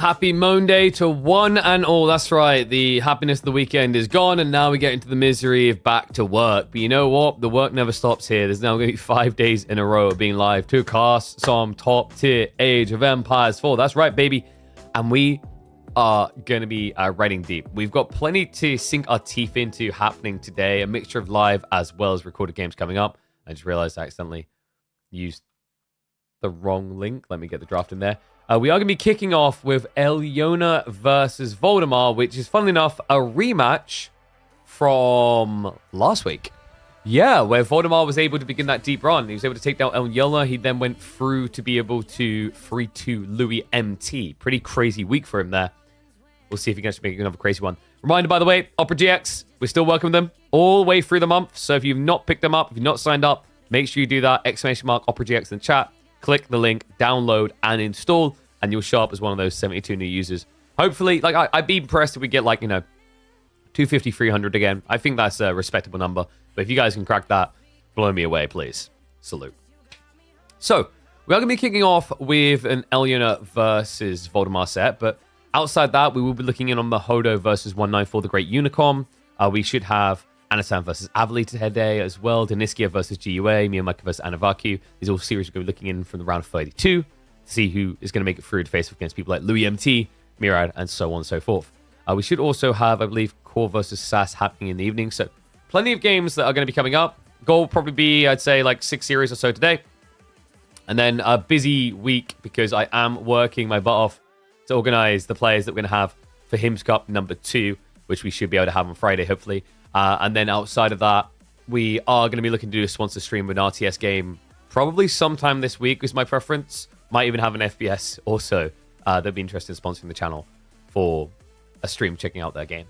Happy Monday to one and all. That's right. The happiness of the weekend is gone, and now we get into the misery of back to work. But you know what? The work never stops here. There's now going to be 5 days in a row of being live to cast some top tier Age of Empires 4. That's right, baby. And we are going to be riding deep. We've got plenty to sink our teeth into happening today. A mixture of live as well as recorded games coming up. I just realized I accidentally used the wrong link. Let me get the draft in there. We are going to be kicking off with Elona versus Voldemar, which is, funnily enough, a rematch from last week. Yeah, where Voldemar was able to begin that deep run. He was able to take down Elona. He then went through to be able to 3-2 Louis MT. Pretty crazy week for him there. We'll see if he can actually make another crazy one. Reminder, by the way, Opera GX, we're still welcoming them all the way through the month. So if you've not picked them up, if you've not signed up, make sure you do that. ! Opera GX in the chat. Click the link, download, and install, and you'll show up as one of those 72 new users. Hopefully, like, I'd be impressed if we get, like, 250, 300 again. I think that's a respectable number. But if you guys can crack that, blow me away, please. Salute. So, we are going to be kicking off with an Elona versus Voldemar set, but outside that, we will be looking in on Mahodo versus 194, the Great Unicorn. We should have Anasan versus Avali today as well. Deniska versus GoA, MeomaikA versus Anovaku. These are all series we're going to be looking in from the round of 32 to see who is going to make it through to face off against people like Louis MT, Mirad, and so on and so forth. We should also have, I believe, Core versus SAS happening in the evening. So plenty of games that are going to be coming up. Goal will probably be, I'd say, like 6 series or so today. And then a busy week because I am working my butt off to organize the players that we're going to have for HIMS Cup number 2, which we should be able to have on Friday, hopefully. And then outside of that, we are going to be looking to do a sponsor stream with an RTS game probably sometime this week is my preference. Might even have an FBS also that'd be interested in sponsoring the channel for a stream checking out their game.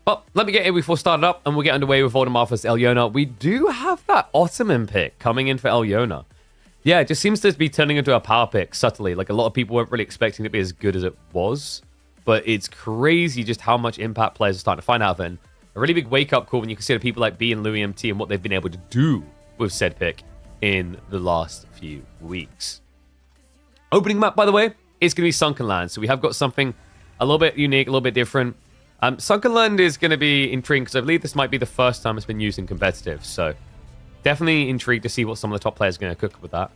But let me get here before starting up, and we'll get underway with Voldemar versus Elona. We do have that Ottoman pick coming in for Elona. Yeah, it just seems to be turning into a power pick subtly. Like, a lot of people weren't really expecting it to be as good as it was. But it's crazy just how much impact players are starting to find out of it. And a really big wake-up call when you consider people like B and Louis MT and what they've been able to do with said pick in the last few weeks. Opening map, by the way, is going to be Sunken Land. So we have got something a little bit unique, a little bit different. Sunken Land is going to be intriguing because I believe this might be the first time it's been used in competitive. So definitely intrigued to see what some of the top players are going to cook with that.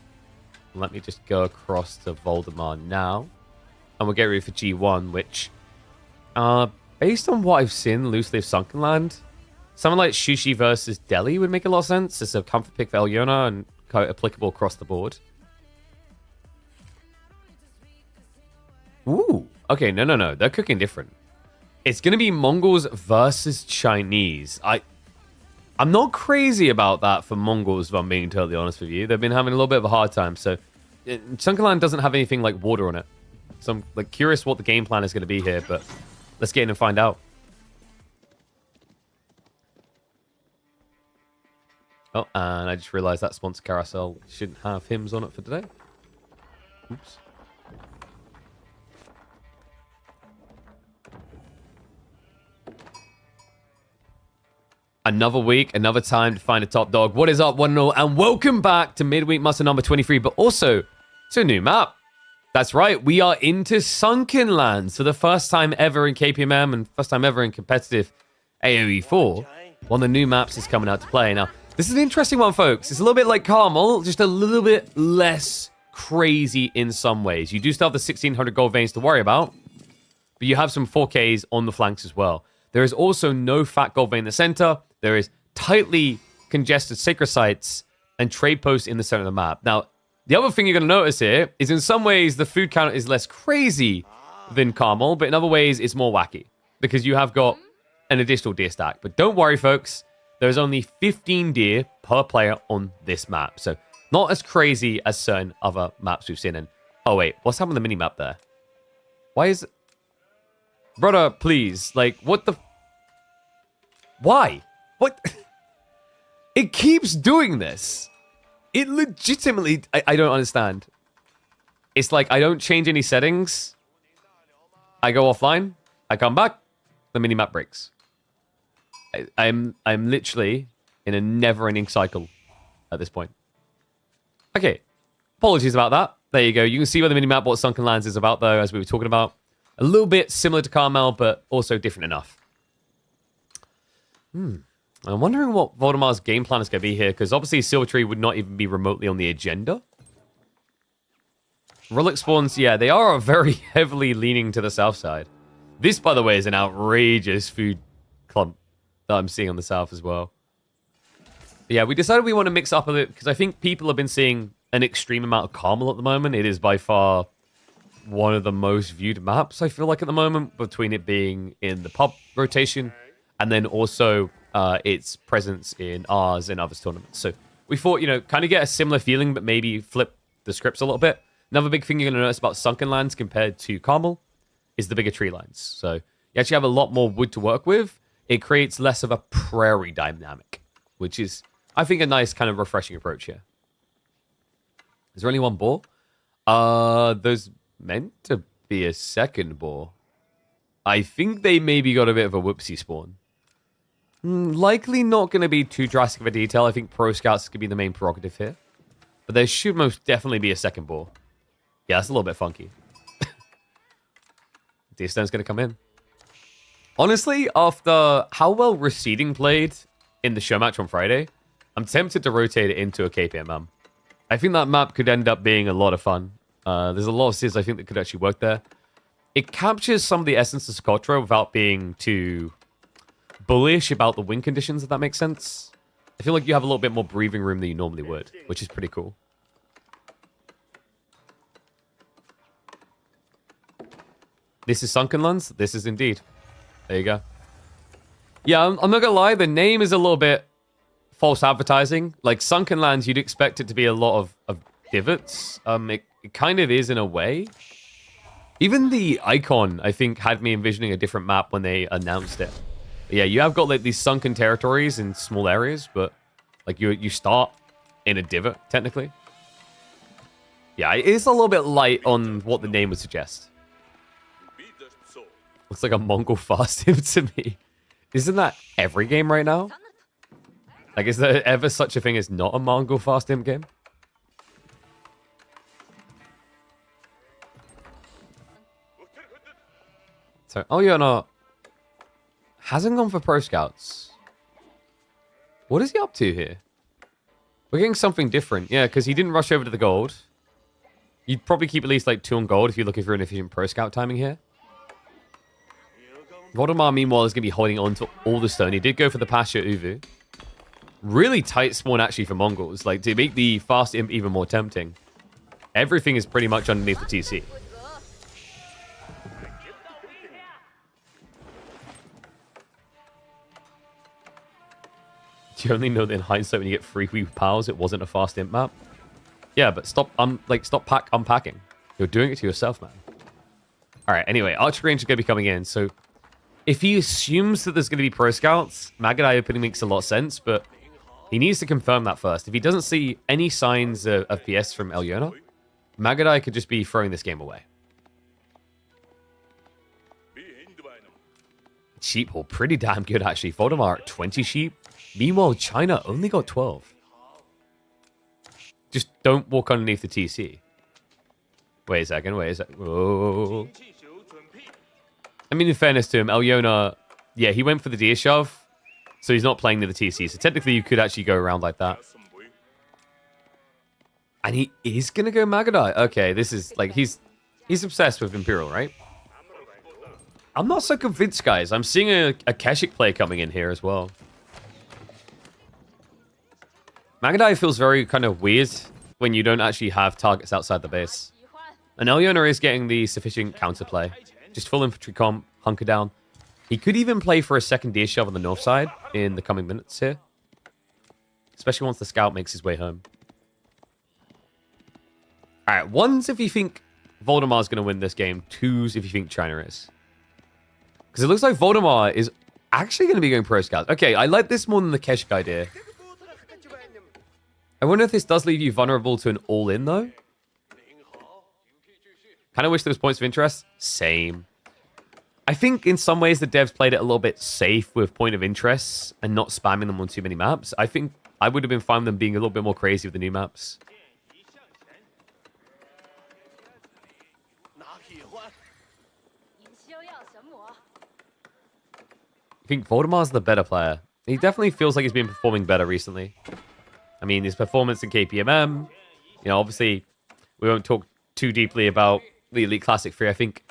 Let me just go across to Voldemar now. And we'll get ready for G1, which, based on what I've seen loosely of Sunken Land, someone like Sushi versus Delhi would make a lot of sense. It's a comfort pick for Elona and quite applicable across the board. Ooh. Okay, no. They're cooking different. It's going to be Mongols versus Chinese. I'm not crazy about that for Mongols, if I'm being totally honest with you. They've been having a little bit of a hard time. So, Sunken Land doesn't have anything like water on it. So I'm like curious what the game plan is going to be here, but let's get in and find out. Oh, and I just realized that sponsor carousel shouldn't have hymns on it for today. Oops. Another week, another time to find a top dog. What is up, one and all? And welcome back to Midweek Muster number 23, but also to a new map. That's right, we are into Sunken Lands for the first time ever in KPMM and first time ever in competitive AoE 4. One of the new maps is coming out to play. Now, this is an interesting one, folks. It's a little bit like Carmel, just a little bit less crazy in some ways. You do still have the 1600 gold veins to worry about, but you have some 4Ks on the flanks as well. There is also no fat gold vein in the center. There is tightly congested sacred sites and trade posts in the center of the map. Now, the other thing you're going to notice here is in some ways the food count is less crazy than Carmel, but in other ways it's more wacky because you have got an additional deer stack. But don't worry, folks. There's only 15 deer per player on this map. So not as crazy as certain other maps we've seen in. Oh, wait. What's happened to the mini-map there? Why is it? Brother, please. Like, what the... Why? What? It keeps doing this. It legitimately... I don't understand. It's like I don't change any settings. I go offline. I come back. The minimap breaks. I'm literally in a never-ending cycle at this point. Okay. Apologies about that. There you go. You can see where the minimap what Sunken Lands is about, though, as we were talking about. A little bit similar to Carmel, but also different enough. I'm wondering what Voldemar's game plan is going to be here, because obviously Silvertree would not even be remotely on the agenda. Relic spawns, yeah, they are very heavily leaning to the south side. This, by the way, is an outrageous food clump that I'm seeing on the south as well. But yeah, we decided we want to mix up a bit, because I think people have been seeing an extreme amount of Carmel at the moment. It is by far one of the most viewed maps, I feel like, at the moment, between it being in the pub rotation and then also its presence in ours and others tournaments. So we thought, you know, kind of get a similar feeling, but maybe flip the scripts a little bit. Another big thing you're going to notice about Sunken Lands compared to Carmel is the bigger tree lines. So you actually have a lot more wood to work with. It creates less of a prairie dynamic, which is, I think, a nice kind of refreshing approach here. Is there only one boar? There's meant to be a second boar. I think they maybe got a bit of a whoopsie spawn. Likely not going to be too drastic of a detail. I think Pro Scouts could be the main prerogative here. But there should most definitely be a second boar. Yeah, that's a little bit funky. Deerstone's going to come in. Honestly, after how well Receding played in the show match on Friday, I'm tempted to rotate it into a KPMM. I think that map could end up being a lot of fun. There's a lot of Cs I think that could actually work there. It captures some of the essence of Socotra without being too bullish about the win conditions, if that makes sense. I feel like you have a little bit more breathing room than you normally would, which is pretty cool. This is Sunken Lands? This is indeed. There you go. Yeah, I'm not gonna lie, the name is a little bit false advertising. Like, Sunken Lands, you'd expect it to be a lot of divots. It kind of is in a way. Even the icon, I think, had me envisioning a different map when they announced it. But yeah, you have got like these sunken territories in small areas, but like you start in a divot, technically. Yeah, it is a little bit light on what the name would suggest. Looks like a Mongol fast him to me. Isn't that every game right now? Like, is there ever such a thing as not a Mongol fast imp game? So, oh yeah, no. Hasn't gone for Pro Scouts. What is he up to here? We're getting something different. Yeah, because he didn't rush over to the gold. You'd probably keep at least like 2 on gold if you're looking for an efficient Pro Scout timing here. Voldemar, meanwhile, is going to be holding on to all the stone. He did go for the Pasha Uvu. Really tight spawn, actually, for Mongols. Like, to make the fast imp even more tempting, everything is pretty much underneath the TC. Do you only know that in hindsight when you get free weave powers, it wasn't a fast imp map? Yeah, but stop unpacking. You're doing it to yourself, man. All right, anyway, Archer Range is going to be coming in, so if he assumes that there's going to be Pro Scouts, Magadai opening makes a lot of sense, but he needs to confirm that first. If he doesn't see any signs of PS from Elona, Magadai could just be throwing this game away. Sheep haul, pretty damn good, actually. Voldemar at 20 sheep. Meanwhile, China only got 12. Just don't walk underneath the TC. Wait a second, Whoa. I mean, in fairness to him, Elona, yeah, he went for the deer shove, so he's not playing near the TC. So technically, you could actually go around like that. And he is going to go Magadai. Okay, this is, like, he's obsessed with Imperial, right? I'm not so convinced, guys. I'm seeing a Keshik play coming in here as well. Magadai feels very kind of weird when you don't actually have targets outside the base. And Elona is getting the sufficient counterplay. Just full infantry comp, hunker down. He could even play for a second deer shove on the north side in the coming minutes here. Especially once the scout makes his way home. Alright, 1s if you think Voldemar's going to win this game. 2s if you think China is. Because it looks like Voldemar is actually going to be going Pro Scouts. Okay, I like this more than the Keshik idea. I wonder if this does leave you vulnerable to an all-in, though. Kind of wish there was points of interest. Same. I think in some ways the devs played it a little bit safe with point of interest and not spamming them on too many maps. I think I would have been fine with them being a little bit more crazy with the new maps. I think Voldemar's the better player. He definitely feels like he's been performing better recently. I mean, his performance in KPMM, you know, obviously, we won't talk too deeply about the Elite Classic 3. I think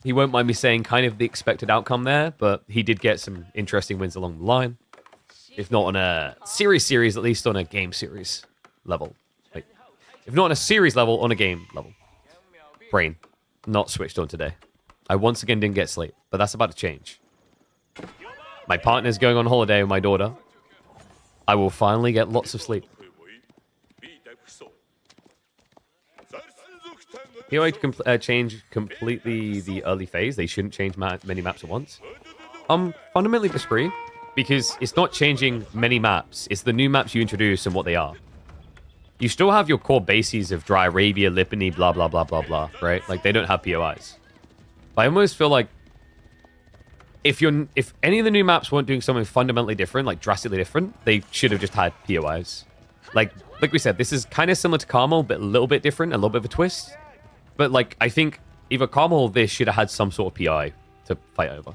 he won't mind me saying kind of the expected outcome there, but he did get some interesting wins along the line. If not on a series, at least on a game series level. Like, if not on a series level, on a game level. Brain, not switched on today. I once again didn't get sleep, but that's about to change. My partner's going on holiday with my daughter. I will finally get lots of sleep. POA to change completely the early phase. They shouldn't change many maps at once. Fundamentally disagree, because it's not changing many maps. It's the new maps you introduce and what they are. You still have your core bases of Dry Arabia, Lipany, blah, blah, blah, blah, blah, right? Like, they don't have POIs. But I almost feel like if any of the new maps weren't doing something fundamentally different, like drastically different, they should have just had POIs. Like we said, this is kind of similar to Carmel, but a little bit different, a little bit of a twist. But, like, I think either Carmel or this should have had some sort of PI to fight over.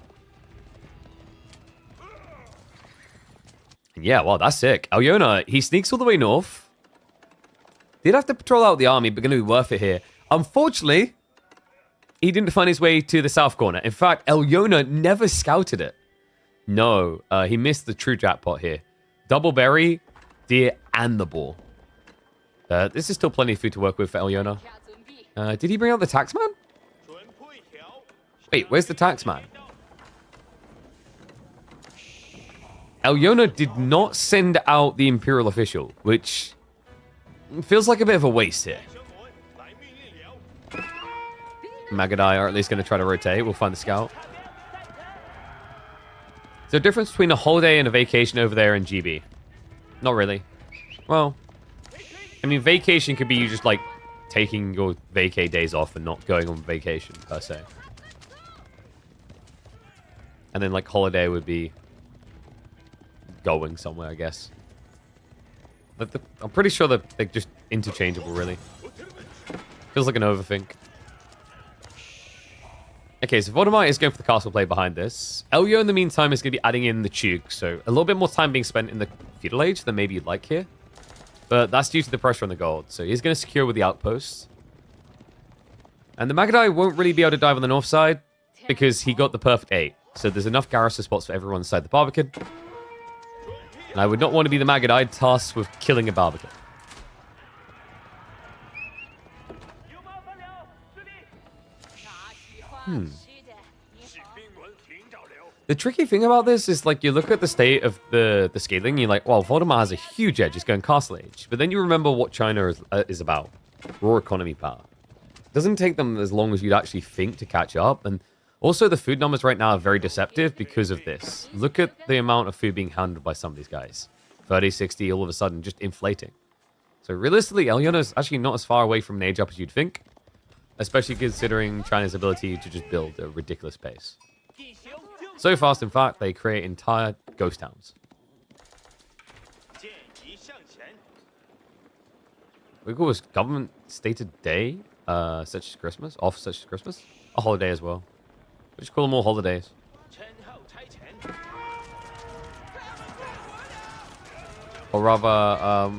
And yeah, well, that's sick. Elona, he sneaks all the way north. Did have to patrol out the army, but going to be worth it here. Unfortunately, he didn't find his way to the south corner. In fact, Elona never scouted it. No, he missed the true jackpot here. Double berry, deer, and the boar. This is still plenty of food to work with for Elona. Did he bring out the taxman? Wait, where's the taxman? Elona did not send out the Imperial official, which feels like a bit of a waste here. Magadai are at least going to try to rotate. We'll find the scout. Is there a difference between a holiday and a vacation over there in GB? Not really. Well, I mean, vacation could be you just, like, taking your vacay days off and not going on vacation, per se. And then, like, holiday would be going somewhere, I guess. But I'm pretty sure that they're just interchangeable, really. Feels like an overthink. Okay, so Voldemar is going for the castle play behind this. Elio, in the meantime, is going to be adding in the Chug, so a little bit more time being spent in the feudal age than maybe you'd like here. But that's due to the pressure on the gold. So he's going to secure with the outposts. And the Magadai won't really be able to dive on the north side because he got the perfect 8. So there's enough garrison spots for everyone inside the Barbican. And I would not want to be the Magadai tasked with killing a Barbican. The tricky thing about this is, like, you look at the state of the scaling, you're like, well, Voldemar has a huge edge. He's going castle age. But then you remember what China is about. Raw economy power. It doesn't take them as long as you'd actually think to catch up. And also, the food numbers right now are very deceptive because of this. Look at the amount of food being handled by some of these guys. 30, 60, all of a sudden, just inflating. So realistically, Eliona's actually not as far away from an age up as you'd think. Especially considering China's ability to just build a ridiculous pace. So fast, in fact, they create entire ghost towns. We call this government stated day, such as Christmas, off such as Christmas, a holiday as well. We just call them all holidays. Or rather,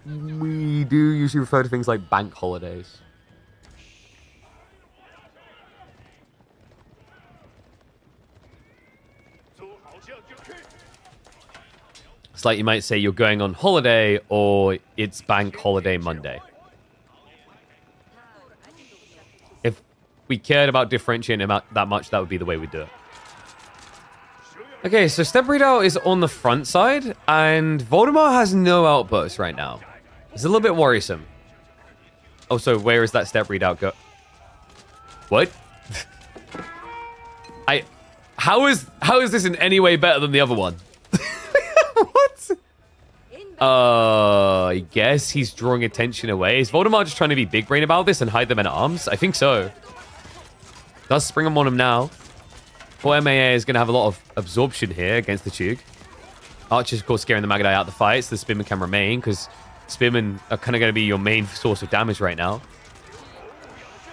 we do usually refer to things like bank holidays. It's like you might say you're going on holiday or it's bank holiday Monday. If we cared about differentiating that much, that would be the way we do it. Okay, so Step Readout is on the front side, and Voldemar has no outposts right now. It's a little bit worrisome. Also, where is that Step Readout go? What? How is this in any way better than the other one? What? I guess he's drawing attention away. Is Voldemar just trying to be big brain about this and hide them in arms? I think so. Does spring them on him now. Poor MAA is going to have a lot of absorption here against the Chug. Archer's, of course, scaring the Magadai out the fight, so the Spearman can remain, because Spearmen are kind of going to be your main source of damage right now.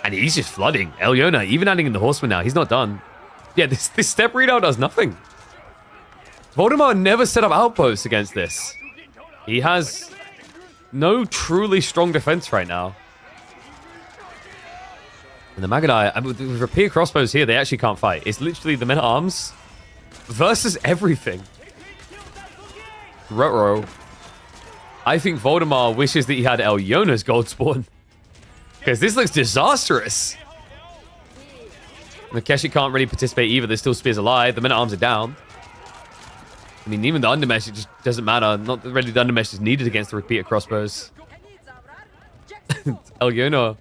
And he's just flooding. Elona, even adding in the horseman now. He's not done. Yeah, this step readout does nothing. Voldemar never set up outposts against this. He has no truly strong defense right now. And the Magadai, with Rapier crossbows here, they actually can't fight. It's literally the men-at-arms versus everything. Ruh-roh. I think Voldemar wishes that he had Elyona's gold spawn. Because this looks disastrous. Nakeshi can't really participate either. There's still spears alive. The men-at-arms are down. I mean, even the undermesh, it just doesn't matter. Not really the undermesh is needed against the repeater crossbows. Elyona,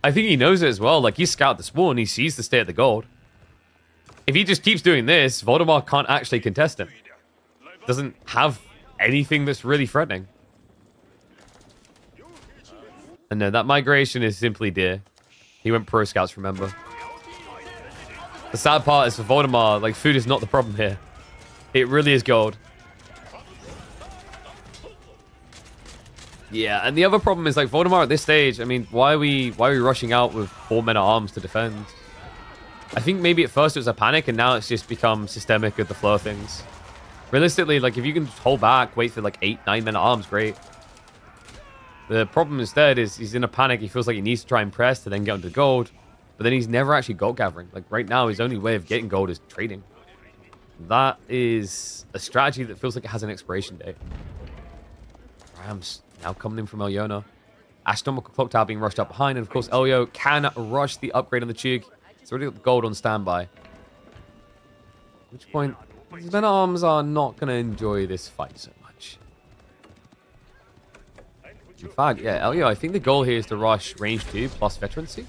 I think he knows it as well. Like, he scouted the spawn. He sees the state of the gold. If he just keeps doing this, Voldemar can't actually contest him. Doesn't have anything that's really threatening. And no, that migration is simply dear. He went pro scouts, remember. The sad part is for Voldemar, like, food is not the problem here. It really is gold. Yeah, and the other problem is, like, Voldemar at this stage, I mean, why are we rushing out with 4 men-at-arms to defend? I think maybe at first it was a panic, and now it's just become systemic with the flow of things. Realistically, like, if you can just hold back, wait for, like, 8, 9 men-at-arms, great. The problem instead is he's in a panic. He feels like he needs to try and press to then get onto gold. But then he's never actually gold gathering. Like, right now, his only way of getting gold is trading. That is a strategy that feels like it has an expiration date. Rams now coming in from Elyona. Astronomical Clock Tower being rushed up behind. And, of course, Elyo can rush the upgrade on the Chug. It's already got the gold on standby. At which point, these men-at-arms are not going to enjoy this fight so much. In fact, yeah, Elyo, I think the goal here is to rush range 2 plus veterancy.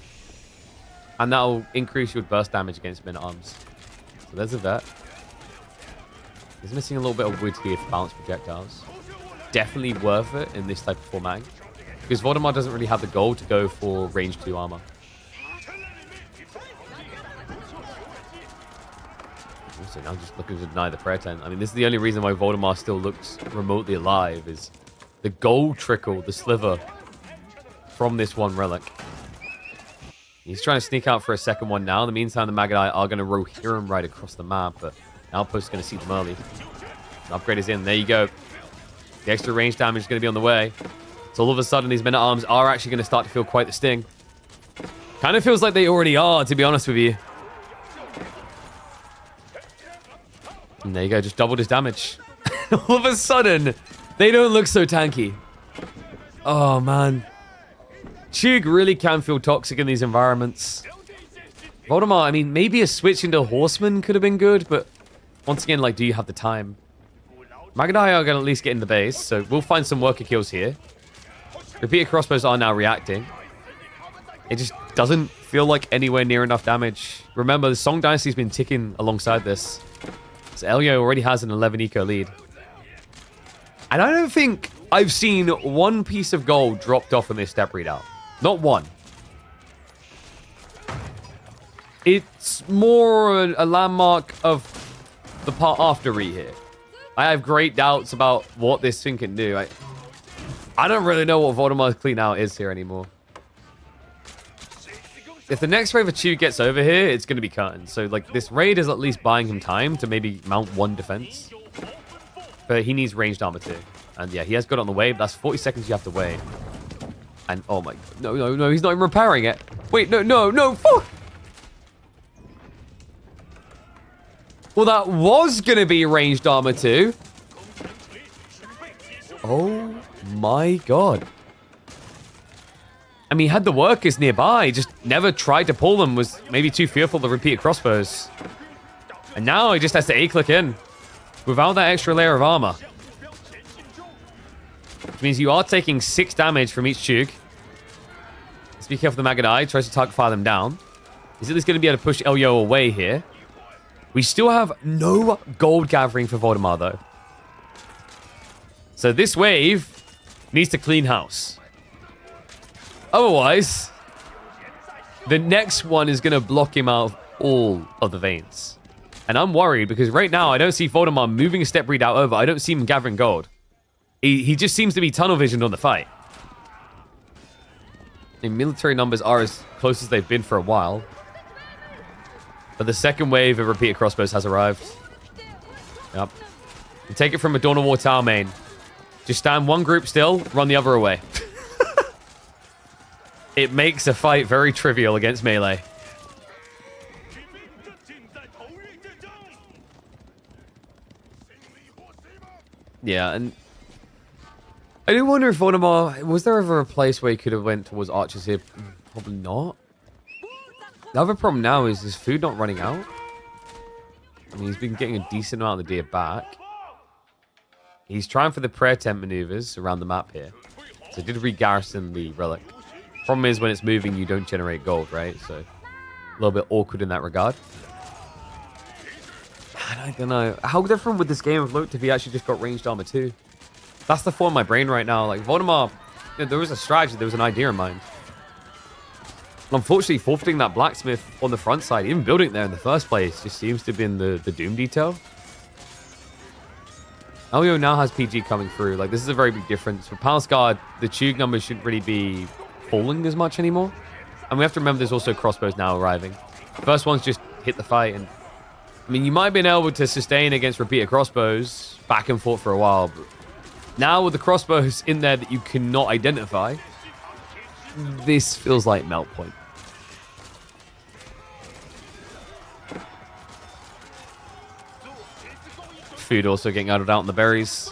And that'll increase your burst damage against men-at-arms. So there's a vet. He's missing a little bit of wood here for balanced projectiles. Definitely worth it in this type of format. Because Voldemar doesn't really have the gold to go for range 2 armor. Also now just looking to deny the prayer tent. I mean, this is the only reason why Voldemar still looks remotely alive is the gold trickle, the sliver from this one relic. He's trying to sneak out for a second one now. In the meantime, the Magadai are going to rohirrim him right across the map, but Outpost is going to see them early. The upgrade is in. There you go. The extra range damage is going to be on the way. So all of a sudden, these men-at-arms are actually going to start to feel quite the sting. Kind of feels like they already are, to be honest with you. And there you go. Just doubled his damage. All of a sudden, they don't look so tanky. Oh, man. Chug really can feel toxic in these environments. Voldemar, I mean, maybe a switch into Horseman could have been good, but once again, like, do you have the time? Magadai are going to at least get in the base, so we'll find some worker kills here. Repeater crossbows are now reacting. It just doesn't feel like anywhere near enough damage. Remember, the Song Dynasty's been ticking alongside this. So Elyo already has an 11 eco lead. And I don't think I've seen one piece of gold dropped off in this step readout. Not one. It's more a landmark of the part after re here. I have great doubts about what this thing can do. I don't really know what Voldemar's clean out is here anymore. If the next wave of Chug gets over here, it's going to be curtain. So, like, this raid is at least buying him time to maybe mount one defense. But he needs ranged armor too. And yeah, he has got it on the wave. That's 40 seconds you have to wait. And, oh my... No, he's not even repairing it. Wait, no, fuck! Well, that was going to be ranged armor too. Oh my god. I mean, he had the workers nearby. Just never tried to pull them. Was maybe too fearful of the repeated crossbows. And now he just has to A-click in. Without that extra layer of armor. Which means you are taking 6 damage from each Chug. Let's be careful the Magadai tries to target fire them down. He's at least going to be able to push Elyo away here. We still have no gold gathering for Voldemar, though. So this wave needs to clean house. Otherwise, the next one is going to block him out of all of the veins. And I'm worried because right now I don't see Voldemar moving a step readout over. I don't see him gathering gold. He just seems to be tunnel visioned on the fight. And military numbers are as close as they've been for a while. But the second wave of repeated crossbows has arrived. Yep. And take it from a Dawn of War tower main. Just stand one group still, run the other away. It makes a fight very trivial against melee. Yeah, and I do wonder if Voldemar, was there ever a place where he could have went towards archers here? Probably not. The other problem now is his food not running out. I mean, he's been getting a decent amount of the deer back. He's trying for the prayer tent maneuvers around the map here. So he did re-garrison the relic. Problem is, when it's moving, you don't generate gold, right? So a little bit awkward in that regard. And I don't know. How different would this game have looked if he actually just got ranged armor too? That's the thought in my brain right now. Like, Voldemar, you know, there was a strategy, there was an idea in mind. And unfortunately, forfeiting that blacksmith on the front side, even building it there in the first place, just seems to have been the doom detail. Elio now has PG coming through. Like, this is a very big difference. For Palace Guard, the Tube numbers shouldn't really be falling as much anymore. And we have to remember there's also crossbows now arriving. The first ones just hit the fight. And I mean, you might have been able to sustain against repeated crossbows back and forth for a while. But now with the crossbows in there that you cannot identify, this feels like melt point. Food also getting added out on the berries.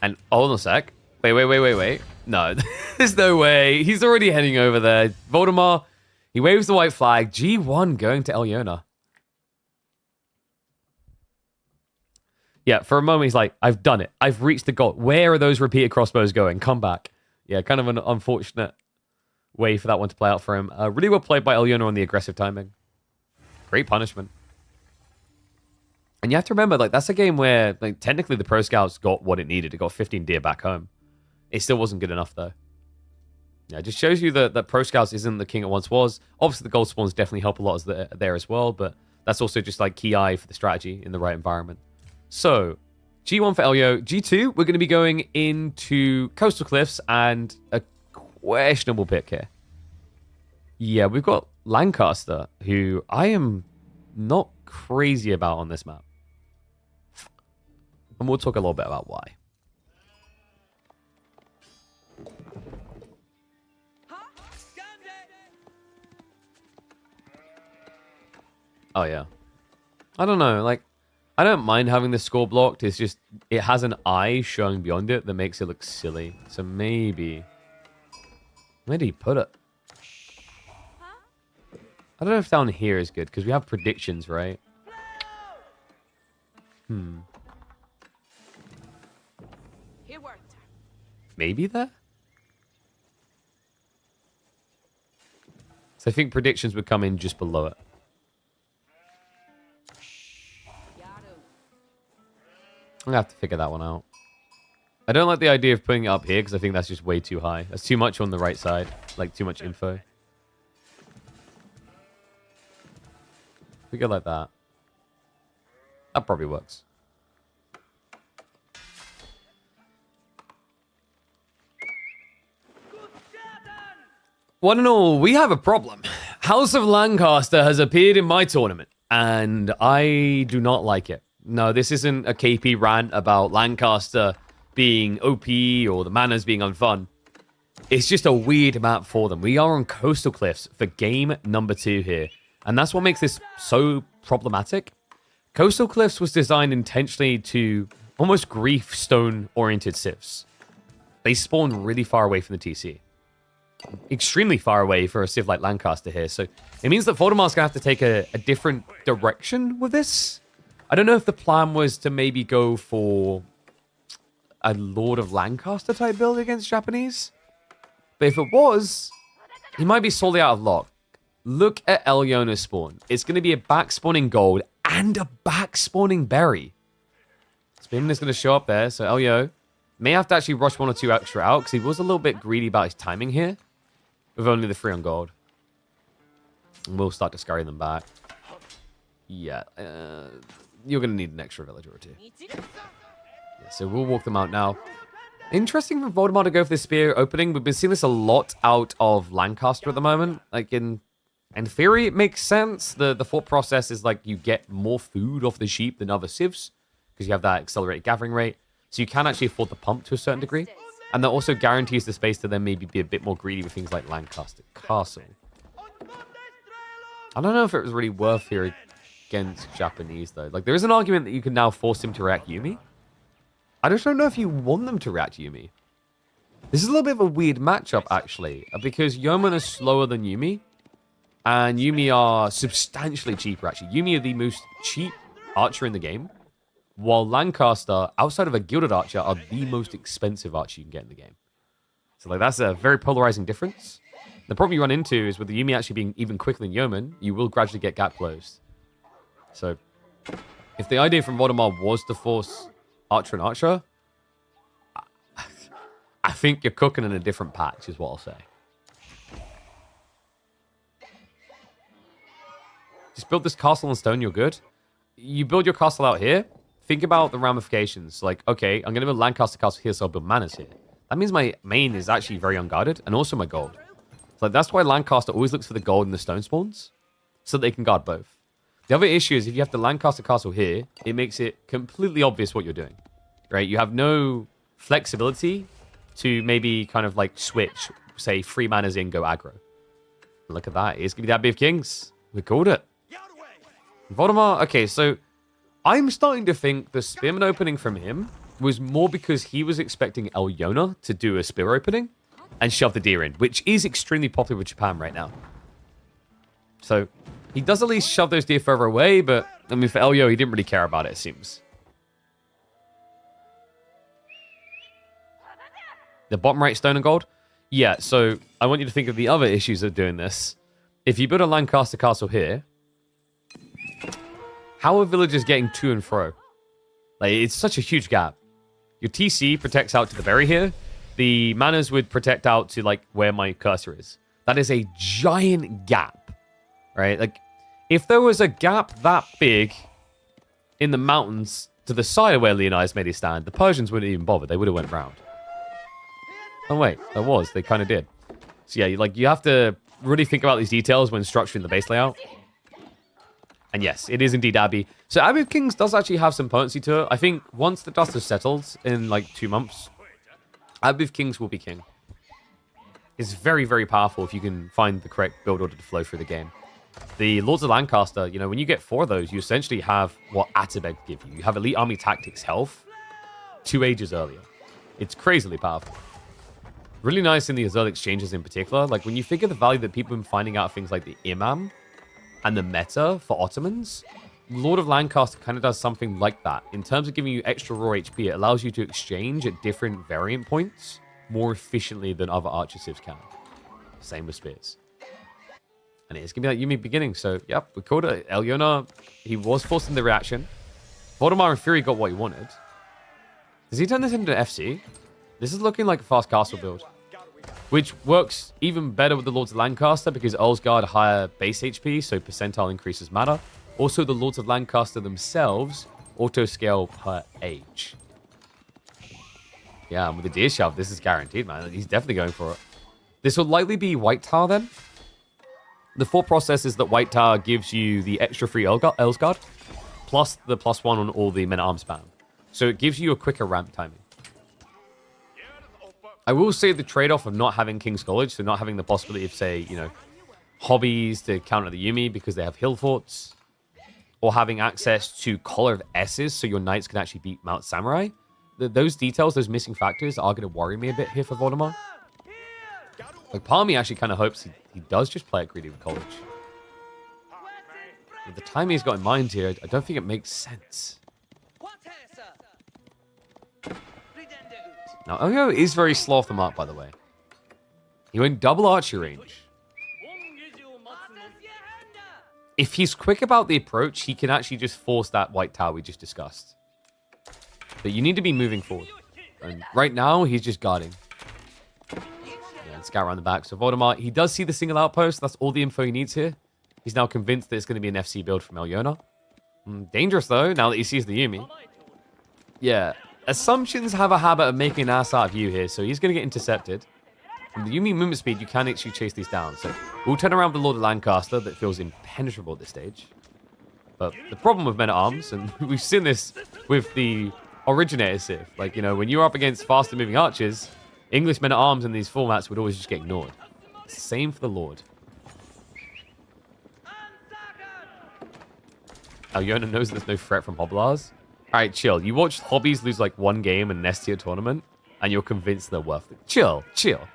And hold on a sec. Wait. No, there's no way. He's already heading over there. Voldemar, he waves the white flag. G1 going to Elona. Yeah, for a moment, he's like, I've done it. I've reached the goal. Where are those repeated crossbows going? Come back. Yeah, kind of an unfortunate way for that one to play out for him. Really well played by Elona on the aggressive timing. Great punishment. And you have to remember, like, that's a game where, like, technically the Pro Scouts got what it needed. It got 15 deer back home. It still wasn't good enough, though. Yeah, it just shows you that Pro Scouts isn't the king it once was. Obviously, the gold spawns definitely help a lot there as well, but that's also just, like, key eye for the strategy in the right environment. So, G1 for Elio. G2, we're going to be going into Coastal Cliffs and a questionable pick here. Yeah, we've got Lancaster, who I am not crazy about on this map. And we'll talk a little bit about why. Oh, yeah. I don't know, like, I don't mind having the score blocked. It's just, it has an eye showing beyond it that makes it look silly. So maybe... Where did he put it? I don't know if down here is good, because we have predictions, right? Maybe there? So I think predictions would come in just below it. I'm going to have to figure that one out. I don't like the idea of putting it up here, because I think that's just way too high. That's too much on the right side. Like, too much info. We go like that. That probably works. One and all, we have a problem. House of Lancaster has appeared in my tournament, and I do not like it. No, this isn't a KP rant about Lancaster being OP or the manners being unfun. It's just a weird map for them. We are on Coastal Cliffs for game number 2 here. And that's what makes this so problematic. Coastal Cliffs was designed intentionally to almost grief stone-oriented civs. They spawn really far away from the TC. Extremely far away for a civ like Lancaster here. So it means that Voldemar's going to have to take a different direction with this. I don't know if the plan was to maybe go for a Lord of Lancaster type build against Japanese. But if it was, he might be solely out of luck. Look at Eliona's spawn. It's going to be a back spawning gold and a back spawning berry. Spin is going to show up there. So Elio may have to actually rush 1 or 2 extra out because he was a little bit greedy about his timing here. With only the 3 on gold. And we'll start to scurry them back. Yeah. You're going to need an extra villager or 2. Yeah, so we'll walk them out now. Interesting for Voldemar to go for the spear opening. We've been seeing this a lot out of Lancaster at the moment. Like, in theory, it makes sense. The thought process is, like, you get more food off the sheep than other civs, because you have that accelerated gathering rate. So you can actually afford the pump to a certain degree. And that also guarantees the space to then maybe be a bit more greedy with things like Lancaster Castle. I don't know if it was really worth here against Japanese, though. Like, there is an argument that you can now force him to react Yuumi. I just don't know if you want them to react Yuumi. This is a little bit of a weird matchup, actually, because Yeoman is slower than Yuumi, and Yuumi are substantially cheaper, actually. Yuumi are the most cheap archer in the game, while Lancaster, outside of a gilded archer, are the most expensive archer you can get in the game. So, like, that's a very polarizing difference. The problem you run into is with the Yuumi actually being even quicker than Yeoman, you will gradually get gap closed. So, if the idea from Voldemar was to force Archer and Archer, I think you're cooking in a different patch, is what I'll say. Just build this castle on stone, you're good. You build your castle out here, think about the ramifications. Like, okay, I'm going to build Lancaster Castle here, so I'll build Manors here. That means my main is actually very unguarded, and also my gold. So that's why Lancaster always looks for the gold and the stone spawns, so that they can guard both. The other issue is if you have the Lancaster Castle here, it makes it completely obvious what you're doing, right? You have no flexibility to maybe kind of like switch, say, 3 manas in, go aggro. Look at that. It's going to be that bit of kings. We called it. Voldemar, okay, so I'm starting to think the spearman opening from him was more because he was expecting Elona to do a spear opening and shove the deer in, which is extremely popular with Japan right now. So he does at least shove those deer further away, but, I mean, for Elyo, he didn't really care about it, it seems. The bottom right, stone and gold? Yeah, so I want you to think of the other issues of doing this. If you build a Lancaster Castle here, how are villagers getting to and fro? Like, it's such a huge gap. Your TC protects out to the berry here. The manors would protect out to, like, where my cursor is. That is a giant gap, right? Like, if there was a gap that big in the mountains to the side of where Leonidas made his stand, the Persians wouldn't even bother. They would have went round. Oh, wait. There was. They kind of did. So, yeah, like, you have to really think about these details when structuring the base layout. And yes, it is indeed Abbey. So Abbey of Kings does actually have some potency to it. I think once the dust has settled in, like, 2 months, Abbey of Kings will be king. It's very, very powerful if you can find the correct build order to flow through the game. The Lords of Lancaster, you know, when you get 4 of those, you essentially have what Atabeg give you. You have Elite Army Tactics health 2 ages earlier. It's crazily powerful. Really nice in the Azul exchanges in particular. Like, when you figure the value that people have been finding out of things like the Imam and the meta for Ottomans, Lord of Lancaster kind of does something like that. In terms of giving you extra raw HP, it allows you to exchange at different variant points more efficiently than other archer civs can. Same with spears. And it's going to be like Yuumi beginning. So, yep, we called it. Elona, he was forcing the reaction. Voldemar in theory got what he wanted. Does he turn this into an FC? This is looking like a fast castle build, which works even better with the Lords of Lancaster because Earls Guard higher base HP, so percentile increases matter. Also, the Lords of Lancaster themselves auto-scale per age. Yeah, and with the Deer Shove, this is guaranteed, man. He's definitely going for it. This will likely be White Tower then. The thought process is that White Tower gives you the extra free Earls Guard, plus the +1 on all the men-at-arms spam. So it gives you a quicker ramp timing. I will say the trade-off of not having King's College, so not having the possibility of, say, you know, hobbies to counter the Yuumi because they have hill forts, or having access to Collar of S's so your knights can actually beat Mount Samurai. Those details, those missing factors are going to worry me a bit here for Voldemar. Like, part of me actually kind of hopes he does just play it greedy with College. With the time he's got in mind here, I don't think it makes sense. Now, Oyo is very slow off the mark, by the way. He went double archery range. If he's quick about the approach, he can actually just force that White Tower we just discussed. But you need to be moving forward. And right now, he's just guarding. Yeah, and scout around the back. So Voldemar, he does see the single outpost. That's all the info he needs here. He's now convinced that it's going to be an FC build from Elona. Dangerous, though, now that he sees the Yuumi. Yeah. Assumptions have a habit of making an ass out of you here, so he's going to get intercepted. With the Yumi movement speed, you can actually chase these down. So we'll turn around with the Lord of Lancaster that feels impenetrable at this stage. But the problem with men-at-arms, and we've seen this with the originator Civ, like, you know, when you're up against faster moving archers, English men-at-arms in these formats would always just get ignored. It's the same for the Lord. Elona knows there's no threat from Hobblars. Alright, chill. You watched Hobbies lose like one game in an S-tier tournament, and you're convinced they're worth it. Chill, chill.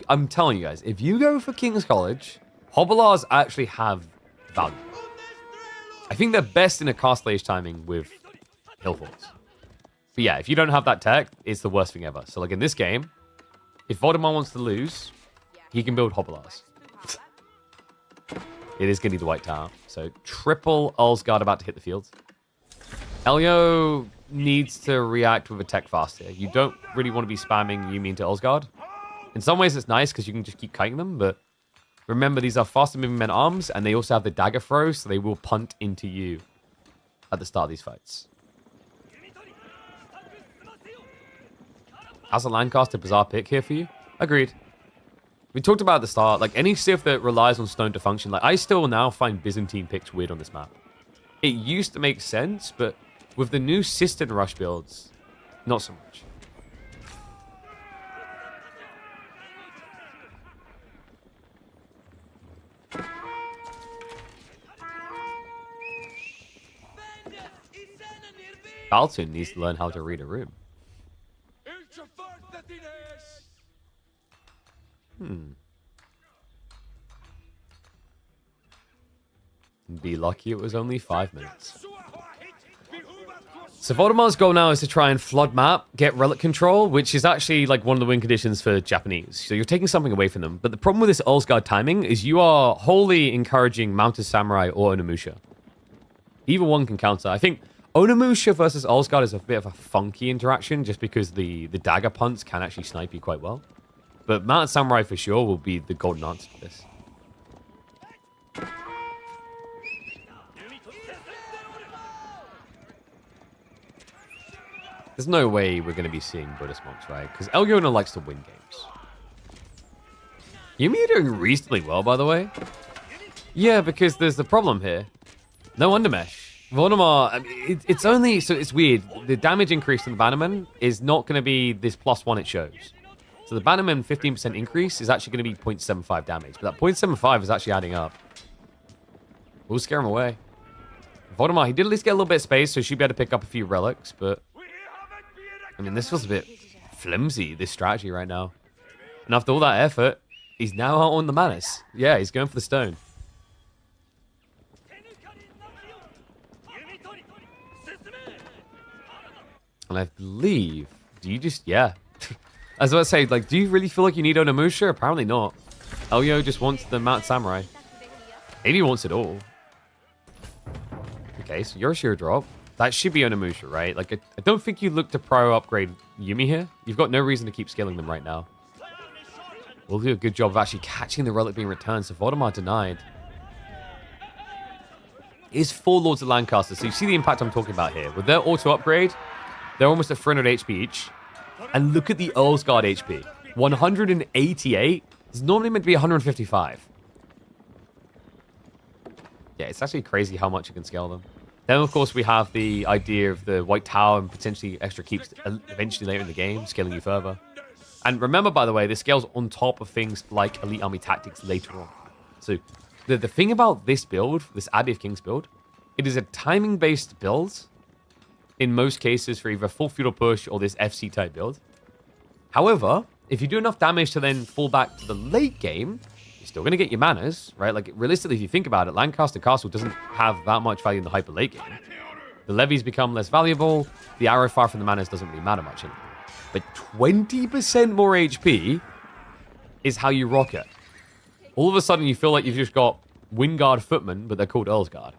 I'm telling you guys, if you go for King's College, Hobblars actually have value. I think they're best in a cast age timing with Hillforts. But yeah, if you don't have that tech, it's the worst thing ever. So like in this game, if Voldemar wants to lose, he can build Hobblars. It is going to be the White Tower. So triple Ulsgaard about to hit the field. Elio needs to react with a tech fast here. You don't really want to be spamming Yumi into Ulsgaard. In some ways it's nice because you can just keep kiting them, but remember, these are faster moving men-at-arms, and they also have the dagger throw, so they will punt into you at the start of these fights. As a Lancaster, bizarre pick here for you. Agreed. We talked about at the start, like any Civ that relies on stone to function, like I still now find Byzantine picks weird on this map. It used to make sense, but with the new Cistern Rush builds, not so much. Baltoon needs to learn how to read a room. Be lucky it was only 5 minutes. So Voldemar's goal now is to try and flood map, get relic control, which is actually like one of the win conditions for Japanese. So you're taking something away from them. But the problem with this Ulsgaard timing is you are wholly encouraging Mounted Samurai or Onimusha. Either one can counter. I think Onimusha versus Ulsgaard is a bit of a funky interaction just because the dagger punts can actually snipe you quite well. But Mounted Samurai for sure will be the golden answer to this. There's no way we're going to be seeing Buddhist monks, right? Because Elona likes to win games. Yumi are doing reasonably well, by the way. Yeah, because there's the problem here. No undermesh. Voldemar, I mean, it's only... So it's weird. The damage increase in the Bannerman is not going to be this +1 it shows. So the Bannerman 15% increase is actually going to be 0.75 damage. But that 0.75 is actually adding up. We'll scare him away. Voldemar, he did at least get a little bit of space, so he should be able to pick up a few relics, but... I mean, this feels a bit flimsy, this strategy right now. And after all that effort, he's now out on the Manus. Yeah, he's going for the stone. And I believe... Do you just... Yeah. I was about to say, like, do you really feel like you need Onimusha? Apparently not. Elio just wants the Mount Samurai. Maybe he wants it all. Okay, so Yorishiro drop. That should be Onimusha, right? Like, I don't think you look to pro upgrade Yumi here. You've got no reason to keep scaling them right now. We'll do a good job of actually catching the relic being returned, so Voldemar denied. It is 4 Lords of Lancaster, so you see the impact I'm talking about here. With their auto upgrade, they're almost at 300 HP each. And look at the Ulsgaard HP. 188 is normally meant to be 155. Yeah, it's actually crazy how much you can scale them. Then, of course, we have the idea of the White Tower and potentially extra keeps eventually later in the game, scaling you further. And remember, by the way, this scales on top of things like Elite Army Tactics later on. So the thing about this build, this Abbey of Kings build, it is a timing-based build in most cases for either full feudal push or this FC type build. However, if you do enough damage to then fall back to the late game, you're still going to get your manas, right? Like, realistically, if you think about it, Lancaster Castle doesn't have that much value in the hyper late game. The levies become less valuable. The arrow fire from the manas doesn't really matter much anymore. But 20% more HP is how you rock it. All of a sudden, you feel like you've just got Wingard footmen, but they're called Earlsguard.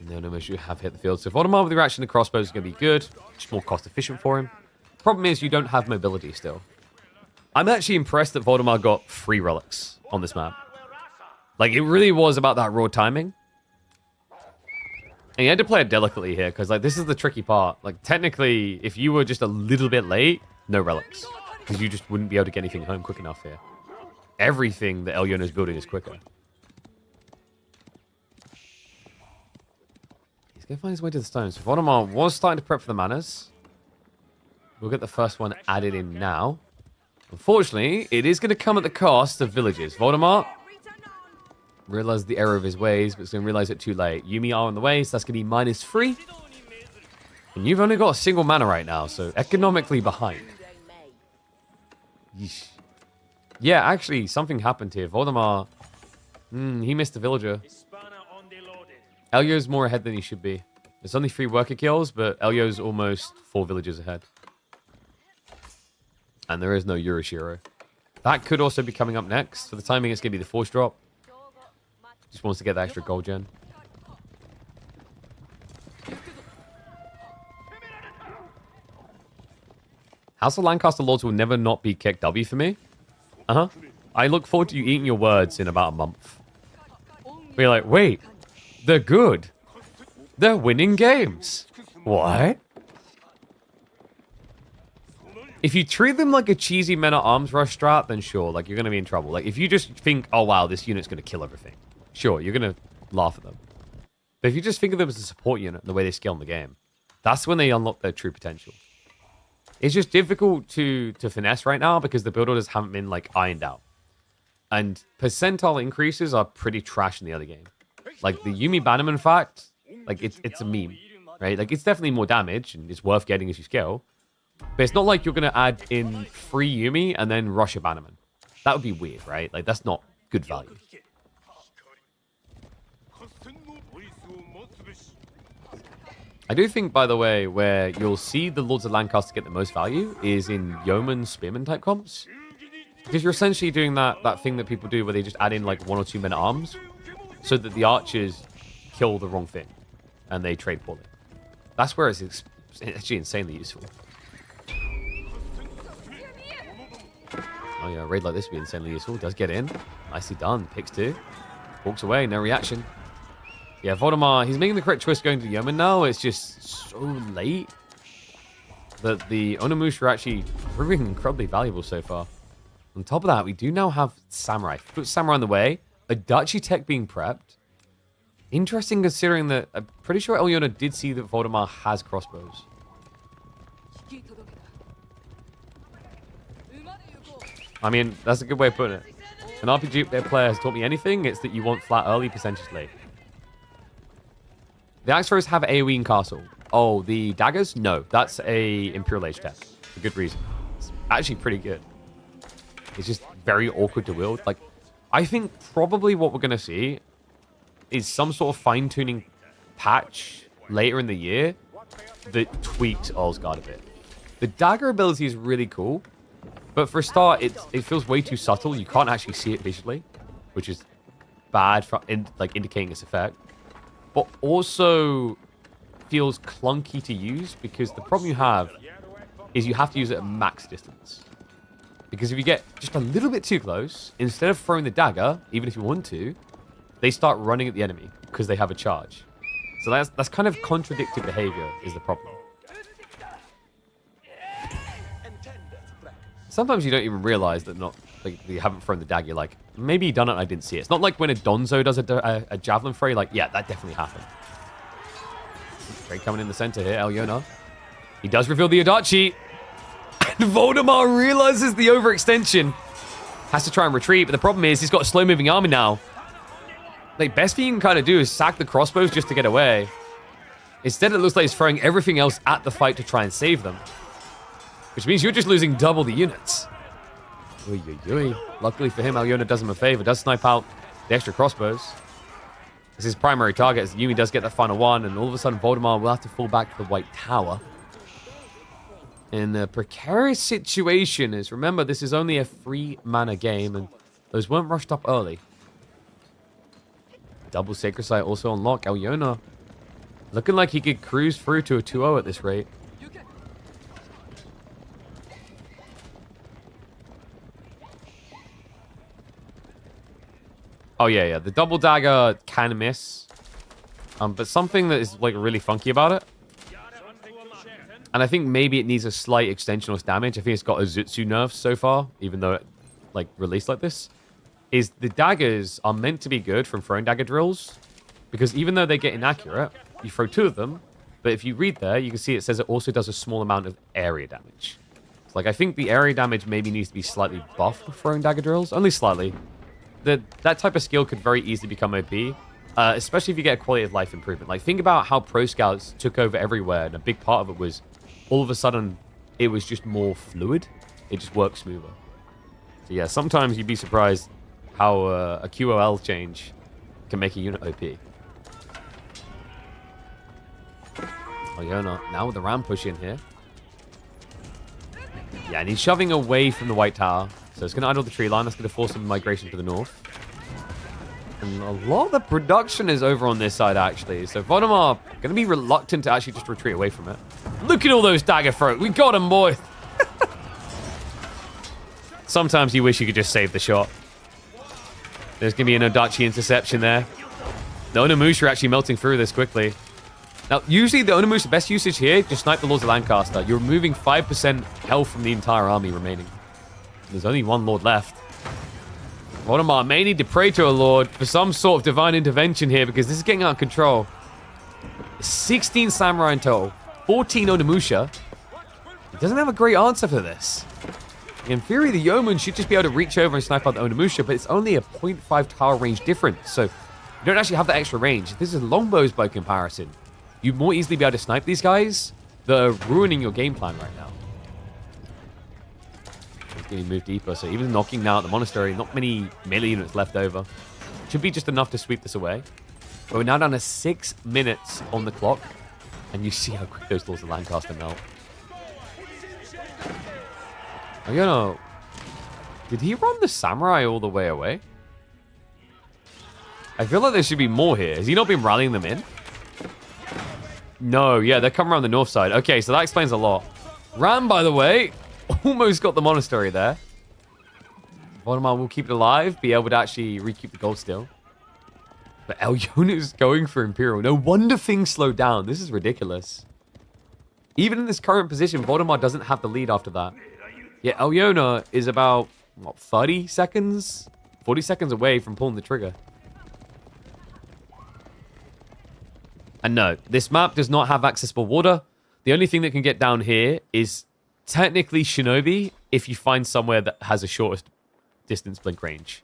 No Onimusha have hit the field. So Voldemar with the reaction to crossbows is going to be good. Just more cost efficient for him. Problem is you don't have mobility still. I'm actually impressed that Voldemar got 3 relics on this map. Like, it really was about that raw timing. And you had to play it delicately here, because, like, this is the tricky part. Like, technically, if you were just a little bit late, no relics. Because you just wouldn't be able to get anything home quick enough here. Everything that Elona is building is quicker. He's going to find his way to the stones. So Voldemar was starting to prep for the manners. We'll get the first one added in now. Unfortunately, it is going to come at the cost of villages. Voldemar realized the error of his ways, but he's going to realize it too late. Yuumi are on the way, so that's going to be -3. And you've only got a single mana right now, so economically behind. Yeesh. Yeah, actually, something happened here. Voldemar, he missed a villager. Elio's more ahead than he should be. There's only 3 worker kills, but Elio's almost 4 villagers ahead. And there is no Yurishiro. That could also be coming up next. For the timing, it's going to be the force drop. Just wants to get the extra gold gen. House of Lancaster Lords will never not be kicked W for me. I look forward to you eating your words in about a month. We're like, wait, they're good. They're winning games. What? If you treat them like a cheesy men-at-arms rush strat, then sure, like, you're going to be in trouble. Like, if you just think, oh, wow, this unit's going to kill everything. Sure, you're going to laugh at them. But if you just think of them as a support unit, the way they scale in the game, that's when they unlock their true potential. It's just difficult to finesse right now because the build orders haven't been, like, ironed out. And percentile increases are pretty trash in the other game. Like, the Yuumi Bannerman fact, like, it's a meme, right? Like, it's definitely more damage, and it's worth getting as you scale. But it's not like you're going to add in free Yuumi and then rush a Bannerman. That would be weird, right? Like, that's not good value. I do think, by the way, where you'll see the Lords of Lancaster get the most value is in Yeoman Spearman type comps. Because you're essentially doing that thing that people do where they just add in like 1 or 2 men-at-arms so that the archers kill the wrong thing and they trade poorly. That's where it's actually insanely useful. Oh yeah, a raid like this would be insanely useful. Does get in. Nicely done. Picks 2. Walks away. No reaction. Yeah, Voldemar, he's making the correct choice going to Yeoman now. It's just so late that the Onimusha are actually proving incredibly valuable so far. On top of that, we do now have Samurai. Put Samurai on the way. A Duchy tech being prepped. Interesting considering that I'm pretty sure Elona did see that Voldemar has crossbows. I mean, that's a good way of putting it. An RPG player has taught me anything, it's that you want flat early, percentage late. The axe throws have AoE in castle. Oh, the daggers? No, that's a Imperial Age tech. For good reason. It's actually pretty good. It's just very awkward to wield. Like, I think probably what we're going to see is some sort of fine-tuning patch later in the year that tweaks Olsgard a bit. The dagger ability is really cool, but for a start, it feels way too subtle. You can't actually see it visually, which is bad for indicating its effect. But also feels clunky to use because the problem you have is you have to use it at max distance. Because if you get just a little bit too close, instead of throwing the dagger, even if you want to, they start running at the enemy because they have a charge. So that's kind of contradictive behavior is the problem. Sometimes you don't even realize that you haven't thrown the dagger. You're like, maybe you done it and I didn't see it. It's not like when a Donzo does a javelin fray, like, yeah, that definitely happened. Great coming in the center here, Elona. He does reveal the Adachi. And Voldemar realizes the overextension. Has to try and retreat, but the problem is he's got a slow-moving army now. Like, best thing you can kind of do is sack the crossbows just to get away. Instead, it looks like he's throwing everything else at the fight to try and save them. Which means you're just losing double the units. Oy, oy, oy. Luckily for him, Elona does him a favor. Does snipe out the extra crossbows. This is his primary target as Yuumi does get the final one. And all of a sudden, Voldemar will have to fall back to the White Tower. In a precarious situation is, remember, this is only a 3-mana game. And those weren't rushed up early. Double Sacred Sight also unlocked. Elona looking like he could cruise through to a 2-0 at this rate. Oh, yeah, yeah. The double dagger can miss. But something that is, like, really funky about it. And I think maybe it needs a slight extensionless damage. I think it's got a Jutsu nerf so far, even though it, like, released like this. Is the daggers are meant to be good from throwing dagger drills. Because even though they get inaccurate, you throw 2 of them. But if you read there, you can see it says it also does a small amount of area damage. So, like, I think the area damage maybe needs to be slightly buffed with throwing dagger drills. Only slightly. That type of skill could very easily become OP. Especially if you get a quality of life improvement. Like, think about how Pro Scouts took over everywhere. And a big part of it was, all of a sudden, it was just more fluid. It just worked smoother. So, yeah, sometimes you'd be surprised how a QOL change can make a unit OP. Elona, now with the ram push in here. Yeah, and he's shoving away from the white tower. So it's going to idle the tree line. That's going to force some migration to the north. And a lot of the production is over on this side, actually. So Voldemar going to be reluctant to actually just retreat away from it. Look at all those dagger throws. We got him, boy. Sometimes you wish you could just save the shot. There's going to be an Odachi interception there. The Onimusha are actually melting through this quickly. Now, usually the Onimusha, best usage here, just snipe the Lords of Lancaster. You're removing 5% health from the entire army remaining. There's only 1 Lord left. Voldemar may need to pray to a Lord for some sort of divine intervention here because this is getting out of control. 16 Samurai in total. 14 Onimusha. He doesn't have a great answer for this. In theory, the Yeoman should just be able to reach over and snipe out the Onimusha, but it's only a 0.5 tower range difference, so you don't actually have that extra range. This is longbows by comparison. You'd more easily be able to snipe these guys that are ruining your game plan right now. He's getting moved deeper, so even knocking now at the monastery, not many melee units left over. Should be just enough to sweep this away. But we're now down to 6 minutes on the clock, and you see how quick those Lords of Lancaster melt. You know, did he run the samurai all the way away? I feel like there should be more here. Has he not been rallying them in? No, yeah, they're coming around the north side. Okay, so that explains a lot. Ram, by the way, almost got the monastery there. Voldemar will keep it alive, be able to actually re-keep the gold still. But Elyona's going for Imperial. No wonder things slowed down. This is ridiculous. Even in this current position, Voldemar doesn't have the lead after that. Yeah, Elona is about, what, 30 seconds? 40 seconds away from pulling the trigger. And no, this map does not have accessible water. The only thing that can get down here is technically Shinobi if you find somewhere that has a shortest distance blink range.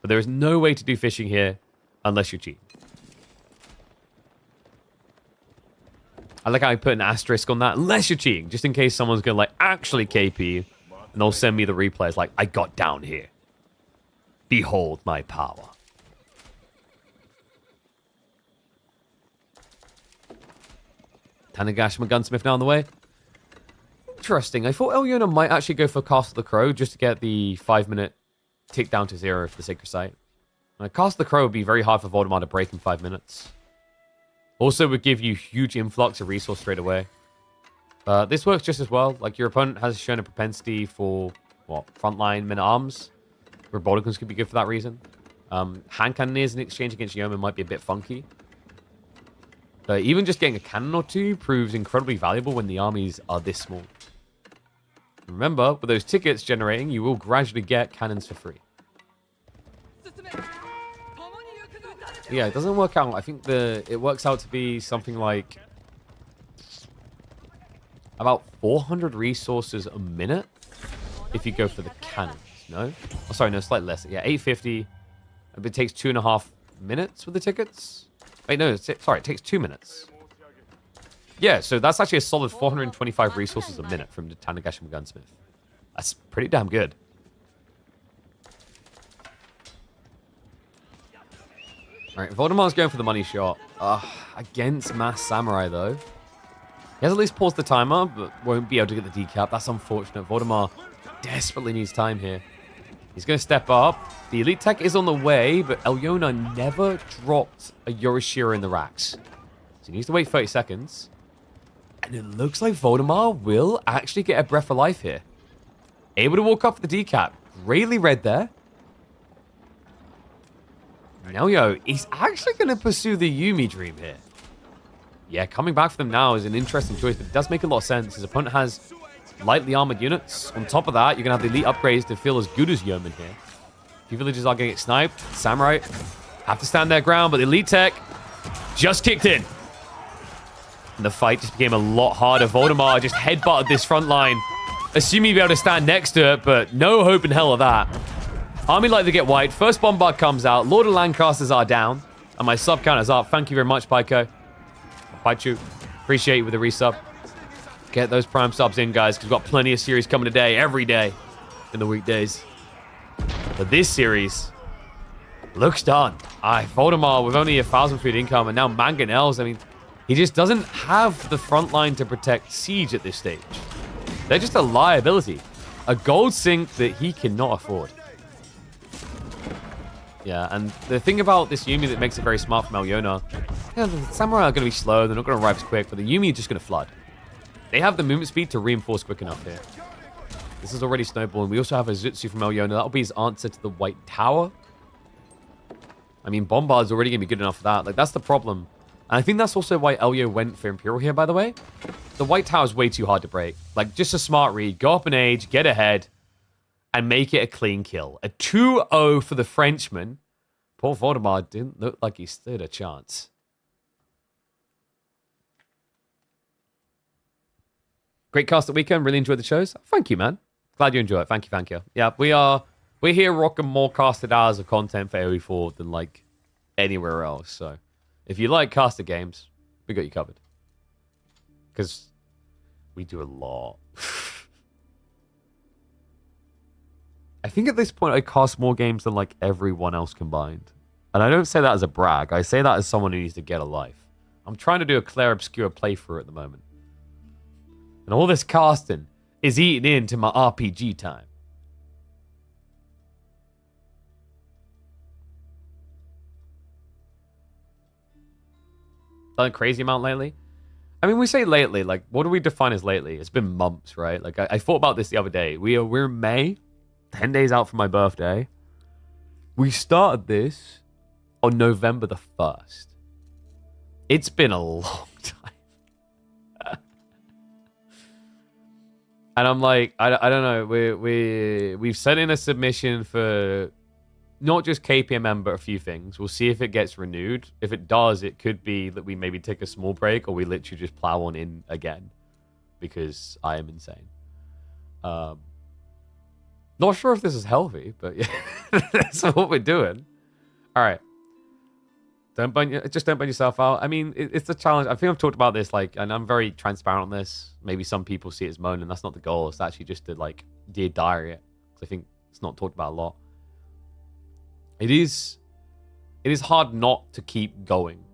But there is no way to do fishing here unless you're cheating. I like how I put an asterisk on that. Unless you're cheating, just in case someone's going to, like, actually KP you. And they'll send me the replays like, I got down here. Behold my power. Tanegashima Gunsmith now on the way. Interesting. I thought Elona might actually go for Castle the Crow just to get the 5-minute tick down to 0 for the Sacred Site. Castle the Crow would be very hard for Voldemar to break in 5 minutes. Also would give you huge influx of resource straight away. This works just as well. Like, your opponent has shown a propensity for, what, frontline men-at-arms. Roboticons could be good for that reason. Hand cannoneers in exchange against Yeoman might be a bit funky. But even just getting a cannon or 2 proves incredibly valuable when the armies are this small. Remember, with those tickets generating, you will gradually get cannons for free. Yeah, it doesn't work out. I think it works out to be something like about 400 resources a minute if you go for the cannons. No? Oh, sorry, no, slightly less. Yeah, 850. It takes 2.5 minutes with the tickets. Wait, no, sorry, it takes 2 minutes. Yeah, so that's actually a solid 425 resources a minute from the Tanegashima Gunsmith. That's pretty damn good. Alright, Voldemar's going for the money shot. Against Mass Samurai, though. He has at least paused the timer, but won't be able to get the decap. That's unfortunate. Voldemar desperately needs time here. He's going to step up. The Elite Tech is on the way, but Elona never dropped a Yorishiro in the racks. So he needs to wait 30 seconds. And it looks like Voldemar will actually get a breath of life here. Able to walk up for the decap. Greatly read there. Nelio is actually going to pursue the Yuumi dream here. Yeah, coming back for them now is an interesting choice, but it does make a lot of sense. His opponent has lightly armored units. On top of that, you're going to have the elite upgrades to feel as good as Yeoman here. Few villagers are going to get sniped. Samurai have to stand their ground, but the elite tech just kicked in. And the fight just became a lot harder. Voldemar just headbutted this front line, assuming he'd be able to stand next to it, but no hope in hell of that. Army like to get wiped. First bombard comes out. Lord of Lancasters are down. And my sub count is up. Thank you very much, Pyko. Paichu. Appreciate you with the resub. Get those prime subs in, guys, because we've got plenty of series coming today, every day in the weekdays. But this series looks done. Voldemar with only 1,000 food income, and now Mangonels. I mean, he just doesn't have the front line to protect Siege at this stage. They're just a liability. A gold sink that he cannot afford. Yeah, and the thing about this Yuumi that makes it very smart from Elona, yeah, the Samurai are going to be slow, they're not going to arrive as quick, but the Yuumi are just going to flood. They have the movement speed to reinforce quick enough here. This is already snowballing. We also have a Zutsu from Elona. That'll be his answer to the White Tower. I mean, Bombard's already going to be good enough for that. Like, that's the problem. And I think that's also why Elio went for Imperial here, by the way. The White Tower is way too hard to break. Like, just a smart read. Go up in age, get ahead, and make it a clean kill. A 2-0 for the Frenchman. Poor Voldemar didn't look like he stood a chance. Great cast at weekend. Really enjoyed the shows. Thank you, man. Glad you enjoy it. Thank you, thank you. Yeah, we're here rocking more casted hours of content for AoE4 than like anywhere else. So if you like casted games, we got you covered. Because we do a lot. I think at this point I cast more games than like everyone else combined. And I don't say that as a brag. I say that as someone who needs to get a life. I'm trying to do a Claire Obscure playthrough at the moment. And all this casting is eating into my RPG time. Done a crazy amount lately? I mean, we say lately, like, what do we define as lately? It's been months, right? Like, I thought about this the other day. We're May, 10 days out from my birthday. We started this on November the 1st. It's been a long time. And I'm like, I don't know. We've sent in a submission for not just KPMM, but a few things. We'll see if it gets renewed. If it does, it could be that we maybe take a small break, or we literally just plow on in again, because I am insane. Not sure if this is healthy, but yeah, that's what we're doing. All right. Don't burn yourself out. I mean, it's a challenge. I think I've talked about this, like, and I'm very transparent on this. Maybe some people see it as moaning. That's not the goal. It's actually just to, like, dear diary it. Because I think it's not talked about a lot. It is hard not to keep going.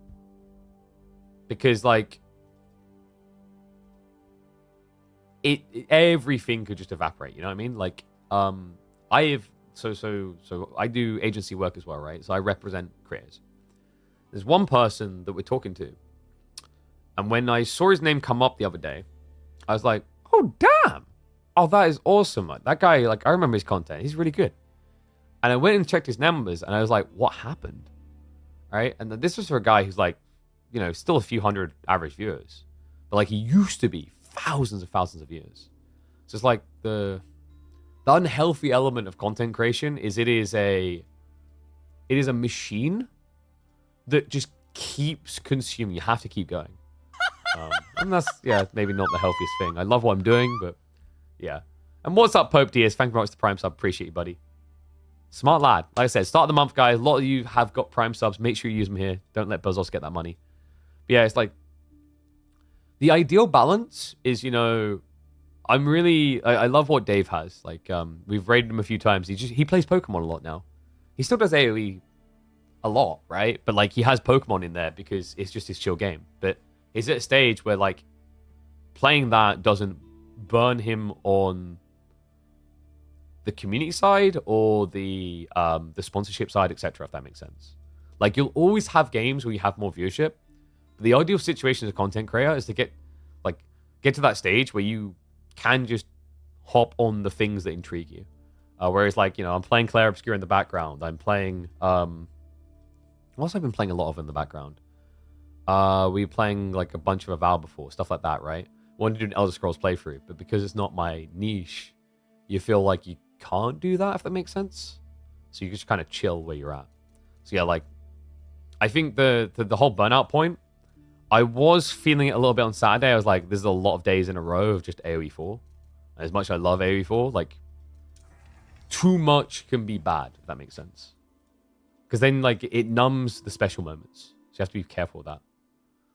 Because, like, everything could just evaporate, you know what I mean? Like, I have, so I do agency work as well, right? So I represent creators. There's one person that we're talking to. And when I saw his name come up the other day, I was like, oh, damn. Oh, that is awesome. Like, that guy, like, I remember his content. He's really good. And I went and checked his numbers, and I was like, what happened? Right? And this was for a guy who's like, you know, still a few hundred average viewers. But, like, he used to be thousands of viewers. So it's like the unhealthy element of content creation is it is a machine that just keeps consuming. You have to keep going. And that's, yeah, maybe not the healthiest thing. I love what I'm doing, but yeah. And what's up, Pope DS? Thank you very much for the Prime sub. Appreciate you, buddy. Smart lad. Like I said, start of the month, guys. A lot of you have got Prime subs. Make sure you use them here. Don't let Buzzos get that money. But yeah, it's like the ideal balance is, you know, I love what Dave has. Like, we've raided him a few times. He plays Pokemon a lot now. He still does AoE a lot, right? But like, he has Pokemon in there because it's just his chill game. But he's at a stage where like playing that doesn't burn him on the community side or the sponsorship side, etc. If that makes sense. Like, you'll always have games where you have more viewership. But the ideal situation as a content creator is to get to that stage where you can just hop on the things that intrigue you. Whereas, like, you know, I'm playing Claire Obscure in the background. I'm playing What I've been playing a lot of in the background. We were playing like a bunch of Avowed before, stuff like that, right? Wanted to do an Elder Scrolls playthrough, but because it's not my niche, you feel like you can't do that, if that makes sense. So you just kind of chill where you're at. So yeah, like, I think the whole burnout point, I was feeling it a little bit on Saturday. I was like, there's a lot of days in a row of just AoE 4. As much as I love AoE 4, like, too much can be bad, if that makes sense. Because then, like, it numbs the special moments. So you have to be careful with that.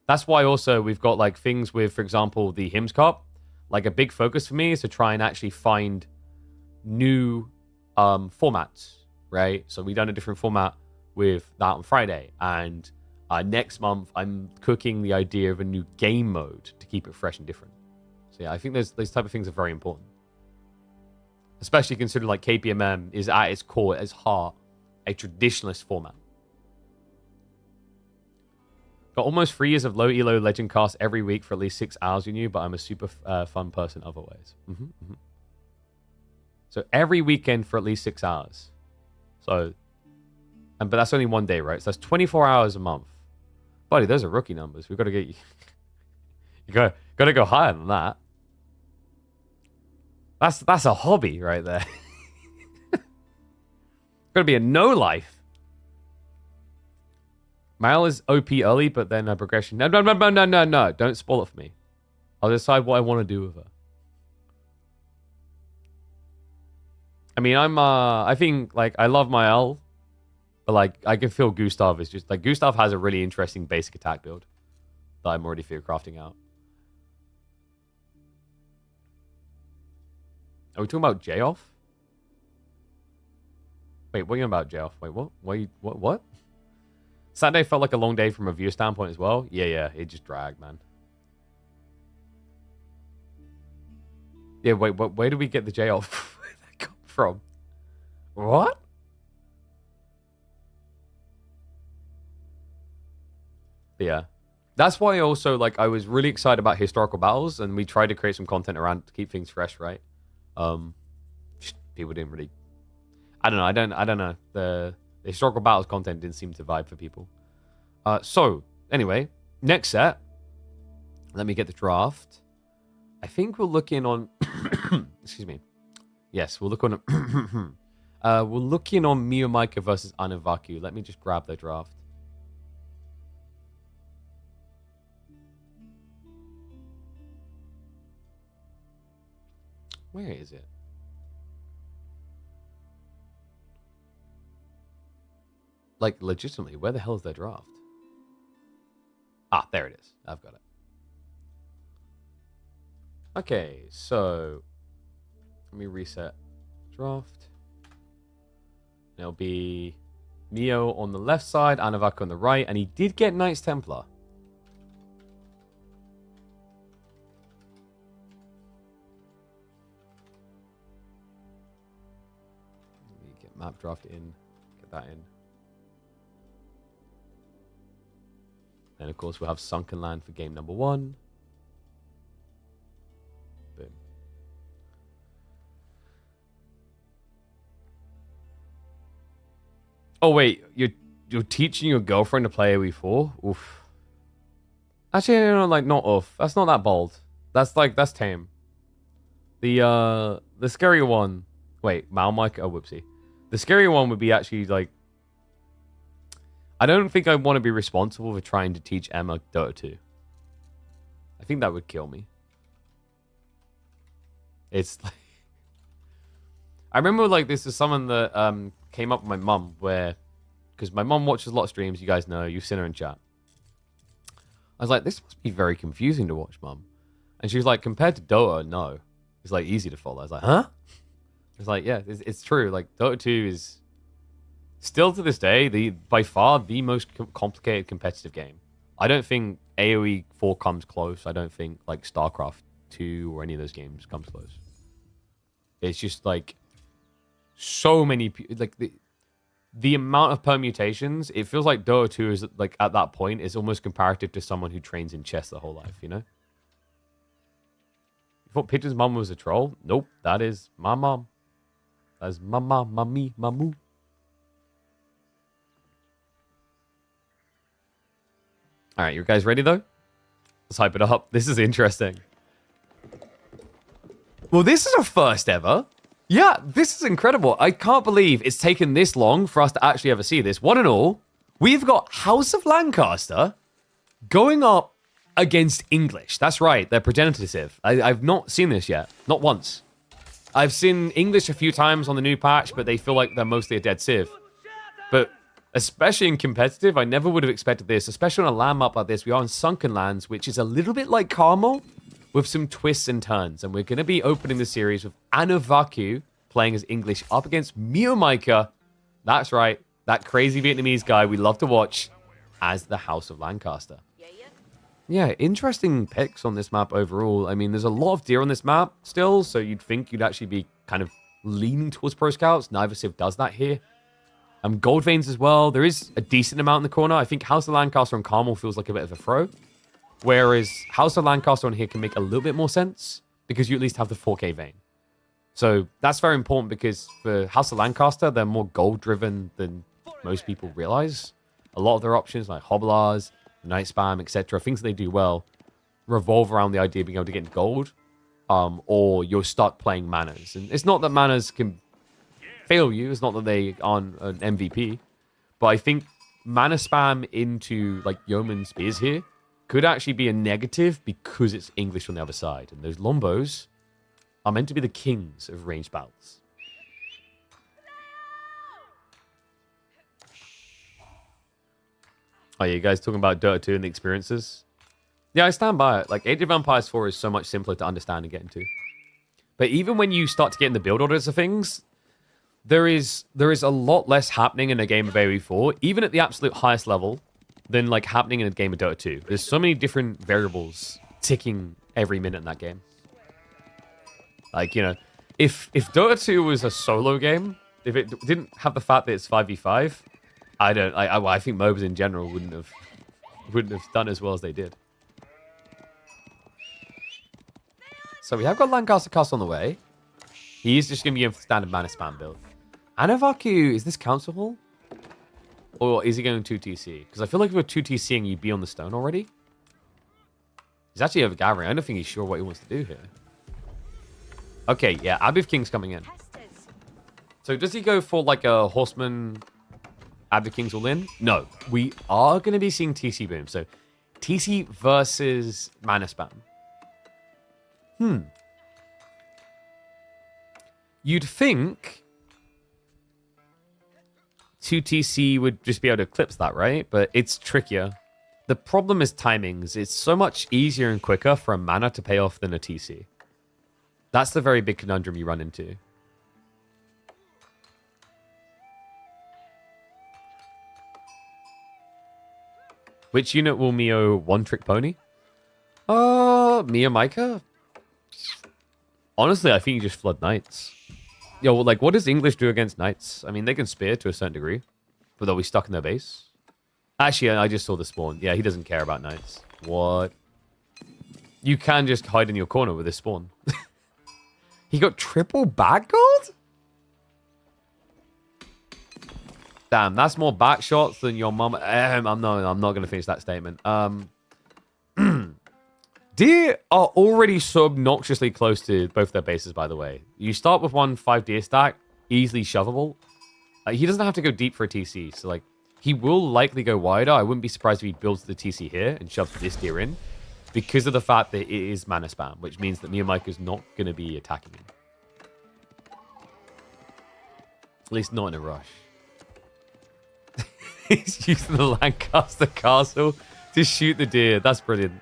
That's why also we've got, like, things with, for example, the Hymns Cup. Like, a big focus for me is to try and actually find new formats, right? So we've done a different format with that on Friday. And next month, I'm cooking the idea of a new game mode to keep it fresh and different. So yeah, I think those type of things are very important. Especially considering like KPMM is at its core, at its heart, a traditionalist format. Got almost 3 years of low elo legend cast every week for at least 6 hours with you, but I'm a super fun person otherwise. So every weekend for at least 6 hours. So, but that's only one day, right? So that's 24 hours a month. Buddy, those are rookie numbers. We've got to get you. You got to go higher than that. That's a hobby right there. Got to be a no life. Mal is OP early, but then a progression. No. Don't spoil it for me. I'll decide what I want to do with her. I mean, I think, like, I love my L, but, like, I can feel Gustav is just, like, Gustav has a really interesting basic attack build that I'm already fear crafting out. Are we talking about J-Off? Wait, what are you about, J-Off? Wait, what? What? Saturday felt like a long day from a viewer standpoint as well. Yeah, it just dragged, man. Yeah, wait, where do we get the J-Off from? What? But yeah. That's why also, like, I was really excited about historical battles, and we tried to create some content around to keep things fresh, right? People didn't really. I don't know. The historical battles content didn't seem to vibe for people. So anyway, next set. Let me get the draft. I think we're looking on. Excuse me. Yes, we're looking on. We're looking on MeomaikA versus Anovaku. Let me just grab the draft. Where is it? Like, legitimately, where the hell is their draft? Ah, there it is. I've got it. Okay, so let me reset draft. It'll be Mio on the left side, Anovaku on the right, and he did get Knights Templar. Let me get map draft in, get that in. And of course, we'll have Sunken Land for game number 1. Boom. Oh wait, you're teaching your girlfriend to play AoE4? Oof. Actually, no, like, not oof. That's not that bold. That's tame. The scary one. Wait, MeomaikA. Oh, whoopsie. The scary one would be actually like. I don't think I want to be responsible for trying to teach Emma Dota 2. I think that would kill me. It's like... I remember, like, this is someone that came up with my mum, where... Because my mum watches a lot of streams, you guys know, you've seen her in chat. I was like, this must be very confusing to watch, mum. And she was like, compared to Dota, no. It's, like, easy to follow. I was like, huh? It's like, yeah, it's true. Like, Dota 2 is... Still to this day, by far the most complicated competitive game. I don't think AoE 4 comes close. I don't think like StarCraft 2 or any of those games comes close. It's just like so many, like the amount of permutations. It feels like Dota 2 is like at that point is almost comparative to someone who trains in chess their whole life. You know. You thought Pigeon's mom was a troll? Nope, that is my mom. That's mama, mami, mamu. All right, you guys ready, though? Let's hype it up. This is interesting. Well, this is a first ever. Yeah, this is incredible. I can't believe it's taken this long for us to actually ever see this. One and all, we've got House of Lancaster going up against English. That's right, they're progenitive. I've not seen this yet. Not once. I've seen English a few times on the new patch, but they feel like they're mostly a dead civ. But especially in competitive, I never would have expected this, especially on a land map like this. We are in Sunken Lands, which is a little bit like Carmel, with some twists and turns. And we're going to be opening the series with Anovaku playing as English up against MeomaikA. That's right, that crazy Vietnamese guy we love to watch as the House of Lancaster. Yeah, interesting picks on this map overall. I mean, there's a lot of deer on this map still, so you'd think you'd actually be kind of leaning towards Pro Scouts. Neither civ does that here. Gold Veins as well. There is a decent amount in the corner. I think House of Lancaster on Carmel feels like a bit of a throw. Whereas House of Lancaster on here can make a little bit more sense because you at least have the 4K vein. So that's very important because for House of Lancaster, they're more gold-driven than most people realize. A lot of their options like Hobblars, Night Spam, etc., things that they do well, revolve around the idea of being able to get gold, or you're stuck playing manas. And it's not that manas can fail you. It's not that they aren't an MVP. But I think mana spam into like Yeoman Spears here could actually be a negative because it's English on the other side. And those Lombos are meant to be the kings of ranged battles. Oh, yeah, you guys talking about Dota 2 and the experiences? Yeah, I stand by it. Like, Age of Empires 4 is so much simpler to understand and get into. But even when you start to get in the build orders of things, there is a lot less happening in a game of AoE 4, even at the absolute highest level, than, like, happening in a game of Dota 2. There's so many different variables ticking every minute in that game. Like, you know, if Dota 2 was a solo game, if it didn't have the fact that it's 5v5... I think MOBAs in general wouldn't have done as well as they did. So we have got Lancaster Castle on the way. He is just going to be in standard mana spam build. Anovaku, is this Council Hall? Or is he going 2TC? Because I feel like if you're 2TCing, you'd be on the stone already. He's actually over gathering. I don't think he's sure what he wants to do here. Okay, yeah, Abbey of King's coming in. So does he go for like a Horseman... Abbey Kings all in? No. We are going to be seeing TC Boom. So, TC versus Mana Spam. You'd think 2TC would just be able to eclipse that, right? But it's trickier. The problem is timings. It's so much easier and quicker for a Mana to pay off than a TC. That's the very big conundrum you run into. Which unit will Mio One Trick Pony? MeomaikA? Honestly, I think you just flood Knights. Yo, well, like, what does English do against Knights? I mean, they can spear to a certain degree, but they'll be stuck in their base. Actually, I just saw the spawn. Yeah, he doesn't care about Knights. What? You can just hide in your corner with this spawn. He got triple back gold? Damn, that's more back shots than your mum. I'm not going to finish that statement. Deer are already so obnoxiously close to both their bases, by the way. You start with 5 deer stack, easily shovable. He doesn't have to go deep for a TC, so like he will likely go wider. I wouldn't be surprised if he builds the TC here and shoves this deer in because of the fact that it is mana spam, which means that MeomaikA is not going to be attacking him. At least not in a rush. He's using the Lancaster Castle to shoot the deer. That's brilliant.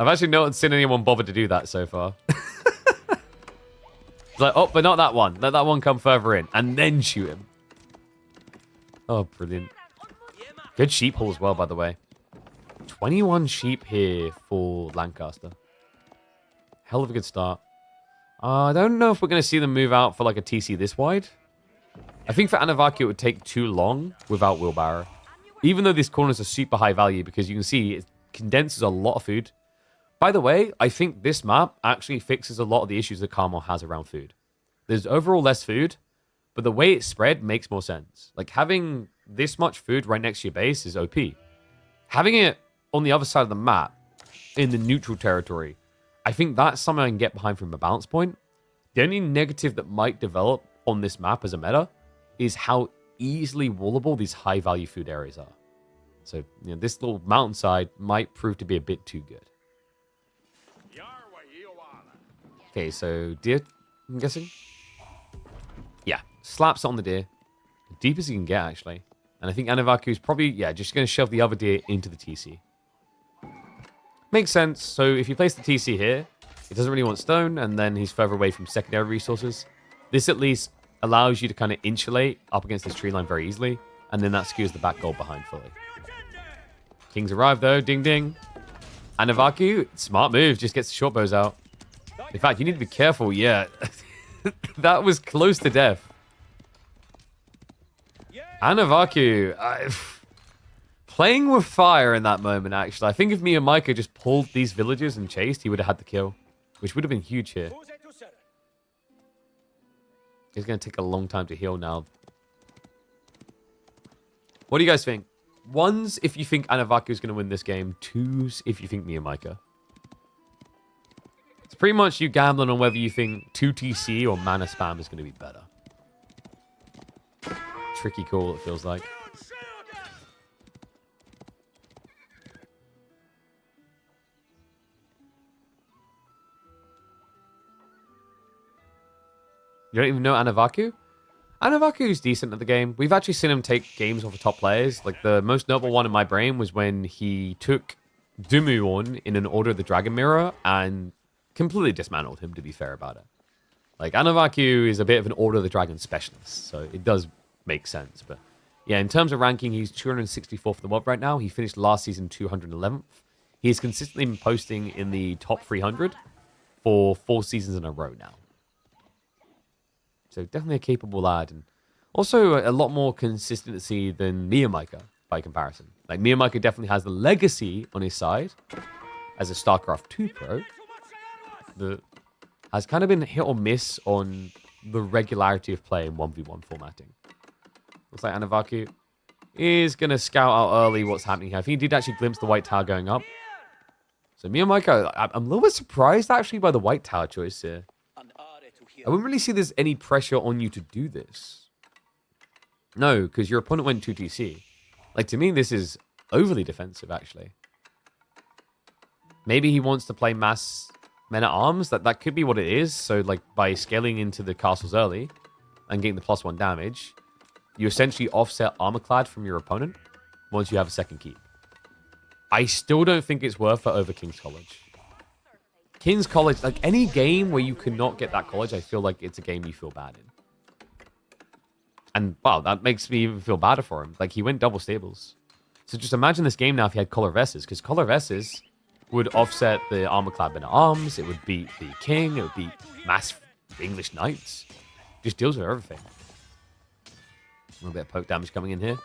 I've actually not seen anyone bother to do that so far. It's like, oh, but not that one. Let that one come further in and then shoot him. Oh, brilliant. Good sheep haul as well, by the way. 21 sheep here for Lancaster. Hell of a good start. I don't know if we're going to see them move out for like a TC this wide. I think for Anovaku, it would take too long without Wheelbarrow. Even though these corners are super high value, because you can see it condenses a lot of food. By the way, I think this map actually fixes a lot of the issues that Carmel has around food. There's overall less food, but the way it's spread makes more sense. Like, having this much food right next to your base is OP. Having it on the other side of the map, in the neutral territory, I think that's something I can get behind from a balance point. The only negative that might develop on this map as a meta is how easily wallable these high-value food areas are. So, this little mountainside might prove to be a bit too good. Okay, so deer, I'm guessing? Yeah, slaps on the deer. The deepest you can get, actually. And I think Anovaku is probably, just going to shove the other deer into the TC. Makes sense. So if you place the TC here, he doesn't really want stone, and then he's further away from secondary resources. This at least allows you to kind of insulate up against this tree line very easily, and then that skews the back goal behind fully. Kings arrive, though. Ding, ding. Anovaku, smart move, just gets the short bows out. In fact, you need to be careful. Yeah, that was close to death. Anovaku, playing with fire in that moment, actually. I think if MeomaikA just pulled these villagers and chased, he would have had the kill, which would have been huge here. It's going to take a long time to heal now. What do you guys think? Ones, if you think Anovaku is going to win this game. Twos, if you think MeomaikA. It's pretty much you gambling on whether you think 2TC or mana spam is going to be better. Tricky call, it feels like. You don't even know Anovaku? Anovaku is decent at the game. We've actually seen him take games off of top players. Like, the most notable one in my brain was when he took Dumu on in an Order of the Dragon Mirror and completely dismantled him, to be fair about it. Like, Anovaku is a bit of an Order of the Dragon specialist, so it does make sense. But yeah, in terms of ranking, he's 264th for the mob right now. He finished last season 211th. He's consistently been posting in the top 300 for 4 seasons in a row now. So definitely a capable lad, and also a lot more consistency than MeomaikA by comparison. Like, MeomaikA definitely has the legacy on his side as a StarCraft 2 pro that has kind of been hit or miss on the regularity of play in 1v1 formatting. Looks like Anovaku is going to scout out early what's happening here. I think he did actually glimpse the white tower going up. So MeomaikA, I'm a little bit surprised actually by the white tower choice here. I wouldn't really see there's any pressure on you to do this. No, because your opponent went 2TC. Like, to me, this is overly defensive, actually. Maybe he wants to play mass men-at-arms. That could be what it is. So, like, by scaling into the castles early and getting the +1 damage, you essentially offset armor-clad from your opponent once you have a second keep. I still don't think it's worth it over King's College. King's College, like, any game where you cannot get that college, I feel like it's a game you feel bad in. And, wow, that makes me even feel badder for him. Like, he went double stables. So just imagine this game now if he had Collar Vesses, because Collar Vesses would offset the armor-clad men-at-arms, it would beat the king, it would beat mass English knights. Just deals with everything. A little bit of poke damage coming in here.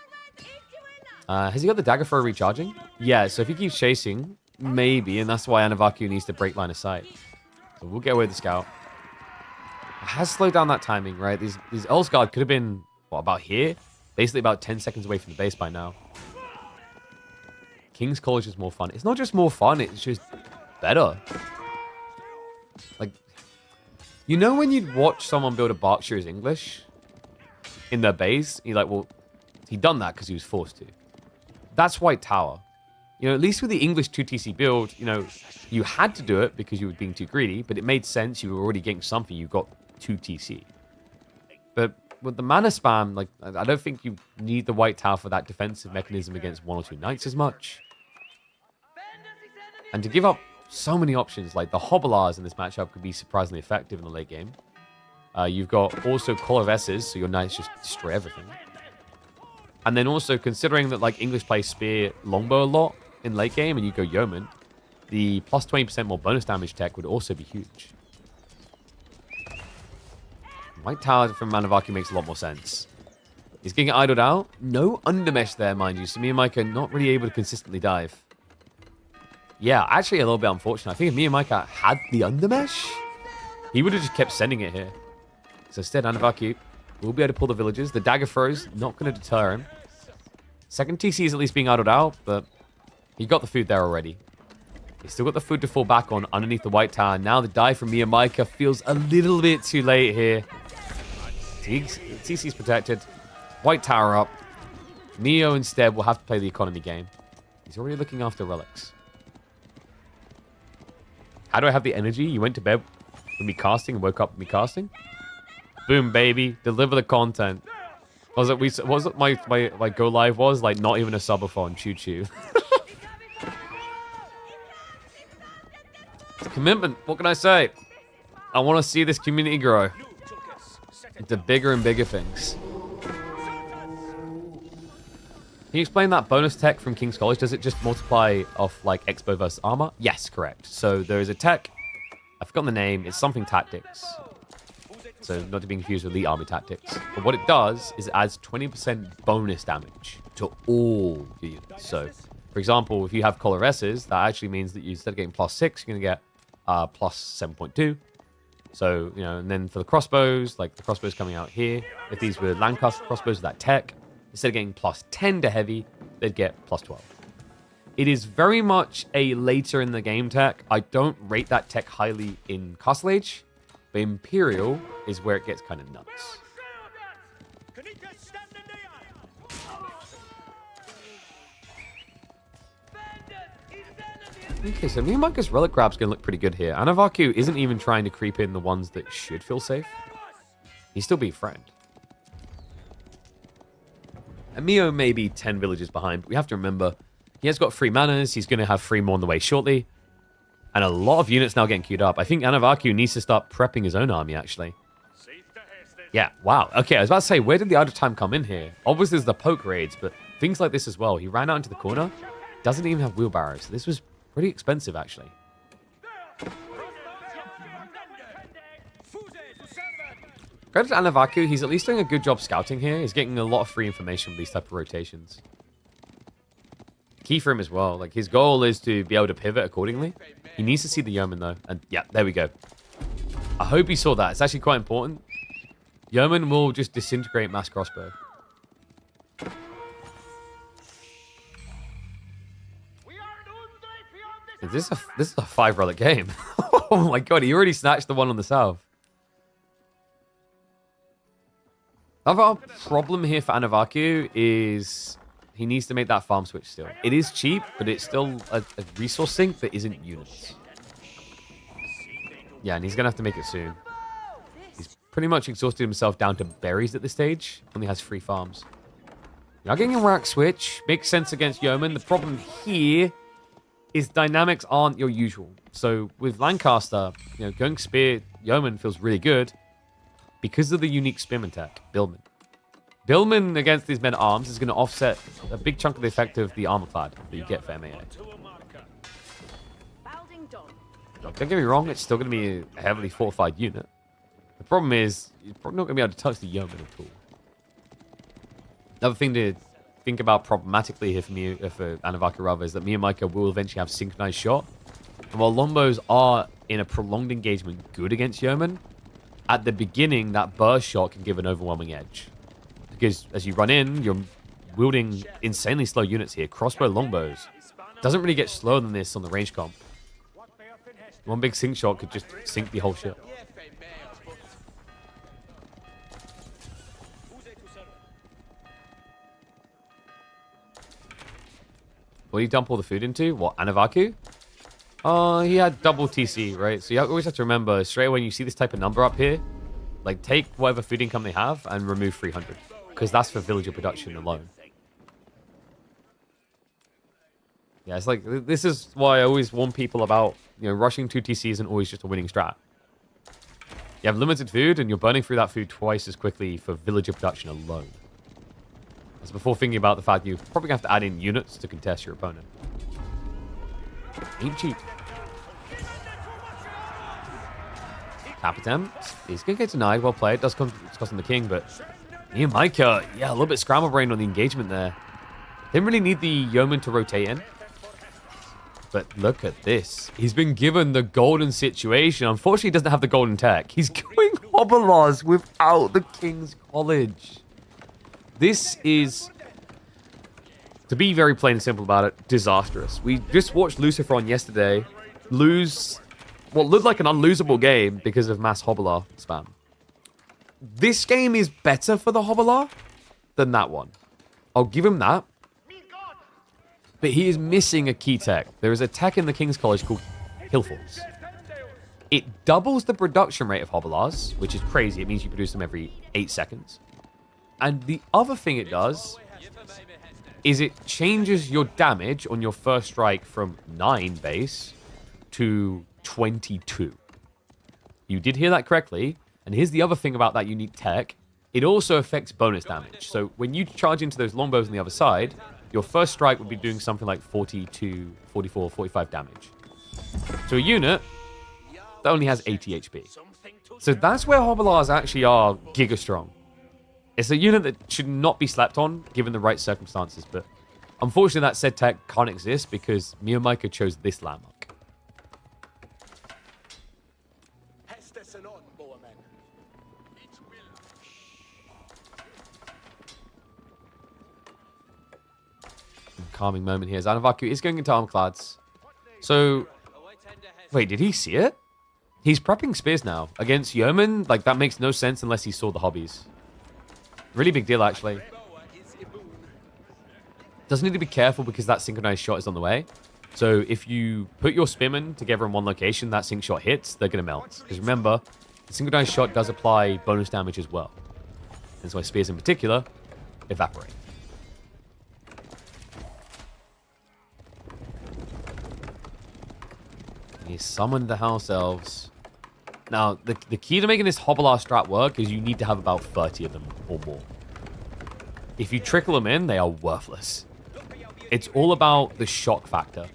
Has he got the dagger throw recharging? Yeah, so if he keeps chasing, maybe, and that's why Anovaku needs to break line of sight. So we'll get away with the scout. It has slowed down that timing, right? These Earlsguard could have been, what, about here? Basically about 10 seconds away from the base by now. King's College is more fun. It's not just more fun, it's just better. Like, you know when you'd watch someone build a Berkshire's English in their base? You're like, well, he done that because he was forced to. That's White Tower. You know, at least with the English 2TC build, you know, you had to do it because you were being too greedy, but it made sense. You were already getting something. You got 2TC. But with the mana spam, like, I don't think you need the White Tower for that defensive mechanism against 1 or 2 knights as much. And to give up so many options, like the Hobblars in this matchup could be surprisingly effective in the late game. You've got also Collar Vesses, so your knights just destroy everything. And then also, considering that, like, English plays Spear Longbow a lot in late game, and you go Yeoman, the plus 20% more bonus damage tech would also be huge. White Tower from Anovaku makes a lot more sense. He's getting idled out. No undermesh there, mind you, so MeomaikA not really able to consistently dive. Yeah, actually a little bit unfortunate. I think if MeomaikA had the undermesh, he would have just kept sending it here. So instead, Anovaku will be able to pull the villagers. The dagger throws not going to deter him. Second TC is at least being idled out, but He got the food there already. He's still got the food to fall back on underneath the white tower. Now the dive from MeomaikA feels a little bit too late here. TC's protected. White tower up. Meo instead will have to play the economy game. He's already looking after relics. How do I have the energy? You went to bed with me casting and woke up with me casting? Boom, baby. Deliver the content. Was it my go live was? Like, not even a subathon. Choo choo. Commitment. What can I say? I want to see this community grow into bigger and bigger things. Can you explain that bonus tech from King's College? Does it just multiply off like Expo versus Armor? Yes, correct. So there is a tech. I've forgotten the name. It's something tactics. So not to be confused with the army tactics. But what it does is it adds 20% bonus damage to all your units. So, for example, if you have Coloresses, that actually means that you, instead of getting +6, you're going to get plus 7.2. So, you know, and then for the crossbows, like the crossbows coming out here, if these were Lancaster crossbows with that tech, instead of getting +10 to heavy, they'd get +12. It is very much a later in the game tech. I don't rate that tech highly in Castle Age, but Imperial is where it gets kind of nuts. Okay, so MeomaikA's relic grab's going to look pretty good here. Anovaku isn't even trying to creep in the ones that should feel safe. He's still being friend. And Meo may be 10 villages behind, but we have to remember he has got 3 manas. He's going to have 3 more on the way shortly. And a lot of units now getting queued up. I think Anovaku needs to start prepping his own army, actually. Yeah, wow. Okay, I was about to say, where did the idle time come in here? Obviously, there's the poke raids, but things like this as well. He ran out into the corner. Doesn't even have wheelbarrows. This was pretty expensive, actually. Credit to Anovaku, he's at least doing a good job scouting here. He's getting a lot of free information with these type of rotations. Key for him as well. Like, his goal is to be able to pivot accordingly. He needs to see the yeoman, though. And, yeah, there we go. I hope he saw that. It's actually quite important. Yeoman will just disintegrate mass crossbow. This is a 5 relic game. Oh my god, he already snatched the one on the south. Another problem here for Anovaku is he needs to make that farm switch still. It is cheap, but it's still a resource sink that isn't units. Yeah, and he's going to have to make it soon. He's pretty much exhausted himself down to berries at this stage. Only has 3 farms. Now getting a rack switch makes sense against Yeoman. The problem here is dynamics aren't your usual. So with Lancaster, you know, going spear Yeoman feels really good because of the unique spearman tech, Billman. Billman against these men at arms is going to offset a big chunk of the effect of the armor clad that you get for MAA. Don't get me wrong, it's still going to be a heavily fortified unit. The problem is, you're probably not going to be able to touch the Yeoman at all. Another thing to think about problematically here for Anovaku rather, is that MeomaikA will eventually have synchronized shot. And while Lombos are in a prolonged engagement good against Yeoman, at the beginning, that burst shot can give an overwhelming edge. Because as you run in, you're wielding insanely slow units here. Crossbow longbows. Doesn't really get slower than this on the range comp. One big sink shot could just sink the whole ship. What do you dump all the food into? What, Anovaku? He had double TC, right? So you always have to remember, straight away when you see this type of number up here, like take whatever food income they have and remove 300. Because that's for villager production alone. Yeah, it's like, this is why I always warn people about, you know, rushing 2 TC isn't always just a winning strat. You have limited food and you're burning through that food twice as quickly for villager production alone. That's before thinking about the fact you're probably going to have to add in units to contest your opponent. Ain't cheap. Tap attempt. He's going to get denied. Well played. Does cost him the king, but MeomaikA, yeah, a little bit scramble brain on the engagement there. Didn't really need the yeoman to rotate in. But look at this. He's been given the golden situation. Unfortunately, he doesn't have the golden tech. He's going Hobblears without the King's College. This is To be very plain and simple about it, disastrous. We just watched Luciferon yesterday lose what looked like an unlosable game because of mass Hobbler spam. This game is better for the Hobbler than that one. I'll give him that. But he is missing a key tech. There is a tech in the King's College called Hillforce. It doubles the production rate of Hobblars, which is crazy. It means you produce them every 8 seconds. And the other thing it does is it changes your damage on your first strike from 9 base to 22. You did hear that correctly. And here's the other thing about that unique tech. It also affects bonus damage. So when you charge into those longbows on the other side, your first strike would be doing something like 42, 44, 45 damage. To a unit that only has 80 HP. So that's where Hobblars actually are giga strong. It's a unit that should not be slept on, given the right circumstances, but unfortunately that said tech can't exist because MeomaikA chose this landmark. Calming moment here as Anovaku is going into Armclads. So, wait, did he see it? He's prepping spears now against Yeoman. Like, that makes no sense unless he saw the hobbies. Really big deal, actually. Doesn't need to be careful because that synchronized shot is on the way. So if you put your spearmen together in one location, that sync shot hits, they're going to melt. Because remember, the synchronized shot does apply bonus damage as well. That's why spears in particular evaporate. He summoned the House Elves. Now, the key to making this Hobbler strat work is you need to have about 30 of them or more. If you trickle them in, they are worthless. It's all about the shock factor.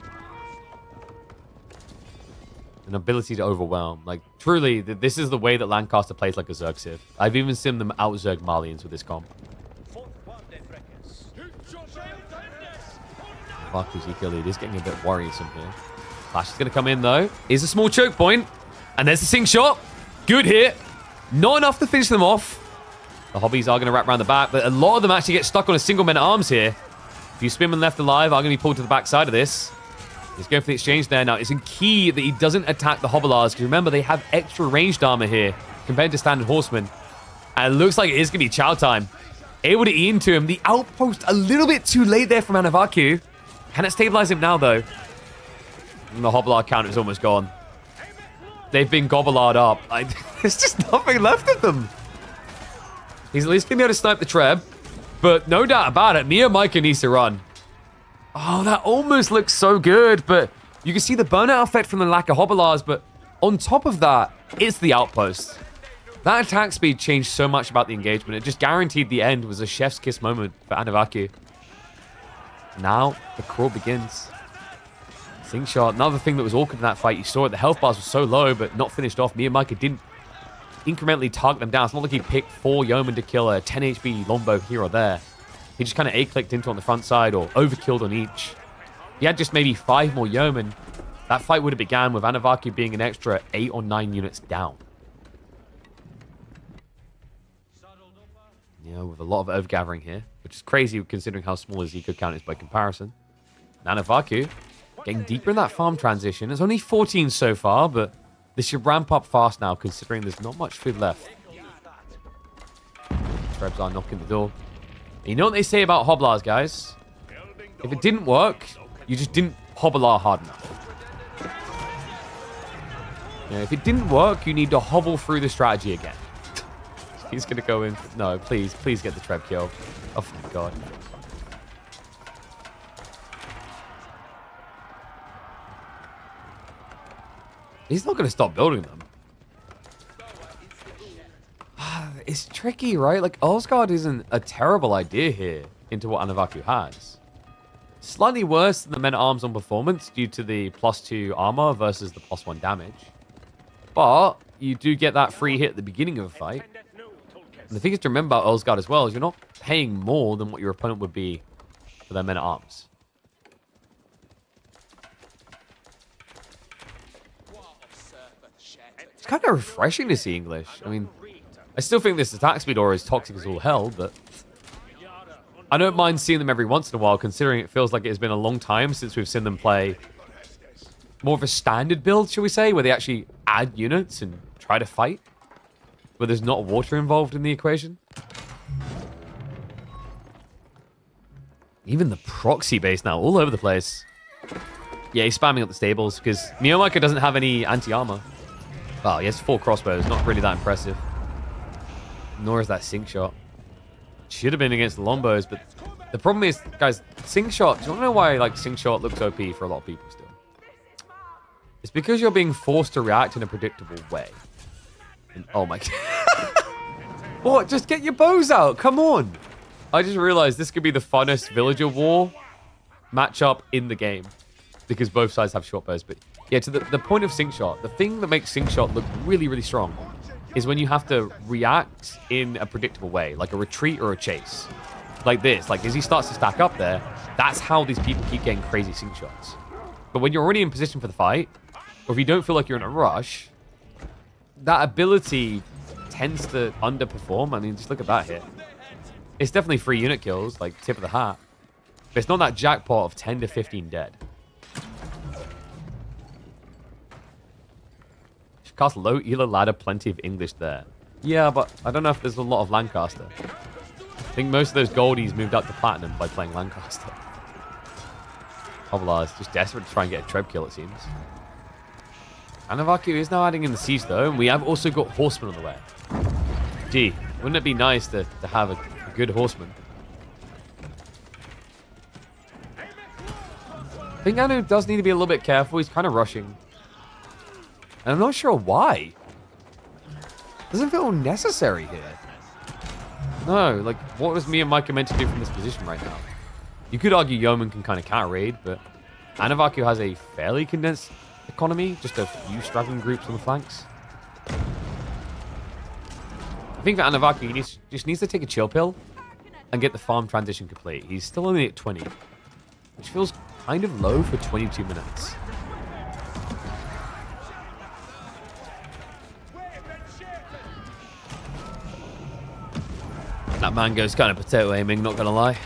An ability to overwhelm. Like, truly, this is the way that Lancaster plays like a Zerg Civ. I've even seen them out-Zerg Malians with this comp. Fuck, Ezekiel lead is getting a bit worrisome here. Flash is going to come in, though. Here's a small choke point. And there's the sync shot. Good hit. Not enough to finish them off. The hobbies are going to wrap around the back, but a lot of them actually get stuck on a single man-at-arms here. A few spearmen left alive are going to be pulled to the backside of this. He's going for the exchange there. Now, it's key that he doesn't attack the Hobblars, because remember, they have extra ranged armor here compared to standard horsemen. And it looks like it is going to be chow time. Able to eat into him. The outpost a little bit too late there from Anovaku. Can it stabilize him now, though? And the Hobblar count is almost gone. They've been gobbled up. There's just nothing left of them. He's at least going to be able to snipe the Treb. But no doubt about it, MeomaikA needs to run. Oh, that almost looks so good. But you can see the burnout effect from the lack of Hobblars. But on top of that, it's the outpost. That attack speed changed so much about the engagement. It just guaranteed the end was a chef's kiss moment for Anovaku. Now, the crawl begins. Sync shot. Another thing that was awkward in that fight, you saw it. The health bars were so low, but not finished off. MeomaikA didn't incrementally target them down. It's not like he picked 4 Yeomen to kill a 10 HP longbow here or there. He just kind of A-clicked into on the front side or overkilled on each. He had just maybe 5 more Yeomen. That fight would have began with Anovaku being an extra 8 or 9 units down. Yeah, with a lot of overgathering here, which is crazy considering how small his eco count is by comparison. Anovaku getting deeper in that farm transition. It's only 14 so far, but this should ramp up fast now, considering there's not much food left. Trebs are knocking the door. And you know what they say about Hobblars, guys? If it didn't work, you just didn't Hobblar hard enough. If it didn't work, you need to hobble through the strategy again. He's going to go in. No, please get the Treb kill. Oh, my God. He's not going to stop building them. It's tricky, right? Like, Osgard isn't a terrible idea here into what Anovaku has. Slightly worse than the men-at-arms on performance due to the +2 armor versus the +1 damage. But you do get that free hit at the beginning of a fight. And the thing is to remember about Osgard as well is you're not paying more than what your opponent would be for their men-at-arms. It's kind of refreshing to see English. I mean, I still think this attack speed aura is toxic as all hell, but I don't mind seeing them every once in a while, considering it feels like it has been a long time since we've seen them play more of a standard build, shall we say, where they actually add units and try to fight, where there's not water involved in the equation. Even the proxy base now, all over the place. Yeah, he's spamming up the stables because MeomaikA doesn't have any anti-armor. Well, he has 4 crossbows, not really that impressive. Nor is that sync shot. Should have been against the Lombos, but the problem is, guys, sync shot, do you know why like sync shot looks OP for a lot of people still? It's because you're being forced to react in a predictable way. And, oh my god. What? Just get your bows out. Come on. I just realized this could be the funnest villager war matchup in the game. Because both sides have short bows. But yeah, to the point of sync shot, the thing that makes sync shot look really, really strong is when you have to react in a predictable way, like a retreat or a chase. Like this. Like as he starts to stack up there, that's how these people keep getting crazy sync shots. But when you're already in position for the fight, or if you don't feel like you're in a rush, that ability tends to underperform. I mean, just look at that hit. It's definitely 3 unit kills, like tip of the hat. But it's not that jackpot of 10 to 15 dead. Should cast low Ela ladder, plenty of English there. Yeah, but I don't know if there's a lot of Lancaster. I think most of those goldies moved up to platinum by playing Lancaster. Hovelar is just desperate to try and get a treb kill, it seems. Anovaku is now adding in the siege, though, and we have also got horsemen on the way. Gee, wouldn't it be nice to have a good horseman? I think Anu does need to be a little bit careful. He's kind of rushing. And I'm not sure why. Doesn't feel necessary here. No, like, what was MeomaikA meant to do from this position right now? You could argue Yeoman can kind of counter-raid, but Anovaku has a fairly condensed economy. Just a few struggling groups on the flanks. I think for Anovaku, he just needs to take a chill pill and get the farm transition complete. He's still only at 20, which feels kind of low for 22 minutes. That mango's kind of potato aiming, not gonna lie.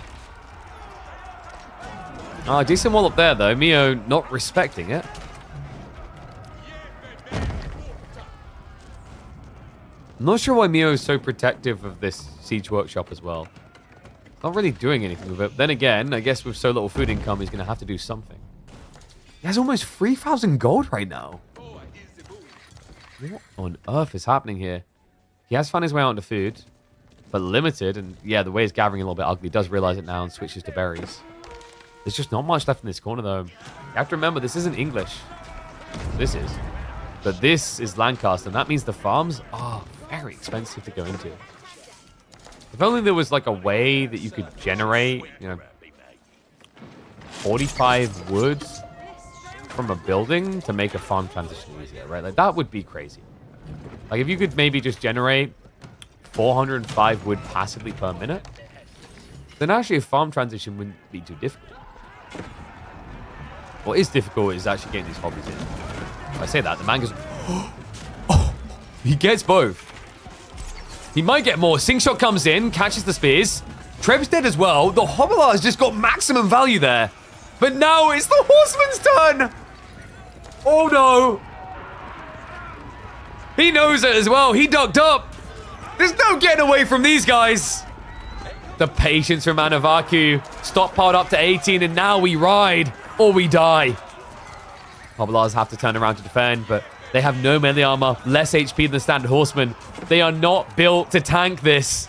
Ah, decent wall up there, though. Mio not respecting it. I'm not sure why Mio is so protective of this siege workshop as well. Not really doing anything with it. Then again, I guess with so little food income, he's going to have to do something. He has almost 3,000 gold right now. What on earth is happening here? He has found his way out into food, but limited. And yeah, the way he's gathering a little bit ugly. He does realize it now and switches to berries. There's just not much left in this corner, though. You have to remember, this isn't English. This is. But this is Lancaster, and that means the farms are very expensive to go into. If only there was like a way that you could generate, 45 wood from a building to make a farm transition easier, right? Like, that would be crazy. Like, if you could maybe just generate 405 wood passively per minute, then actually a farm transition wouldn't be too difficult. What is difficult is actually getting these hobbies in. If I say that, the man goes, oh, he gets both. He might get more. Sing shot comes in, catches the spears. Treb's dead as well. The Hobbler has just got maximum value there. But now it's the horseman's turn. Oh no. He knows it as well. He ducked up. There's no getting away from these guys. The patience from Anovaku. Stockpiled up to 18, and now we ride or we die. Hobblers have to turn around to defend, but they have no melee armor, less HP than the standard horseman. They are not built to tank this.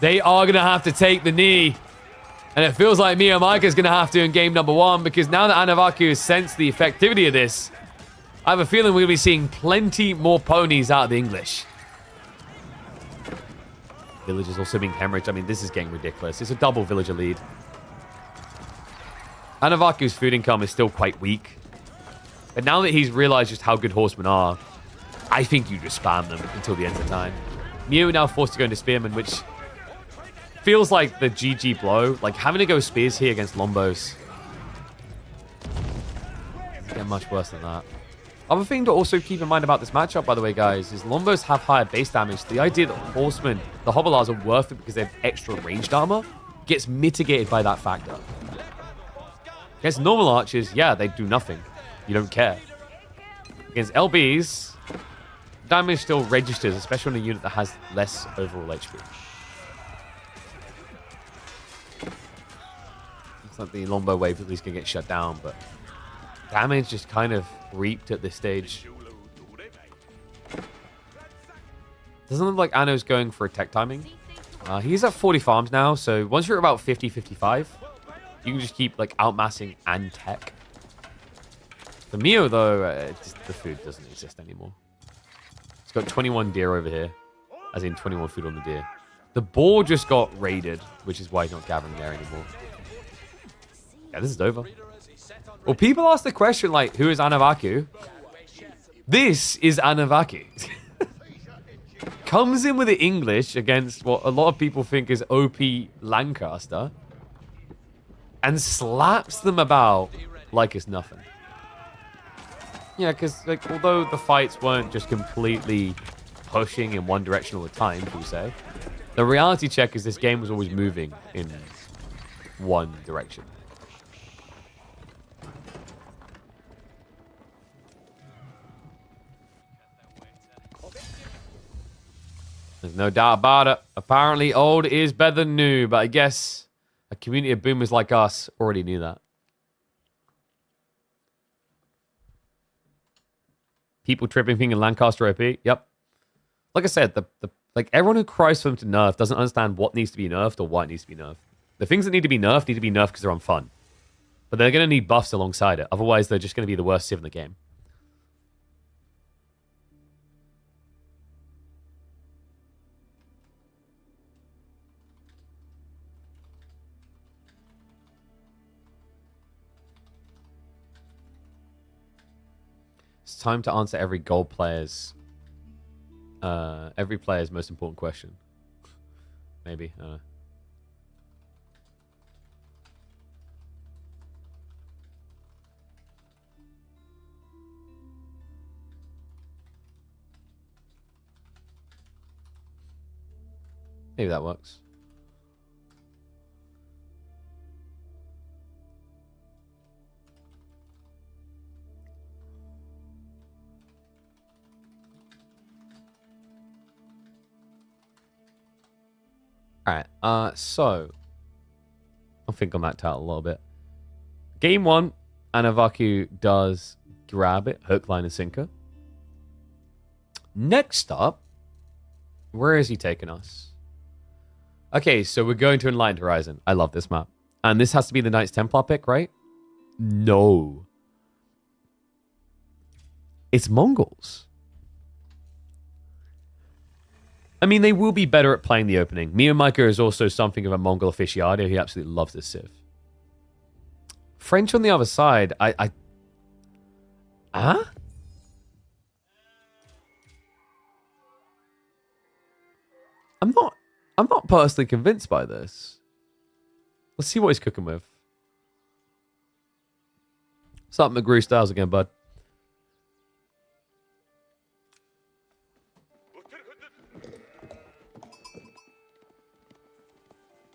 They are going to have to take the knee. And it feels like MeomaikA is going to have to in game number 1, because now that Anovaku has sensed the effectivity of this, I have a feeling we'll be seeing plenty more ponies out of the English. Villagers also being hemorrhaged. I mean, this is getting ridiculous. It's a double villager lead. Anovaku's food income is still quite weak. But now that he's realized just how good horsemen are, I think you just spam them until the end of time. Mio now forced to go into Spearman, which feels like the GG blow. Like, having to go Spears here against Lombos. Doesn't get much worse than that. Other thing to also keep in mind about this matchup, by the way, guys, is Lombos have higher base damage. The idea that Horsemen, the Hobblars, are worth it because they have extra ranged armor gets mitigated by that factor. Against normal archers, yeah, they do nothing. You don't care. Against LBs, damage still registers, especially on a unit that has less overall HP. It's like the longbow wave at least can get shut down, but damage just kind of reaped at this stage. Doesn't look like Ano's going for a tech timing. He's at 40 farms now, so once you're at about 50, 55, you can just keep like outmassing and tech. For Mio, though, the food doesn't exist anymore. He's got 21 deer over here, as in 21 food on the deer. The boar just got raided, which is why he's not gathering there anymore. Yeah, this is over. Well, people ask the question, like, who is Anovaku? This is Anovaku. Comes in with the English against what a lot of people think is OP Lancaster and slaps them about like it's nothing. Yeah, because like although the fights weren't just completely pushing in one direction all the time, shall we say, the reality check is this game was always moving in one direction. There's no doubt about it. Apparently, old is better than new, but I guess a community of boomers like us already knew that. People tripping thinking Lancaster OP. Yep. Like I said, like everyone who cries for them to nerf doesn't understand what needs to be nerfed or why it needs to be nerfed. The things that need to be nerfed because they're on fun. But they're going to need buffs alongside it. Otherwise, they're just going to be the worst civ in the game. It's time to answer every gold player's most important question. Maybe. I don't know. Maybe that works. Alright, so I'll think on that title a little bit. Game 1, Anovaku does grab it, hook, line, and sinker. Next up, where is he taking us? Okay, so we're going to Enlightened Horizon. I love this map. And this has to be the Knights Templar pick, right? No. It's Mongols. I mean, they will be better at playing the opening. MeomaikA is also something of a Mongol aficionado. He absolutely loves this civ. French on the other side, Huh? I'm not personally convinced by this. Let's see what he's cooking with. What's up, McGrew Styles again, bud?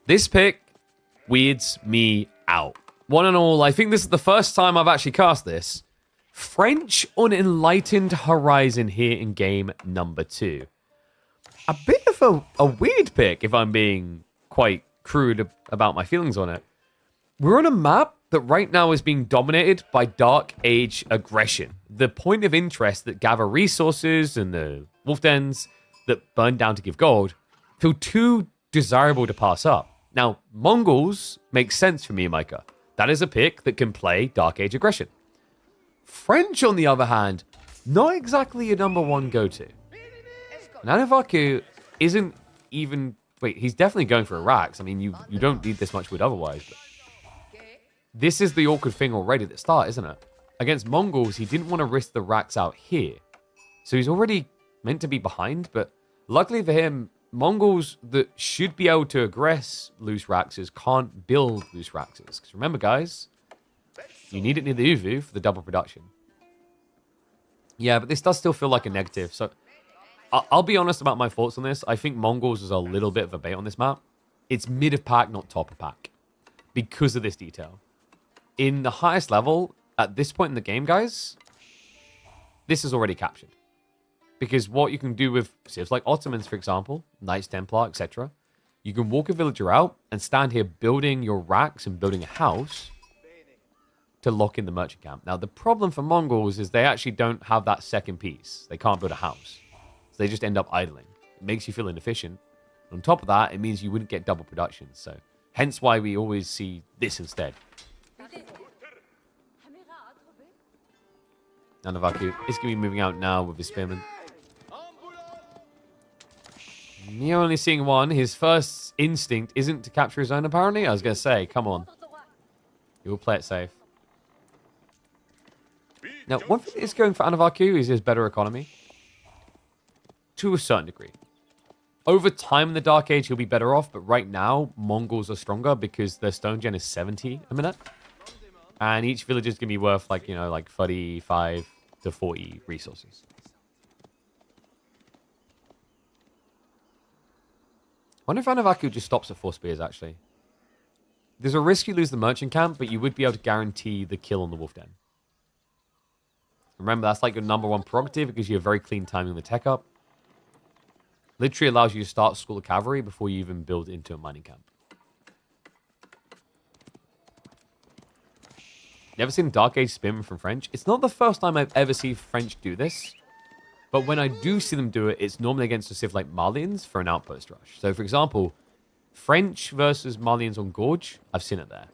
This pick weirds me out. One and all, I think this is the first time I've actually cast this. French on Enlightened Horizon here in game number 2. A bit of a weird pick, if I'm being quite crude about my feelings on it. We're on a map that right now is being dominated by Dark Age aggression. The point of interest that gather resources and the wolf dens that burn down to give gold feel too desirable to pass up. Now, Mongols make sense for MeomaikA. That is a pick that can play Dark Age aggression. French, on the other hand, not exactly a number 1 go-to. Anovaku isn't even... Wait, he's definitely going for a Rax. I mean, you don't need this much wood otherwise. But this is the awkward thing already at the start, isn't it? Against Mongols, he didn't want to risk the Rax out here. So he's already meant to be behind, but luckily for him, Mongols that should be able to aggress loose Raxes can't build loose Raxes. Because remember, guys, you need it near the Uvu for the double production. Yeah, but this does still feel like a negative. So I'll be honest about my thoughts on this. I think Mongols is a little bit of a bait on this map. It's mid of pack, not top of pack, because of this detail. In the highest level, at this point in the game, guys, this is already captured. Because what you can do with civs like Ottomans, for example, Knights Templar, etc., you can walk a villager out and stand here building your racks and building a house to lock in the merchant camp. Now, the problem for Mongols is they actually don't have that second piece. They can't build a house. So they just end up idling. It makes you feel inefficient. On top of that, it means you wouldn't get double production. So, hence why we always see this instead. Anovaku is going to be moving out now with his spearmen. Mio only seeing one. His first instinct isn't to capture his own, apparently. I was going to say, come on. He will play it safe. Now, one thing that's going for Anovaku is his better economy. To a certain degree. Over time in the Dark Age, he'll be better off. But right now, Mongols are stronger because their stone gen is 70 a minute. And each village is going to be worth, like, you know, like 35 to 40 resources. I wonder if Anovaku just stops at 4 spears, actually. There's a risk you lose the merchant camp, but you would be able to guarantee the kill on the wolf den. Remember, that's like your #1 prerogative because you have very clean timing on the tech up. Literally allows you to start school of cavalry before you even build into a mining camp. Never seen Dark Age spearmen from French. It's not the first time I've ever seen French do this. But when I do see them do it, it's normally against a civ like Malians for an outpost rush. So, for example, French versus Malians on Gorge, I've seen it there.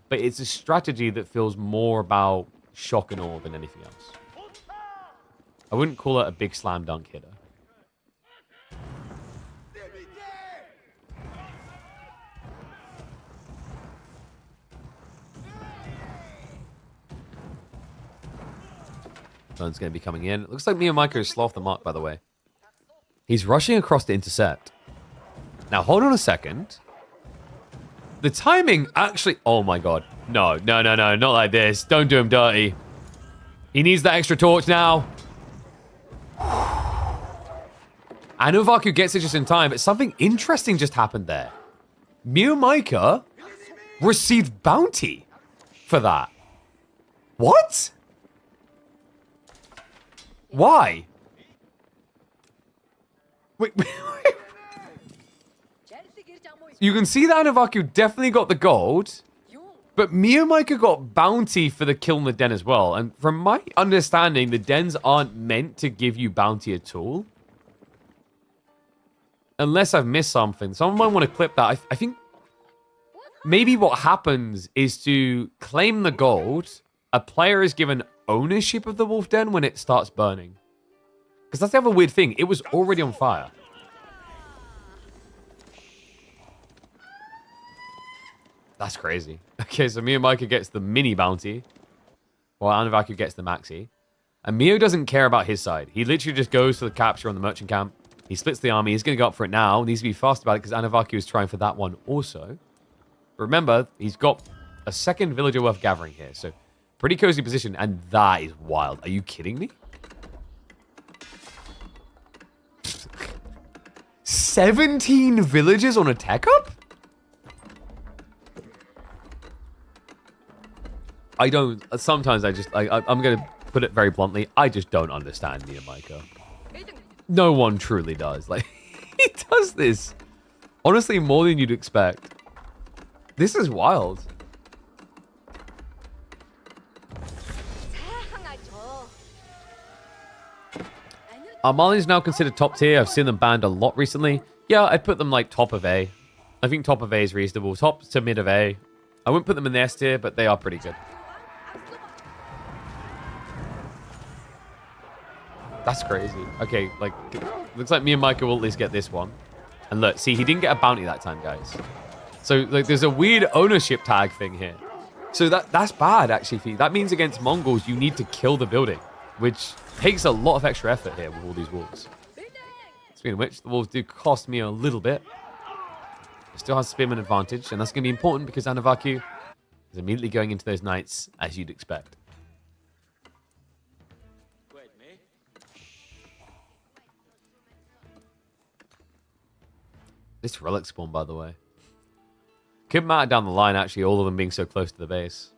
But it's a strategy that feels more about shock and awe than anything else. I wouldn't call it a big slam dunk hitter. Someone's going to be coming in. It looks like MeomaikA has sloughed the mark, by the way. He's rushing across to intercept. Now, hold on a second. The timing actually... Oh, my God. No, no, no, no. Not like this. Don't do him dirty. He needs that extra torch now. Anovaku gets it just in time, but something interesting just happened there. MeomaikA received bounty for that. What? Why? Wait. You can see that Anovaku definitely got the gold, but MeomaikA got bounty for the kill in the den as well. And from my understanding, the dens aren't meant to give you bounty at all. Unless I've missed something. Someone might want to clip that. I think maybe what happens is to claim the gold, a player is given ownership of the wolf den when it starts burning. Because that's the other weird thing. It was already on fire. That's crazy. Okay, so MeomaikA gets the mini bounty, while Anovaku gets the maxi. And Mio doesn't care about his side. He literally just goes for the capture on the merchant camp. He splits the army. He's going to go up for it now. He needs to be fast about it because Anovaku is trying for that one also. But remember, he's got a second villager worth gathering here. So, pretty cozy position. And that is wild. Are you kidding me? 17 villagers on a tech up? I don't... Sometimes I just... I'm going to put it very bluntly. I just don't understand MeomaikA. No one truly does. Like, he does this. Honestly, more than you'd expect. This is wild. Mali is now considered top tier. I've seen them banned a lot recently. Yeah, I'd put them like top of A. I think top of A is reasonable. Top to mid of A. I wouldn't put them in the S tier, but they are pretty good. That's crazy. Okay, like, looks like MeomaikA will at least get this one. And look, see, he didn't get a bounty that time, guys. So, like, there's a weird ownership tag thing here. So that's bad, actually, for you. That means against Mongols, you need to kill the building, which takes a lot of extra effort here with all these wolves. Speaking of which, the wolves do cost me a little bit. It still has spearman advantage, and that's going to be important because Anovaku is immediately going into those knights, as you'd expect. This relic spawn, by the way. Could matter down the line, actually, all of them being so close to the base.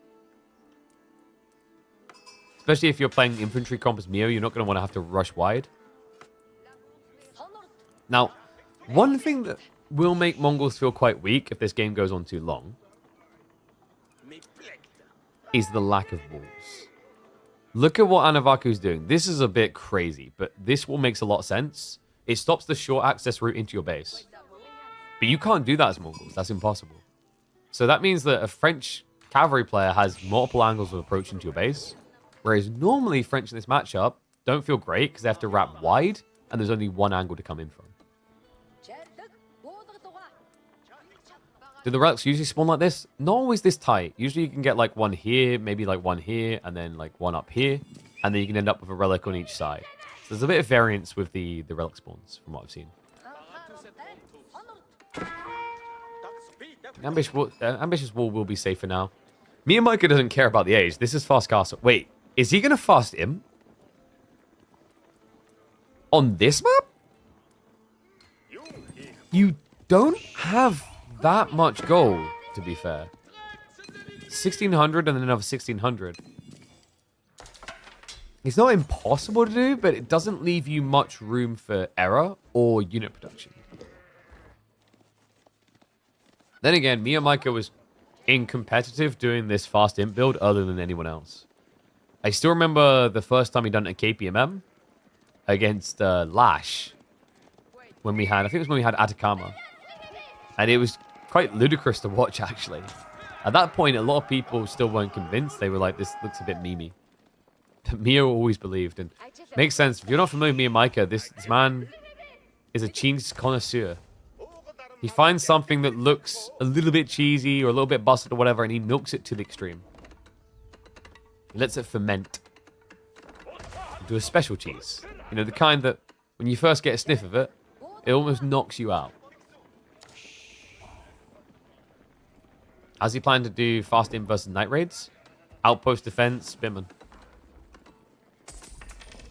Especially if you're playing infantry comp as Mio, you're not going to want to have to rush wide. Now, one thing that will make Mongols feel quite weak if this game goes on too long is the lack of walls. Look at what Anovaku's doing. This is a bit crazy, but this wall makes a lot of sense. It stops the short access route into your base. But you can't do that as Mongols. That's impossible. So that means that a French cavalry player has multiple angles of approach into your base, whereas normally French in this matchup don't feel great because they have to wrap wide, and there's only one angle to come in from. Do the relics usually spawn like this? Not always this tight. Usually you can get like one here, maybe like one here, and then like one up here, and then you can end up with a relic on each side. So there's a bit of variance with the relic spawns from what I've seen. Ambitious Wall will be safer now. MeomaikA doesn't care about the age. This is fast castle. Wait, is he going to fast him? On this map? You don't have that much gold, to be fair. 1,600 and then another 1,600. It's not impossible to do, but it doesn't leave you much room for error or unit production. Then again, MeomaikA was in competitive doing this fast imp build other than anyone else. I still remember the first time he done it at KPMM against Lash. When we had, I think it was when we had Atacama. And it was quite ludicrous to watch, actually. At that point, a lot of people still weren't convinced. They were like, this looks a bit memey. But Mio always believed. And makes sense. If you're not familiar with MeomaikA, this man is a cheese connoisseur. He finds something that looks a little bit cheesy or a little bit busted or whatever, and he milks it to the extreme. He lets it ferment into a special cheese. You know, the kind that when you first get a sniff of it, it almost knocks you out. Has he planned to do fast in versus night raids? Outpost defense, Spinman.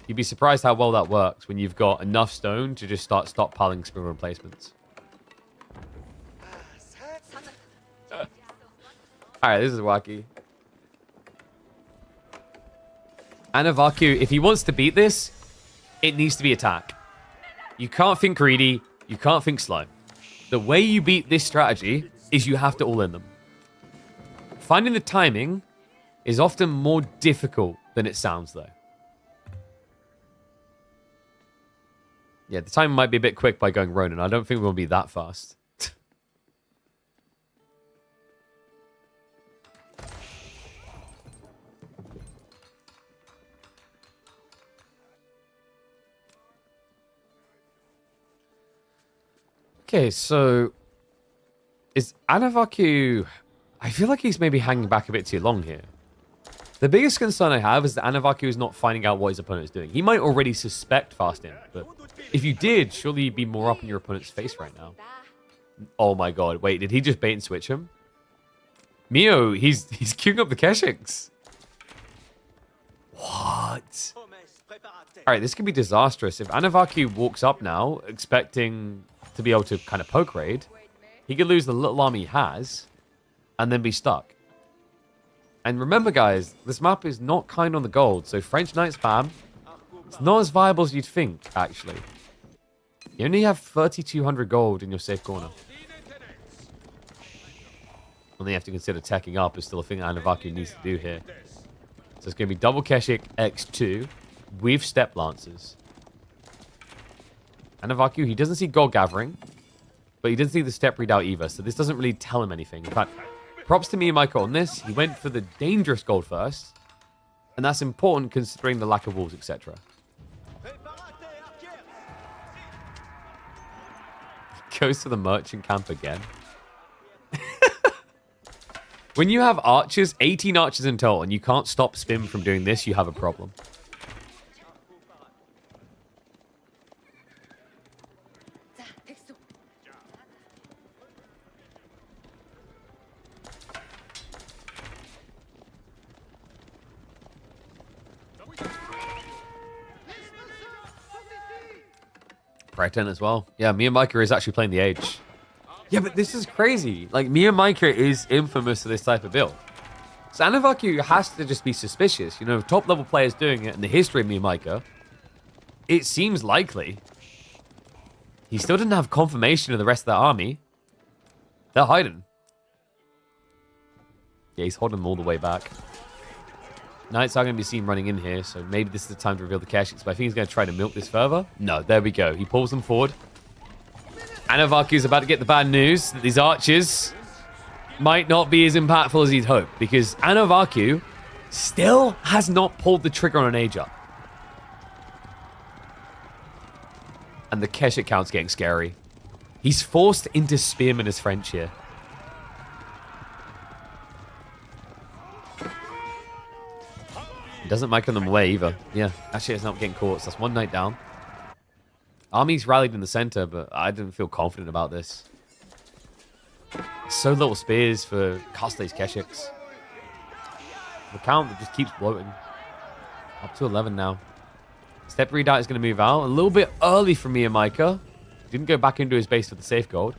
You'd be surprised how well that works when you've got enough stone to just start stockpiling spring replacements. Alright, this is wacky. Anovaku, if he wants to beat this, it needs to be attack. You can't think greedy. You can't think slow. The way you beat this strategy is you have to all in them. Finding the timing is often more difficult than it sounds, though. Yeah, the timing might be a bit quick by going Ronin. I don't think we'll be that fast. Okay, so is Anovaku... I feel like he's maybe hanging back a bit too long here. The biggest concern I have is that Anovaku is not finding out what his opponent is doing. He might already suspect fasting, but if you did, surely you'd be more up in your opponent's face right now. Oh my god, wait, did he just bait and switch him? Mio, he's queuing up the Keshiks. What? Alright, this could be disastrous. If Anovaku walks up now, expecting to be able to kind of poke raid, he could lose the little army he has, and then be stuck. And remember, guys, this map is not kind on the gold, so French Knight spam, it's not as viable as you'd think, actually. You only have 3,200 gold in your safe corner. And you have to consider teching up is still a thing that Anovaku needs to do here. So it's going to be double Keshik X2 with Step Lancers. Anovaku, he doesn't see gold gathering, but he doesn't see the step readout either, so this doesn't really tell him anything. In fact, props to MeomaikA on this. He went for the dangerous gold first, and that's important considering the lack of walls, etc. Goes to the merchant camp again. When you have archers, 18 archers in total, and you can't stop Spim from doing this, you have a problem. Brighton as well. Yeah, MeomaikA is actually playing the Age. Yeah, but this is crazy. Like, MeomaikA is infamous for this type of build. So Anovaku has to just be suspicious. You know, top-level players doing it in the history of MeomaikA, it seems likely. He still didn't have confirmation of the rest of the army. They're hiding. Yeah, he's holding them all the way back. Knights are going to be seen running in here, so maybe this is the time to reveal the Keshiks, but I think he's going to try to milk this further. No, there we go. He pulls them forward. Anovaku's about to get the bad news that these archers might not be as impactful as he'd hoped, because Anovaku still has not pulled the trigger on an age up. And the Keshik count's getting scary. He's forced into Spearman as French here. He doesn't mic them away either. Yeah, actually it's not getting caught, so that's one knight down. Army's rallied in the center, but I didn't feel confident about this. So little spears for Castle's Keshiks. The count that just keeps bloating. Up to 11 now. Step Redoubt is going to move out. A little bit early from MeomaikA. Didn't go back into his base for the safe gold.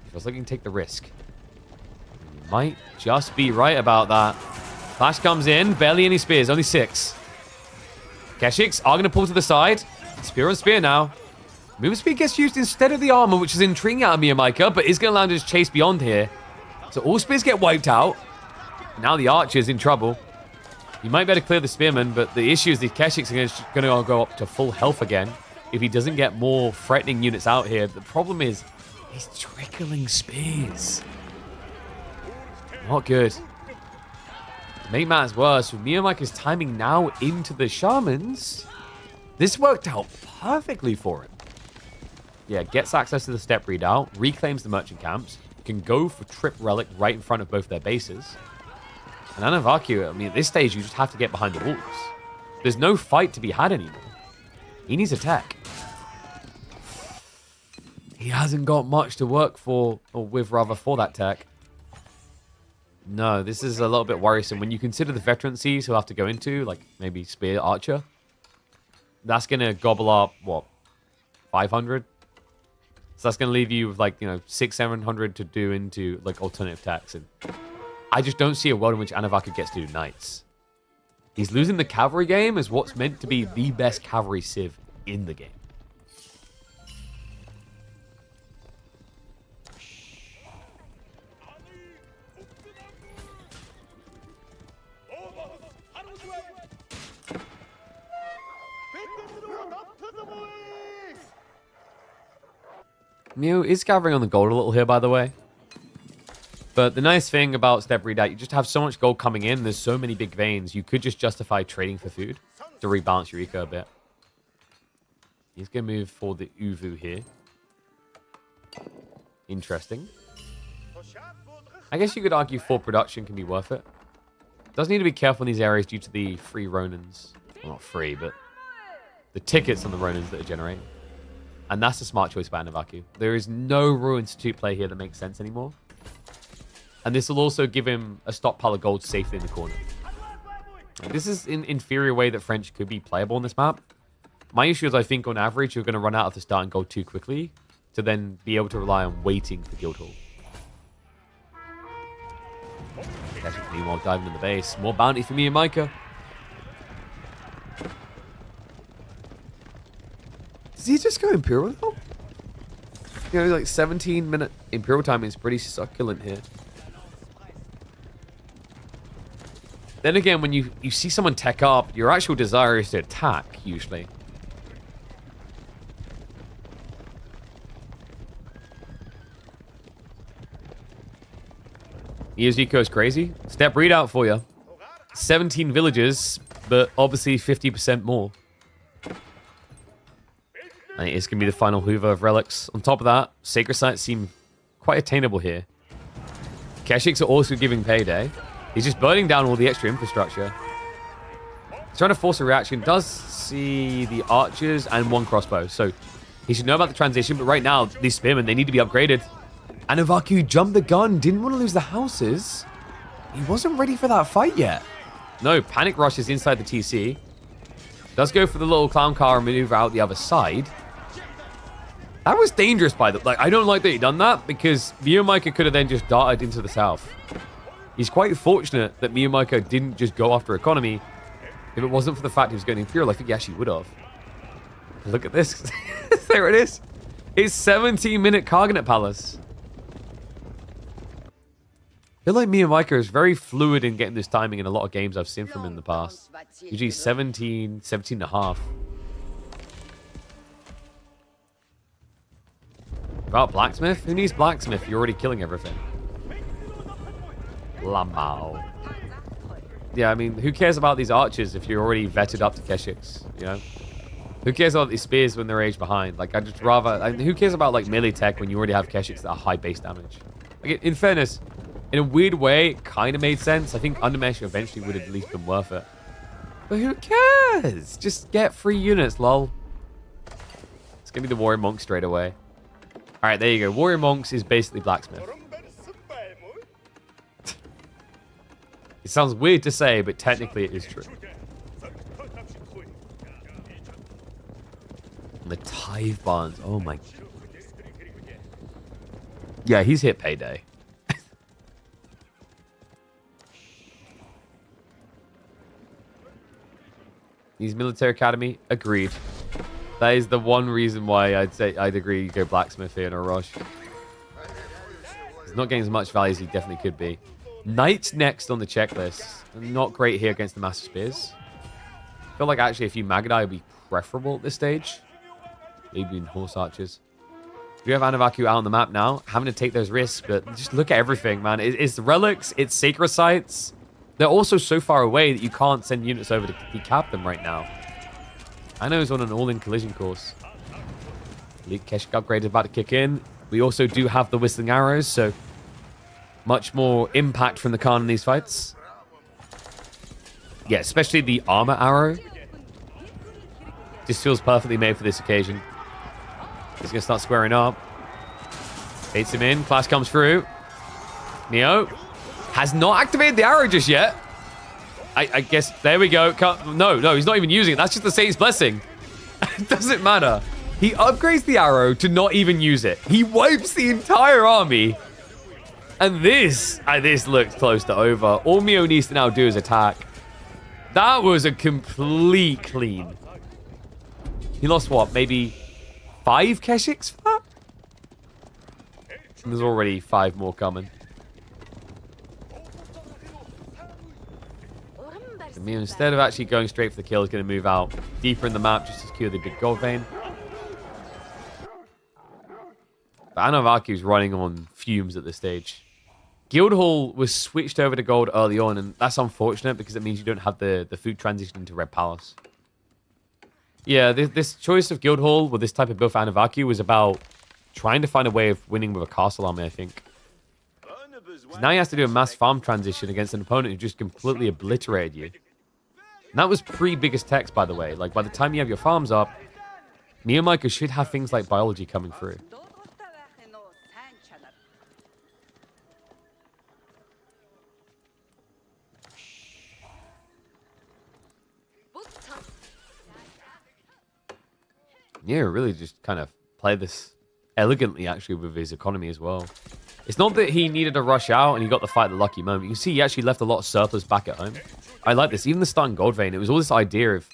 He was looking to take the risk. He might just be right about that. Flash comes in. Barely any spears. Only 6. Keshiks are going to pull to the side. Spear on spear now. Movement speed gets used instead of the armor, which is intriguing out of MeomaikA, but is going to allow him to just chase beyond here. So all spears get wiped out. Now the archer's in trouble. He might be able to clear the spearman, but the issue is the Keshiks are going to go up to full health again if he doesn't get more threatening units out here. The problem is he's trickling spears. Not good. To make matters worse, with MeomaikA's timing now into the shamans, this worked out perfectly for him. Yeah, gets access to the step redoubt, reclaims the merchant camps, can go for trip relic right in front of both their bases. And Anovaku, I mean, at this stage, you just have to get behind the walls. There's no fight to be had anymore. He needs a tech. He hasn't got much to work for, or with rather, for that tech. No, this is a little bit worrisome. When you consider the veterancies he'll have to go into, like maybe Spear Archer, that's going to gobble up, what, 500? So that's going to leave you with like, 600-700 to do into like alternative techs. And I just don't see a world in which Anovaku gets to do knights. He's losing the cavalry game as what's meant to be the best cavalry civ in the game. Meo is gathering on the gold a little here, by the way. But the nice thing about Step Redoubt, you just have so much gold coming in. There's so many big veins. You could just justify trading for food to rebalance your eco a bit. He's going to move for the Uvu here. Interesting. I guess you could argue full production can be worth it. Does need to be careful in these areas due to the free Ronins. Well, not free, but the tickets on the Ronins that are generating. And that's a smart choice by Anovaku. There is no Royal Institute play here that makes sense anymore. And this will also give him a stockpile of gold safely in the corner. This is an inferior way that French could be playable on this map. My issue is I think on average you're going to run out of the starting gold too quickly to then be able to rely on waiting for Guildhall. Meanwhile, diving in the base. More bounty for MeomaikA. Does he just go Imperial now? Like 17-minute Imperial time is pretty succulent here. Then again, when you see someone tech up, your actual desire is to attack, usually. EOZeco is crazy. Step Redoubt for you. 17 villages, but obviously 50% more. And it's going to be the final hoover of relics. On top of that, sacred sites seem quite attainable here. Keshiks are also giving payday. He's just burning down all the extra infrastructure. He's trying to force a reaction. Does see the archers and one crossbow. So he should know about the transition. But right now, these spearmen, they need to be upgraded. Anovaku jumped the gun. Didn't want to lose the houses. He wasn't ready for that fight yet. No, panic rushes inside the TC. Does go for the little clown car and maneuver out the other side. That was dangerous by the... Like, I don't like that he done that because MeomaikA could have then just darted into the south. He's quite fortunate that MeomaikA didn't just go after economy. If it wasn't for the fact he was going Imperial, I think he actually would have. Look at this. There it is. It's 17-minute Carganet Palace. I feel like MeomaikA is very fluid in getting this timing in a lot of games I've seen from him in the past. Usually 17 and a half. About Blacksmith? Who needs Blacksmith? You're already killing everything. Lamau. Yeah, I mean, who cares about these archers if you're already vetted up to Keshiks, you know? Who cares about these spears when they're aged behind? Like, I'd just rather... who cares about, like, melee tech when you already have Keshiks that are high base damage? Like, in fairness, in a weird way, it kind of made sense. I think Undermesh eventually would have at least been worth it. But who cares? Just get 3 units, lol. It's going to be the Warrior Monk straight away. All right, there you go. Warrior Monks is basically Blacksmith. It sounds weird to say, but technically it is true. And the Tithe Bonds. Oh my. Yeah, he's hit payday. He's military academy. Agreed. That is the one reason why I'd say I'd agree you go Blacksmith here in a rush. He's not getting as much value as he definitely could be. Knight's next on the checklist. Not great here against the Master Spears. I feel like actually a few Magadai would be preferable at this stage. Maybe in Horse Archers. We have Anovaku out on the map now, having to take those risks, but just look at everything, man. It's relics, it's sacred sites. They're also so far away that you can't send units over to decap them right now. I know he's on an all-in collision course. Elite Keshik upgrade is about to kick in. We also do have the Whistling Arrows, so much more impact from the Khan in these fights. Yeah, especially the armor arrow. Just feels perfectly made for this occasion. He's going to start squaring up. Baits him in. Clash comes through. Neo has not activated the arrow just yet. I guess, there we go. No, he's not even using it. That's just the Saint's Blessing. It doesn't matter. He upgrades the arrow to not even use it. He wipes the entire army. And this looks close to over. All Mio needs to now do is attack. That was a complete clean. He lost what? Maybe 5 Keshiks for that? And there's already 5 more coming. So Mio, instead of actually going straight for the kill, is going to move out deeper in the map just to secure the big gold vein. But Anovaku's running on fumes at this stage. Guildhall was switched over to gold early on, and that's unfortunate because it means you don't have the food transition into Red Palace. Yeah, this choice of Guildhall with this type of build for Anovaku was about trying to find a way of winning with a castle army, I think. Now he has to do a mass farm transition against an opponent who just completely obliterated you. And that was pre-biggest text, by the way. Like, by the time you have your farms up, MeomaikA should have things like biology coming through. Yeah, really just kind of play this elegantly, actually, with his economy as well. It's not that he needed to rush out and he got the fight at the lucky moment. You can see he actually left a lot of surplus back at home. I like this. Even the starting gold vein, it was all this idea of,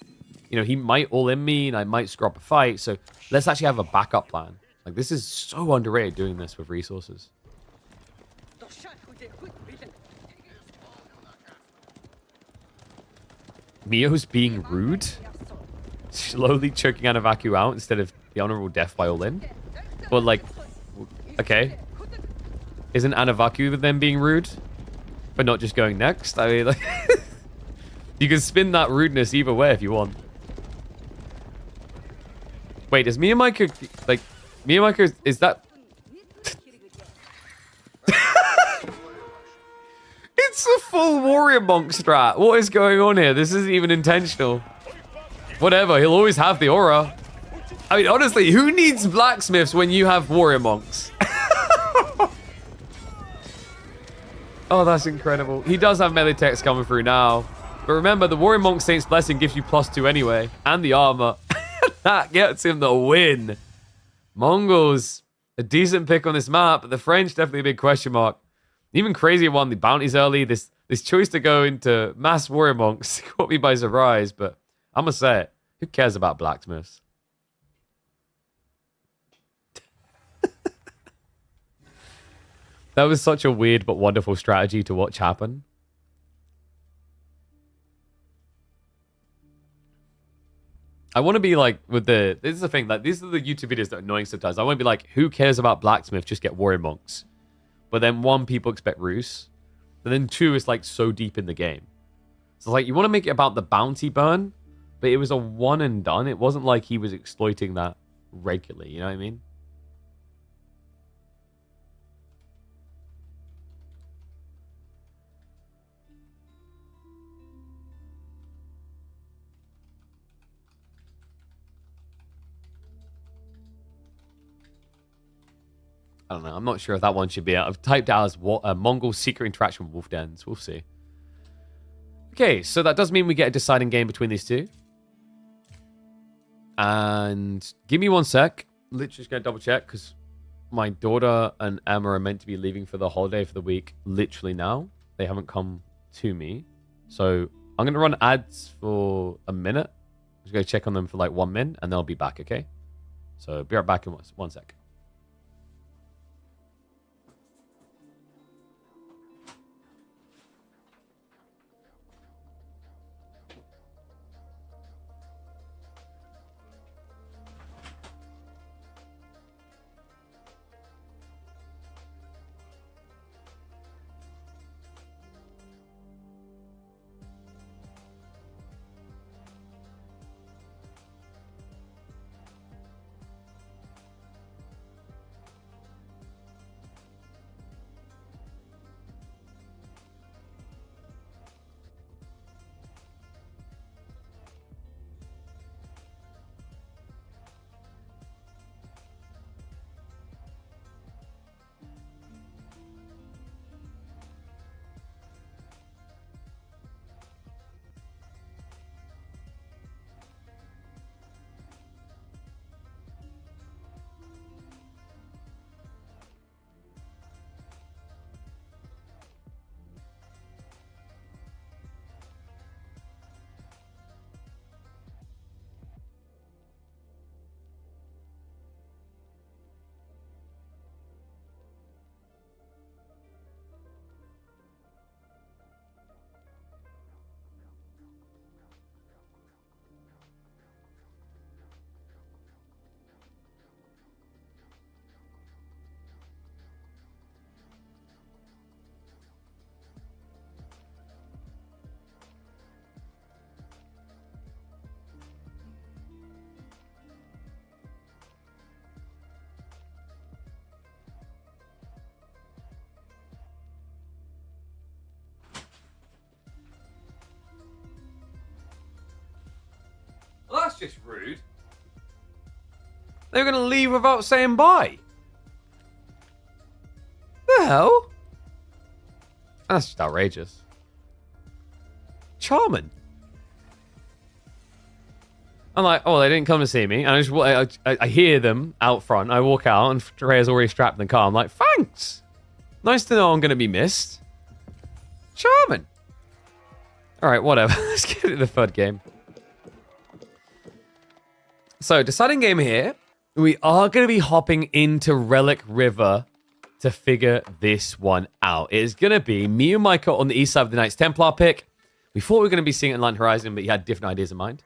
you know, he might all in me and I might screw up a fight. So let's actually have a backup plan. Like, this is so underrated doing this with resources. Mio's being rude. Slowly choking Anovaku out instead of the honorable death by all in. But, like, okay. Isn't Anovaku then being rude? But not just going next? I mean, like, you can spin that rudeness either way if you want. Wait, is MeomaikA, like, MeomaikA, is that... It's a full warrior monk strat. What is going on here? This isn't even intentional. Whatever, he'll always have the aura. I mean, honestly, who needs blacksmiths when you have warrior monks? Oh, that's incredible. He does have melee text coming through now. But remember, the warrior monk Saint's Blessing gives you +2 anyway. And the armor. That gets him the win. Mongols, a decent pick on this map, but the French definitely a big question mark. Even crazier one, the bounties early. This choice to go into mass warrior monks caught me by surprise, but I'm gonna say it. Who cares about blacksmiths? That was such a weird but wonderful strategy to watch happen. I want to be like with the... This is the thing. Like, these are the YouTube videos that are annoying sometimes. I want to be like, who cares about blacksmith? Just get warrior monks. But then one, people expect Rus. And then two, it's like so deep in the game. So like, you want to make it about the bounty burn, but it was a one and done. It wasn't like he was exploiting that regularly. You know what I mean? I don't know. I'm not sure if that one should be out. I've typed out as Mongol secret interaction with wolf dens. We'll see. Okay, so that does mean we get a deciding game between these two. And give me 1 sec. Literally just going to double check because my daughter and Emma are meant to be leaving for the holiday for the week literally now. They haven't come to me. So I'm going to run ads for a minute. I'm just going to check on them for like 1 minute and they'll be back, okay? So be right back in 1 sec. Well, that's just rude. They were going to leave without saying bye. The hell? That's just outrageous. Charming. I'm like, oh, they didn't come to see me. And I hear them out front. I walk out and Freya's already strapped in the car. I'm like, thanks. Nice to know I'm going to be missed. Charming. All right, whatever. Let's get into the third game. So, deciding game here. We are going to be hopping into Relic River to figure this one out. It is going to be MeomaikA on the east side of the Knights Templar pick. We thought we were going to be seeing it in Line Horizon, but he had different ideas in mind.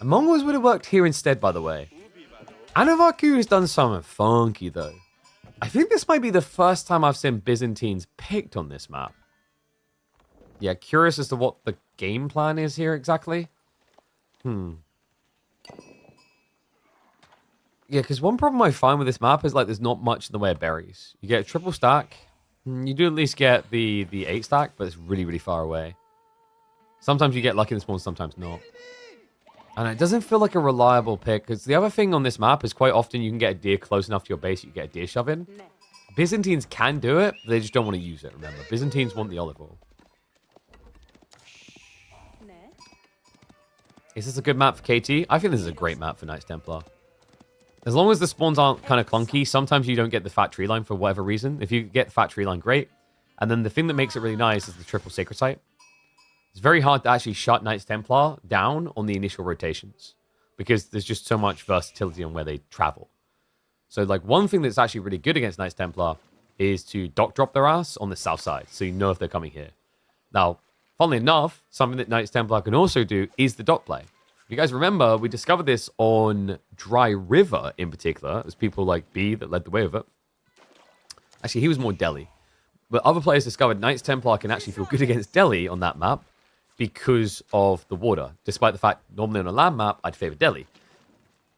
And Mongols would have worked here instead, by the way. Anovaku has done something funky, though. I think this might be the first time I've seen Byzantines picked on this map. Yeah, curious as to what the game plan is here exactly. Yeah, because one problem I find with this map is like there's not much in the way of berries. You get a triple stack. You do at least get the 8 stack, but it's really, really far away. Sometimes you get lucky in this one, sometimes not. And it doesn't feel like a reliable pick, because the other thing on this map is quite often you can get a deer close enough to your base, you get a deer shove in. Byzantines can do it, but they just don't want to use it, remember. Byzantines want the olive oil. Is this a good map for KT? I think this is a great map for Knights Templar. As long as the spawns aren't kind of clunky, sometimes you don't get the fat tree line for whatever reason. If you get the fat tree line, great. And then the thing that makes it really nice is the triple sacred site. It's very hard to actually shut Knights Templar down on the initial rotations because there's just so much versatility on where they travel. So, like, one thing that's actually really good against Knights Templar is to dock drop their ass on the south side, so you know if they're coming here. Now, funnily enough, something that Knights Templar can also do is the dock play. You guys remember, we discovered this on Dry River in particular. It was people like B that led the way with it. Actually, he was more Delhi. But other players discovered Knights Templar can actually feel good against Delhi on that map because of the water. Despite the fact, normally on a land map, I'd favor Delhi.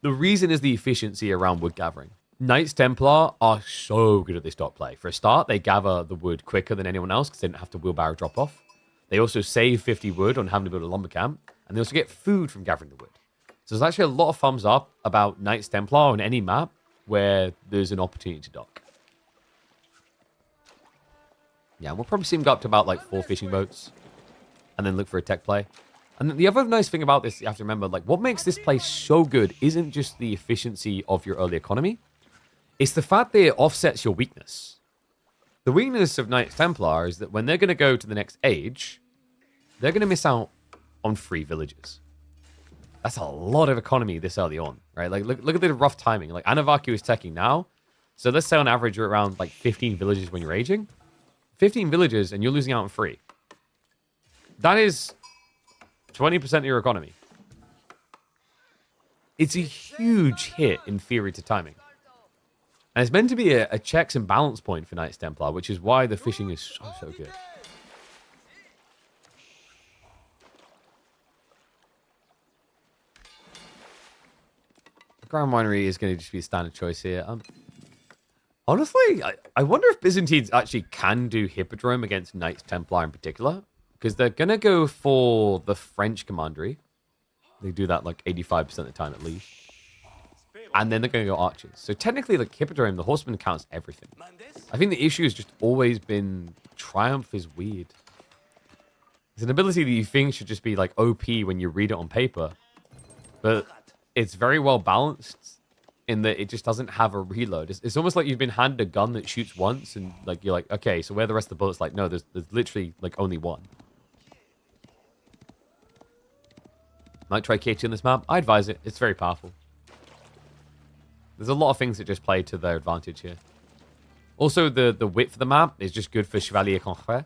The reason is the efficiency around wood gathering. Knights Templar are so good at this dock play. For a start, they gather the wood quicker than anyone else because they don't have to wheelbarrow drop off. They also save 50 wood on having to build a lumber camp. And they also get food from gathering the wood. So there's actually a lot of thumbs up about Knights Templar on any map where there's an opportunity to dock. Yeah, we'll probably see him go up to about like 4 fishing boats. And then look for a tech play. And the other nice thing about this, you have to remember, like, what makes this play so good isn't just the efficiency of your early economy. It's the fact that it offsets your weakness. The weakness of Knights Templar is that when they're going to go to the next age, they're going to miss out on 3 villages. That's a lot of economy this early on, right? Like, look at the rough timing. Like, Anovaku is teching now. So let's say on average you're around like 15 villages when you're aging. 15 villages and you're losing out on 3. That is 20% of your economy. It's a huge hit in theory to timing. And it's meant to be a checks and balance point for Knights Templar, which is why the fishing is so good. Ground Winery is going to just be a standard choice here. Honestly, I wonder if Byzantines actually can do Hippodrome against Knights Templar in particular. Because they're going to go for the French Commandery. They do that like 85% of the time at least. And then they're going to go archers. So technically, like Hippodrome, the horseman counts everything. I think the issue has just always been Triumph is weird. It's an ability that you think should just be like OP when you read it on paper. But it's very well balanced in that it just doesn't have a reload. It's almost like you've been handed a gun that shoots once and like you're like, okay, so where are the rest of the bullets? Like, no, there's literally like only one. Might try KT on this map. I advise it. It's very powerful. There's a lot of things that just play to their advantage here. Also, the width of the map is just good for Chevalier Confrère.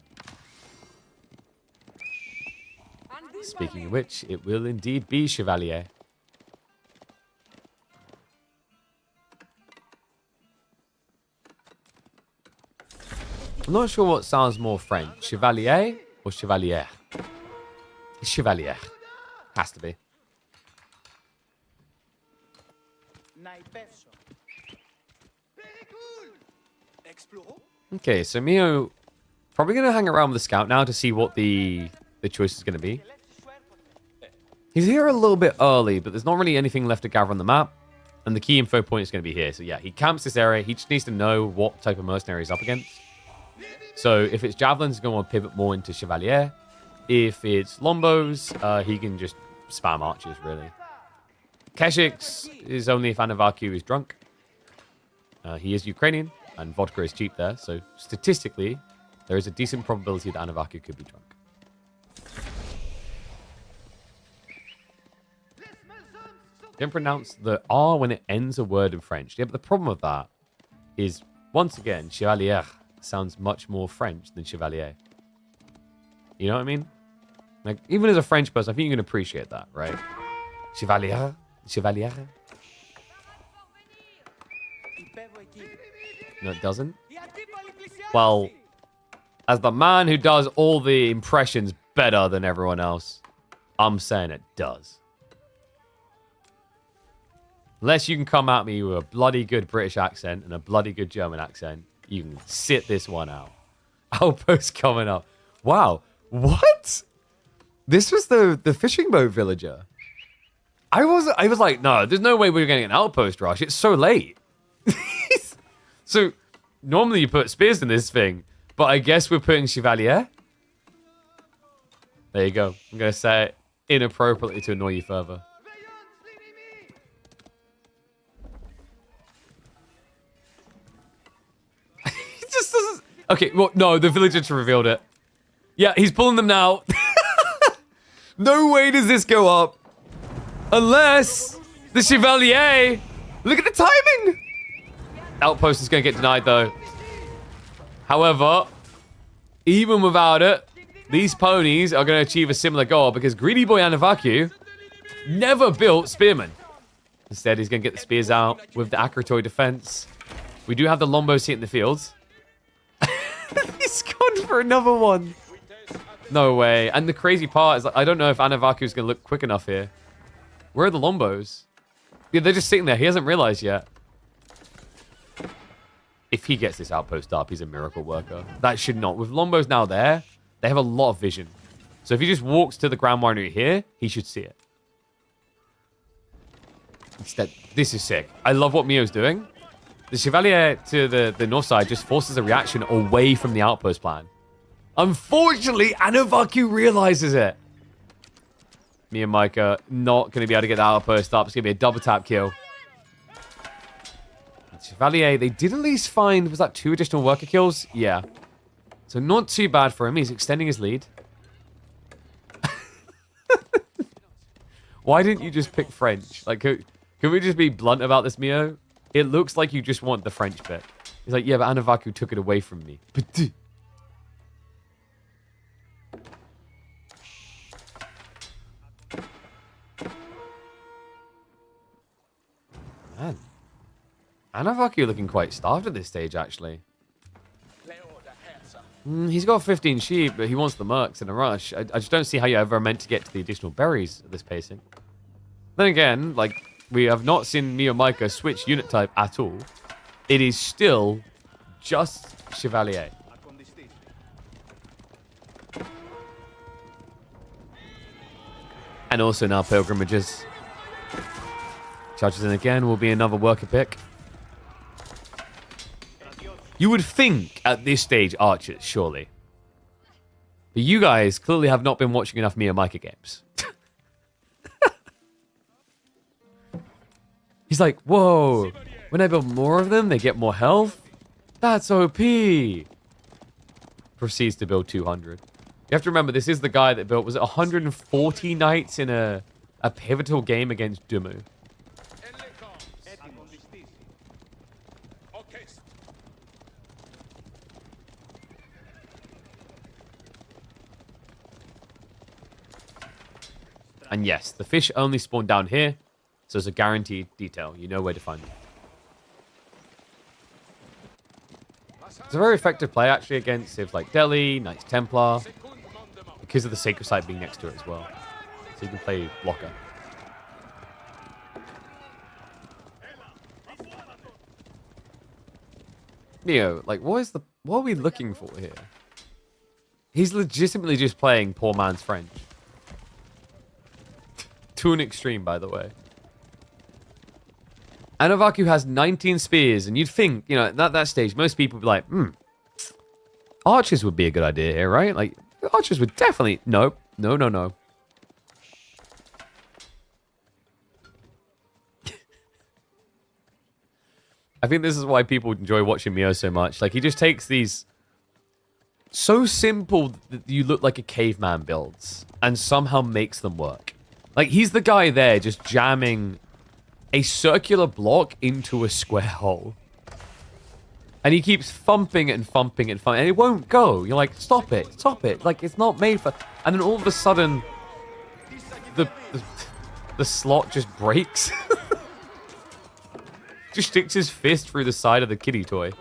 Speaking of which, it will indeed be Chevalier. I'm not sure what sounds more French, Chevalier or Chevalier. It's Chevalier. Has to be. Okay, so Mio probably going to hang around with the scout now to see what the choice is going to be. He's here a little bit early, but there's not really anything left to gather on the map. And the key info point is going to be here. So yeah, he camps this area. He just needs to know what type of mercenary he's up against. So if it's javelins, he's going to want to pivot more into Chevalier. If it's Lombos, he can just spam archers, really. Keshiks is only if Anovaku is drunk. He is Ukrainian, and vodka is cheap there. So statistically, there is a decent probability that Anovaku could be drunk. Don't pronounce the R when it ends a word in French. Yeah, but the problem with that is, once again, Chevalier sounds much more French than Chevalier. You know what I mean? Like, even as a French person, I think you can appreciate that, right? Chevalier? Chevalier? No, it doesn't? Well, as the man who does all the impressions better than everyone else, I'm saying it does. Unless you can come at me with a bloody good British accent and a bloody good German accent, you can sit this one out. Outpost coming up. Wow. What? This was the fishing boat villager. I was like, no, there's no way we're getting an outpost rush. It's so late. So, normally you put spears in this thing, but I guess we're putting Chevalier. There you go. I'm going to say it inappropriately to annoy you further. Okay, well, no, the villager just revealed it. Yeah, he's pulling them now. No way does this go up. Unless the Chevalier... Look at the timing! Outpost is going to get denied, though. However, even without it, these ponies are going to achieve a similar goal because Greedy Boy Anovaku never built Spearmen. Instead, he's going to get the spears out with the Akratoy defense. We do have the Lombos hitting the fields. He's gone for another one. No way. And the crazy part is, I don't know if Anovaku's going to look quick enough here. Where are the Lombos? Yeah, they're just sitting there. He hasn't realized yet. If he gets this outpost up, he's a miracle worker. That should not. With Lombos now there, they have a lot of vision. So if he just walks to the ground winery here, he should see it. Instead, this is sick. I love what Mio's doing. The Chevalier to the north side just forces a reaction away from the outpost plan. Unfortunately, Anovaku realizes it. MeomaikA not going to be able to get the outpost up. It's going to be a double tap kill. Chevalier, they did at least find, was that 2 additional worker kills? Yeah. So not too bad for him. He's extending his lead. Why didn't you just pick French? Like, can we just be blunt about this, Mio? It looks like you just want the French bit. He's like, yeah, but Anovaku took it away from me. Man. Anovaku looking quite starved at this stage, actually. He's got 15 sheep, but he wants the mercs in a rush. I just don't see how you're ever meant to get to the additional berries at this pacing. Then again, like, we have not seen MeomaikA switch unit type at all. It is still just Chevalier. And also now pilgrimages. Charges in again will be another worker pick. You would think at this stage archers, surely. But you guys clearly have not been watching enough MeomaikA games. He's like, whoa, when I build more of them, they get more health? That's OP. Proceeds to build 200. You have to remember, this is the guy that built, was it 140 knights in a pivotal game against Dumu? And yes, the fish only spawn down here, so it's a guaranteed detail. You know where to find them. It's a very effective play, actually, against civs like Delhi, Knights Templar, because of the Sacred Site being next to it as well. So you can play blocker. Neo, like, what are we looking for here? He's legitimately just playing poor man's French. To an extreme, by the way. Anovaku has 19 spears, and you'd think, you know, at that stage, most people would be like, archers would be a good idea here, right? Like, archers would definitely... No. I think this is why people enjoy watching Mio so much. Like, he just takes these... so simple that you look like a caveman builds, and somehow makes them work. Like, he's the guy there just jamming a circular block into a square hole. And he keeps thumping it and thumping it and thumping it, and it won't go. You're like, stop it, stop it. Like, it's not made for... And then all of a sudden, the slot just breaks. Just sticks his fist through the side of the kiddie toy.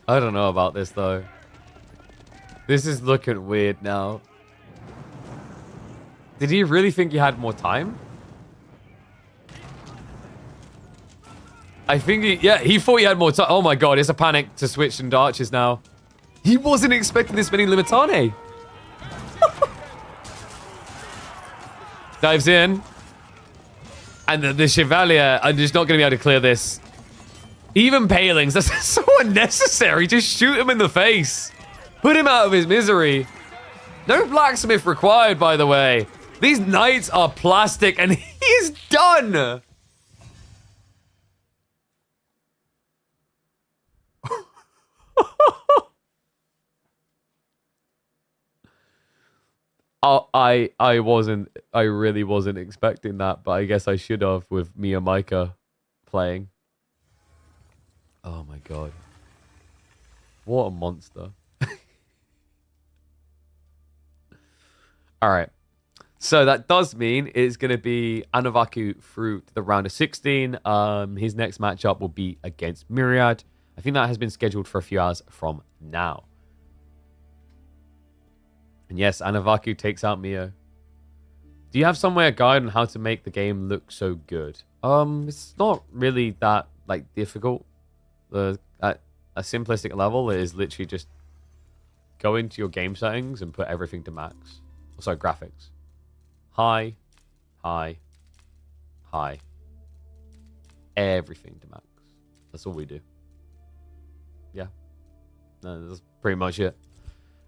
I don't know about this, though. This is looking weird now. Did he really think he had more time? I think he thought he had more time. Oh my god, it's a panic to switch into archers now. He wasn't expecting this many Limitane. Dives in. And the Chevalier are just not going to be able to clear this. Even Palings, that's so unnecessary. Just shoot him in the face. Put him out of his misery. No blacksmith required, by the way. These knights are plastic, and he's done. I really wasn't expecting that, but I guess I should have with MeomaikA playing. Oh my god. What a monster. Alright. So that does mean it's going to be Anovaku through to the round of 16. His next matchup will be against Myriad. I think that has been scheduled for a few hours from now. And yes, Anovaku takes out Mio. Do you have somewhere a guide on how to make the game look so good? It's not really that difficult. At a simplistic level, it is literally just go into your game settings and put everything to max. Sorry, graphics. High, high, high. Everything to max. That's all we do. Yeah. No, that's pretty much it.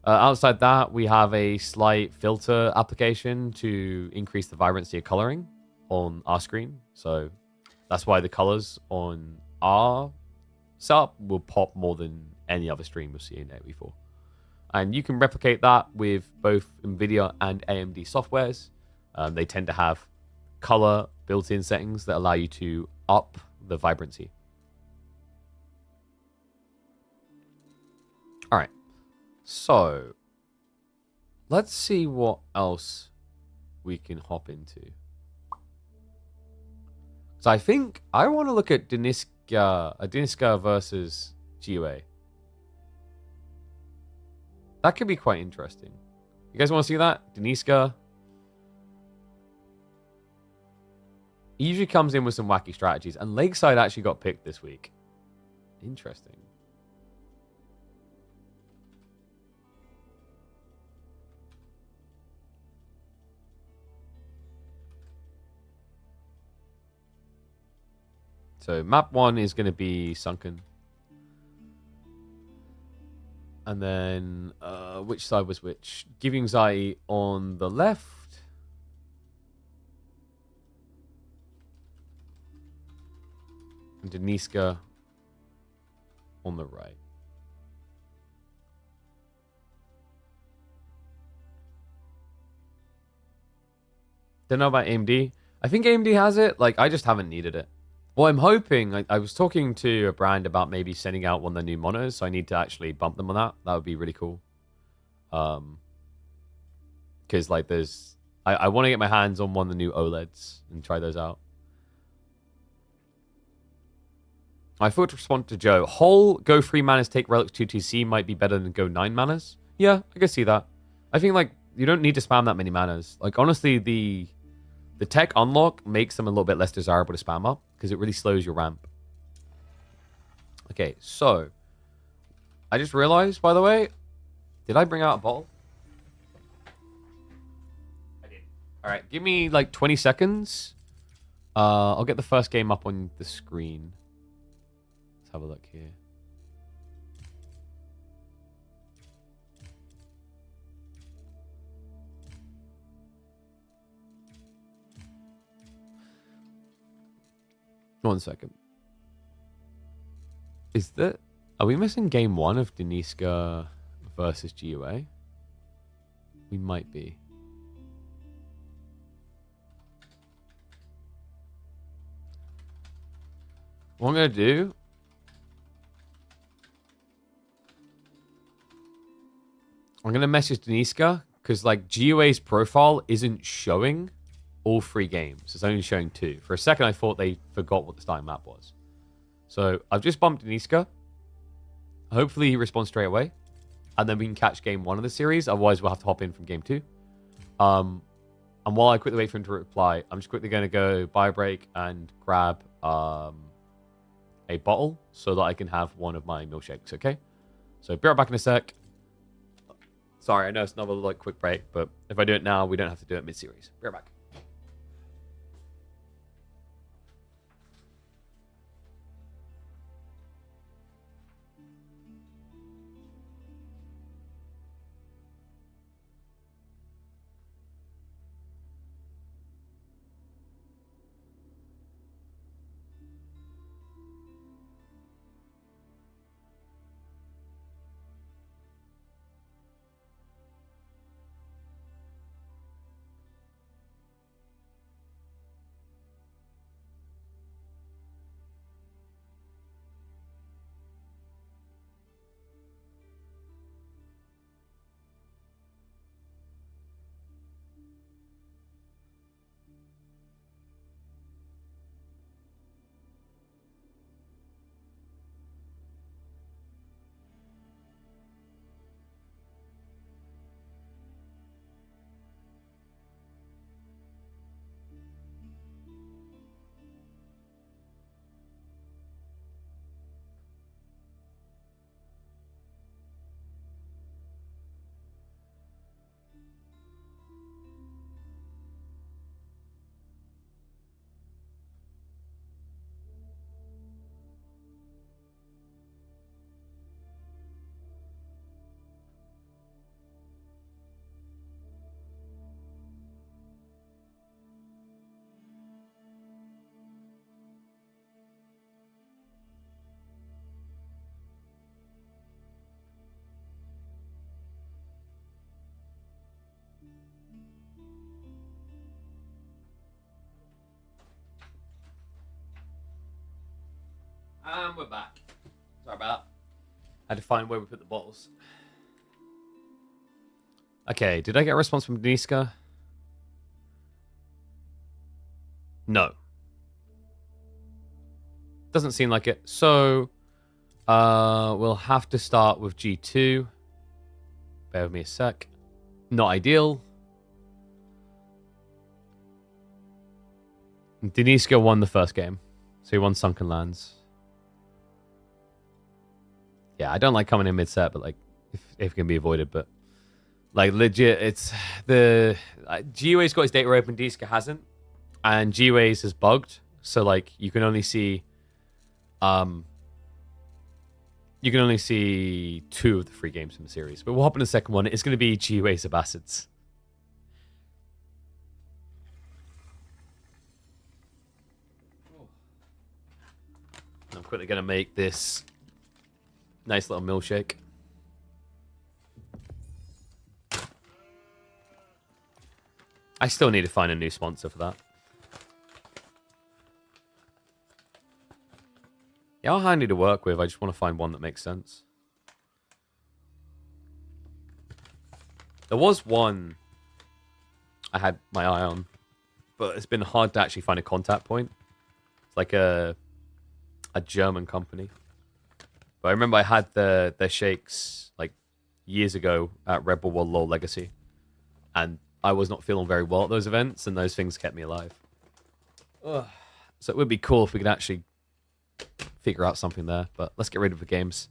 Outside that, we have a slight filter application to increase the vibrancy of coloring on our screen. So that's why the colors on our setup will pop more than any other stream you'll see in AoE4. And you can replicate that with both NVIDIA and AMD softwares. They tend to have color built-in settings that allow you to up the vibrancy. All right. So, let's see what else we can hop into. So I think I want to look at Deniska versus GoA. That could be quite interesting. You guys want to see that? Deniska. He usually comes in with some wacky strategies. And Lakeside actually got picked this week. Interesting. So map 1 is going to be Sunken. And then, which side was which? Give you anxiety on the left. And Deniska on the right. Don't know about AMD. I think AMD has it. I just haven't needed it. Well, I'm hoping... I was talking to a brand about maybe sending out one of the new monitors, so I need to actually bump them on that. That would be really cool. Because, there's... I want to get my hands on one of the new OLEDs and try those out. I thought to respond to Joe. Whole go 3 manas, take Relics 2 TC might be better than go 9 manas. Yeah, I can see that. I think, you don't need to spam that many manas. Honestly, the tech unlock makes them a little bit less desirable to spam up because it really slows your ramp. Okay, so I just realized, by the way, did I bring out a bottle? I did. All right, give me 20 seconds. I'll get the first game up on the screen. Let's have a look here. One second. Are we missing game 1 of Deniska versus GoA? We might be. What I'm going to do... I'm going to message Deniska because GoA's profile isn't showing all 3 games. It's only showing 2. For a second, I thought they forgot what the starting map was. So I've just bumped Deniska. Hopefully he responds straight away. And then we can catch game 1 of the series. Otherwise, we'll have to hop in from game 2. And while I quickly wait for him to reply, I'm just quickly going to go buy a break and grab a bottle so that I can have one of my milkshakes, okay? So be right back in a sec. Sorry, I know it's another quick break, but if I do it now, we don't have to do it mid-series. Be right back. And we're back. Sorry about that. I had to find where we put the bottles. Okay, did I get a response from Deniska? No. Doesn't seem like it. So, we'll have to start with G2. Bear with me a sec. Not ideal. Deniska won the first game. So he won Sunken Lands. Yeah, I don't like coming in mid-set, but like, if it can be avoided, but like legit, it's the GWA's got his data open, Deniska hasn't, and GWA's is bugged, so like you can only see 2 of the 3 games from the series. But we'll hop in the second one. It's going to be GWA's Abbasids. I'm quickly going to make this nice little milkshake. I still need to find a new sponsor for that. Yeah, I'm handy to work with. I just want to find one that makes sense. There was one I had my eye on, but it's been hard to actually find a contact point. It's like a German company. But I remember I had their shakes like years ago at Red Bull World Law Legacy, and I was not feeling very well at those events, and those things kept me alive. Ugh. So it would be cool if we could actually figure out something there, but let's get rid of the games.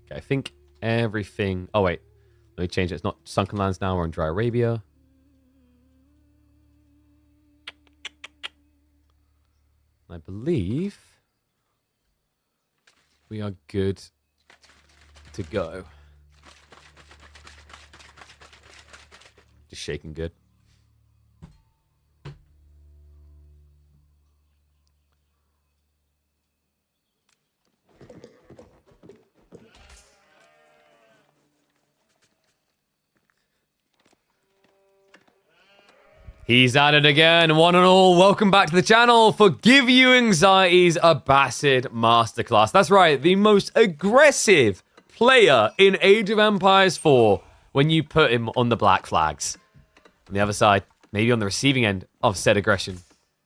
Okay, I think everything... Oh, wait. Let me change it. It's not Sunken Lands now. We're in Dry Arabia. I believe we are good to go. Just shaking good. He's at it again, one and all. Welcome back to the channel for Give You Anxiety's Abbasid Masterclass. That's right, the most aggressive player in Age of Empires 4 when you put him on the black flags. On the other side, maybe on the receiving end of said aggression,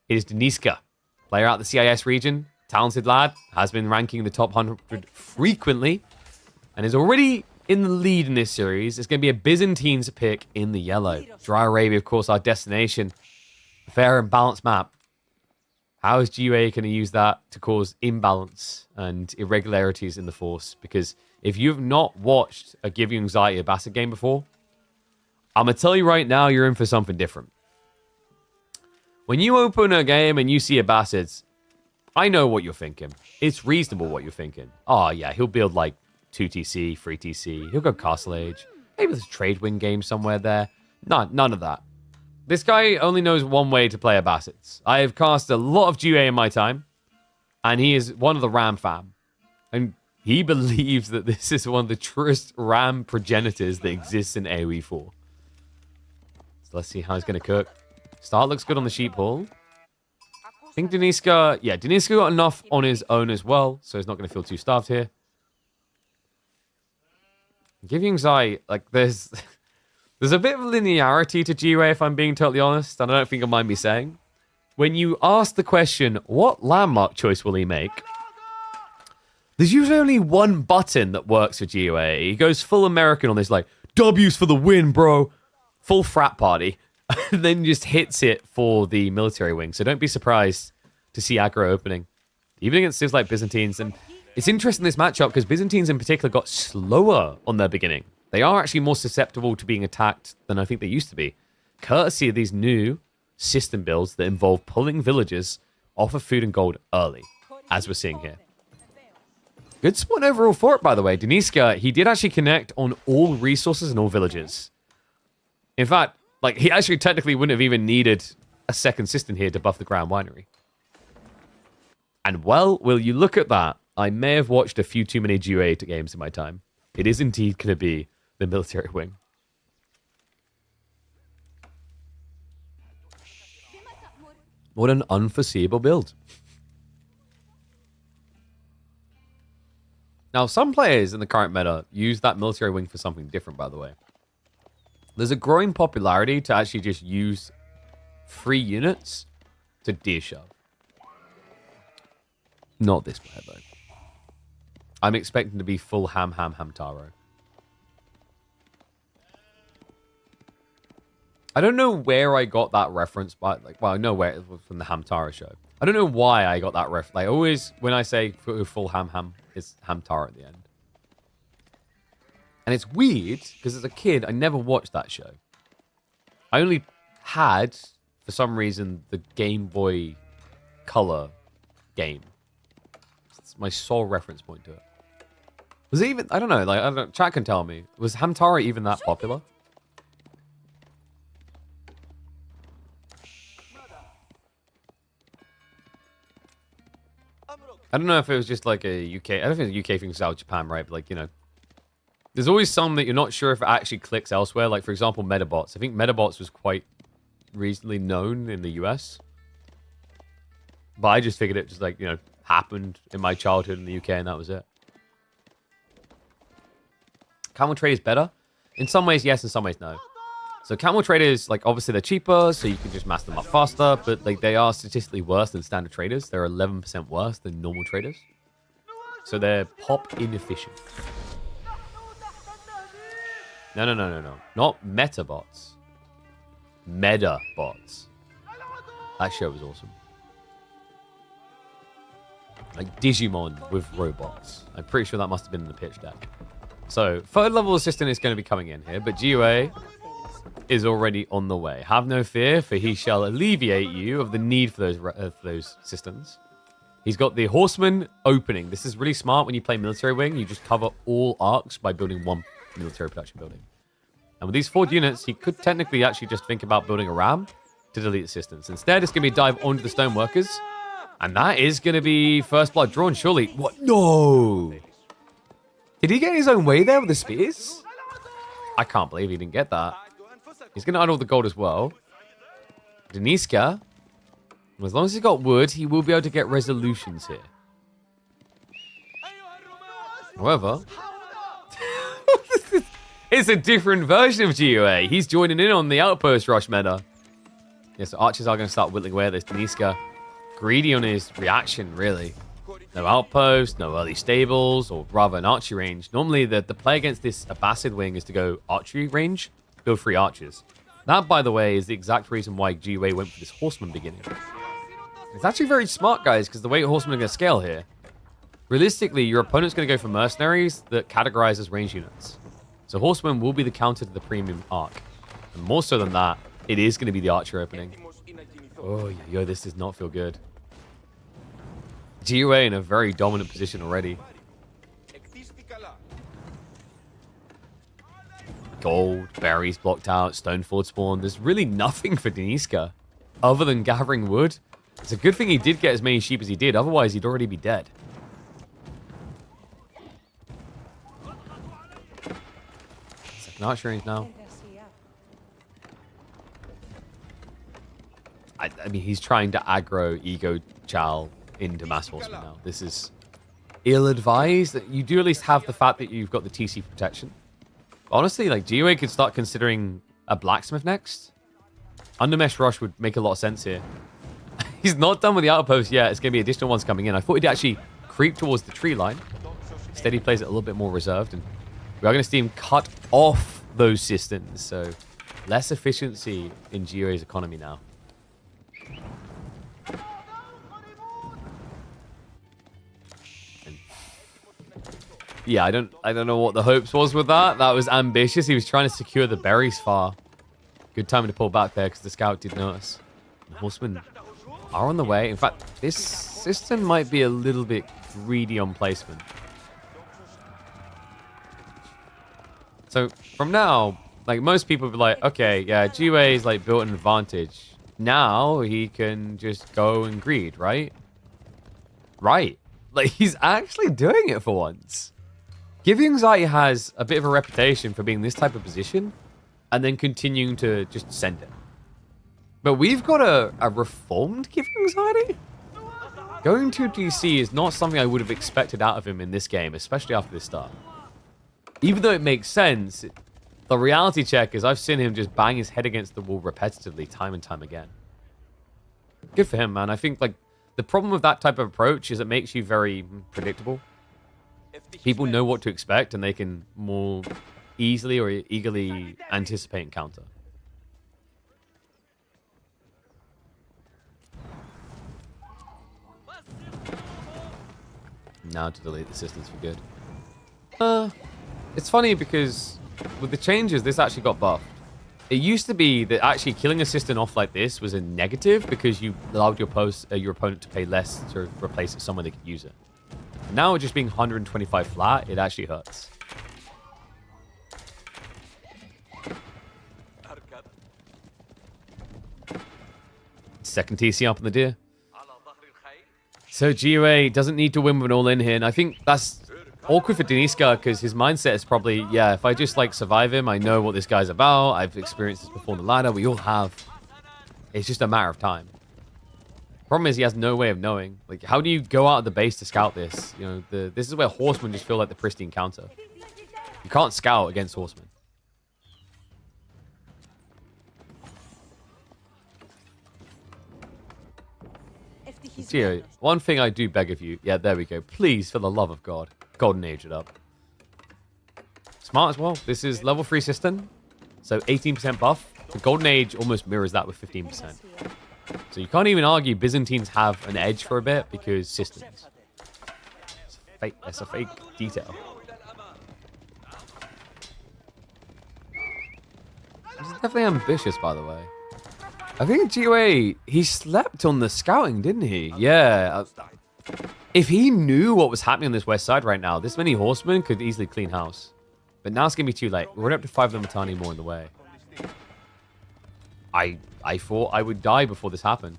is Deniska, player out of the CIS region, talented lad, has been ranking the top 100 frequently, and is already in the lead in this series. It's going to be a Byzantines pick in the yellow. Dry Arabia, of course, our destination. A fair and balanced map. How is GoA going to use that to cause imbalance and irregularities in the force? Because if you've not watched a Give You Anxiety Abbasid game before, I'm going to tell you right now, you're in for something different. When you open a game and you see Abbasids, I know what you're thinking. It's reasonable what you're thinking. Oh, yeah, he'll build like 2TC, 3TC. He'll go Castle Age. Maybe there's a trade win game somewhere there. None of that. This guy only knows one way to play Abbasids. I have cast a lot of GoA in my time, and he is one of the Ram fam. And he believes that this is one of the truest Ram progenitors that exists in AoE 4. So let's see how he's going to cook. Start looks good on the sheep hall. I think Deniska... Yeah, Deniska got enough on his own as well, so he's not going to feel too starved here. Give You Anxiety, like, there's a bit of linearity to GoA, if I'm being totally honest, and I don't think you'll mind me saying. When you ask the question, what landmark choice will he make? There's usually only one button that works for GoA. He goes full American on this, like, W's for the win, bro. Full frat party. And then just hits it for the military wing. So don't be surprised to see aggro opening. Even against things like Byzantines. And it's interesting this matchup because Byzantines in particular got slower on their beginning. They are actually more susceptible to being attacked than I think they used to be. Courtesy of these new system builds that involve pulling villagers off of food and gold early, as we're seeing here. Good spawn overall for it, by the way. Deniska, he did actually connect on all resources and all villages. In fact, like, he actually technically wouldn't have even needed a second system here to buff the Grand Winery. And, well, will you look at that? I may have watched a few too many GoA games in my time. It is indeed going to be the military wing. What an unforeseeable build. Now, some players in the current meta use that military wing for something different, by the way. There's a growing popularity to actually just use free units to deer shove. Not this player, though. I'm expecting to be full Hamtaro. I don't know where I got that reference, but like, well, I know where it was from the Hamtaro show. I don't know why I got that ref. Like, always when I say full ham, it's Hamtaro at the end. And it's weird because as a kid, I never watched that show. I only had, for some reason, the Game Boy Color game. It's my sole reference point to it. Was it even? I don't know. Like, I don't know. Chat can tell me. Was Hamtaro even that popular? I don't know if it was just like a UK. I don't think it's a UK thing, South Japan, right? But like, you know, there's always some that you're not sure if it actually clicks elsewhere. Like, for example, Metabots. I think Metabots was quite reasonably known in the US. But I just figured it just like, you know, happened in my childhood in the UK and that was it. Camel trade is better? In some ways, yes. In some ways, no. So camel traders, like, obviously they're cheaper, so you can just mass them up faster, but like they are statistically worse than standard traders. They're 11% worse than normal traders. So they're pop inefficient. No. Not metabots. Metabots. That show was awesome. Like Digimon with robots. I'm pretty sure that must have been in the pitch deck. So, third level assistant is going to be coming in here, but GoA is already on the way. Have no fear, for he shall alleviate you of the need for those systems. He's got the Horseman opening. This is really smart when you play Military Wing. You just cover all arcs by building one military production building. And with these 4 units, he could technically actually just think about building a ram to delete assistance. Instead, it's going to be dive onto the Stoneworkers. And that is going to be first blood drawn, surely. What? No! Did he get his own way there with the spears? I can't believe he didn't get that. He's going to add all the gold as well. Deniska. As long as he's got wood, he will be able to get resolutions here. However, it's a different version of GoA. He's joining in on the outpost rush meta. Yes, so archers are going to start whittling away at this. Deniska, greedy on his reaction, really. No outpost, no early stables, or rather an archery range. Normally, the play against this Abbasid wing is to go archery range, build 3 archers. That, by the way, is the exact reason why GoA went for this horseman beginning. It's actually very smart, guys, because the way horsemen are going to scale here, realistically, your opponent's going to go for mercenaries that categorize as range units. So horsemen will be the counter to the premium arc. And more so than that, it is going to be the archer opening. Oh, yo, this does not feel good. GoA in a very dominant position already. Gold, berries blocked out, Stoneford spawn. There's really nothing for Deniska other than gathering wood. It's a good thing he did get as many sheep as he did. Otherwise, he'd already be dead. Second archer range now. I mean, he's trying to aggro Ego Chow into Mass Horseman now. This is ill-advised. You do at least have the fact that you've got the TC protection. Honestly, like, GoA could start considering a blacksmith next. Undermesh Rush would make a lot of sense here. He's not done with the outpost yet. It's going to be additional ones coming in. I thought he'd actually creep towards the tree line. Instead, he plays it a little bit more reserved. And we are going to see him cut off those systems. So, less efficiency in GoA's economy now. Yeah, I don't know what the hopes was with that. That was ambitious. He was trying to secure the berries far. Good timing to pull back there because the scout did notice. The horsemen are on the way. In fact, this system might be a little bit greedy on placement. So from now, like, most people will be like, okay, yeah, GoA is like built an advantage. Now he can just go and greed, right? Right. Like, he's actually doing it for once. Giving Anxiety has a bit of a reputation for being this type of position and then continuing to just send it. But we've got a reformed Giving Anxiety? Going to DC is not something I would have expected out of him in this game, especially after this start. Even though it makes sense, the reality check is I've seen him just bang his head against the wall repetitively time and time again. Good for him, man. I think, like, the problem with that type of approach is it makes you very predictable. People know what to expect, and they can more easily or eagerly anticipate and counter. Now to delete the systems for good. It's funny because with the changes, this actually got buffed. It used to be that actually killing a system off like this was a negative because you allowed your opponent to pay less to replace it somewhere they could use it. Now just being 125 flat, it actually hurts. Second TC up on the deer. So GoA doesn't need to win with an all-in here, and I think that's awkward for Deniska because his mindset is probably, yeah, if I just, like, survive him, I know what this guy's about, I've experienced this before on the ladder, we all have. It's just a matter of time. Problem is he has no way of knowing. Like, how do you go out of the base to scout this? You know, this is where horsemen just feel like the pristine counter. You can't scout against horsemen. Gio, one thing I do beg of you. Yeah, there we go. Please, for the love of God, Golden Age it up. Smart as well. This is level 3 system. So 18% buff. The Golden Age almost mirrors that with 15%. So you can't even argue Byzantines have an edge for a bit because systems. It's a fake detail. This is definitely ambitious, by the way. I think GoA, he slept on the scouting, didn't he? Yeah. If he knew what was happening on this west side right now, this many horsemen could easily clean house. But now it's going to be too late. We're up to 5 Limitani more in the way. I thought I would die before this happened.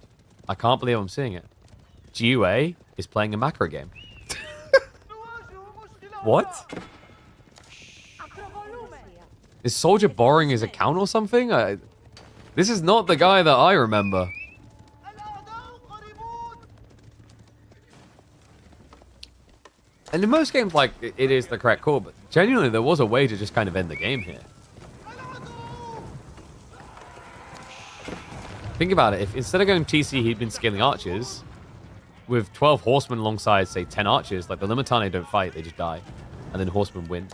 I can't believe I'm seeing it. GoA is playing a macro game. What? Is Soldier borrowing his account or something? This is not the guy that I remember. And in most games, like, it is the correct call, but genuinely there was a way to just kind of end the game here. Think about it. If instead of going TC, he'd been scaling archers, with 12 horsemen alongside, say, 10 archers, like, the Limitane don't fight, they just die. And then horsemen win.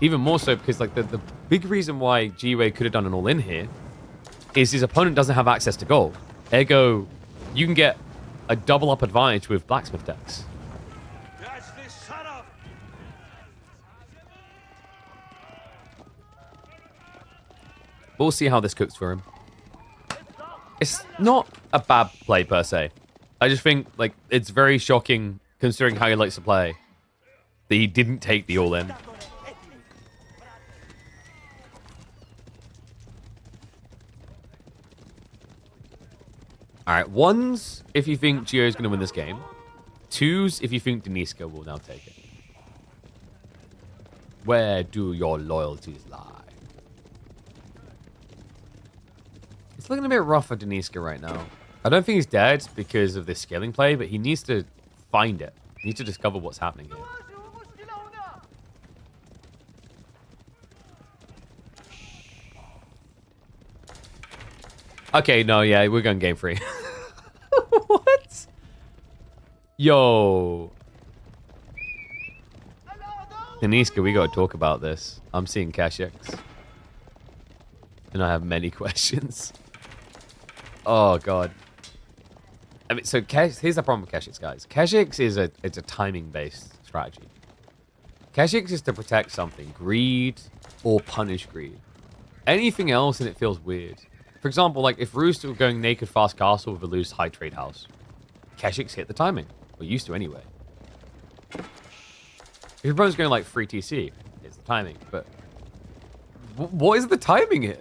Even more so because, like, the big reason why GoA could have done an all-in here is his opponent doesn't have access to gold. Ergo, you can get a double-up advantage with blacksmith decks. We'll see how this cooks for him. It's not a bad play, per se. I just think, like, it's very shocking, considering how he likes to play, that he didn't take the all-in. Alright, ones if you think GoA is going to win this game. Twos if you think Deniska will now take it. Where do your loyalties lie? It's looking a bit rough for Deniska right now. I don't think he's dead because of this scaling play, but he needs to find it. He needs to discover what's happening here. Okay, no, yeah, we're going game 3. What? Yo. Deniska, we gotta talk about this. I'm seeing Kashix. And I have many questions. Oh, God. I mean, so here's the problem with Kashix, guys. Kashix is it's a timing-based strategy. Kashix is to protect something. Greed or punish greed. Anything else and it feels weird. For example, like if Roost were going naked fast castle with a loose high trade house, Kashix hit the timing. Or used to anyway. If your opponent's going like free TC, it's the timing. But what is the timing here?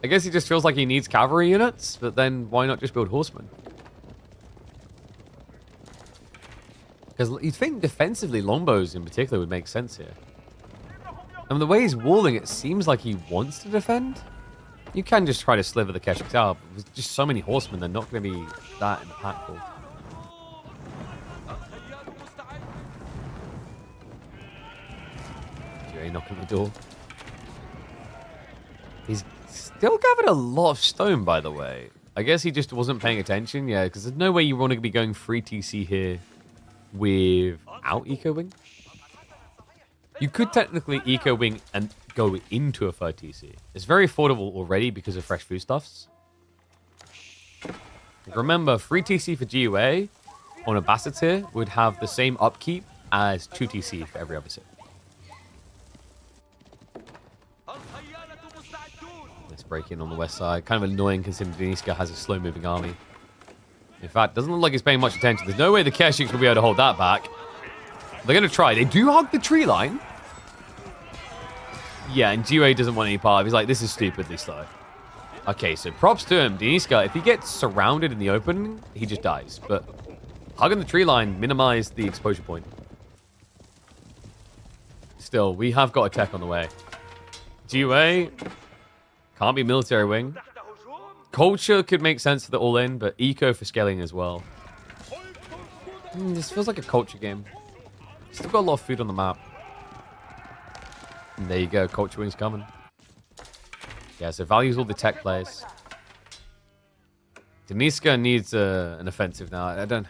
I guess he just feels like he needs cavalry units, but then why not just build horsemen? Because you'd think defensively longbows in particular would make sense here. And the way he's walling, it seems like he wants to defend. You can just try to sliver the Kashix out, but with just so many horsemen, they're not going to be that impactful. GoA knocking on the door. He's still gathered a lot of stone, by the way. I guess he just wasn't paying attention. Yeah, because there's no way you want to be going free TC here without Eco Wing. You could technically Eco Wing and go into a third TC. It's very affordable already because of fresh foodstuffs. Remember, free TC for GoA on a Basset tier would have the same upkeep as 2 TC for every other tier. Let's break in on the west side. Kind of annoying considering Deniska has a slow-moving army. In fact, doesn't look like he's paying much attention. There's no way the Keshiks will be able to hold that back. They're going to try. They do hug the tree line. Yeah, and GoA doesn't want any part of it. He's like, this is stupidly slow. Okay, so props to him. Deniska, if he gets surrounded in the open, he just dies. But hugging the tree line minimized the exposure point. Still, we have got a tech on the way. GoA can't be military wing. Culture could make sense for the all-in, but eco for scaling as well. This feels like a culture game. Still got a lot of food on the map. And there you go, culture wing's coming. Yeah, so values all the tech players. Deniska needs an offensive now. I don't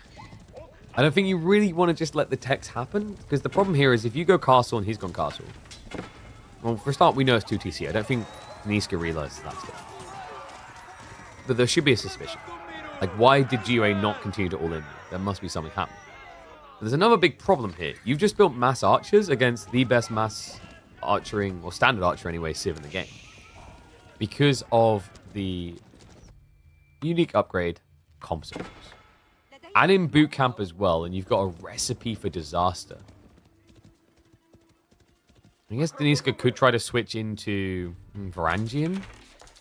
think you really want to just let the techs happen, because the problem here is if you go castle and he's gone castle. Well, for a start, we know it's 2 TC. I don't think Deniska realizes that stuff. But there should be a suspicion. Like, why did GoA not continue to all-in? There must be something happening. But there's another big problem here. You've just built mass archers against the best mass archering, or standard archer anyway, civ in the game. Because of the unique upgrade, Comps. And in boot camp as well, and you've got a recipe for disaster. I guess Deniska could try to switch into Varangian.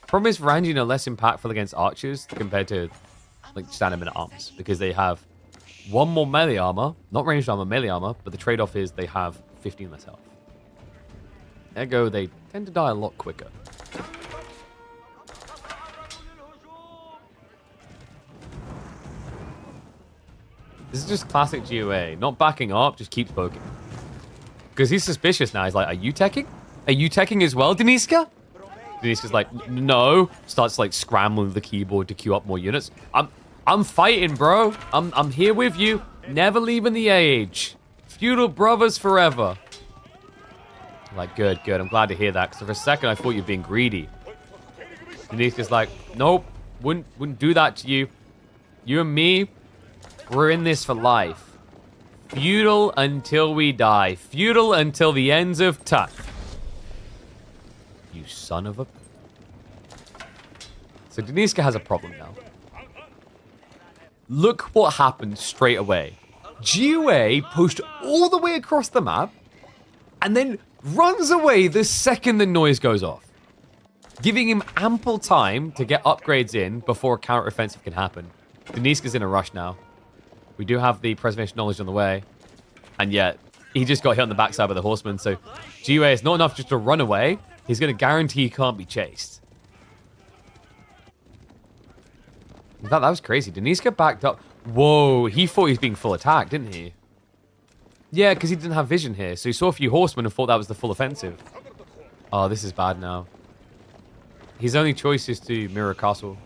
Problem is, Varangian are less impactful against archers compared to like standard men-at-arms, because they have 1 more melee armor, not ranged armor, melee armor, but the trade-off is they have 15 less health. Ergo, they tend to die a lot quicker. This is just classic GoA. Not backing up, just keeps poking. Because he's suspicious now. He's like, are you teching? Are you teching as well, Deniska? Deniska's like, no. Starts like scrambling the keyboard to queue up more units. I'm fighting, bro. I'm here with you. Never leaving the age. Feudal brothers forever. Like, good. I'm glad to hear that. Because for a second, I thought you were being greedy. Deniska's like, nope. Wouldn't do that to you. You and me, we're in this for life. Feudal until we die. Feudal until the ends of time. You son of a... So Deniska has a problem now. Look what happened straight away. GoA pushed all the way across the map and then runs away the second the noise goes off, giving him ample time to get upgrades in before a counter-offensive can happen. Deniska's in a rush now. We do have the preservation knowledge on the way. And yet, he just got hit on the backside by the horseman. So, GoA is not enough just to run away. He's going to guarantee he can't be chased. In fact, that was crazy. Deniska backed up. Whoa, he thought he was being full attack, didn't he? Yeah, because he didn't have vision here. So he saw a few horsemen and thought that was the full offensive. Oh, this is bad now. His only choice is to mirror castle.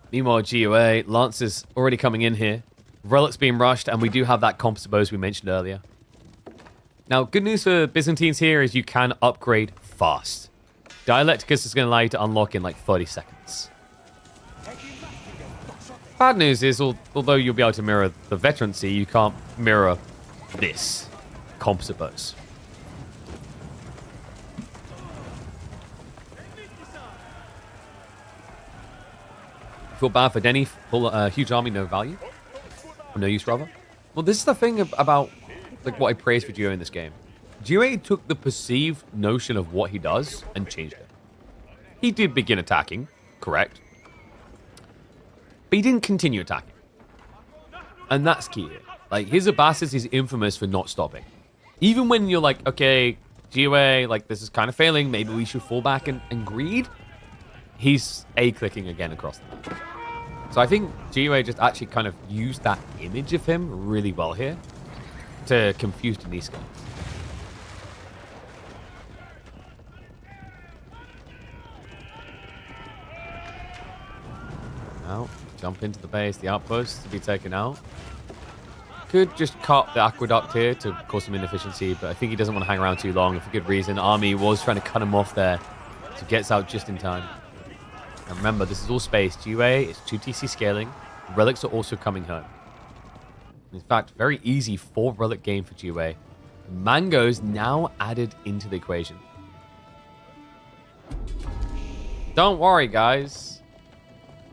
Meanwhile, GoA, Lancers already coming in here. Relics being rushed, and we do have that Compos we mentioned earlier. Now, good news for Byzantines here is you can upgrade fast. Dialecticus is going to allow you to unlock in like 30 seconds. Bad news is, although you'll be able to mirror the veterancy, you can't mirror this Compos. Feel bad for Denny. Full huge army, no value. Or no use, rather. Well, this is the thing about like what I praise for GoA in this game. GoA took the perceived notion of what he does and changed it. He did begin attacking, correct. But he didn't continue attacking. And that's key here. Like, his Abbasis is infamous for not stopping. Even when you're like, okay, GoA, like, this is kind of failing. Maybe we should fall back and greed. He's A-clicking again across the map. So I think GoA just actually kind of used that image of him really well here. to confuse Deniska. Now, jump into the base, the outpost to be taken out. Could just cut the aqueduct here to cause some inefficiency, but I think he doesn't want to hang around too long for good reason. Army was trying to cut him off there, so gets out just in time. And remember, this is all space. GoA is 2TC scaling. Relics are also coming home. In fact, very easy 4 relic game for GoA. Mangoes now added into the equation. Don't worry, guys.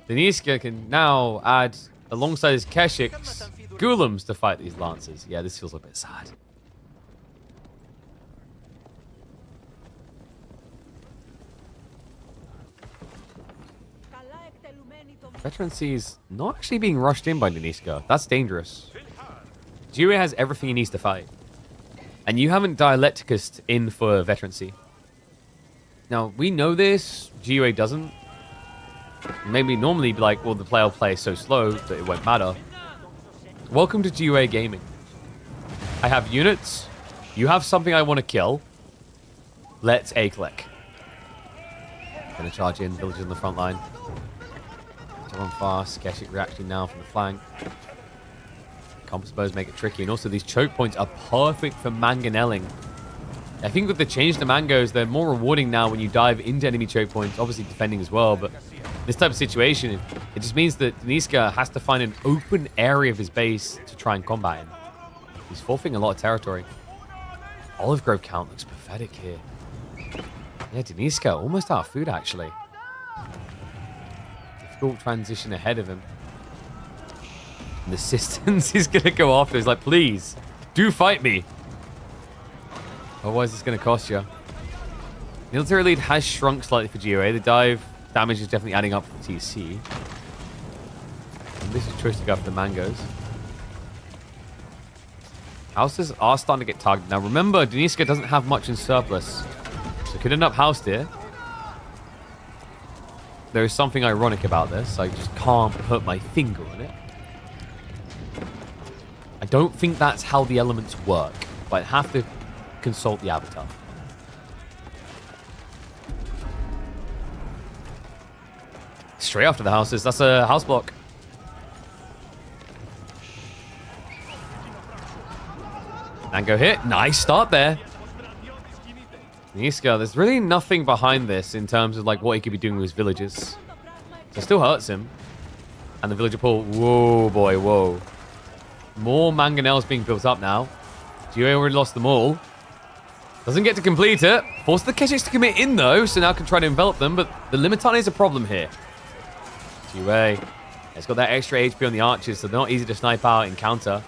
Deniska can now add, alongside his Keshiks, Ghoulems to fight these Lancers. Yeah, this feels a bit sad. Veterancy's not actually being rushed in by Deniska. That's dangerous. GoA has everything he needs to fight. And you haven't Dialecticused in for Veterancy. Now, we know this. GoA doesn't. Maybe normally be like, well, the player will play so slow that it won't matter. Welcome to GoA Gaming. I have units. You have something I want to kill. Let's A-click. Gonna charge in, villagers on the front line. To run fast. Keshik reacting now from the flank. Compass bows make it tricky. And also these choke points are perfect for mangonelling. I think with the change to mangoes, they're more rewarding now when you dive into enemy choke points. Obviously defending as well, but this type of situation, it just means that Deniska has to find an open area of his base to try and combat him. He's forfeiting a lot of territory. Olive Grove count looks pathetic here. Yeah, Deniska almost out of food, actually. Difficult transition ahead of him. And the assistance he's going to go after is like, please, do fight me. Otherwise, it's going to cost you. Military lead has shrunk slightly for GoA. The dive damage is definitely adding up for TC. And this is choice to go after the mangoes. Houses are starting to get targeted. Now, remember, Deniska doesn't have much in surplus. So could end up housed here. There is something ironic about this. I just can't put my finger on it. I don't think that's how the elements work. But I have to consult the avatar. Straight after the houses. That's a house block. Mango hit. Nice start there. Deniska, there's really nothing behind this in terms of like what he could be doing with his villagers. So it still hurts him. And the villager pool. Whoa, boy, whoa. More mangonels being built up now. GoA already lost them all. Doesn't get to complete it. Forces the Keshiks to commit in though, so now can try to envelop them, but the Limitane is a problem here. GoA has got that extra HP on the archers, so they're not easy to snipe out in counter.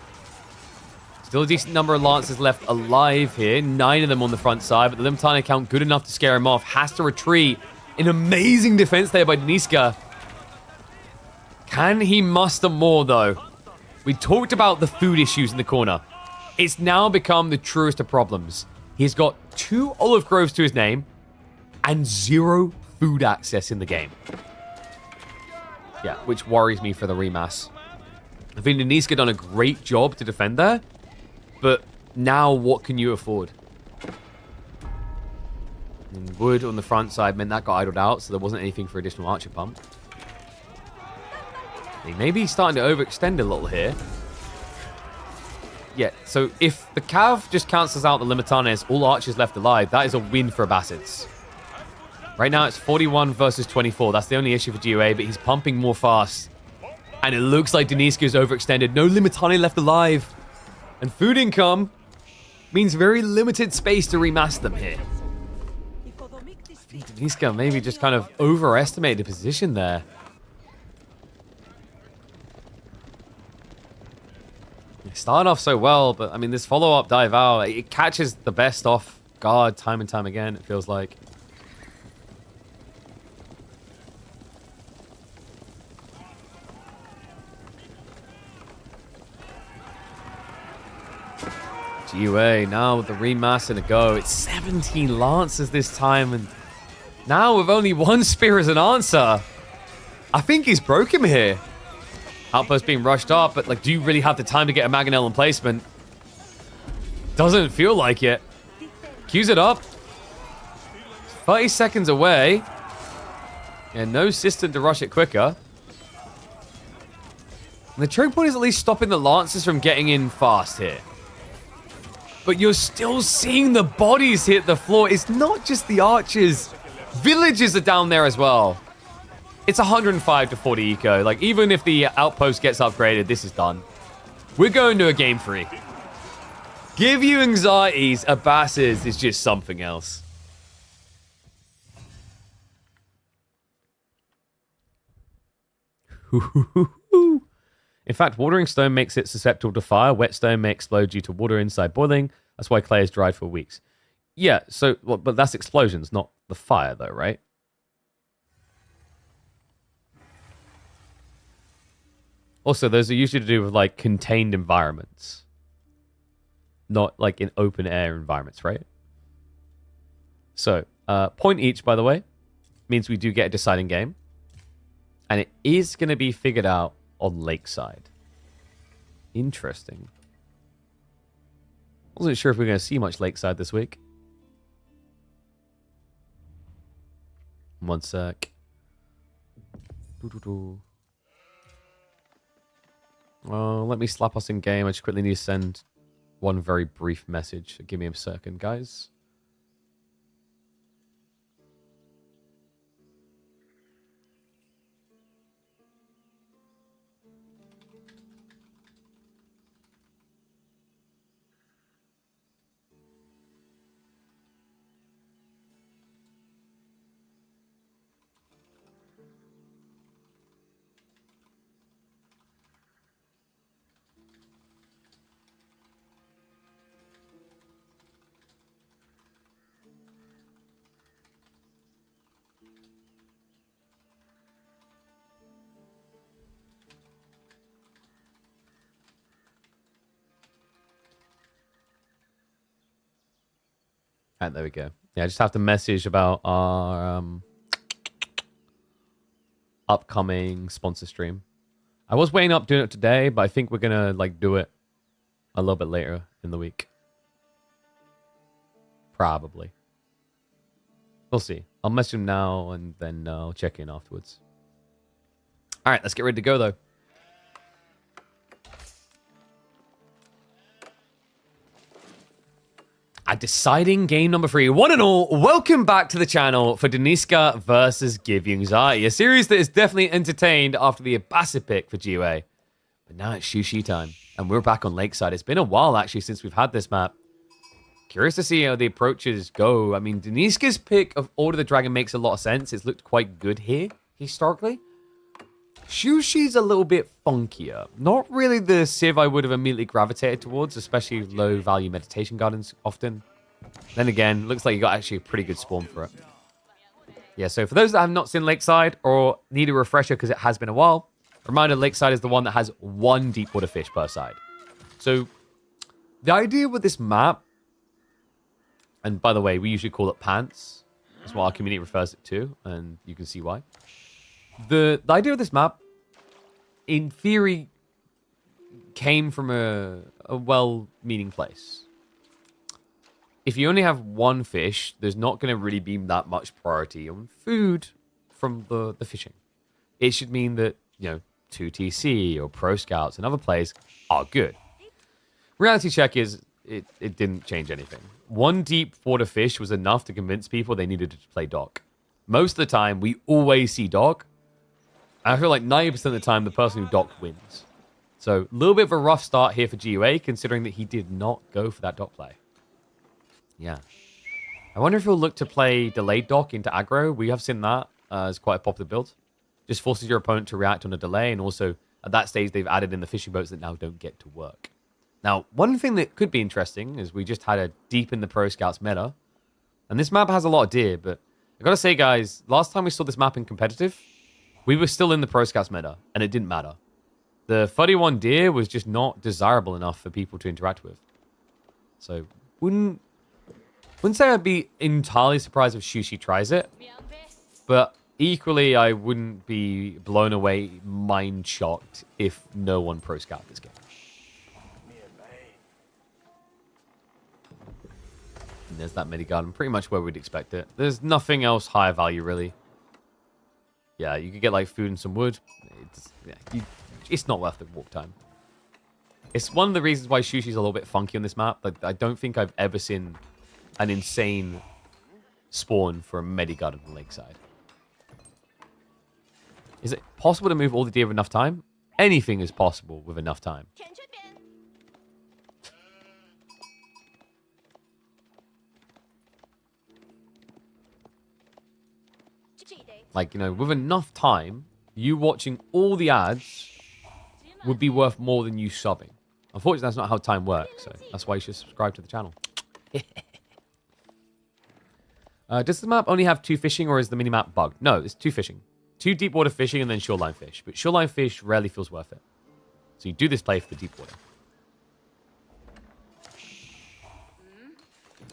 Still a decent number of Lancers left alive here. 9 of them on the front side, but the Limitane count good enough to scare him off. Has to retreat. An amazing defense there by Deniska. Can he muster more though? We talked about the food issues in the corner. It's now become the truest of problems. He's got 2 olive groves to his name and 0 food access in the game. Yeah, which worries me for the remass. I think Deniska done a great job to defend there, but now what can you afford? And wood on the front side meant that got idled out, so there wasn't anything for additional archer pump. He may be starting to overextend a little here. Yeah, so if the Cav just cancels out the Limitanes, all archers left alive, that is a win for Abbasids. Right now it's 41 versus 24. That's the only issue for GoA, but he's pumping more fast. And it looks like Deniska is overextended. No Limitane left alive. And food income means very limited space to remass them here. I think Deniska maybe just kind of overestimated the position there. Starting off so well, but I mean, this follow-up dive out, it catches the best off guard time and time again, it feels like. GoA now with the remass and a go. It's 17 Lancers this time, and now with only 1 spear as an answer. I think he's broke him here. Outpost being rushed up, but like, do you really have the time to get a Mangonel in placement? Doesn't feel like it. Cues it up. 30 seconds away. And no system to rush it quicker. And the choke point is at least stopping the Lancers from getting in fast here. But you're still seeing the bodies hit the floor. It's not just the archers. Villagers are down there as well. It's 105 to 40 eco. Like, even if the outpost gets upgraded, this is done. We're going to a game 3. Give you anxieties. Abbas's is just something else. In fact, watering stone makes it susceptible to fire. Wet stone may explode due to water inside boiling. That's why clay is dried for weeks. Yeah, so, well, but that's explosions, not the fire, though, right? Also, those are usually to do with, like, contained environments. Not, like, in open-air environments, right? So, point each, by the way, means we do get a deciding game. And it is going to be figured out on Lakeside. Interesting. Wasn't sure if we are going to see much Lakeside this week. One sec. Let me slap us in game. I just quickly need to send one very brief message. Give me a second, guys. And there we go. Yeah, I just have to message about our upcoming sponsor stream. I was weighing up doing it today, but I think we're gonna like do it a little bit later in the week. Probably. We'll see. I'll message him now and then I'll check in afterwards. All right, let's get ready to go though. A deciding game number 3. One and all, welcome back to the channel for Deniska versus Give You Anxiety, a series that is definitely entertained after the Abasa pick for GoA. But now it's Sushi time, and we're back on Lakeside. It's been a while, actually, since we've had this map. Curious to see how the approaches go. I mean, Deniska's pick of Order the Dragon makes a lot of sense. It's looked quite good here, historically. Sushi's a little bit funkier. Not really the Civ I would have immediately gravitated towards, especially low-value meditation gardens often. Then again, looks like you got actually a pretty good spawn for it. Yeah, so for those that have not seen Lakeside or need a refresher because it has been a while, reminder, Lakeside is the one that has 1 deep water fish per side. So the idea with this map, and by the way, we usually call it pants. That's what our community refers it to, and you can see why. The idea of this map, in theory, came from a well-meaning place. If you only have 1 fish, there's not going to really be that much priority on food from the fishing. It should mean that, you know, 2TC or Pro Scouts and other plays are good. Reality check is it didn't change anything. 1 deep water fish was enough to convince people they needed to play Dock. Most of the time, we always see Dock. I feel like 90% of the time, the person who docked wins. So, a little bit of a rough start here for GoA, considering that he did not go for that dock play. Yeah. I wonder if he'll look to play delayed dock into aggro. We have seen that as quite a popular build. Just forces your opponent to react on a delay, and also, at that stage, they've added in the fishing boats that now don't get to work. Now, one thing that could be interesting is we just had a deep in the Pro Scouts meta. And this map has a lot of deer, but I gotta say, guys, last time we saw this map in competitive, we were still in the Pro Scouts meta, and it didn't matter. The 31 deer was just not desirable enough for people to interact with. So, wouldn't say I'd be entirely surprised if Sushi tries it, but equally, I wouldn't be blown away, mind-shocked if no one Pro Scout this game. And there's that mini garden, pretty much where we'd expect it. There's nothing else higher value, really. Yeah, you could get like food and some wood. It's not worth the walk time. It's one of the reasons why Sushi's a little bit funky on this map. Like, I don't think I've ever seen an insane spawn for a medi garden on Lakeside. Is it possible to move all the deer with enough time? Anything is possible with enough time. Like, you know, with enough time, you watching all the ads would be worth more than you subbing. Unfortunately, that's not how time works, so that's why you should subscribe to the channel. Does the map only have 2 fishing, or is the minimap bugged? No, it's 2 fishing. 2 deep water fishing and then shoreline fish. But shoreline fish rarely feels worth it. So you do this play for the deep water.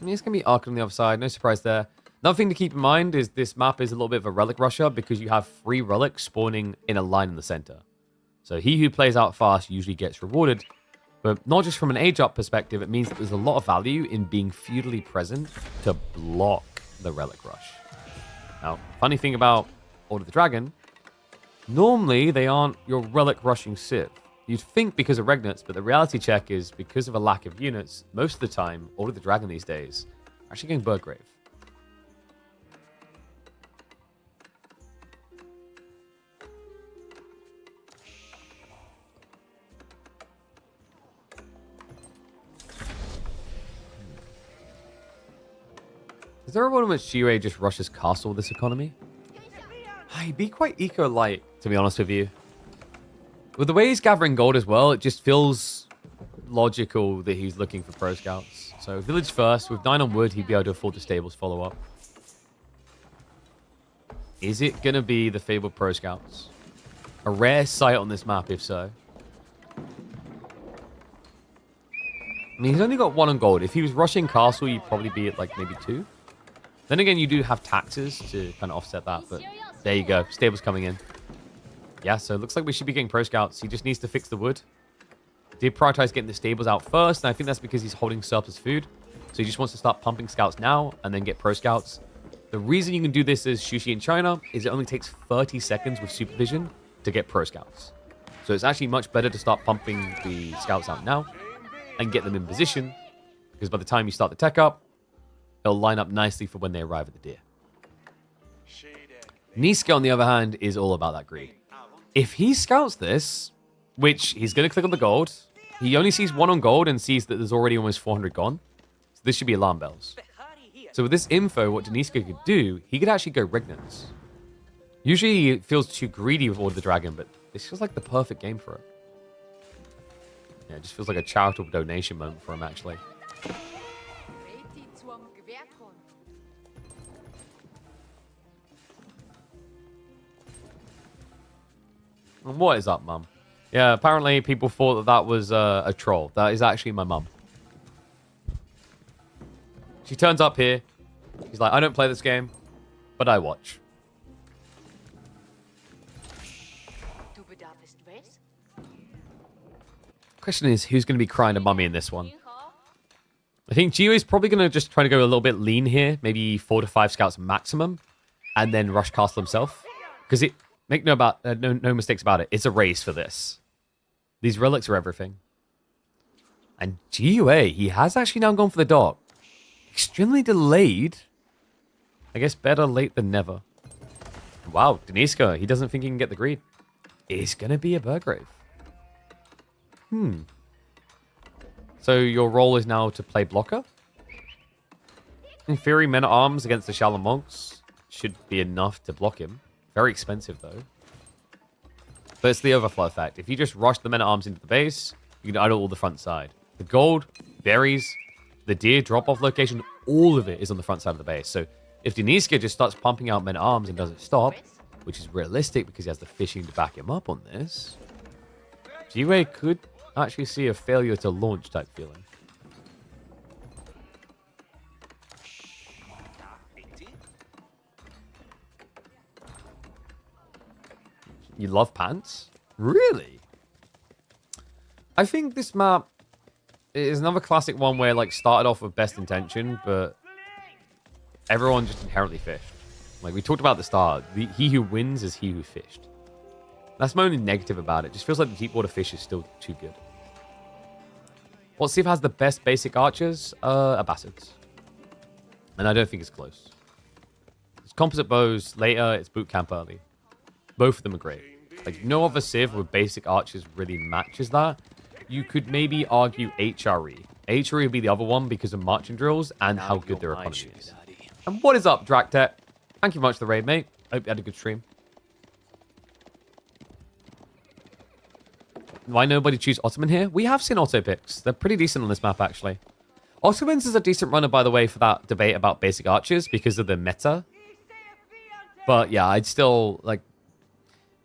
I mean, it's going to be Ark on the other side. No surprise there. Another thing to keep in mind is this map is a little bit of a relic rusher because you have 3 relics spawning in a line in the center. So he who plays out fast usually gets rewarded. But not just from an age-up perspective, it means that there's a lot of value in being feudally present to block the relic rush. Now, funny thing about Order of the Dragon, normally they aren't your relic rushing Civ. You'd think because of Regnates, but the reality check is because of a lack of units, most of the time, Order of the Dragon these days are actually getting Burgrave. Is there a one in which GoA just rushes castle this economy? He'd be quite eco-light, to be honest with you. With the way he's gathering gold as well, it just feels logical that he's looking for pro scouts. So village first, with 9 on wood, he'd be able to afford the stables follow-up. Is it going to be the fabled pro scouts? A rare sight on this map, if so. I mean, he's only got 1 on gold. If he was rushing castle, you'd probably be at like maybe 2. Then again, you do have taxes to kind of offset that, but there you go. Stables coming in. Yeah, so it looks like we should be getting pro scouts. He just needs to fix the wood. Did prioritize getting the stables out first, and I think that's because he's holding surplus food. So he just wants to start pumping scouts now and then get pro scouts. The reason you can do this as Sushi in China is it only takes 30 seconds with supervision to get pro scouts. So it's actually much better to start pumping the scouts out now and get them in position, because by the time you start the tech up, it'll line up nicely for when they arrive at the deer. Deniska, on the other hand, is all about that greed. If he scouts this, which he's going to click on the gold, he only sees 1 on gold and sees that there's already almost 400 gone. So this should be alarm bells. So with this info, what Deniska could do, he could actually go Regnants. Usually he feels too greedy with Order of the Dragon, but this feels like the perfect game for it. Yeah, it just feels like a charitable donation moment for him, actually. And what is up, Mum? Yeah, apparently people thought that that was a troll. That is actually my mum. She turns up here. She's like, I don't play this game, but I watch. Question is, who's going to be crying to mummy in this one? I think Gio is probably going to just try to go a little bit lean here. Maybe 4 to 5 scouts maximum. And then rush castle himself. Because it... Make no mistakes about it. It's a race for this. These relics are everything. And GoA, he has actually now gone for the dot. Extremely delayed. I guess better late than never. Wow, Deniska, he doesn't think he can get the greed. It's going to be a Burgrave. So your role is now to play blocker? In theory, men-at-arms against the Shallow Monks should be enough to block him. Very expensive, though. But it's the overflow effect. If you just rush the men-at-arms into the base, you can idle all the front side. The gold, berries, the deer drop-off location, all of it is on the front side of the base. So if Deniska just starts pumping out men-at-arms and doesn't stop, which is realistic because he has the fishing to back him up on this, GoA could actually see a failure to launch type feeling. You love pants? Really? I think this map is another classic one where, like, started off with best intention, but everyone just inherently fished. Like we talked about at the start, he who wins is he who fished. That's my only negative about it. Just feels like the deep water fish is still too good. What Civ has the best basic archers? Abbasids. And I don't think it's close. It's composite bows later, it's boot camp early. Both of them are great. Like no other Civ with basic archers really matches that. You could maybe argue HRE. HRE would be the other one because of marching drills and how good their economy is. And what is up, Draktet? Thank you very much for the raid, mate. Hope you had a good stream. Why nobody choose Ottoman here? We have seen auto picks. They're pretty decent on this map, actually. Ottomans is a decent runner, by the way, for that debate about basic archers because of the meta. But yeah, I'd still, like...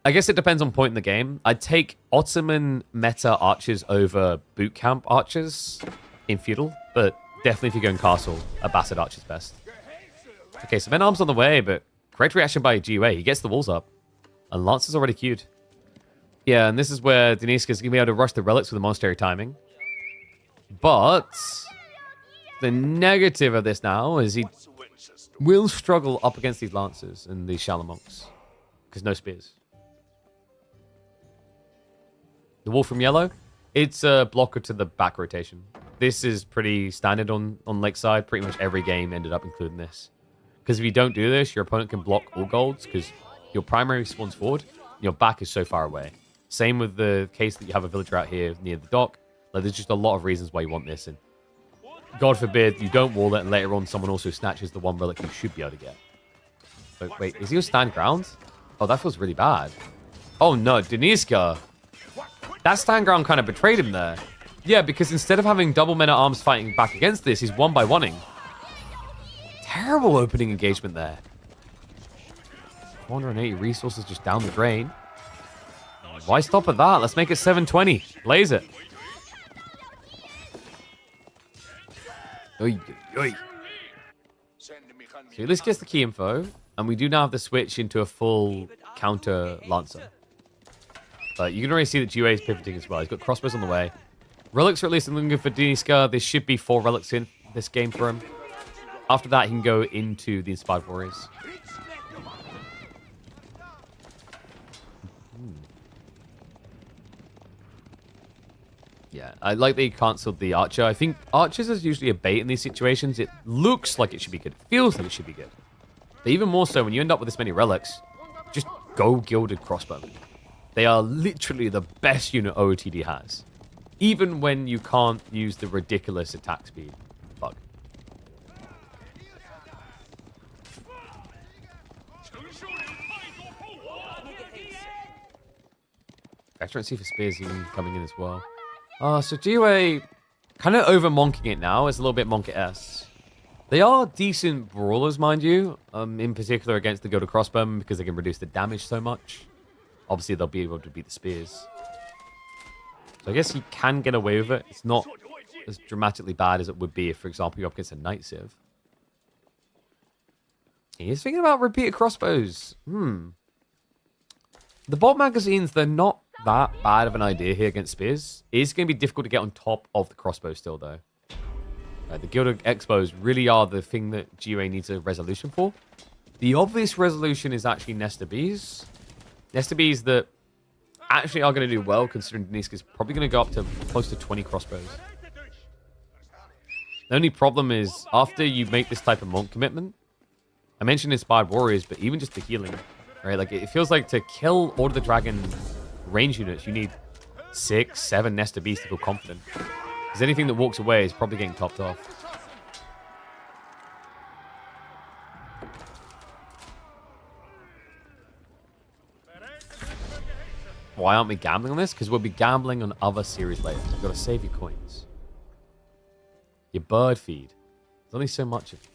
I guess it depends on point in the game. I'd take Ottoman meta archers over boot camp archers in feudal, but definitely if you're going castle, Abbasid archer's best. Okay, so Men Arms on the way, but correct reaction by GoA. He gets the walls up. And Lance is already queued. Yeah, and this is where Deniska is going to be able to rush the relics with the monastery timing. But the negative of this now is he will struggle up against these lancers and these shallow monks. Because no spears. The wall from yellow, it's a blocker to the back rotation. This is pretty standard on Lakeside. Pretty much every game ended up including this. Because if you don't do this, your opponent can block all golds because your primary spawns forward and your back is so far away. Same with the case that you have a villager out here near the dock. Like, there's just a lot of reasons why you want this. And God forbid you don't wall it and later on someone also snatches the one relic you should be able to get. But wait, is he on stand ground? Oh, that feels really bad. Oh no, Deniska. That stand ground kind of betrayed him there. Yeah, because instead of having double men at arms fighting back against this, he's one by one-ing. Terrible opening engagement there. 480 resources just down the drain. Why stop at that? Let's make it 720. Blaze it. Oy, oy. So this gets the key info, and we do now have the switch into a full counter Lancer. But you can already see that GoA is pivoting as well. He's got crossbows on the way. Relics are at least looking good for Deniska. There should be 4 relics in this game for him. After that, he can go into the Inspired Warriors. Yeah, I like that he cancelled the Archer. I think Archers is usually a bait in these situations. It looks like it should be good. It feels like it should be good. But even more so, when you end up with this many relics, just go Gilded Crossbow. They are literally the best unit OOTD has. Even when you can't use the ridiculous attack speed bug. Veterancy for spears even coming in as well. So GoA kind of over-monking it now. It's a little bit Monk-esque. They are decent brawlers, mind you. In particular against the Gilded Crossbowmen because they can reduce the damage so much. Obviously, they'll be able to beat the spears. So I guess he can get away with it. It's not as dramatically bad as it would be if, for example, you're up against a Knight Civ. He's thinking about repeated crossbows. The bolt magazines, they're not that bad of an idea here against spears. It is going to be difficult to get on top of the crossbow still, though. The Gilded Expos really are the thing that GoA needs a resolution for. The obvious resolution is actually Nesta Bees. Nesta Bees that actually are going to do well, considering Deniska is probably going to go up to close to 20 crossbows. The only problem is, after you make this type of monk commitment, I mentioned Inspired Warriors, but even just the healing, right? Like, it feels like to kill Order of the Dragon range units, you need 6, 7 Nesta Bees to feel confident. Because anything that walks away is probably getting topped off. Why aren't we gambling on this? Because we'll be gambling on other series later. You've got to save your coins. Your bird feed. There's only so much of it.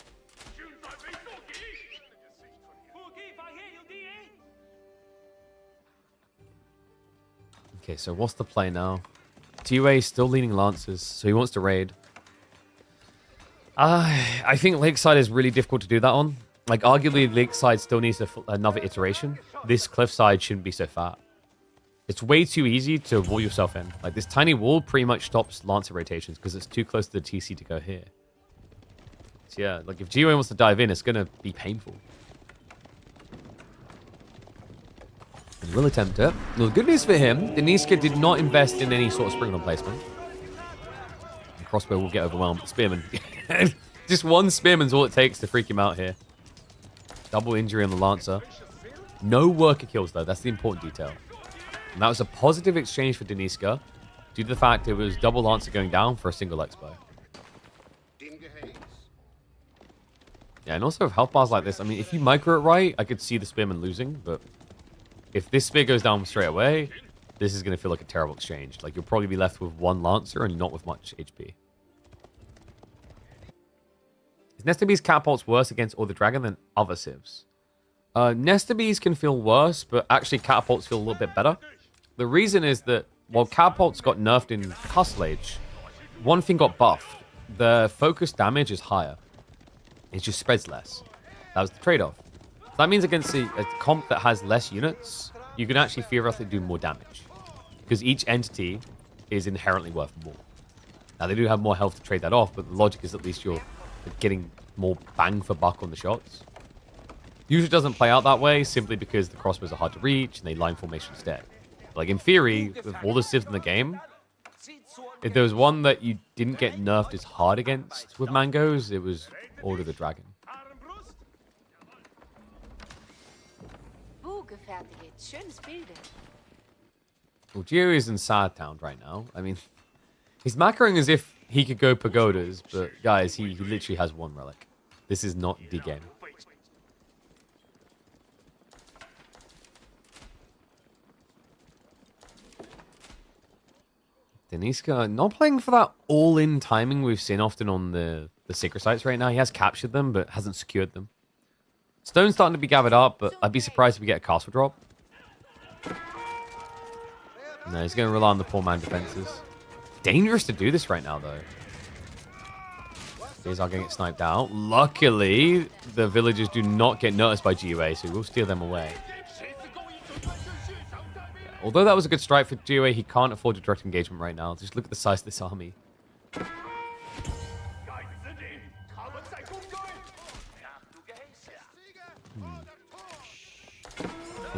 Okay, so what's the play now? GoA is still leaning Lancers, so he wants to raid. I think Lakeside is really difficult to do that on. Like, arguably, Lakeside still needs another iteration. This cliffside shouldn't be so fat. It's way too easy to wall yourself in. Like, this tiny wall pretty much stops Lancer rotations because it's too close to the TC to go here. So yeah, like if GoA wants to dive in, it's going to be painful. And will attempt it. Well, the good news for him, Deniska did not invest in any sort of spring placement. The crossbow will get overwhelmed. Spearman. Just one Spearman's all it takes to freak him out here. Double injury on the Lancer. No worker kills, though. That's the important detail. And that was a positive exchange for Deniska due to the fact it was double Lancer going down for a single Expo. Yeah, and also with health bars like this, I mean, if you micro it right, I could see the Spearman losing, but if this Spear goes down straight away, this is going to feel like a terrible exchange. Like, you'll probably be left with one Lancer and not with much HP. Is Nestabee's catapults worse against All the Dragon than other civs? Nestabee's can feel worse, but actually catapults feel a little bit better. The reason is that while catapults got nerfed in Castle Age, one thing got buffed. The focus damage is higher. It just spreads less. That was the trade-off. That means against a comp that has less units, you can actually theoretically do more damage. Because each entity is inherently worth more. Now, they do have more health to trade that off, but the logic is at least you're getting more bang for buck on the shots. Usually doesn't play out that way, simply because the crossbows are hard to reach, and they line formation instead. Like, in theory, with all the civs in the game, if there was one that you didn't get nerfed as hard against with mangoes, it was Order the Dragon. Well, Gio is in Sad Town right now. I mean, he's macroing as if he could go pagodas, but guys, he literally has one relic. This is not the game. Deniska not playing for that all-in timing we've seen often on the sacred sites right now. He has captured them, but hasn't secured them. Stone's starting to be gathered up, but I'd be surprised if we get a castle drop. No, he's going to rely on the poor man defenses. Dangerous to do this right now, though. These are going to get sniped out. Luckily, the villagers do not get noticed by GoA, so we'll steal them away. Although that was a good strike for GoA, he can't afford a direct engagement right now. Just look at the size of this army.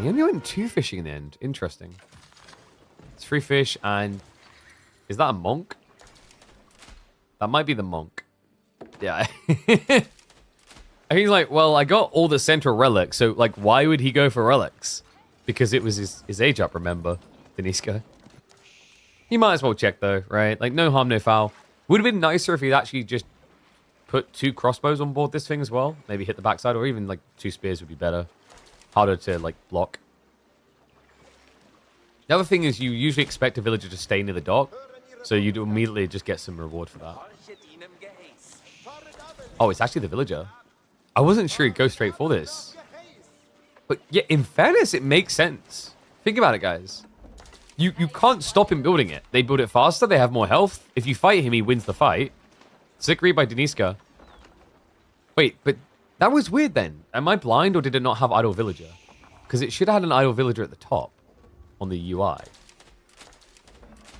He only went 2 fishing in the end. Interesting. It's 3 fish and... Is that a monk? That might be the monk. Yeah. And he's like, well, I got all the central relics, so, like, why would he go for relics? Because it was his age up, remember? Deniska. He might as well check, though, right? Like, no harm, no foul. Would have been nicer if he'd actually just put 2 crossbows on board this thing as well. Maybe hit the backside, or even, like, 2 spears would be better. Harder to, like, block. The other thing is you usually expect a villager to stay near the dock, so you'd immediately just get some reward for that. Oh, it's actually the villager. I wasn't sure he'd go straight for this. But yeah, in fairness, it makes sense. Think about it, guys. You can't stop him building it. They build it faster, they have more health. If you fight him, he wins the fight. Sick read by Deniska. Wait, but that was weird then. Am I blind or did it not have idle villager? Because it should have had an idle villager at the top on the UI.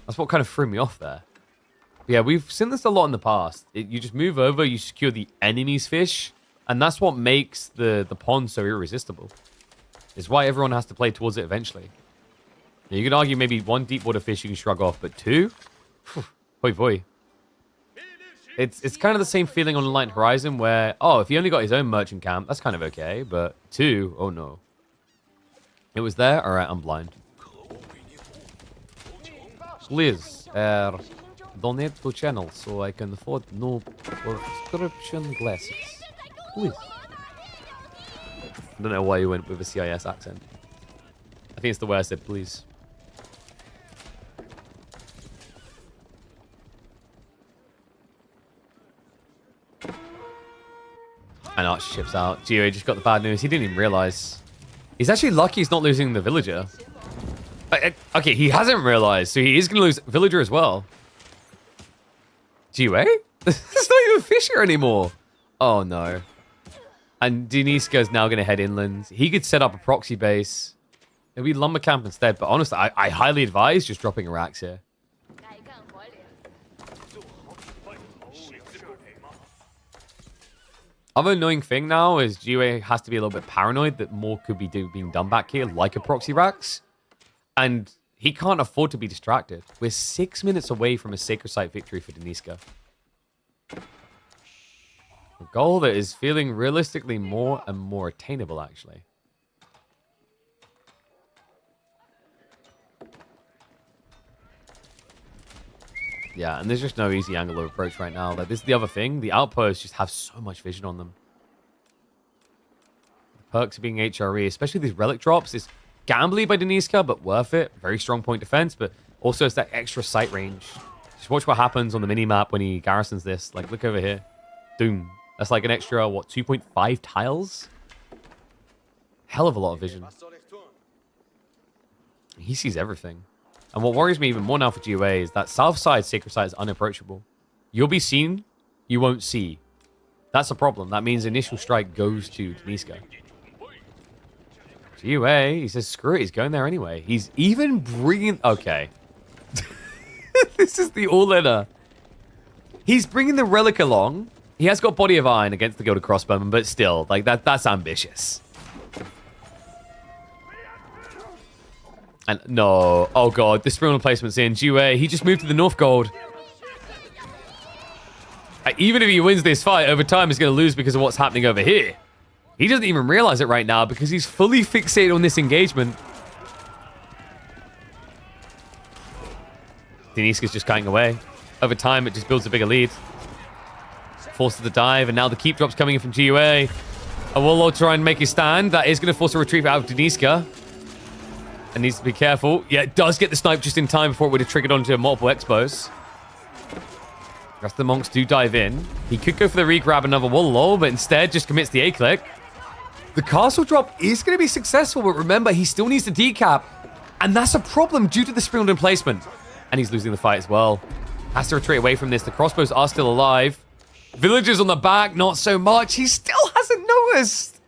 That's what kind of threw me off there. But yeah, we've seen this a lot in the past. You just move over, you secure the enemy's fish, and that's what makes the pond so irresistible. It's why everyone has to play towards it eventually. Now, you can argue maybe 1 deep water fish you can shrug off, but 2? Hoi boy. It's kind of the same feeling on Enlightened Horizon where, oh, if he only got his own merchant camp, that's kind of okay, but 2, oh no. It was there? Alright, I'm blind. Please, donate to channel so I can afford no prescription glasses. Please. I don't know why you went with a CIS accent. I think it's the way I said please. And Arch ships out. GoA just got the bad news. He didn't even realize. He's actually lucky he's not losing the villager. Okay, he hasn't realized, so he is going to lose villager as well. GoA? It's not even Fisher anymore. Oh, no. And Deniska is now going to head inland. He could set up a proxy base. It'll be lumber camp instead, but honestly, I highly advise just dropping Iraqs here. Other annoying thing now is GoA has to be a little bit paranoid that more could be being done back here, like a proxy racks. And he can't afford to be distracted. We're 6 minutes away from a Sacred Site victory for Deniska. A goal that is feeling realistically more and more attainable, actually. Yeah, and there's just no easy angle of approach right now. Like, this is the other thing. The outposts just have so much vision on them. The perks of being HRE, especially these relic drops, is gambly by Deniska, but worth it. Very strong point defense, but also it's that extra sight range. Just watch what happens on the mini-map when he garrisons this. Like, look over here. Doom. That's like an extra, what, 2.5 tiles? Hell of a lot of vision. He sees everything. And what worries me even more now for GoA is that south side Sacred Site is unapproachable. You'll be seen, you won't see. That's a problem. That means initial strike goes to Deniska. GoA, he says, screw it, he's going there anyway. He's even bringing... Okay. This is the all-inner. He's bringing the relic along. He has got Body of Iron against the Gilded Crossbowman, but still, like, that's ambitious. And no, oh god, this spring replacement's in. GoA, he just moved to the North Gold. Even if he wins this fight, over time he's going to lose because of what's happening over here. He doesn't even realize it right now because he's fully fixated on this engagement. Deniska's just cutting away. Over time, it just builds a bigger lead. Forces the dive, and now the keep drop's coming in from GoA. A Warlord trying to make his stand. That is going to force a retreat out of Deniska. And needs to be careful. Yeah, it does get the snipe just in time before it would have triggered onto multiple expos. The rest of the monks do dive in. He could go for the re-grab another Warlord, but instead just commits the A-click. The castle drop is going to be successful, but remember, he still needs to decap. And that's a problem due to the spring placement. And he's losing the fight as well. Has to retreat away from this. The crossbows are still alive. Villagers on the back, not so much. He still hasn't noticed.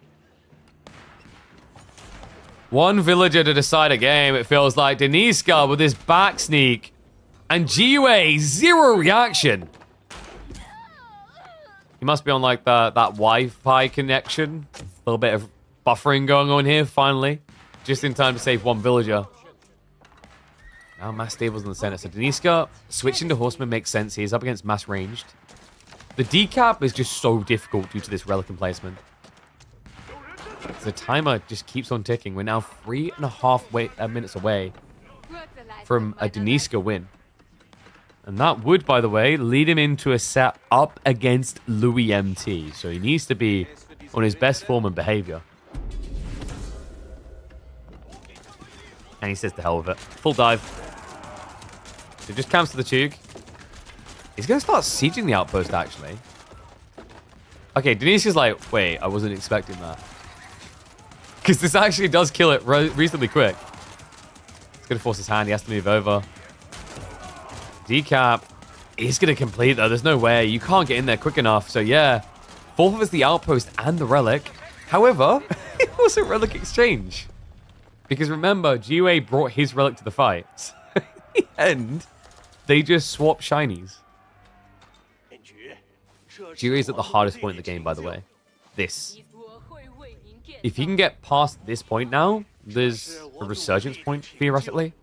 One villager to decide a game, it feels like. Deniska with his back sneak. And GoA, zero reaction. He must be on like that Wi-Fi connection. A little bit of buffering going on here, finally. Just in time to save one villager. Now mass stables in the center. So Deniska switching to Horseman makes sense. He's up against mass ranged. The decap is just so difficult due to this relic emplacement. The timer just keeps on ticking. We're now 3.5 minutes away from a Deniska win. And that would, by the way, lead him into a set up against Louis MT. So he needs to be on his best form and behavior. And he says to hell with it. Full dive. So just camps to the Tug. He's going to start sieging the outpost, actually. Okay, Deniska's like, wait, I wasn't expecting that. Because this actually does kill it reasonably quick. It's going to force his hand. He has to move over. Decap. He's going to complete, though. There's no way. You can't get in there quick enough. So, yeah. Fourth is the outpost and the relic. However, it was a relic exchange. Because remember, GoA brought his relic to the fight. So in the end, they just swap shinies. GoA is at the hardest point in the game, by the way. This. If he can get past this point now, there's a resurgence point, theoretically.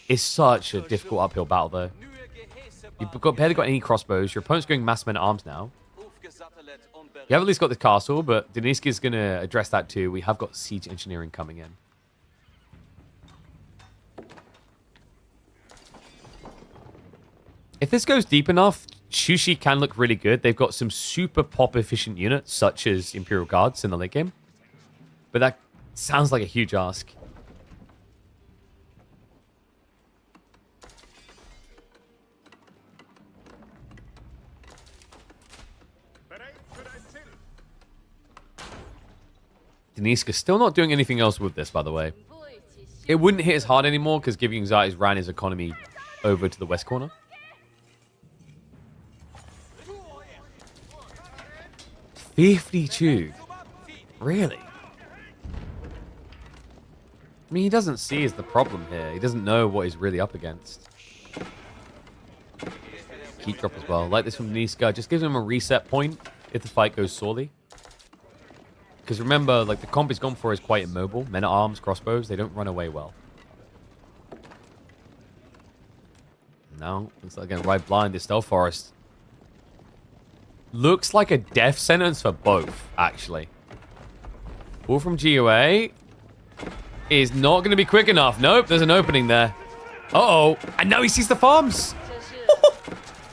It's such a difficult uphill battle, though. You've barely got any crossbows. Your opponent's going mass men at arms now. You have at least got the castle, but Deniska's going to address that too. We have got siege engineering coming in. If this goes deep enough, Shushi can look really good. They've got some super pop-efficient units, such as Imperial Guards in the late game. But that sounds like a huge ask. Deniska still not doing anything else with this, by the way. It wouldn't hit as hard anymore because Giving Anxieties ran his economy over to the west corner. $52. Really? I mean, he doesn't see is the problem here. He doesn't know what he's really up against. Keep drop as well. Like this from Deniska. Just gives him a reset point if the fight goes sorely. Because remember, like, the comp he's gone for is quite immobile. Men-at-arms, crossbows, they don't run away well. No, looks like getting right blind. This Stealth Forest looks like a death sentence for both, actually. Ball from GoA is not going to be quick enough. Nope, there's an opening there. Uh-oh, and now he sees the farms.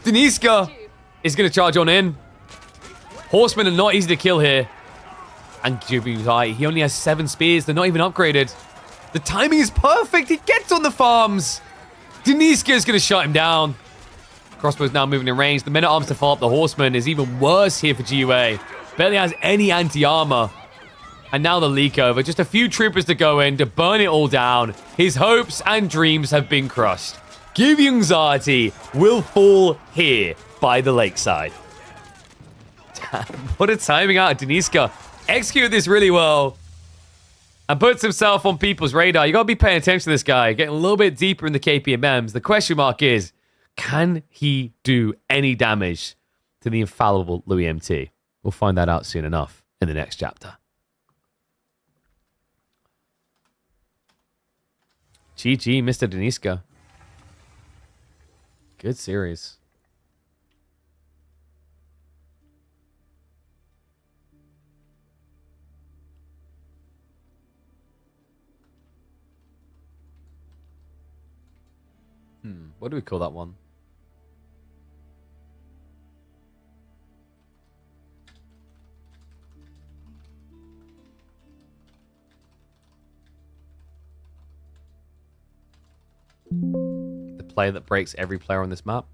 Deniska is going to charge on in. Horsemen are not easy to kill here. And Jubilee, he only has 7 spears. They're not even upgraded. The timing is perfect. He gets on the farms. Deniska is going to shut him down. Crossbow's now moving in range. The men-at-arms to follow up the horseman is even worse here for GoA. Barely has any anti-armor. And now the leak over. Just a few troopers to go in to burn it all down. His hopes and dreams have been crushed. Givyungzati will fall here by the lakeside. Damn, what a timing out of Deniska. Executed this really well. And puts himself on people's radar. You got to be paying attention to this guy. Getting a little bit deeper in the KPMMs. The question mark is, can he do any damage to the infallible Louis MT? We'll find that out soon enough in the next chapter. GG, Mr. Deniska. Good series. What do we call that one? The player that breaks every player on this map.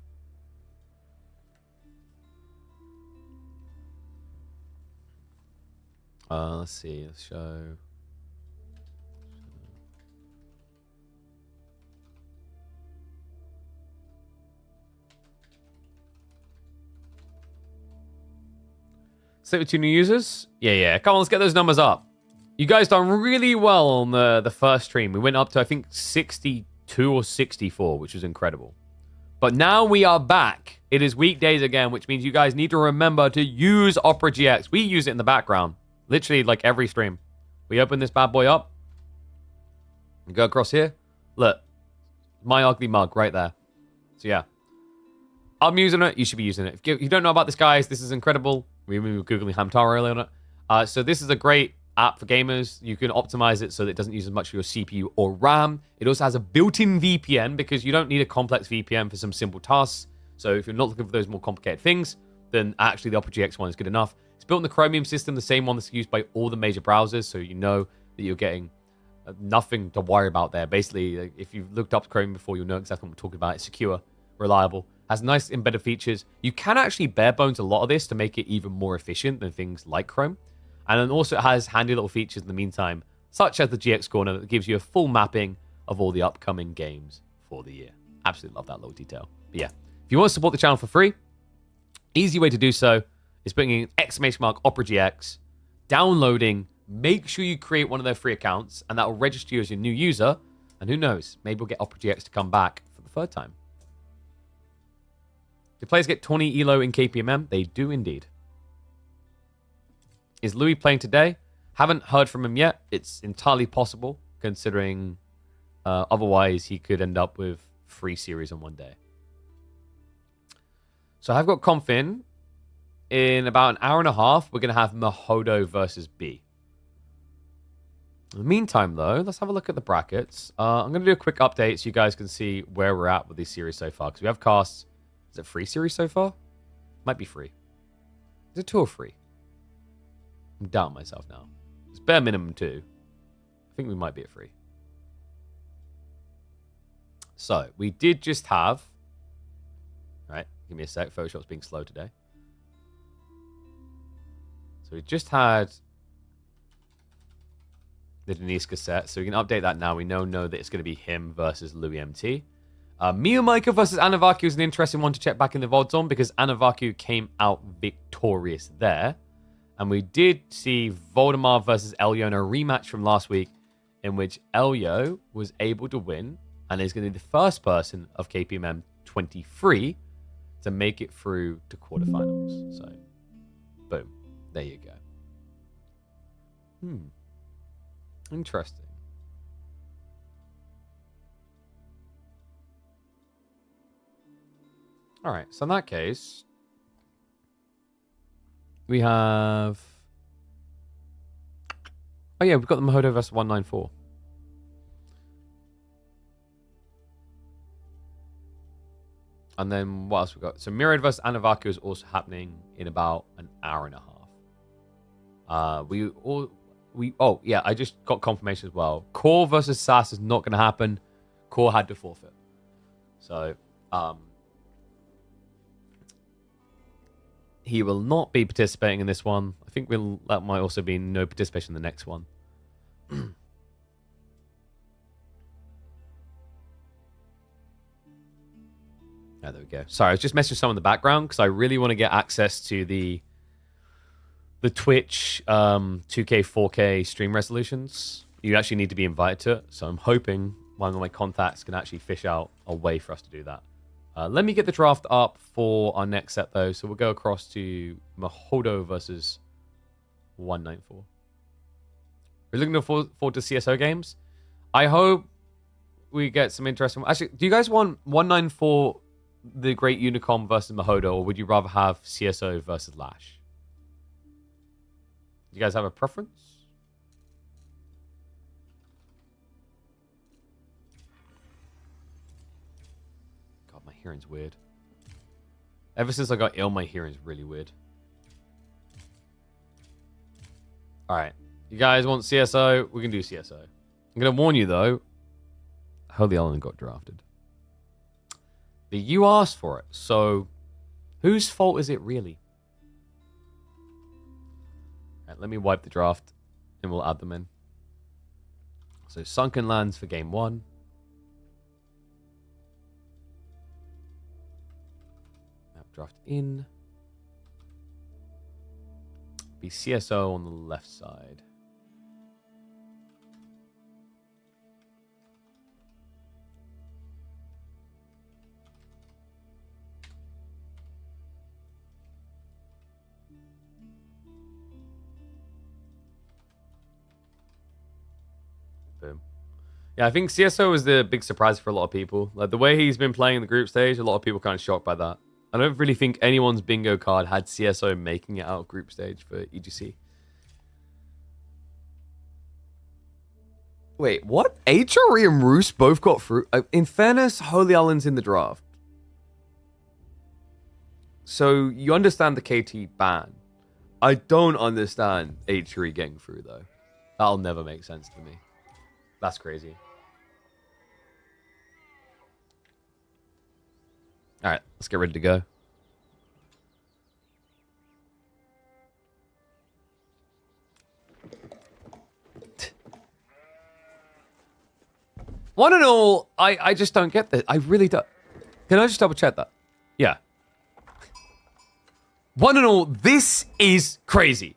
Let's see. Let's show. Sit with 2 new users? Yeah. Come on, let's get those numbers up. You guys done really well on the first stream. We went up to, I think, 62 or 64, which was incredible. But now we are back. It is weekdays again, which means you guys need to remember to use Opera GX. We use it in the background. Literally, like, every stream. We open this bad boy up. And go across here. Look. My ugly mug right there. So, yeah. I'm using it. You should be using it. If you don't know about this, guys, this is incredible. We were Googling Hamtaro earlier on it. So this is a great app for gamers. You can optimize it so that it doesn't use as much of your CPU or RAM. It also has a built-in VPN because you don't need a complex VPN for some simple tasks. So if you're not looking for those more complicated things, then actually the Opera GX one is good enough. It's built in the Chromium system, the same one that's used by all the major browsers, so you know that you're getting nothing to worry about there. Basically, if you've looked up Chromium before, you'll know exactly what we're talking about. It's secure, reliable, has nice embedded features. You can actually bare bones a lot of this to make it even more efficient than things like Chrome. And then also it has handy little features in the meantime, such as the GX Corner that gives you a full mapping of all the upcoming games for the year. Absolutely love that little detail. But yeah, if you want to support the channel for free, easy way to do so is putting in !Opera GX, downloading, make sure you create one of their free accounts, and that will register you as your new user. And who knows, maybe we'll get Opera GX to come back for the 3rd time. Do players get 20 ELO in KPMM? They do indeed. Is Louis playing today? Haven't heard from him yet. It's entirely possible, considering otherwise he could end up with 3 series in one day. So I've got conf in about an hour and a half. We're going to have Mahodo versus B. In the meantime, though, let's have a look at the brackets. I'm going to do a quick update so you guys can see where we're at with these series so far. Because we have casts. Is it 3 series so far? Might be 3. Is it 2 or 3? I'm doubting myself now. It's bare minimum 2. I think we might be at 3. So, we did just have... Right, give me a sec. Photoshop's being slow today. So, we just had the Deniska set. So, we can update that now. We know that it's going to be him versus Louis MT. MeomaikA versus Anovaku is an interesting one to check back in the VODs on because Anovaku came out victorious there. And we did see Voldemar versus Elona rematch from last week in which Elio was able to win and is going to be the first person of KPMM 23 to make it through to quarterfinals. So, boom. There you go. Interesting. All right, so in that case, we have... Oh yeah, we've got the Mahodo versus 194. And then what else we got? So Myriad versus Anovaku is also happening in about an hour and a half. Oh yeah, I just got confirmation as well. Core versus SAS is not going to happen. Core had to forfeit. So he will not be participating in this one. I think that might also be no participation in the next one. There we go. Sorry, I was just messaging someone in the background because I really want to get access to the Twitch 2K, 4K stream resolutions. You actually need to be invited to it. So I'm hoping one of my contacts can actually fish out a way for us to do that. Let me get the draft up for our next set, though. So we'll go across to Mahodo versus 194. We're looking forward to CSO games. I hope we get some interesting... Actually, do you guys want 194... the Great Unicom versus Mahodo, or would you rather have CSO versus Lash? Do you guys have a preference? God, my hearing's weird. Ever since I got ill, my hearing's really weird. Alright. You guys want CSO? We can do CSO. I'm going to warn you, though. Holy Elona got drafted. But you asked for it, so whose fault is it really? Right, let me wipe the draft, and we'll add them in. So Sunken Lands for game 1. Map draft in. Be CSO on the left side. Boom. Yeah, I think CSO was the big surprise for a lot of people. Like the way he's been playing in the group stage, a lot of people kind of shocked by that. I don't really think anyone's bingo card had CSO making it out of group stage for EGC. Wait, what? HRE and Roos both got through? In fairness, Holy Allen's in the draft. So you understand the KT ban. I don't understand HRE getting through, though. That'll never make sense to me. That's crazy. All right, let's get ready to go. One and all, I just don't get this. I really don't. Can I just double check that? Yeah. One and all, this is crazy.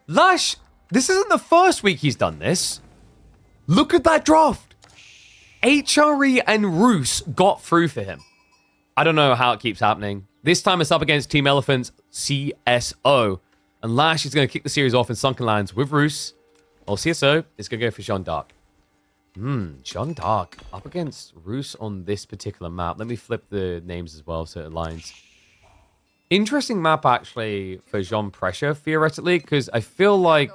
Lash, this isn't the first week he's done this. Look at that draft. HRE and Roos got through for him. I don't know how it keeps happening. This time it's up against Team Elephant's CSO. And Lash is going to kick the series off in Sunken Lands with Roos. Or CSO is going to go for Jean d'Arc. Jean d'Arc up against Roos on this particular map. Let me flip the names as well so it aligns. Interesting map, actually, for Jean Pressure, theoretically, because I feel like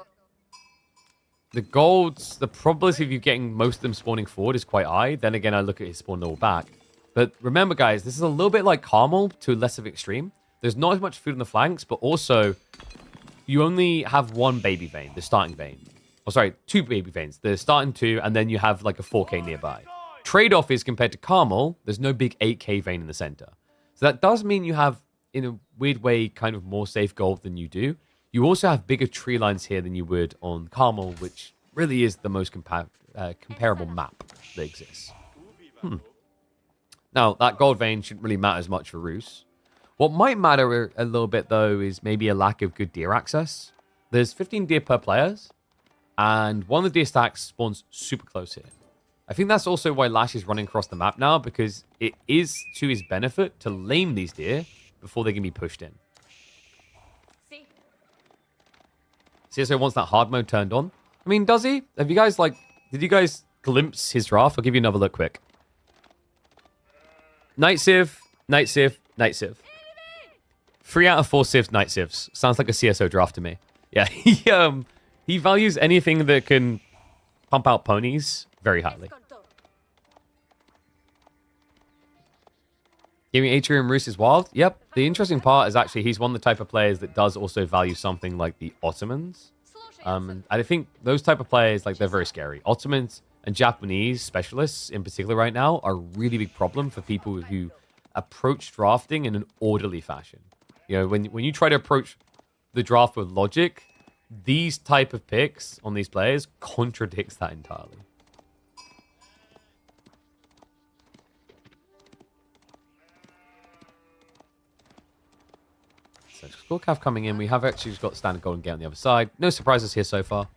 the golds, the probability of you getting most of them spawning forward is quite high. Then again, I look at his spawn all back. But remember, guys, this is a little bit like Carmel to less of extreme. There's not as much food on the flanks, but also you only have one baby vein, the starting vein. Oh, sorry, two baby veins. The starting two, and then you have like a 4K nearby. Trade-off is compared to Carmel, there's no big 8K vein in the center. So that does mean you have, in a weird way, kind of more safe gold than you do. You also have bigger tree lines here than you would on Carmel, which really is the most comparable map that exists. Now, that gold vein shouldn't really matter as much for Roos. What might matter a little bit, though, is maybe a lack of good deer access. There's 15 deer per players, and one of the deer stacks spawns super close here. I think that's also why Lash is running across the map now, because it is to his benefit to lame these deer before they can be pushed in. CSO wants that hard mode turned on. I mean, does he? Have you guys, like... Did you guys glimpse his draft? I'll give you another look quick. Night Civ, Night Civ, Night Civ. 3 out of 4 Civs, Night Civs. Sounds like a CSO draft to me. Yeah, he values anything that can pump out ponies very highly. Giving Atrium Roos is wild. Yep. The interesting part is actually he's one of the type of players that does also value something like the Ottomans. And I think those type of players, like, they're very scary. Ottomans and Japanese specialists in particular right now are a really big problem for people who approach drafting in an orderly fashion. You know, when you try to approach the draft with logic, these type of picks on these players contradicts that entirely. So Skullcalf coming in. We have actually just got standard golden gate on the other side. No surprises here so far.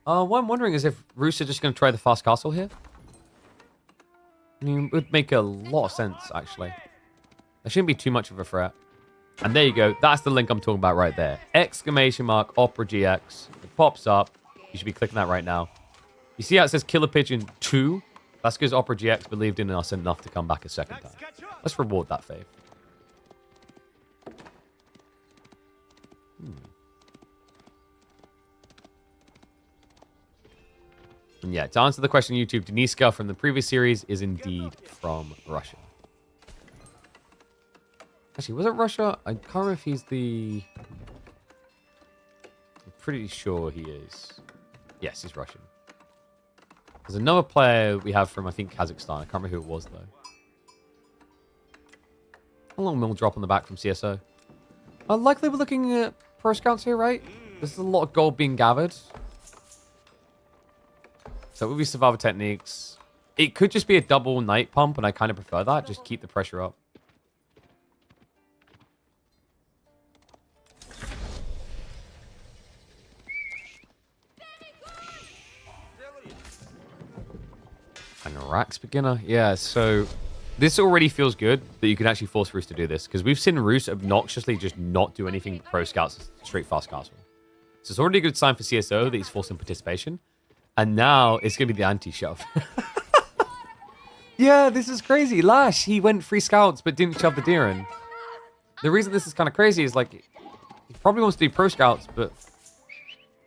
What I'm wondering is if Roos are just going to try the fast castle here. I mean, it would make a lot of sense, actually. There shouldn't be too much of a threat. And there you go. That's the link I'm talking about right there. Exclamation mark, Opera GX. It pops up. You should be clicking that right now. You see how it says Killer Pigeon 2? That's because Opera GX believed in us enough to come back a second time. Let's reward that faith. And yeah, to answer the question on YouTube, Deniska from the previous series is indeed from Russia. Actually, was it Russia? I can't remember if he's the... I'm pretty sure he is. Yes, he's Russian. There's another player we have from, I think, Kazakhstan. I can't remember who it was, though. A long mill drop on the back from CSO. Likely we're looking at pro scouts here, right? There's a lot of gold being gathered. So it would be survival techniques. It could just be a double night pump, and I kind of prefer that. Just keep the pressure up. And a Rax beginner. Yeah, so this already feels good that you can actually force Roos to do this. Because we've seen Roos obnoxiously just not do anything but pro scouts straight fast castle. So it's already a good sign for CSO that he's forcing participation. And now it's going to be the anti-shove. Yeah, this is crazy. Lash, he went free scouts but didn't shove the deer in. The reason this is kind of crazy is, like, he probably wants to do pro scouts, but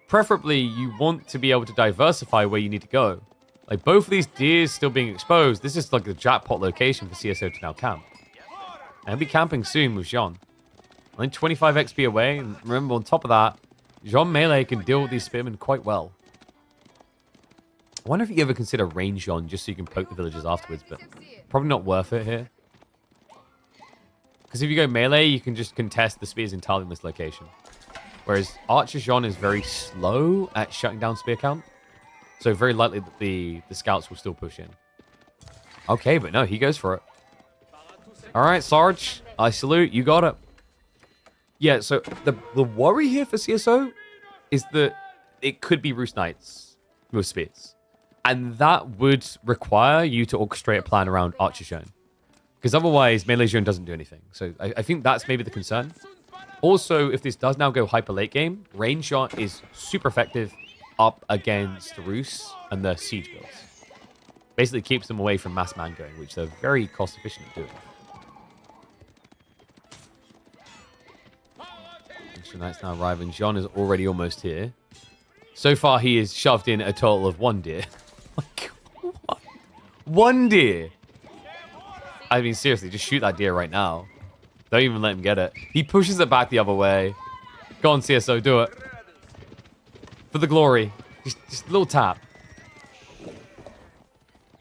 preferably you want to be able to diversify where you need to go. Like, both of these deers still being exposed. This is like the jackpot location for CSO to now camp. And he'll be camping soon with Jean. Only 25 XP away. And remember, on top of that, Jean Melee can deal with these spearmen quite well. I wonder if you ever consider range Jean just so you can poke the villagers afterwards, but probably not worth it here. Because if you go melee, you can just contest the spears entirely in this location. Whereas Archer Jean is very slow at shutting down spear count. So very likely that the scouts will still push in. Okay, but no, he goes for it. All right, Sarge, I salute. You got it. Yeah, so the worry here for CSO is that it could be Roost Knights with spears. And that would require you to orchestrate a plan around Archer Jean. Because otherwise, Melee Jean doesn't do anything. So I think that's maybe the concern. Also, if this does now go hyper late game, range shot is super effective up against Roos and the siege builds. Basically keeps them away from mass man going, which they're very cost efficient at doing. Extra Knight's now arriving. Jean is already almost here. So far, he has shoved in a total of 1 deer. One deer! I mean, seriously, just shoot that deer right now. Don't even let him get it. He pushes it back the other way. Go on, CSO, do it. For the glory. Just a little tap. A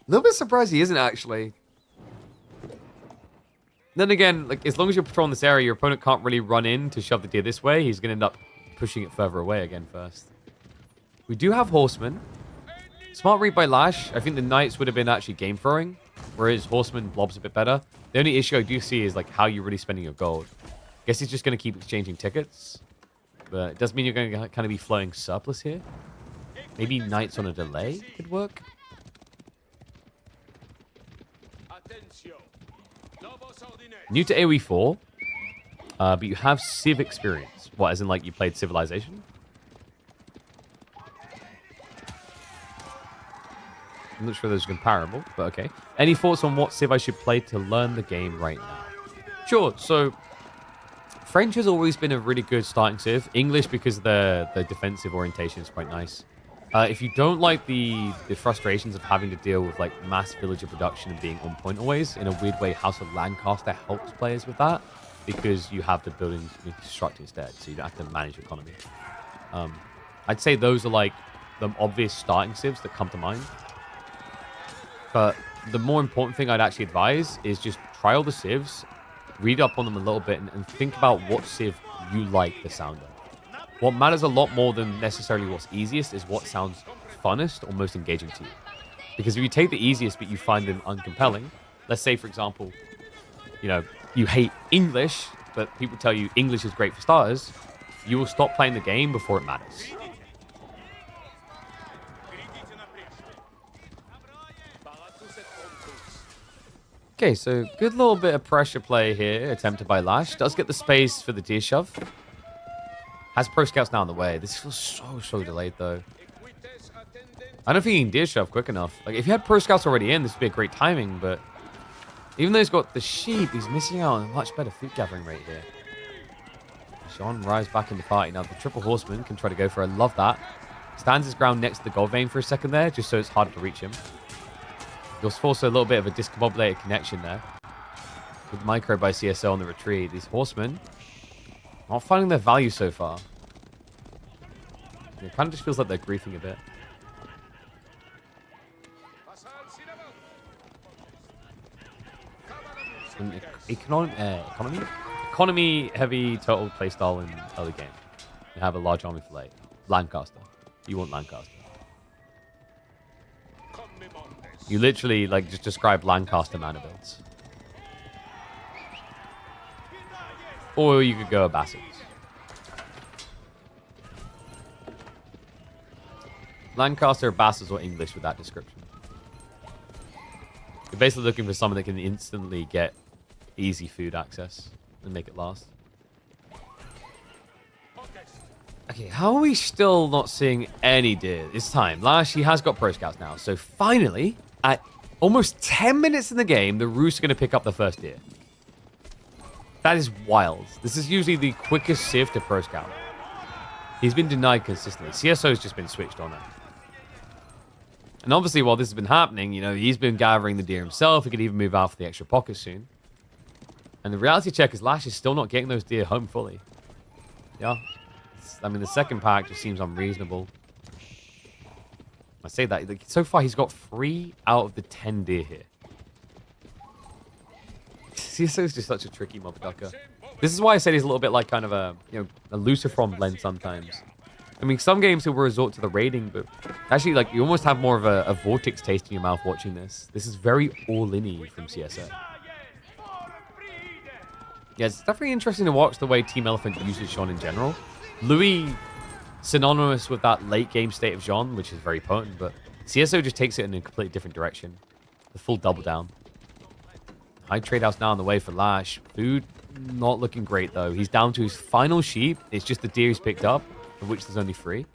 little bit surprised he isn't, actually. Then again, like, as long as you're patrolling this area, your opponent can't really run in to shove the deer this way. He's going to end up pushing it further away again first. We do have Horsemen. Smart read by Lash. I think the Knights would have been actually game throwing, whereas Horseman blobs a bit better. The only issue I do see is, like, how you're really spending your gold. Guess he's just going to keep exchanging tickets. But it does mean you're going to kind of be flowing surplus here. Maybe Knights on a delay could work. New to AoE 4, but you have Civ experience. What, as in, like, you played Civilization? I'm not sure those are comparable, but okay. Any thoughts on what Civ I should play to learn the game right now? Sure. So French has always been a really good starting Civ. English, because the defensive orientation is quite nice. If you don't like the frustrations of having to deal with like mass villager production and being on point always, in a weird way, House of Lancaster helps players with that because you have the buildings construct instead, so you don't have to manage economy. I'd say those are like the obvious starting civs that come to mind. But the more important thing I'd actually advise is just try all the civs, read up on them a little bit, and think about what civ you like the sound of. What matters a lot more than necessarily what's easiest is what sounds funnest or most engaging to you. Because if you take the easiest but you find them uncompelling, let's say, for example, you know, you hate English, but people tell you English is great for starters, you will stop playing the game before it matters. Okay, so good little bit of pressure play here, attempted by Lash. Does get the space for the deer shove. Has Pro Scouts now on the way. This feels so delayed, though. I don't think he can deer shove quick enough. Like, if you had Pro Scouts already in, this would be a great timing, but even though he's got the sheep, he's missing out on a much better food gathering rate here. Sean arrives back in the party. Now, the triple horseman can try to go for it. I love that. Stands his ground next to the gold vein for a second there, just so it's harder to reach him. You'll force a little bit of a discombobulated connection there. With micro by CSO on the retreat. These horsemen not finding their value so far. It kind of just feels like they're griefing a bit. Economy heavy total playstyle in early game. You have a large army for late. Lancaster. You want Lancaster. You literally like just describe Lancaster mana builds. Or you could go Abbassids. Lancaster, Abbassids, or English with that description. You're basically looking for someone that can instantly get easy food access and make it last. Okay, how are we still not seeing any deer? It's time. Lash, he has got Pro Scouts now. So finally, at almost 10 minutes in the game, the Roos are going to pick up the first deer. That is wild. This is usually the quickest Civ to Pro Scout. He's been denied consistently. CSO's just been switched on him. And obviously, while this has been happening, you know, he's been gathering the deer himself. He could even move out for the extra pocket soon. And the reality check is Lash is still not getting those deer home fully. Yeah. I mean, the second pack just seems unreasonable. I say that. Like, so far, he's got 3 out of the 10 deer here. CSO is just such a tricky mob ducker. This is why I said he's a little bit like kind of a, you know, a Luciferon blend sometimes. I mean, some games will resort to the raiding, but actually, like, you almost have more of a vortex taste in your mouth watching this. This is very all-in-y from CSO. Yeah, it's definitely interesting to watch the way Team Elephant uses Jean in general. Louis, synonymous with that late-game state of Jean, which is very potent, but CSO just takes it in a completely different direction. The full double down. High trade house now on the way for Lash. Food not looking great, though. He's down to his final sheep. It's just the deer he's picked up, of which there's only 3.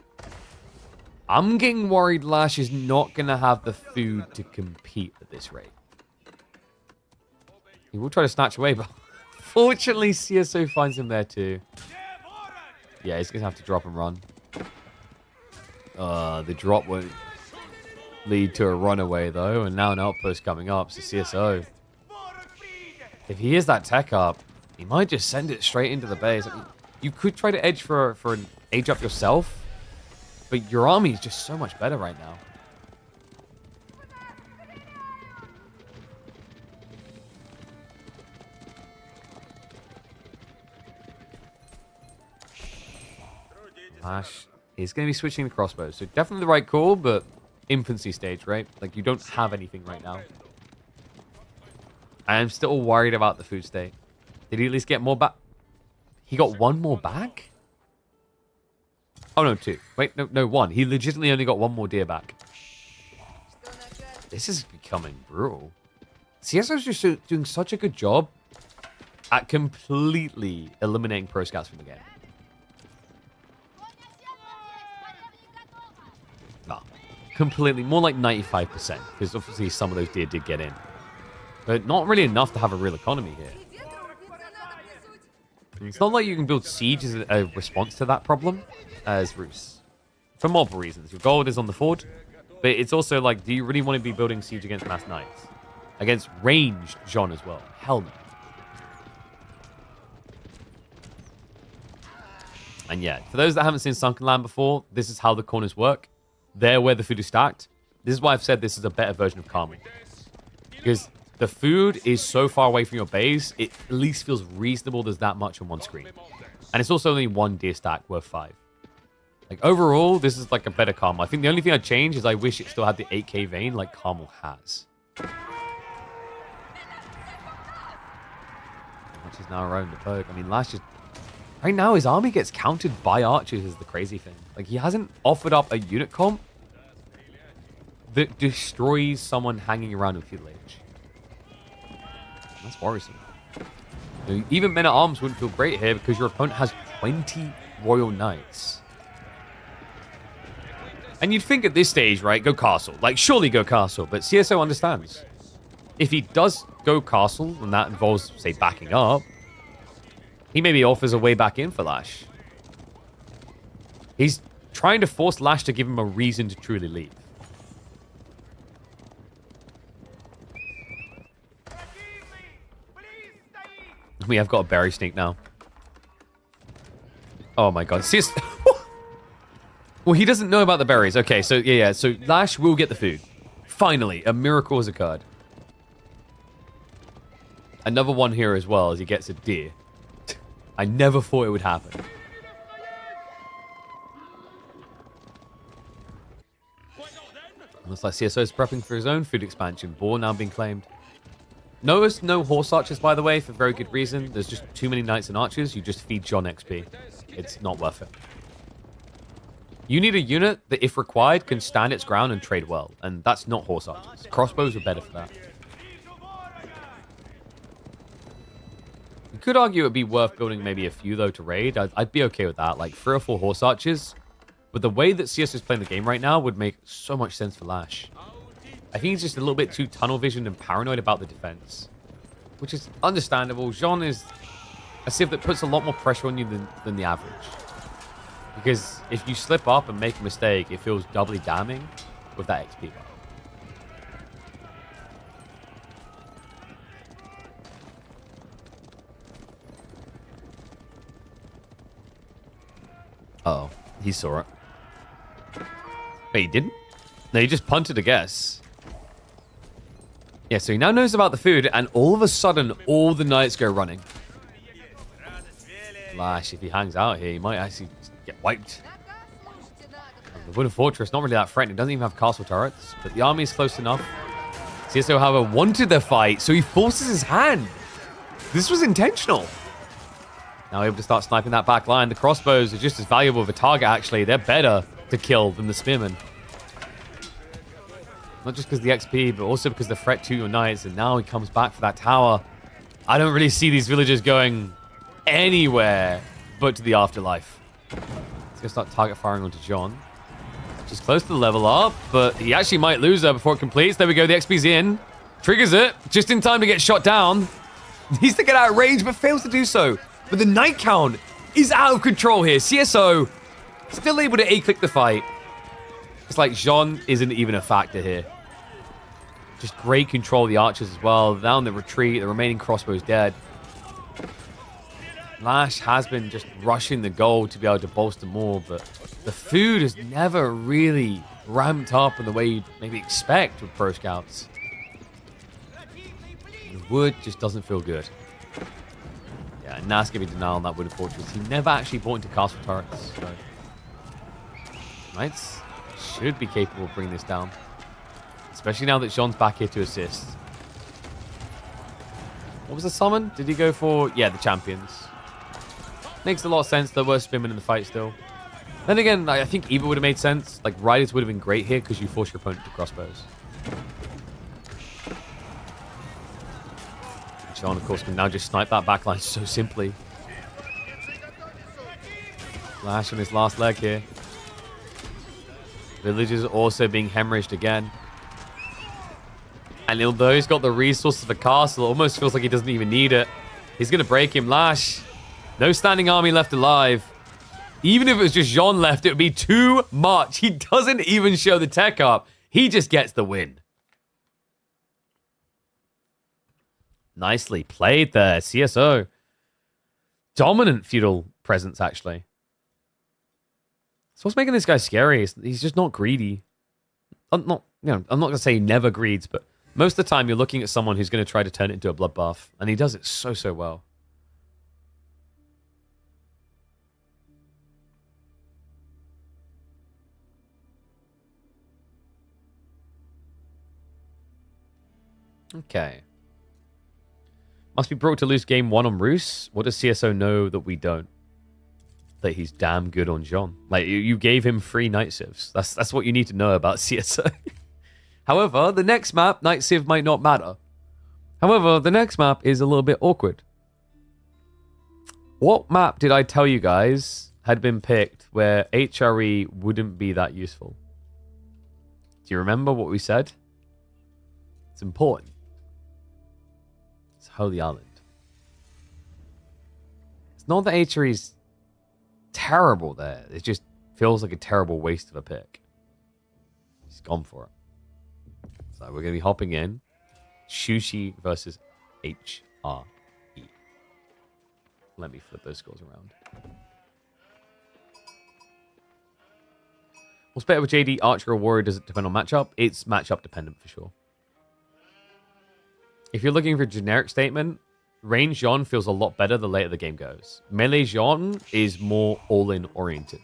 I'm getting worried Lash is not going to have the food to compete at this rate. He will try to snatch away, but fortunately, CSO finds him there too. Yeah, he's going to have to drop and run. The drop won't lead to a runaway, though, and now an outpost coming up, so CSO. If he is that tech up, he might just send it straight into the base. I mean, you could try to edge for an age up yourself, but your army is just so much better right now. Lash is going to be switching the crossbows, so definitely the right call, but infancy stage, right? Like, you don't have anything right now. I am still worried about the food state. Did he at least get more back? He got 1 more back? Oh, no, 2. Wait, no, 1. He legitimately only got 1 more deer back. This is becoming brutal. CSO's just doing such a good job at completely eliminating Pro Scouts from the game. completely, more like 95%, because obviously some of those deer did get in. But not really enough to have a real economy here. It's not like you can build siege as a response to that problem as Rus. For multiple reasons. Your gold is on the fort, but it's also like, do you really want to be building siege against mass knights? Against ranged Jean as well? Hell no. And yeah, for those that haven't seen Sunken Land before, this is how the corners work. They're where the food is stacked. This is why I've said this is a better version of Carmen. Because the food is so far away from your base, it at least feels reasonable there's that much on one screen. And it's also only one deer stack worth 5. Like, overall, this is like a better Carmel. I think the only thing I'd change is I wish it still had the 8k vein like Carmel has. Which is now around the poke. I mean, last just... Right now, his army gets countered by archers is the crazy thing. Like, he hasn't offered up a unit comp that destroys someone hanging around with feudal age. That's worrisome. You know, even men at arms wouldn't feel great here because your opponent has 20 royal knights. And you'd think at this stage, right, go castle. Like, surely go castle. But CSO understands. If he does go castle, and that involves, say, backing up, he maybe offers a way back in for Lash. He's trying to force Lash to give him a reason to truly leave. We have got a berry snake now. Oh my god. CS well, he doesn't know about the berries. Okay, so yeah. So Lash will get the food. Finally, a miracle has occurred. Another one here as well as he gets a deer. I never thought it would happen. Looks like CSO is prepping for his own food expansion. Boar now being claimed. Notice no horse archers, by the way, for very good reason. There's just too many knights and archers. You just feed John XP. It's not worth it. You need a unit that, if required, can stand its ground and trade well. And that's not horse archers. Crossbows are better for that. You could argue it'd be worth building maybe a few, though, to raid. I'd be okay with that. Like 3 or 4 horse archers. But the way that CS is playing the game right now would make so much sense for Lash. I think he's just a little bit too tunnel visioned and paranoid about the defense. Which is understandable. Jean is a civ that puts a lot more pressure on you than the average. Because if you slip up and make a mistake, it feels doubly damning with that XP bar. Uh-oh. He saw it. Wait, he didn't? No, he just punted a guess. Yeah, so he now knows about the food, and all of a sudden, all the knights go running. Lash, if he hangs out here, he might actually get wiped. The Wooden Fortress, not really that threatening. It doesn't even have castle turrets, but the army is close enough. CSO, however, wanted the fight, so he forces his hand. This was intentional. Now able to start sniping that back line. The crossbows are just as valuable of a target, actually. They're better to kill than the spearmen. Not just because of the XP, but also because the threat to your knights. And now he comes back for that tower. I don't really see these villagers going anywhere but to the afterlife. He's going to start target firing onto John. Just close to the level up, but he actually might lose her before it completes. There we go. The XP's in. Triggers it. Just in time to get shot down. Needs to get out of range, but fails to do so. But the knight count is out of control here. CSO still able to A-click the fight. It's like Jean isn't even a factor here. Just great control of the archers as well. Down the retreat, the remaining crossbow's dead. Lash has been just rushing the gold to be able to bolster more, but the food has never really ramped up in the way you'd maybe expect with pro scouts. The wood just doesn't feel good. Yeah, and Nas giving denial on that Wooden Fortress. He never actually bought into castle turrets, so knights should be capable of bringing this down. Especially now that Jean's back here to assist. What was the summon? Did he go for... Yeah, the champions. Makes a lot of sense. There were spearmen in the fight still. Then again, I think either would have made sense. Like, riders would have been great here because you force your opponent to crossbows. Jean, of course, can now just snipe that backline so simply. Lash on his last leg here. Villagers also being hemorrhaged again. And although he's got the resources for castle, it almost feels like he doesn't even need it. He's going to break him. Lash. No standing army left alive. Even if it was just Jean left, it would be too much. He doesn't even show the tech up. He just gets the win. Nicely played there, CSO. Dominant feudal presence, actually. So what's making this guy scary? He's just not greedy. I'm not going to say he never greeds, but most of the time you're looking at someone who's going to try to turn it into a bloodbath, and he does it so, so well. Okay. Must be broke to lose game 1 on Roos. What does CSO know that we don't? That he's damn good on Jean. Like, you gave him 3 Night Civs. That's what you need to know about CSO. However, the next map, Night Civ might not matter. However, the next map is a little bit awkward. What map did I tell you guys had been picked where HRE wouldn't be that useful? Do you remember what we said? It's important. It's Holy Island. It's not that HRE's terrible there. It just feels like a terrible waste of a pick. He's gone for it. So we're going to be hopping in. Sushi versus HRE. Let me flip those scores around. What's better with JD, Archer or Warrior? Does it depend on matchup? It's matchup dependent for sure. If you're looking for a generic statement, range Jean feels a lot better the later the game goes. Melee Jean is more all-in oriented.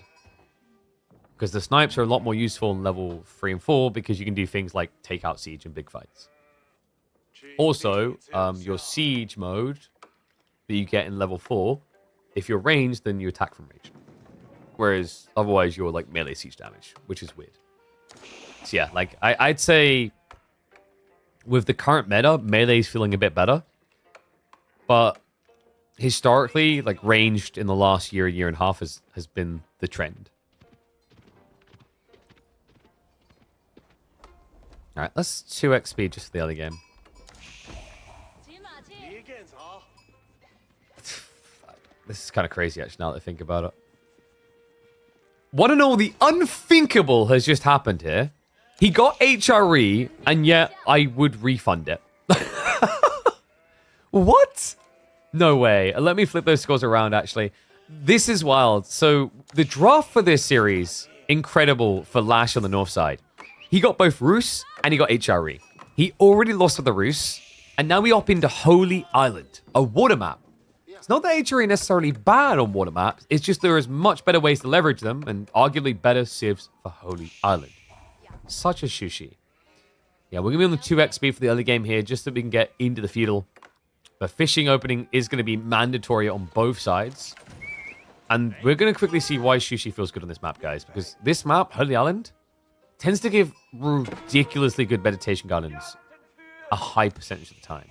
Because the snipes are a lot more useful in level 3 and 4 because you can do things like take out siege and big fights. Also, your siege mode that you get in level 4, if you're ranged, then you attack from range. Whereas otherwise you're like melee siege damage, which is weird. So yeah, like I'd say with the current meta, melee's feeling a bit better. But historically, like ranged in the last year and a half has been the trend. Alright, let's 2x speed just for the other game. This is kind of crazy actually now that I think about it. Want to know the unthinkable has just happened here? He got HRE, and yet I would refund it. What? No way. Let me flip those scores around, actually. This is wild. So, the draft for this series, incredible for Lash on the north side. He got both Roos, and he got HRE. He already lost with the Roos, and now we hop into Holy Island, a water map. It's not that HRE is necessarily bad on water maps, it's just there is much better ways to leverage them, and arguably better civs for Holy Island. Such a sushi. Yeah, we're going to be on the 2x speed for the other game here, just so we can get into the feudal. The fishing opening is going to be mandatory on both sides. And we're going to quickly see why Sushi feels good on this map, guys. Because this map, Holy Island, tends to give ridiculously good meditation gardens a high percentage of the time.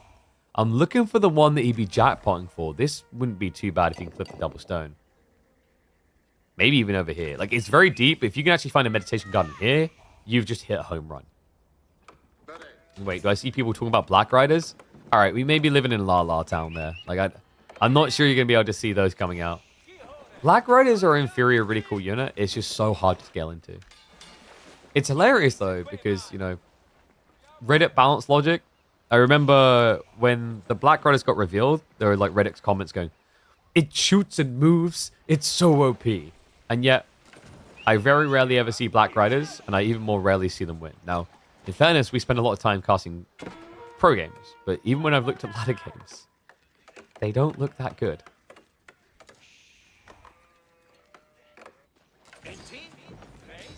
I'm looking for the one that he'd be jackpotting for. This wouldn't be too bad if you can clip the double stone. Maybe even over here. Like, it's very deep. If you can actually find a meditation garden here, you've just hit a home run. Wait, do I see people talking about Black Riders? All right, we may be living in La La Town there. Like, I'm not sure you're going to be able to see those coming out. Black Riders are inferior, really cool unit. It's just so hard to scale into. It's hilarious, though, because, you know, Reddit balance logic. I remember when the Black Riders got revealed, there were, like, Reddit's comments going, it shoots and moves. It's so OP. And yet, I very rarely ever see Black Riders, and I even more rarely see them win. Now, in fairness, we spend a lot of time casting pro games, but even when I've looked at ladder games, they don't look that good.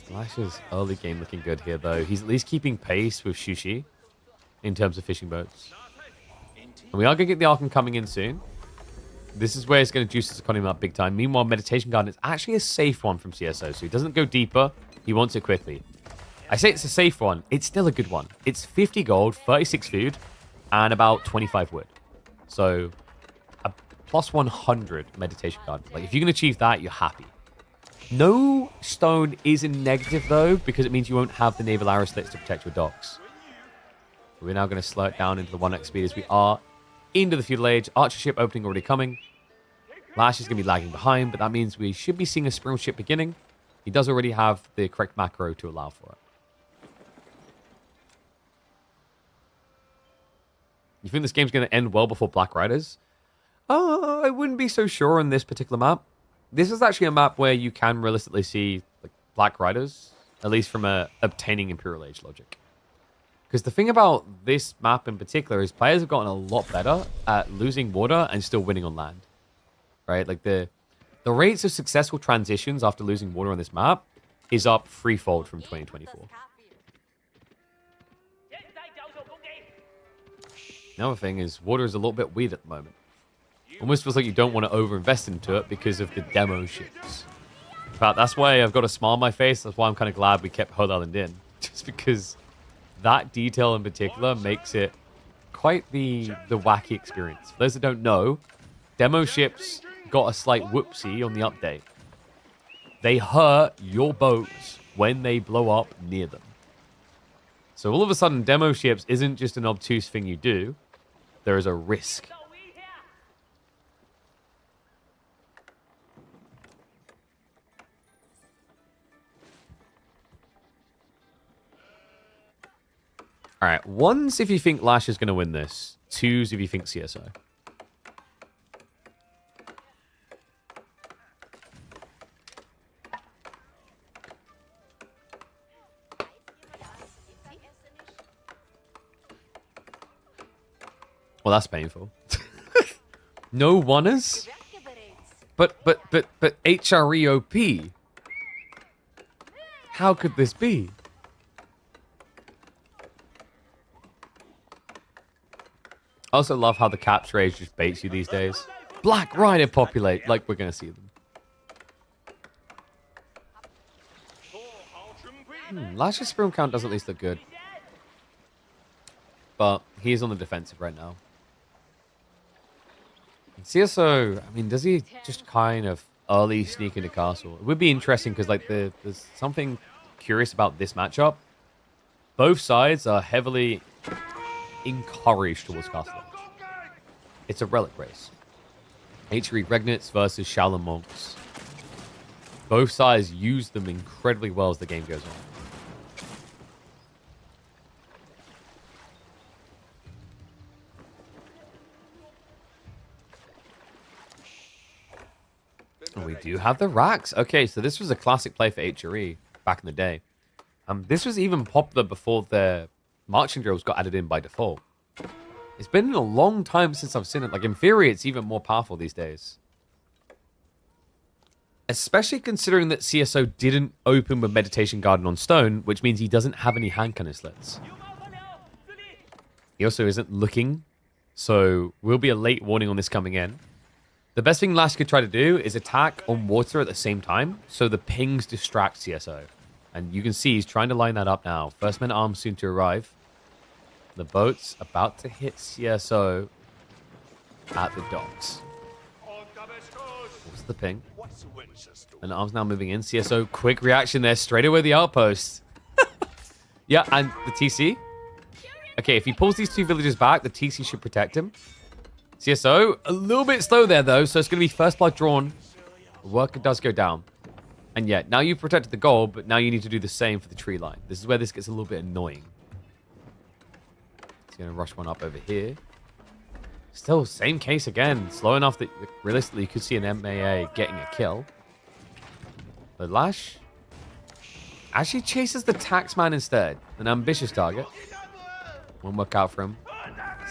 Slash's early game looking good here, though. He's at least keeping pace with Sushi in terms of fishing boats. And we are going to get the Archon coming in soon. This is where it's going to juice his economy up big time. Meanwhile, Meditation Garden is actually a safe one from CSO, so he doesn't go deeper. He wants it quickly. I say it's a safe one. It's still a good one. It's 50 gold, 36 food, and about 25 wood. So, a plus 100 Meditation Garden. Like, if you can achieve that, you're happy. No stone is a negative, though, because it means you won't have the naval arrow slits to protect your docks. We're now going to slow it down into the 1x speed as we are into the feudal age. Archer ship opening already coming. Lash is going to be lagging behind, but that means we should be seeing a Spring ship beginning. He does already have the correct macro to allow for it. You think this game's going to end well before Black Riders? Oh, I wouldn't be so sure on this particular map. This is actually a map where you can realistically see like, Black Riders, at least from a obtaining Imperial Age logic. Because the thing about this map in particular is players have gotten a lot better at losing water and still winning on land. Right? Like the rates of successful transitions after losing water on this map is up threefold from 2024. Another thing is water is a little bit weird at the moment. Almost feels like you don't want to overinvest into it because of the demo ships. In fact, that's why I've got a smile on my face. That's why I'm kind of glad we kept Hood Island in. Just because that detail in particular makes it quite the wacky experience. For those that don't know, demo ships got a slight whoopsie on the update. They hurt your boats when they blow up near them. So all of a sudden, demo ships isn't just an obtuse thing you do. There is a risk. All right, one's if you think Lash is going to win this. Two's if you think CSO. Well, that's painful. No oneers? But HREOP. How could this be? I also love how the capture age just baits you these days. Black Rider populate, like we're going to see them. Lash's Sperm count does at least look good. But he is on the defensive right now. CSO, I mean, does he just kind of early sneak into castle? It would be interesting because like there's something curious about this matchup. Both sides are heavily encouraged towards castle. It's a relic race. HRE Regnates versus Shaolin Monks. Both sides use them incredibly well as the game goes on. We do have the racks. Okay, so this was a classic play for HRE back in the day. This was even popular before the marching drills got added in by default. It's been a long time since I've seen it. Like, in theory, it's even more powerful these days. Especially considering that CSO didn't open with Meditation Garden on stone, which means he doesn't have any hand cannon slits. He also isn't looking, so will be a late warning on this coming in. The best thing Lash could try to do is attack on water at the same time, so the pings distract CSO. And you can see he's trying to line that up now. First man at arms soon to arrive. The boat's about to hit CSO at the docks. What's the ping? And arms now moving in. CSO, quick reaction there, straight away the outpost. Yeah, and the TC. Okay, if he pulls these two villagers back, the TC should protect him. CSO, a little bit slow there, though, so it's going to be first blood drawn. The worker does go down. And yet, now you've protected the goal, but now you need to do the same for the tree line. This is where this gets a little bit annoying. He's going to rush one up over here. Still, same case again. Slow enough that, realistically, you could see an MAA getting a kill. But Lash actually chases the taxman instead. An ambitious target. Won't work out for him.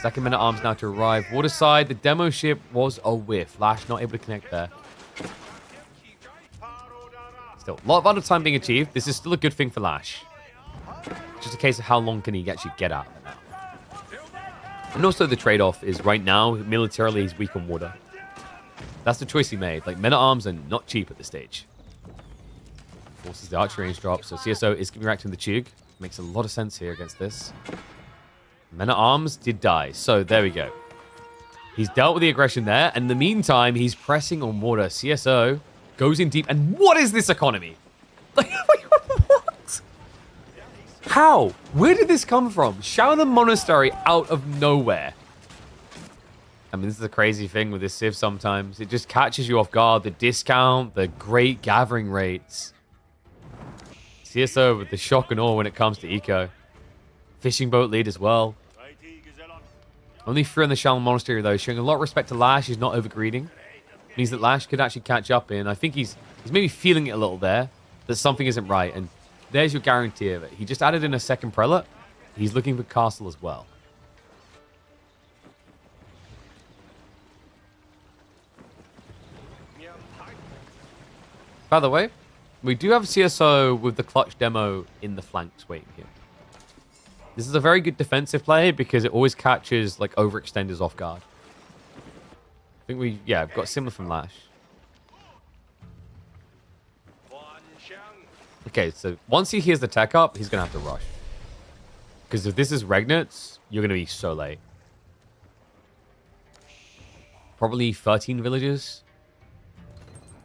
Second minute arms now to arrive. Waterside, the demo ship was a whiff. Lash not able to connect there. Still, a lot of time being achieved. This is still a good thing for Lash. Just a case of how long can he actually get out of it now. And also the trade-off is right now, militarily, he's weak on water. That's the choice he made. Like, men-at-arms are not cheap at this stage. Forces the archer range drop, so CSO is giving reaction to the Chug. Makes a lot of sense here against this. Men-at-arms did die, so there we go. He's dealt with the aggression there, and in the meantime, he's pressing on water. CSO Goes in deep. And what is this economy? Like, what? How? Where did this come from? Shaolin Monastery out of nowhere. I mean, this is the crazy thing with this Civ sometimes. It just catches you off guard. The discount, the great gathering rates. CSO with the shock and awe when it comes to eco. Fishing boat lead as well. Only 3 on the Shaolin Monastery, though. Showing a lot of respect to Lash. He's not overgreeding. Means that Lash could actually catch up in. I think he's maybe feeling it a little there. That something isn't right. And there's your guarantee of it. He just added in a second prelate. He's looking for castle as well. By the way, we do have CSO with the clutch demo in the flanks waiting here. This is a very good defensive play because it always catches like overextenders off guard. I think we've got similar from Lash. Okay, so once he hears the tech up, he's going to have to rush. Because if this is Regnitz, you're going to be so late. Probably 13 villages.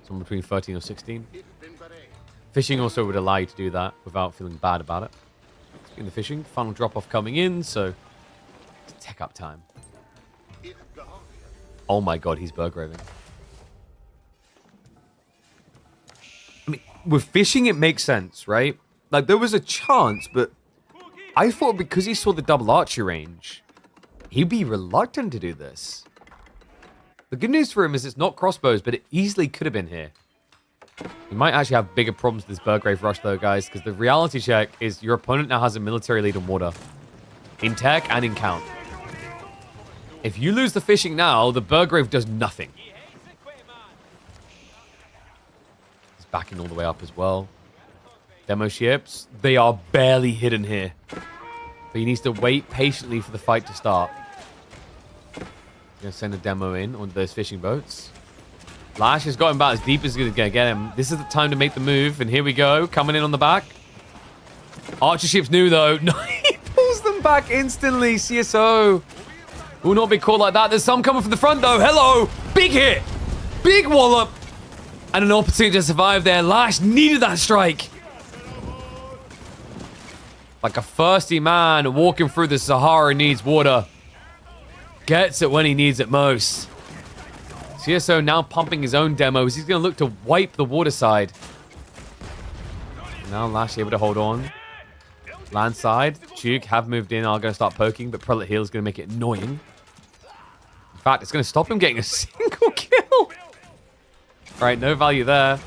Somewhere between 13 or 16. Fishing also would allow you to do that without feeling bad about it. Speaking of fishing, final drop-off coming in, so it's tech up time. Oh my god, he's Burgraving. I mean, with fishing, it makes sense, right? Like, there was a chance, but I thought because he saw the double archery range, he'd be reluctant to do this. The good news for him is it's not crossbows, but it easily could have been here. You might actually have bigger problems with this Burgrave rush, though, guys, because the reality check is your opponent now has a military lead in water. In tech and in count. If you lose the fishing now, the Burgrave does nothing. He's backing all the way up as well. Demo ships, they are barely hidden here. But he needs to wait patiently for the fight to start. Gonna send a demo in on those fishing boats. Lash has got him about as deep as he's gonna get him. This is the time to make the move, and here we go, coming in on the back. Archer ships new though. No, he pulls them back instantly. CSO will not be caught like that. There's some coming from the front though. Hello, big hit, big wallop, and an opportunity to survive there. Lash needed that strike. Like a thirsty man walking through the Sahara needs water. Gets it when he needs it most. CSO now pumping his own demos. He's going to look to wipe the water side. Now Lash able to hold on. Land side. Duke have moved in. Are going to start poking, but Prelate Heal is going to make it annoying. In fact, it's going to stop him getting a single kill. Right, no value there.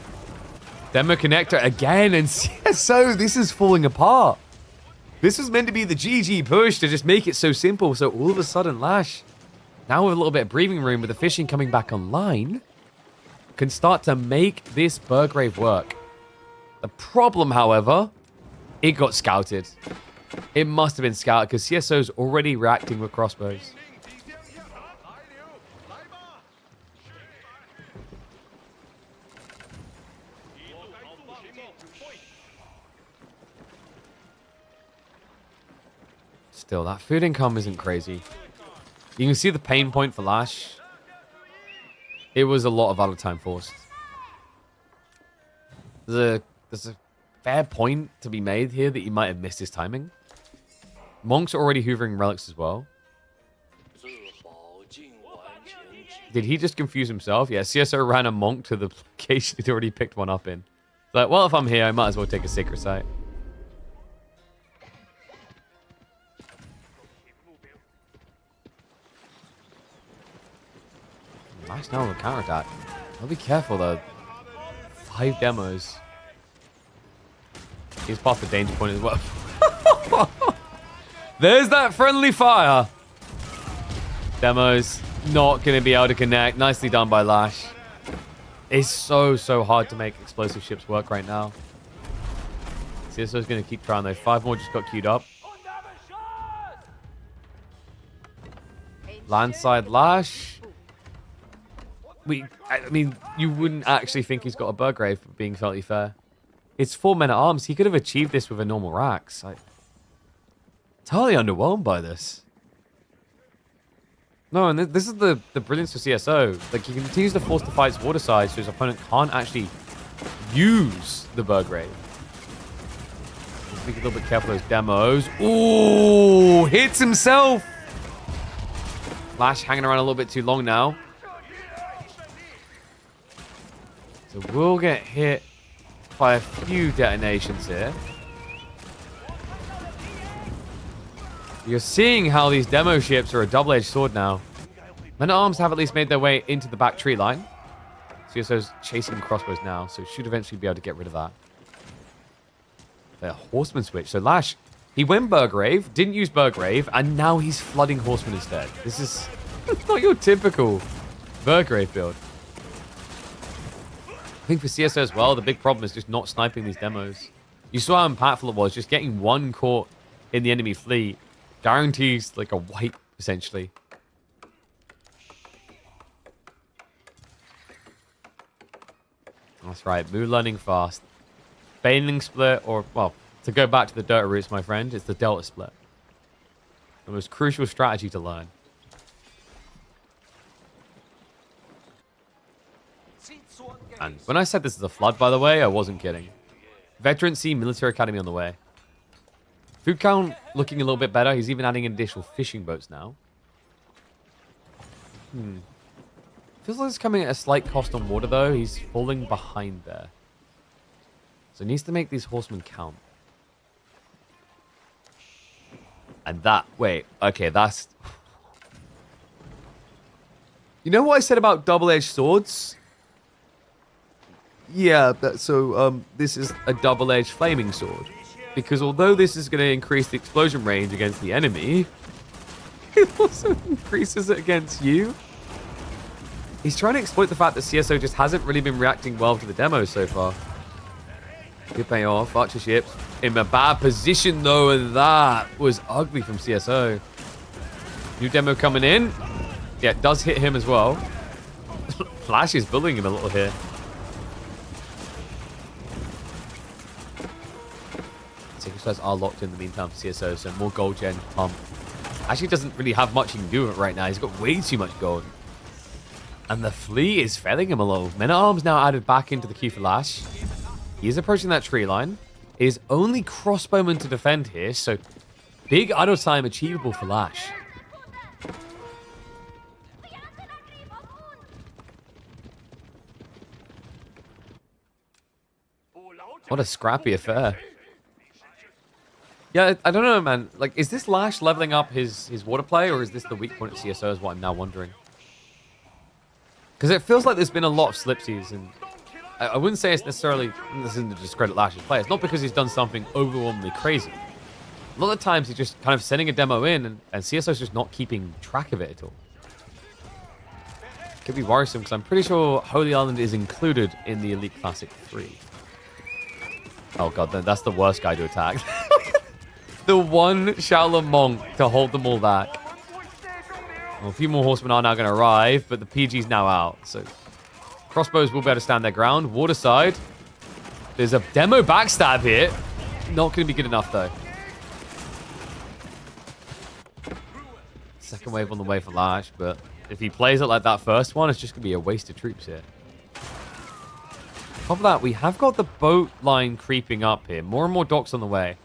Demo connector again, and CSO, this is falling apart. This was meant to be the GG push to just make it so simple. So all of a sudden, Lash, now with a little bit of breathing room with the fishing coming back online, can start to make this Burgrave work. The problem, however, it got scouted. It must have been scouted because CSO's already reacting with crossbows. Still, that food income isn't crazy. You can see the pain point for Lash. It was a lot of out of time forced. There's a fair point to be made here that he might have missed his timing. Monk's already hoovering relics as well. Did he just confuse himself? Yeah, CSO ran a Monk to the location he'd already picked one up in. Like, well, if I'm here, I might as well take a Sacred Site. Nice now on the counterattack. I'll be careful though. 5 demos. He's past the danger point as well. There's that friendly fire. Demos not going to be able to connect. Nicely done by Lash. It's so hard to make explosive ships work right now. CSO's going to keep trying though. 5 more just got queued up. Landside Lash. I mean, you wouldn't actually think he's got a Burgrave, being fairly fair. It's 4 men at arms. He could have achieved this with a normal Rax. Totally underwhelmed by this. No, and this is the brilliance of CSO. Like, he continues to force the fights waterside, so his opponent can't actually use the Burgrave. Let's be a little bit careful of those demos. Ooh, hits himself. Flash hanging around a little bit too long now. So we'll get hit by a few detonations here. You're seeing how these demo ships are a double-edged sword now. Men-at-Arms have at least made their way into the back tree line. CSO's chasing crossbows now, so should eventually be able to get rid of that. The Horseman switch. So Lash, he went Burgrave, didn't use Burgrave, and now he's flooding Horseman instead. This is not your typical Burgrave build. I think for CSO as well, the big problem is just not sniping these demos. You saw how impactful it was. Just getting one caught in the enemy fleet guarantees like a wipe, essentially. That's right. Moo learning fast. Baneling split, or, well, to go back to the Delta roots, my friend, it's the Delta split. The most crucial strategy to learn. And when I said this is a flood, by the way, I wasn't kidding. Veteran C Military Academy on the way. Food count looking a little bit better. He's even adding additional fishing boats now. Feels like it's coming at a slight cost on water, though. He's falling behind there. So he needs to make these horsemen count. And that... Wait. Okay, that's... You know what I said about double-edged swords? Yeah, this is a double-edged flaming sword. Because although this is going to increase the explosion range against the enemy, it also increases it against you. He's trying to exploit the fact that CSO just hasn't really been reacting well to the demos so far. Good payoff. Archer ships in a bad position, though, and that was ugly from CSO. New demo coming in. Yeah, it does hit him as well. Flash is bullying him a little here. Signals are locked in the meantime for CSO, so more gold gen pump. Actually doesn't really have much he can do with it right now. He's got way too much gold. And the fleet is failing him a little. Men-at-Arms now added back into the queue for Lash. He is approaching that tree line. It is only crossbowmen to defend here, so big idle time achievable for Lash. What a scrappy affair. Yeah, I don't know, man. Like, is this Lash leveling up his water play, or is this the weak point at CSO is what I'm now wondering. Because it feels like there's been a lot of slipsies, and I wouldn't say it's necessarily, this isn't to discredit Lash's play. It's not because he's done something overwhelmingly crazy. A lot of times he's just kind of sending a demo in, and CSO's just not keeping track of it at all. Could be worrisome, because I'm pretty sure Holy Island is included in the Elite Classic 3. Oh god, that's the worst guy to attack. The one Shaolin monk to hold them all back. Well, a few more horsemen are now going to arrive, but the PG's now out. So crossbows will be able to stand their ground. Waterside. There's a demo backstab here. Not going to be good enough, though. Second wave on the way for Lash, but if he plays it like that first one, it's just going to be a waste of troops here. On top of that, we have got the boat line creeping up here. More and more docks on the way.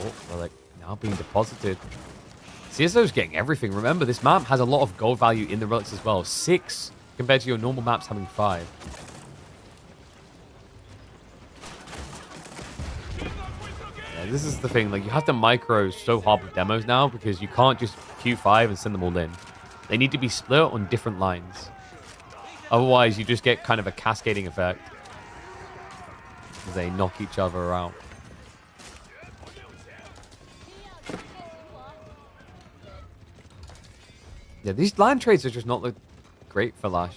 Oh, they're like now being deposited. CSO's getting everything. Remember, this map has a lot of gold value in the relics as well. 6 compared to your normal maps having 5. Yeah, this is the thing. Like, you have to micro so hard with demos now because you can't just Q5 and send them all in. They need to be split on different lines. Otherwise, you just get kind of a cascading effect as they knock each other out. Yeah, these land trades are just not look great for Lash.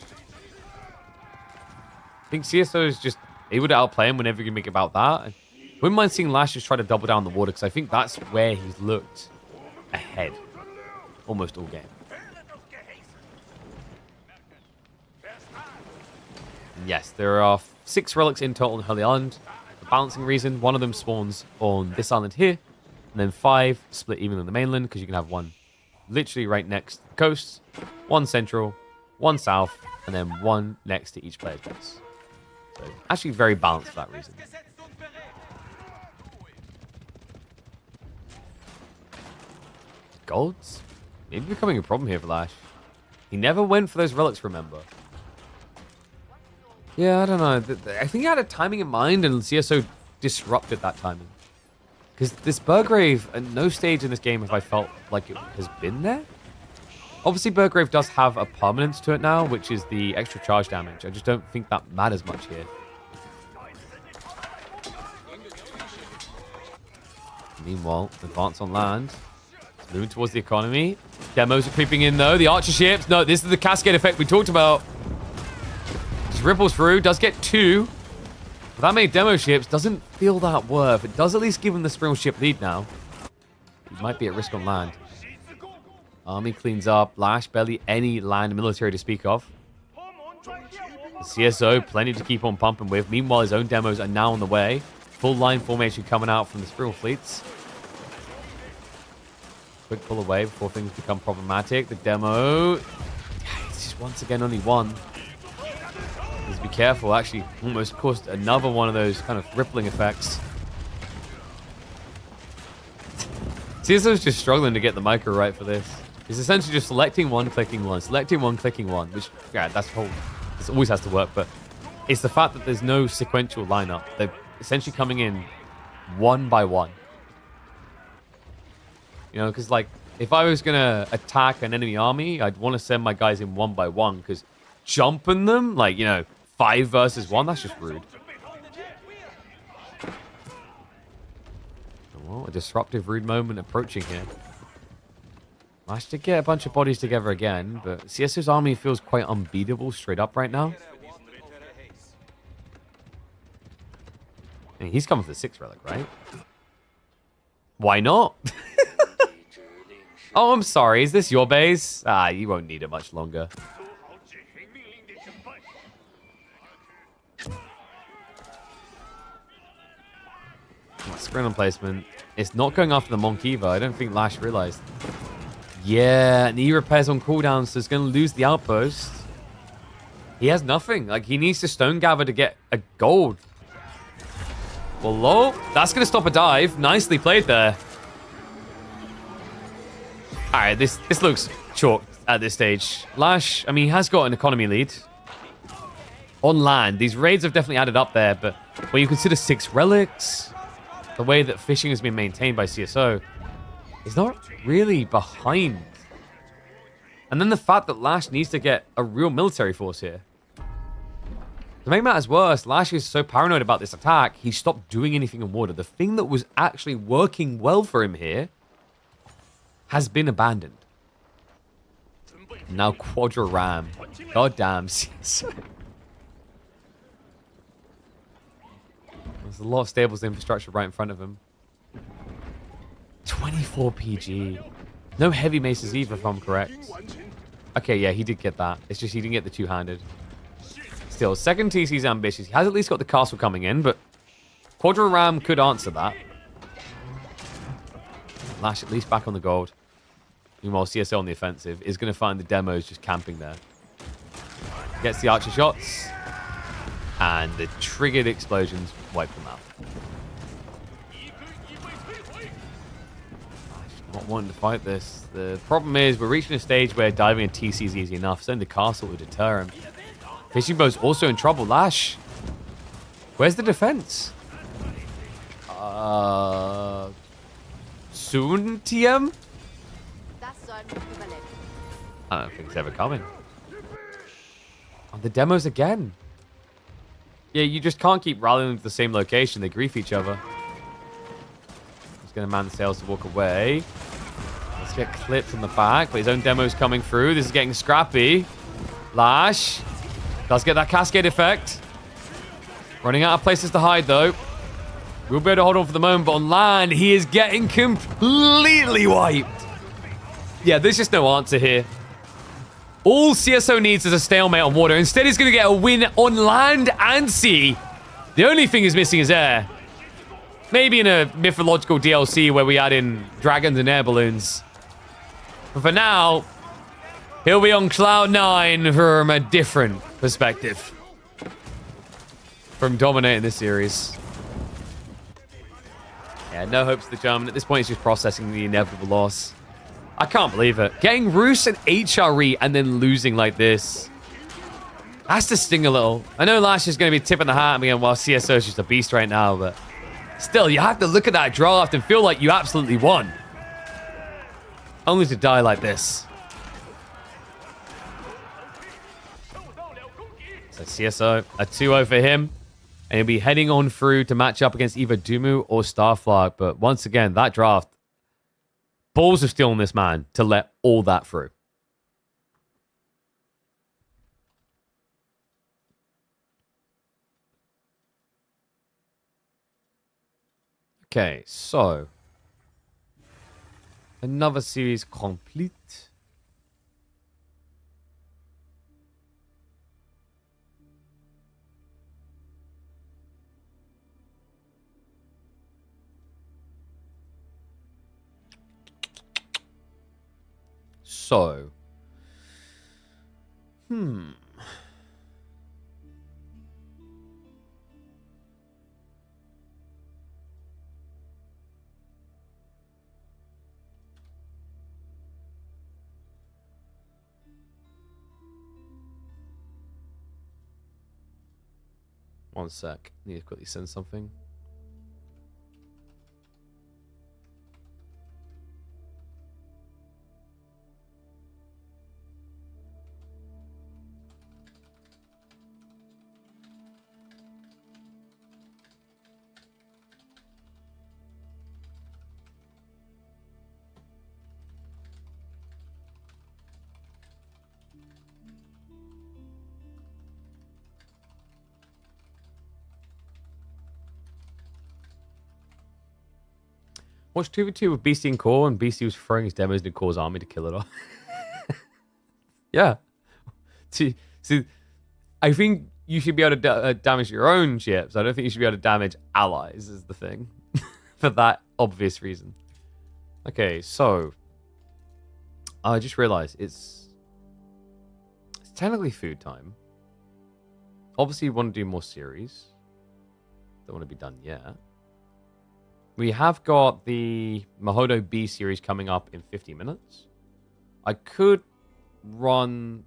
I think CSO is just able to outplay him whenever you can make it about that. I wouldn't mind seeing Lash just try to double down the water because I think that's where he's looked ahead almost all game. And yes, there are 6 relics in total on Holy Island. For balancing reason, one of them spawns on this island here. And then 5 split evenly on the mainland, because you can have one literally right next to the coast, 1 central, 1 south, and then 1 next to each player's base. So actually very balanced for that reason. Golds? Maybe becoming a problem here for Lash. He never went for those relics, remember? Yeah, I don't know. I think he had a timing in mind, and CSO disrupted that timing. Because this Burgrave, at no stage in this game have I felt like it has been there. Obviously, Burgrave does have a permanence to it now, which is the extra charge damage. I just don't think that matters much here. Meanwhile, advance on land. It's moving towards the economy. Demos are creeping in, though. The archer ships. No, this is the cascade effect we talked about. Just ripples through. Does get 2. But that many demo ships doesn't feel that worth. It does at least give him the Spring ship lead now. He might be at risk on land. Army cleans up. Lash, barely any land military to speak of. The CSO, plenty to keep on pumping with. Meanwhile, his own demos are now on the way. Full line formation coming out from the Spring fleets. Quick pull away before things become problematic. The demo... It's just once again only 1. Just be careful. Actually, almost caused another one of those kind of rippling effects. CSO's just struggling to get the micro right for this. He's essentially just selecting 1, clicking 1, selecting 1, clicking 1, which, yeah, that's whole. This always has to work, but it's the fact that there's no sequential lineup. They're essentially coming in 1 by 1. You know, because, like, if I was going to attack an enemy army, I'd want to send my guys in 1 by 1, because jumping them, like, you know, 5 versus 1, that's just rude. Well, a disruptive rude moment approaching here. Managed to get a bunch of bodies together again, but CSO's army feels quite unbeatable straight up right now. And he's coming for the 6th relic, right? Why not? Oh, I'm sorry. Is this your base? Ah, you won't need it much longer. Sprint on placement. It's not going after the Monk either. I don't think Lash realized. Yeah, and he repairs on cooldown, so he's going to lose the outpost. He has nothing. Like, he needs to Stone Gather to get a gold. Well, low. That's going to stop a dive. Nicely played there. All right, this looks chalk at this stage. Lash, I mean, he has got an economy lead. On land, these raids have definitely added up there, but when you consider 6 relics, the way that fishing has been maintained by CSO, he's not really behind. And then the fact that Lash needs to get a real military force here. To make matters worse, Lash is so paranoid about this attack, he stopped doing anything in water. The thing that was actually working well for him here has been abandoned. Now Quadra Ram. Goddamn CSO. There's a lot of stables infrastructure right in front of him. 24 PG. No heavy maces either, if I'm correct. Okay, yeah, he did get that. It's just he didn't get the 2-handed. Still, second TC's ambitious. He has at least got the castle coming in, but Quadra Ram could answer that. Lash at least back on the gold. Meanwhile, CSO on the offensive is going to find the demos just camping there. Gets the archer shots. And the triggered explosions wipe them out. Not wanting to fight this. The problem is we're reaching a stage where diving a TC is easy enough. So the castle would deter him. Fishing bow's also in trouble. Lash. Where's the defense? Soon, TM? I don't think it's ever coming. Oh, the demos again. Yeah, you just can't keep rallying to the same location. They grief each other. He's going to man the sails to walk away. Let's get clipped on the back, but his own demo's coming through. This is getting scrappy. Lash does get that cascade effect. Running out of places to hide, though. We'll be able to hold on for the moment, but on land, he is getting completely wiped. Yeah, there's just no answer here. All CSO needs is a stalemate on water. Instead, he's going to get a win on land and sea. The only thing he's missing is air. Maybe in a mythological DLC where we add in dragons and air balloons. But for now, he'll be on cloud 9 from a different perspective. From dominating this series. Yeah, no hopes for the German. At this point, he's just processing the inevitable loss. I can't believe it. Getting Roos and HRE and then losing like this. Has to sting a little. I know Lash is going to be tipping the hat again while CSO is just a beast right now, but still, you have to look at that draft and feel like you absolutely won. Only to die like this. So CSO, a 2-0 for him. And he'll be heading on through to match up against either Dumu or Starflag. But once again, that draft, balls of steel on this man to let all that through. Okay, so another series complete. So, one sec. Need to quickly send something. Watched 2v2 with Beastie and Core, and Beastie was throwing his demos into Core's army to kill it off. Yeah. See, I think you should be able to damage your own ships. I don't think you should be able to damage allies, is the thing. For that obvious reason. Okay, so I just realized it's technically food time. Obviously, you want to do more series. Don't want to be done yet. We have got the Mahodo B series coming up in 50 minutes. I could run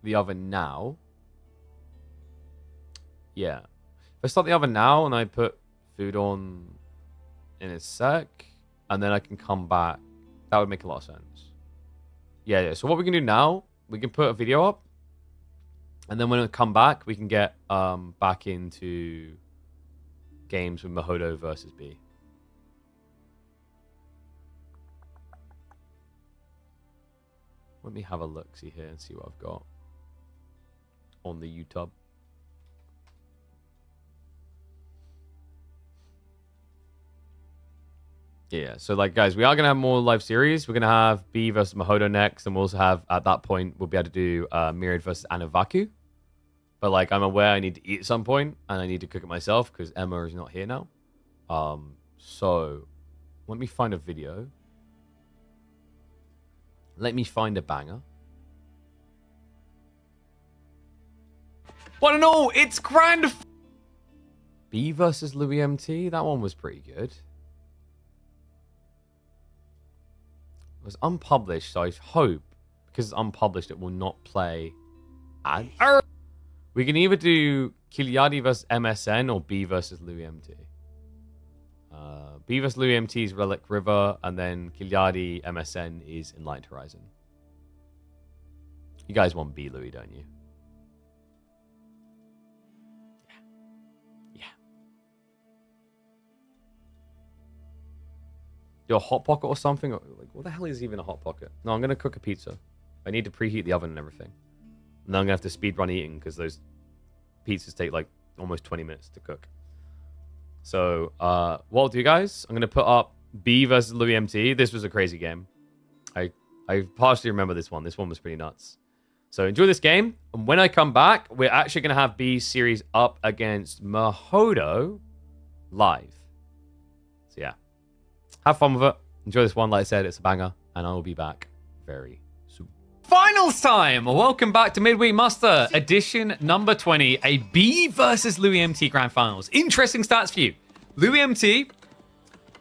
the oven now. Yeah. If I start the oven now and I put food on in a sec, and then I can come back, that would make a lot of sense. Yeah. So what we can do now, we can put a video up, and then when we come back, we can get back into games with Mahodo versus B. Let me have a look-see here and see what I've got on the YouTube. Yeah, so like, guys, we are going to have more live series. We're going to have B versus Mahodo next, and we'll also have, at that point, we'll be able to do Myriad versus Anovaku. But, like, I'm aware I need to eat at some point, and I need to cook it myself, because Emma is not here now. So, let me find a video. Let me find a banger. One and all, it's grand! B versus Louis MT, that one was pretty good. It was unpublished, so I hope, because it's unpublished, it will not play ads. We can either do Kiliadi versus MSN or B versus Louis MT. B versus Louis MT is Relic River, and then Kiliadi MSN is Enlightened Horizon. You guys want B Louis, don't you? Yeah. Do a hot pocket or something? Like, what the hell is even a hot pocket? No, I'm gonna cook a pizza. I need to preheat the oven and everything. And then I'm gonna have to speed run eating because those pizzas take like almost 20 minutes to cook. So, what I'll do, guys, I'm going to put up B versus Louis MT. This was a crazy game. I partially remember this one. This one was pretty nuts. So, enjoy this game. And when I come back, we're actually going to have B series up against Mahodo live. So yeah, have fun with it. Enjoy this one. Like I said, it's a banger, and I will be back very soon. Finals time! Welcome back to Midweek Muster, edition number 20, a B versus Louis MT Grand Finals. Interesting stats for you. Louis MT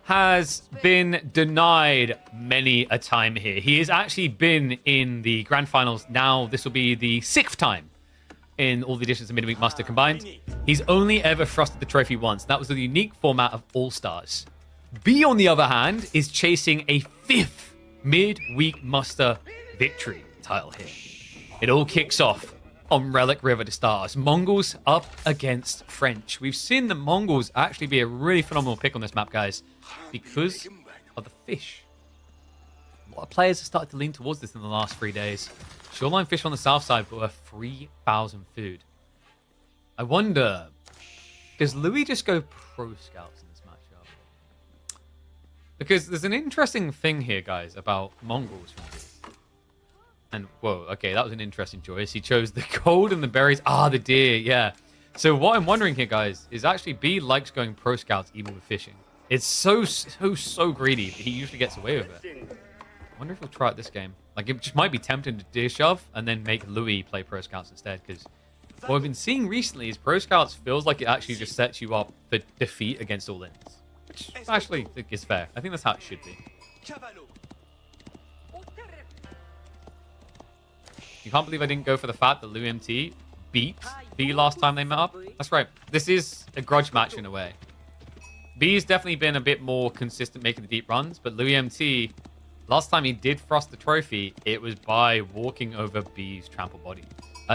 has been denied many a time here. He has actually been in the Grand Finals now. This will be the 6th time in all the editions of Midweek Muster combined. He's only ever thrusted the trophy once. That was the unique format of All-Stars. B, on the other hand, is chasing a 5th Midweek Muster victory title here. It all kicks off on Relic River to start. Mongols up against French. We've seen the Mongols actually be a really phenomenal pick on this map, guys, because of the fish. A lot of players have started to lean towards this in the last 3 days. Shoreline fish on the south side were 3,000 food. I wonder, does Louis just go pro scouts in this matchup? Because there's an interesting thing here, guys, about Mongols from B. And, whoa, okay, that was an interesting choice. He chose the gold and the berries. Ah, the deer, yeah. So what I'm wondering here, guys, is actually B likes going pro scouts even with fishing. It's so greedy that he usually gets away with it. I wonder if he'll try it this game. Like, it just might be tempting to deer shove and then make Louis play pro scouts instead, because what I've been seeing recently is pro scouts feels like it actually just sets you up for defeat against all ins. Which actually I think is fair. I think that's how it should be. You can't believe I didn't go for the fact that Louis MT beat B last time they met up. That's right. This is a grudge match in a way. B's definitely been a bit more consistent making the deep runs, but Louis MT, last time he did thrust the trophy, it was by walking over B's trample body.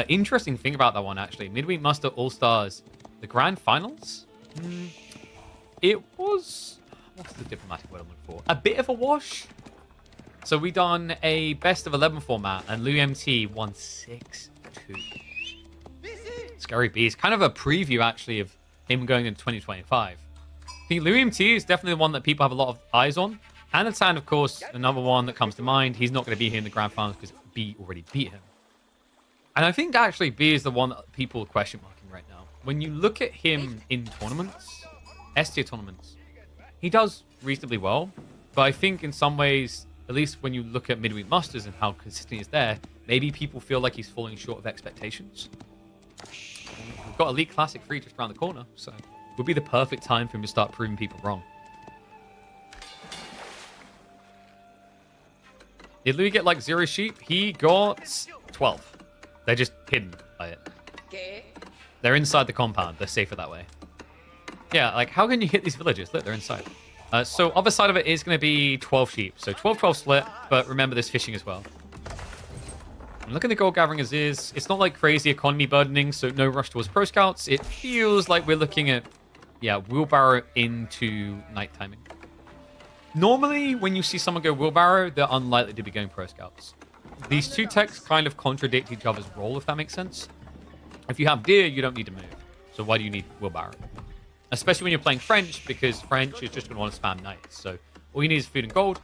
Interesting thing about that one, actually. Midweek Muster All-Stars, the Grand Finals? It was... What's the diplomatic word I'm looking for? A bit of a wash. So we done a best of 11 format, and Louis MT won 6-2. Scary Beast. Kind of a preview, actually, of him going into 2025. I think Louis MT is definitely the one that people have a lot of eyes on. And Atan, of course, another one that comes to mind. He's not going to be here in the Grand Finals because B already beat him. And I think, actually, B is the one that people are question marking right now. When you look at him in tournaments, S-tier tournaments, he does reasonably well. But I think in some ways... At least when you look at Midweek Musters and how consistent he's there, maybe people feel like he's falling short of expectations. We've got Elite Classic 3 just around the corner, so it would be the perfect time for him to start proving people wrong. Did Louis get like 0 sheep? He got 12. They're just hidden by it. They're inside the compound. They're safer that way. Yeah, like how can you hit these villages? Look, they're inside. So other side of it is going to be 12 sheep. So 12-12 split, but remember there's fishing as well. And look at the gold gathering as is. It's not like crazy economy burdening, so no rush towards pro scouts. It feels like we're looking at, yeah, wheelbarrow into night timing. Normally, when you see someone go wheelbarrow, they're unlikely to be going pro scouts. These two techs kind of contradict each other's role, if that makes sense. If you have deer, you don't need to move. So why do you need wheelbarrow? Especially when you're playing French, because French is just going to want to spam knights. So all you need is food and gold.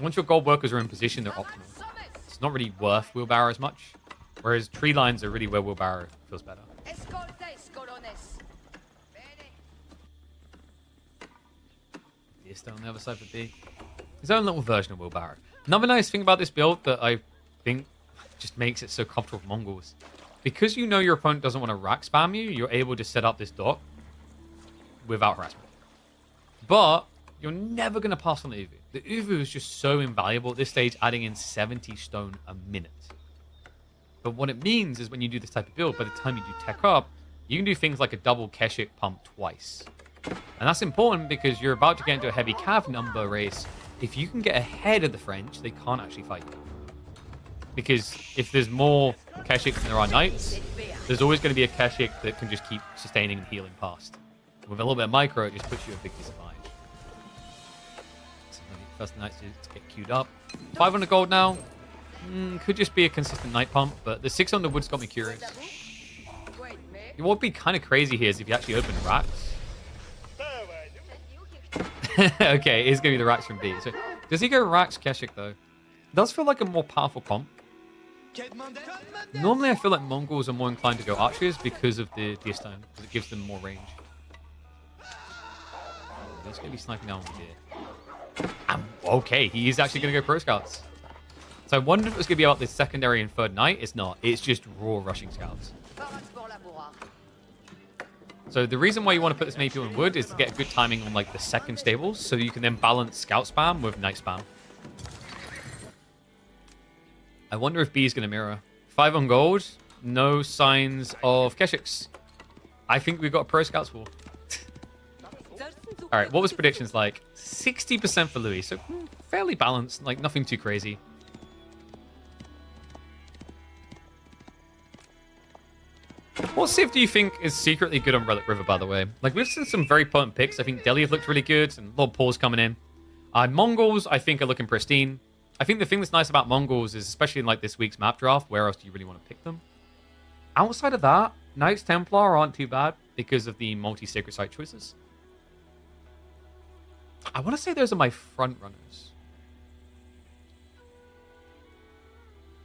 Once your gold workers are in position, they're optimal. It's not really worth wheelbarrow as much. Whereas tree lines are really where wheelbarrow feels better. He's still on the other side for B. His own little version of wheelbarrow. Another nice thing about this build that I think just makes it so comfortable for Mongols. Because you know your opponent doesn't want to rack spam you, you're able to set up this dock without harassment. But you're never going to pass on the Uvu. The Uvu is just so invaluable at this stage, adding in 70 stone a minute. But what it means is when you do this type of build, by the time you do tech up, you can do things like a double Keshik pump twice. And that's important because you're about to get into a heavy cav number race. If you can get ahead of the French, they can't actually fight you. Because if there's more Keshiks than there are knights, there's always going to be a Keshik that can just keep sustaining and healing past. With a little bit of micro, it just puts you a big disadvantage. So first the knights to get queued up. 500 gold now. Could just be a consistent knight pump, but the 600 wood's got me curious. What would be kind of crazy here is if you actually open racks. Okay, it's going to be the racks from B. So, does he go racks Keshik though? It does feel like a more powerful comp. Normally I feel like Mongols are more inclined to go archers because of the deer stone, because it gives them more range. He's going to be sniping down with deer. Okay, he is actually going to go Pro Scouts. So I wondered if it was going to be about this secondary and third knight. It's not. It's just raw rushing scouts. So the reason why you want to put this many people in wood is to get good timing on like the second stables, so you can then balance scout spam with knight spam. I wonder if B is going to mirror. 5 on gold. No signs of Keshiks. I think we've got a Pro Scouts wall. All right, what was predictions like? 60% for Louis, so fairly balanced, like nothing too crazy. What civ do you think is secretly good on Relic River, by the way? Like, we've seen some very potent picks. I think Delhi have looked really good, and Lord Paul's coming in. Mongols, I think, are looking pristine. I think the thing that's nice about Mongols is, especially in like this week's map draft, where else do you really want to pick them? Outside of that, Knights Templar aren't too bad because of the multi-sacred site choices. I want to say those are my front runners.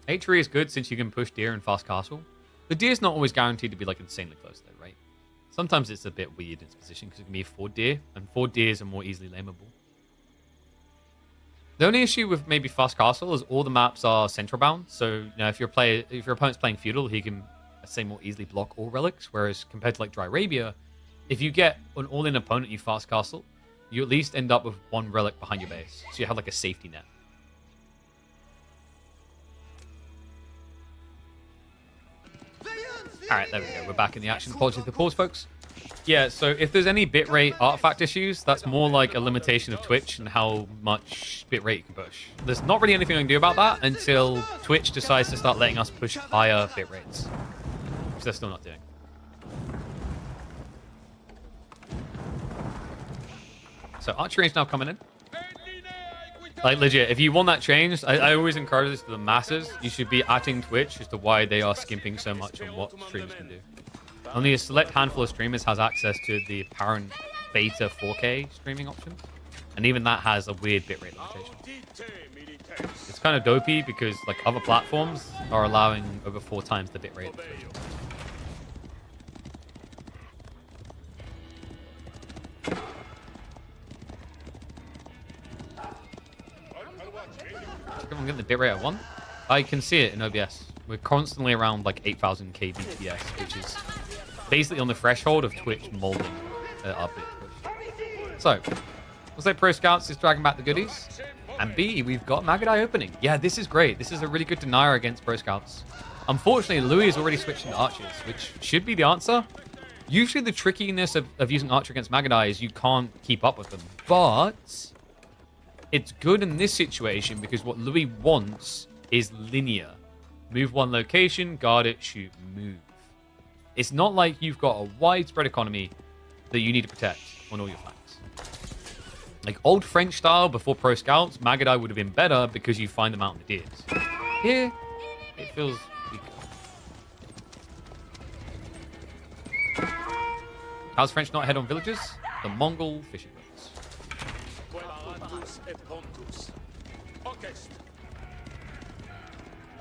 H3 is good since you can push deer and fast castle. The deer's not always guaranteed to be like insanely close though, right? Sometimes it's a bit weird in its position because it can be a 4 deer, and 4 deers are more easily lameable. The only issue with maybe fast castle is all the maps are central bound. So you know, if your opponent's playing feudal, he can, let's say, more easily block all relics. Whereas compared to like Dry Arabia, if you get an all-in opponent, you fast castle, you at least end up with 1 relic behind your base, so you have like a safety net. All right, there we go. We're back in the action. Apologies for the pause, folks. Yeah, so if there's any bitrate artifact issues, that's more like a limitation of Twitch and how much bitrate you can push. There's not really anything I can do about that until Twitch decides to start letting us push higher bitrates, which they're still not doing. So archery is now coming in. Like, legit, if you want that changed, I always encourage this to the masses. You should be atting Twitch as to why they are skimping so much on what streams can do. Only a select handful of streamers has access to the apparent beta 4K streaming option. And even that has a weird bitrate limitation. It's kind of dopey because like other platforms are allowing over 4 times the bitrate of Twitch. I'm getting the bitrate at 1. I can see it in OBS. We're constantly around like 8,000 kbps, which is basically on the threshold of Twitch molding our bit push. So, looks like Pro Scouts is dragging back the goodies. And B, we've got Magadai opening. Yeah, this is great. This is a really good denier against Pro Scouts. Unfortunately, Louis is already switching to Archers, which should be the answer. Usually the trickiness of using Archer against Magadai is you can't keep up with them. But it's good in this situation because what Louis wants is linear. Move 1 location, guard it, shoot, move. It's not like you've got a widespread economy that you need to protect on all your flanks. Like old French style before Pro Scouts, Magadai would have been better because you find them out in the deers. Here, it feels weaker. How's French not head on villages? The Mongol fishing boats.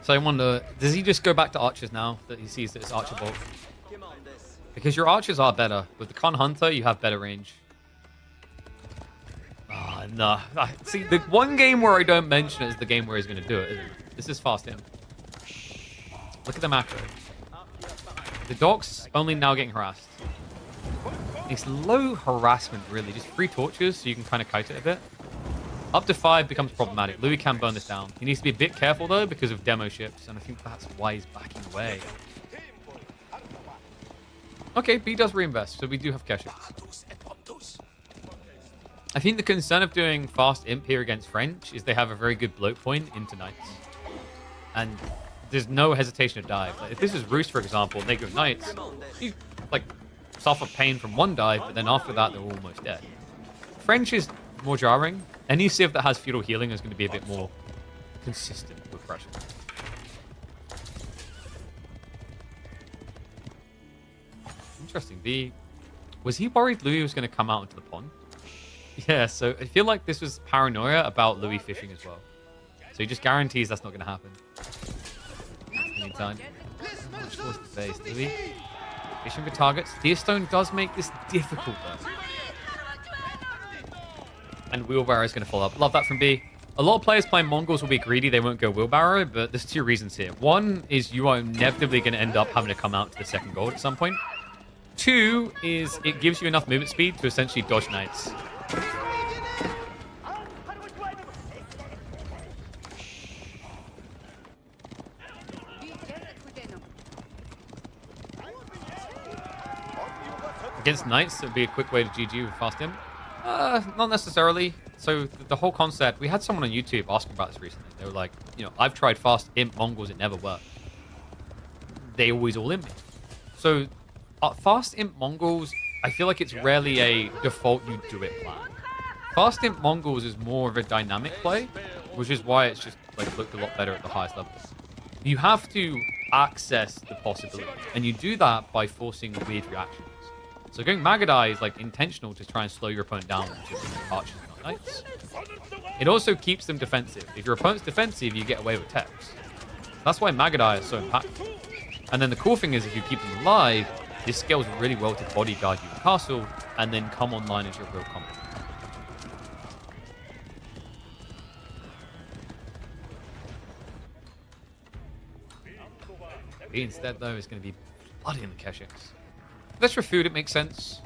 So I wonder, does he just go back to archers now that he sees that it's archer bolt? Because your archers are better. With the Khan Hunter, you have better range. Ah, no. See, the one game where I don't mention it is the game where he's going to do it, isn't it? This is fast in. Look at the macro. The docks only now getting harassed. It's low harassment, really. Just 3 torches so you can kind of kite it a bit. Up to 5 becomes problematic. Louis can burn this down. He needs to be a bit careful, though, because of demo ships, and I think that's why he's backing away. Okay, B does reinvest, so we do have cash. I think the concern of doing fast imp here against French is they have a very good bloat point into knights. And there's no hesitation to dive. Like, if this is Roost, for example, and they go knights, you, like, suffer pain from 1 dive, but then after that, they're almost dead. French is more jarring. Any civ that has feudal healing is going to be a bit more consistent with pressure. Interesting. Was he worried Louis was going to come out into the pond? Yeah, so I feel like this was paranoia about Louis fishing as well. So he just guarantees that's not going to happen. Meantime, towards the base, Louis fishing for targets. Deerstone does make this difficult though. And wheelbarrow is going to follow up. Love that from B. A lot of players playing Mongols will be greedy. They won't go wheelbarrow, but there's two reasons here. One is you are inevitably going to end up having to come out to the second gold at some point. Two is it gives you enough movement speed to essentially dodge knights. Against knights, it would be a quick way to GG with fast imp. Not necessarily. So the whole concept, we had someone on YouTube asking about this recently. They were like, you know, I've tried fast imp Mongols, it never worked. They always all imp me. So fast imp Mongols, I feel like it's rarely a default you do it plan. Fast imp Mongols is more of a dynamic play, which is why it's just like looked a lot better at the highest levels. You have to access the possibility, and you do that by forcing weird reactions. So going Magadai is like intentional to try and slow your opponent down, which is archers and not knights. It also keeps them defensive. If your opponent's defensive, you get away with techs. That's why Magadai is so impactful. And then the cool thing is if you keep them alive, this scales really well to bodyguard you in castle and then come online as your real combo. Instead, though, is going to be bloody in the Keshiks. That's for food, it makes sense.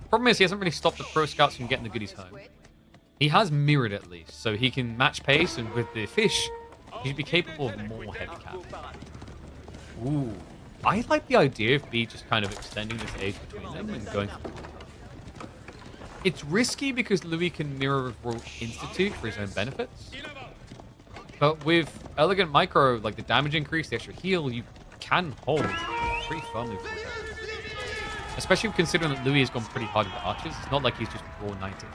Problem is, he hasn't really stopped the pro scouts from getting the goodies home. He has mirrored at least, so he can match pace, and with the fish, he should be capable of more heavy cap. Ooh. I like the idea of B just kind of extending this age between them and going for it. It's risky because Louis can mirror Royal Institute for his own benefits. But with Elegant Micro, like the damage increase, the extra heal, you can hold pretty firmly for it. Especially considering that Louis has gone pretty hard with the archers. It's not like he's just raw knighted.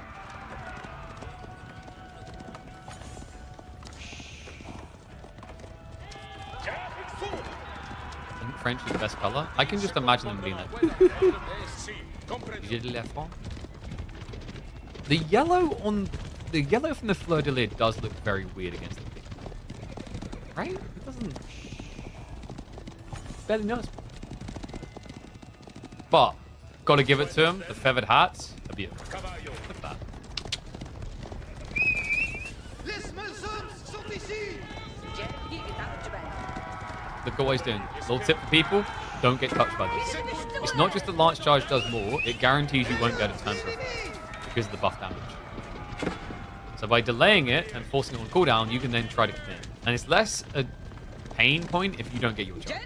I think French is the best color. I can just imagine them being like... The yellow from the Fleur de Lis does look very weird against the pink. Right? It doesn't... Barely noticeable. But, gotta give it to him. The feathered hats are beautiful. Look at that. Look what he's doing. Little tip for people, don't get touched by this. It's not just the Lance Charge does more, it guarantees you won't get a turn for it because of the buff damage. So by delaying it and forcing it on cooldown, you can then try to commit. And it's less a pain point if you don't get your charge.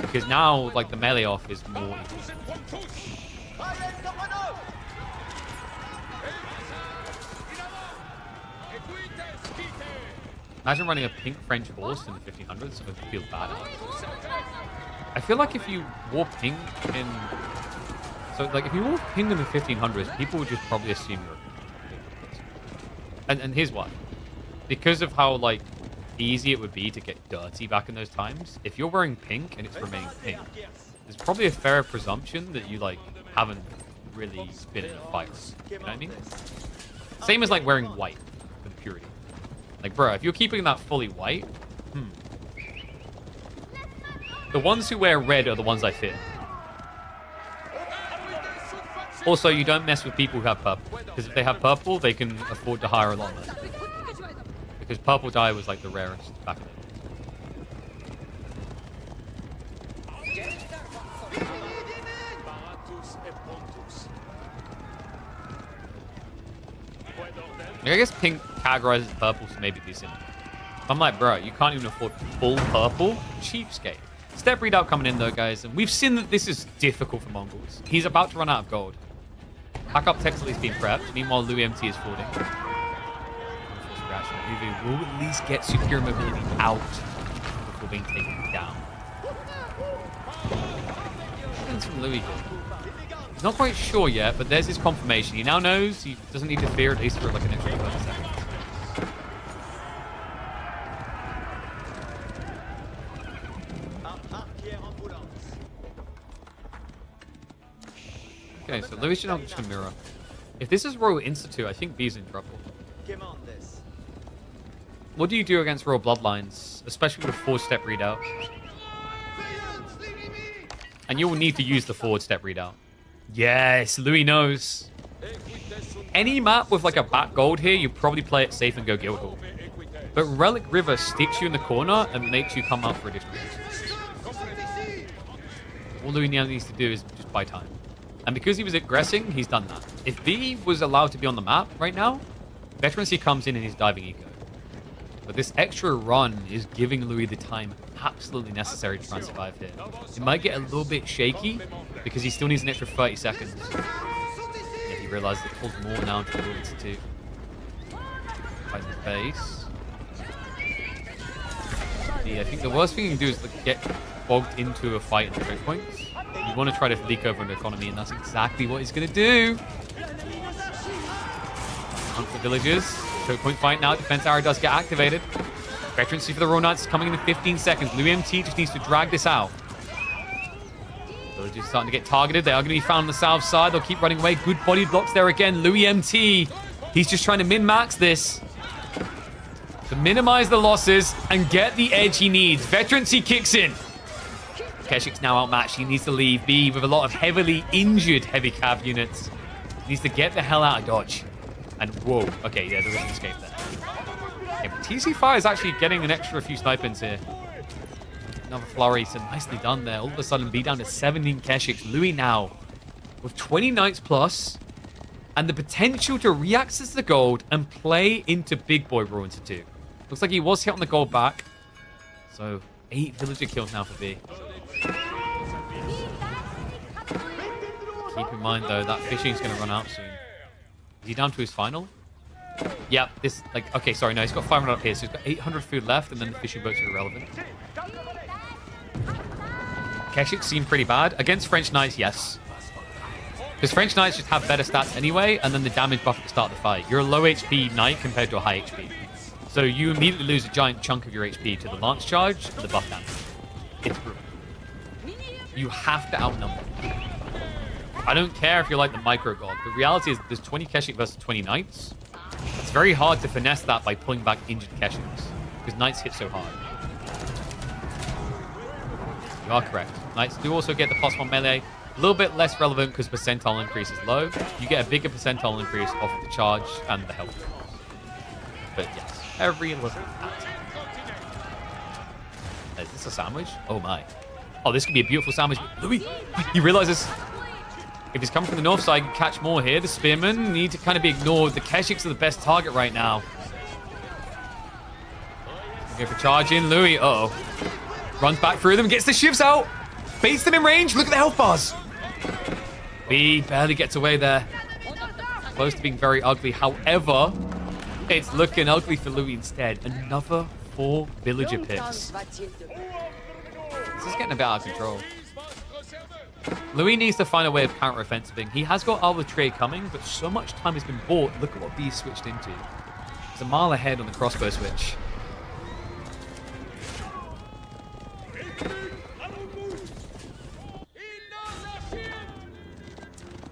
Because now, like, the melee off is more equal. Imagine running a pink French horse in the 1500s. It would feel bad. I feel like if you wore pink in... So, like, if you wore pink in the 1500s, people would just probably assume you're a... And here's why. Because of how, like, easy it would be to get dirty back in those times, if you're wearing pink and it's remaining pink, there's probably a fair presumption that you, like, haven't really been in a fight. You know what I mean? Same as, like, wearing white for purity. Like, bro, if you're keeping that fully white, The ones who wear red are the ones I fear. Also, you don't mess with people who have purple. Because if they have purple, they can afford to hire a lot less. Because purple dye was, like, the rarest back in the day. I guess pink categorizes purple, so maybe be similar. I'm like, bro, you can't even afford full purple? Cheapskate. Step readout coming in, though, guys. And we've seen that this is difficult for Mongols. He's about to run out of gold. Backup tech's at least being prepped. Meanwhile, Louis MT is fording. Uvu will at least get superior mobility out before being taken down. What's from Louis? He's not quite sure yet, but there's his confirmation. He now knows he doesn't need to fear, at least for like an extra 30 seconds. Okay, so Louis should not just a mirror. If this is Royal Institute, I think B's in trouble. What do you do against Royal Bloodlines, especially with a forward-step readout? And you will need to use the forward-step readout. Yes, Louis knows. any map with like a back gold here, you probably play it safe and go Guildhall. But Relic River sticks you in the corner and makes you come out for additional resources. All Louis now needs to do is just buy time. And because he was aggressing, he's done that. If V was allowed to be on the map right now, Veterancy comes in and he's diving eco. But this extra run is giving Louis the time absolutely necessary to try and survive here. It might get a little bit shaky because he still needs an extra 30 seconds. If he realizes it pulls more now to the to fight the base. Yeah, I think the worst thing you can do is like, get bogged into a fight in the choke points. You want to try to leak over an economy, and that's exactly what he's going to do. Hunt for villagers. Choke point fight now. Defense arrow does get activated. Veterancy for the Royal Knights coming in 15 seconds. Louis MT just needs to drag this out. Villagers starting to get targeted. They are going to be found on the south side. They'll keep running away. Good body blocks there again. Louis MT. He's just trying to min-max this to minimize the losses and get the edge he needs. Veterancy kicks in. Keshik's now outmatched. He needs to leave B with a lot of heavily injured heavy cav units. He needs to get the hell out of dodge. And whoa. Okay, yeah, there is an escape there. Okay, but TC Fire is actually getting an extra few snipers here. Another flurry, so nicely done there. All of a sudden, B down to 17 Keshiks. Louis now with 20 Knights plus and the potential to re-access the gold and play into Big Boy Rule into 2. Looks like he was hit on the gold back. So 8 villager kills now for B. Keep in mind, though, that fishing's going to run out soon. Is he down to his final? Yeah, this, like, okay, sorry, no, he's got 500 up here, so he's got 800 food left, and then the fishing boats are irrelevant. Keshik seem pretty bad. Against French Knights, yes. Because French Knights just have better stats anyway, and then the damage buff at the start of the fight. You're a low HP Knight compared to a high HP. So you immediately lose a giant chunk of your HP to the Lance Charge and the buff damage. It's brutal. You have to outnumber. I don't care if you're like the micro god. The reality is there's 20 Keshik versus 20 Knights. It's very hard to finesse that by pulling back injured Keshiks, because Knights hit so hard. You are correct. Knights do also get the +1 melee. A little bit less relevant because percentile increase is low. You get a bigger percentile increase off of the charge and the health. But yes, every little at. Is this a sandwich? Oh my. Oh, this could be a beautiful sandwich. Louis, he realizes if he's coming from the north side, he can catch more here. The spearmen need to kind of be ignored. The Keshiks are the best target right now. Go for charging. Louis, uh-oh. Runs back through them, gets the shivs out. Baits them in range. Look at the health bars. B barely gets away there. Close to being very ugly. However, it's looking ugly for Louis instead. Another 4 villager picks. This is getting a bit out of control. Louis needs to find a way of counter-offensiving. He has got arbitrary coming, but so much time has been bought. Look at what B switched into. He's a mile ahead on the crossbow switch.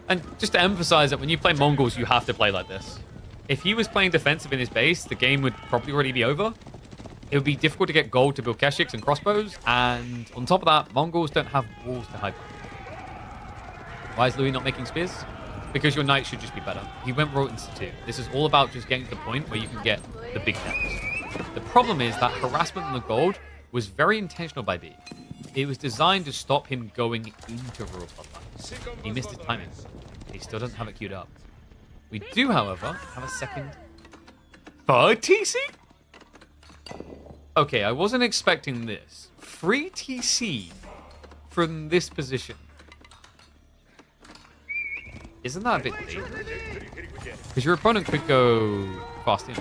And just to emphasize that when you play Mongols, you have to play like this. If he was playing defensive in his base, the game would probably already be over. It would be difficult to get gold to build Keshiks and crossbows, and on top of that, Mongols don't have walls to hide behind. Why is Louis not making spears? Because your knight should just be better. He went rote into 2. This is all about just getting to the point where you can get the big decks. The problem is that harassment on the gold was very intentional by B. It was designed to stop him going into rural bloodlines. He missed his timing. He still doesn't have it queued up. We do, however, have a second for TC. Okay, I wasn't expecting this. Free TC from this position. Isn't that a bit dangerous? Because your opponent could go fast in.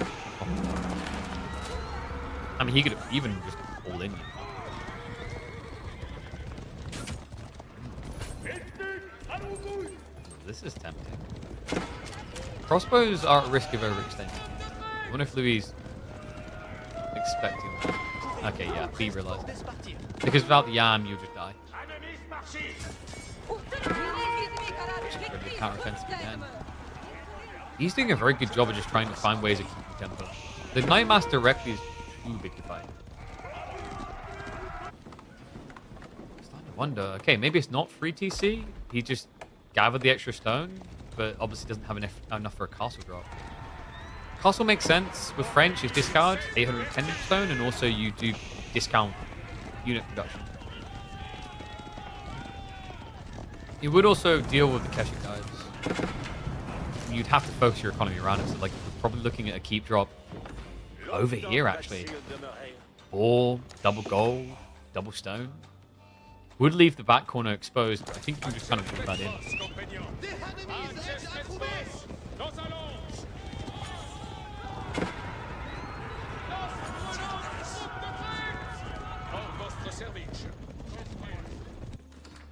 I mean, he could even just all in you. This is tempting. Crossbows are at risk of overextending. I wonder if Louis is expecting that. Okay, yeah, B realized it. Because without the Yam, you'll just die. Counter-offensive again. He's doing a very good job of just trying to find ways of keeping tempo. The Nightmask directly is too big to fight. I'm starting to wonder. Okay, maybe it's not free TC. He just gathered the extra stone. but obviously doesn't have enough for a castle drop. Castle makes sense with French. Is discard 810 stone, and also you do discount unit production. You would also deal with the Keshe guys. You'd have to focus your economy around it. So like, you're probably looking at a keep drop over here actually, or double gold, double stone. Would leave the back corner exposed, but I think you can just kind of leave that in.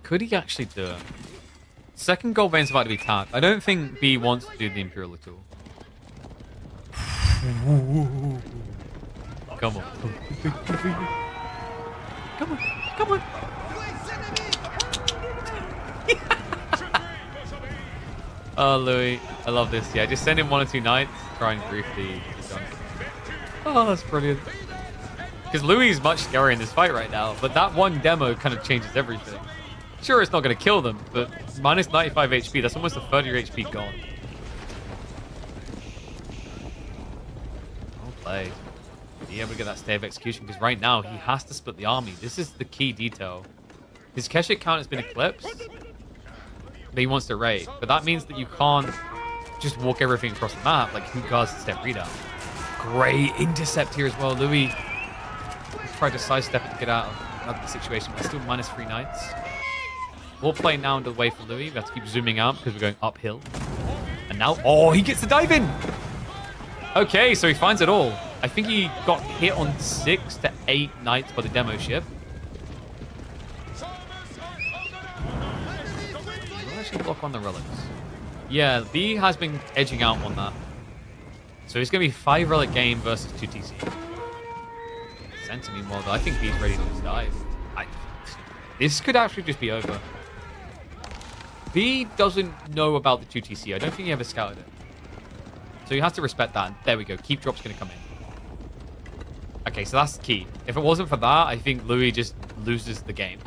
Could he actually do it? Second gold vein is about to be tapped. I don't think B wants to do the Imperial at all. Come on. Come on. Come on. Oh, Louis. I love this. Yeah, just send him 1 or 2 knights. Try and grief the dunk. Oh, that's brilliant. Because Louis is much scarier in this fight right now, but that one demo kind of changes everything. Sure, it's not going to kill them, but minus 95 HP, that's almost a third of your HP gone. Well played. Be able to get that stay of execution, because right now he has to split the army. This is the key detail. His Keshe count has been eclipsed, but he wants to raid. But that means that you can't just walk everything across the map, like who guards the step readout. Great intercept here as well. Louis tried to sidestep it to get out of the situation, but still minus 3 knights. We'll play now under the way for Louis. We have to keep zooming out because we're going uphill. And now, oh, he gets the dive in. Okay, so he finds it all. I think he got hit on 6 to 8 knights by the demo ship. We'll actually block on the relics. Yeah, B has been edging out on that. So it's going to be 5 relic game versus 2 TC. Sensor meanwhile, though, I think B's ready to just dive. This could actually just be over. B doesn't know about the 2 TC. I don't think he ever scouted it. So you have to respect that. There we go. Keep drop's going to come in. Okay, so that's the key. If it wasn't for that, I think Louis just loses the game.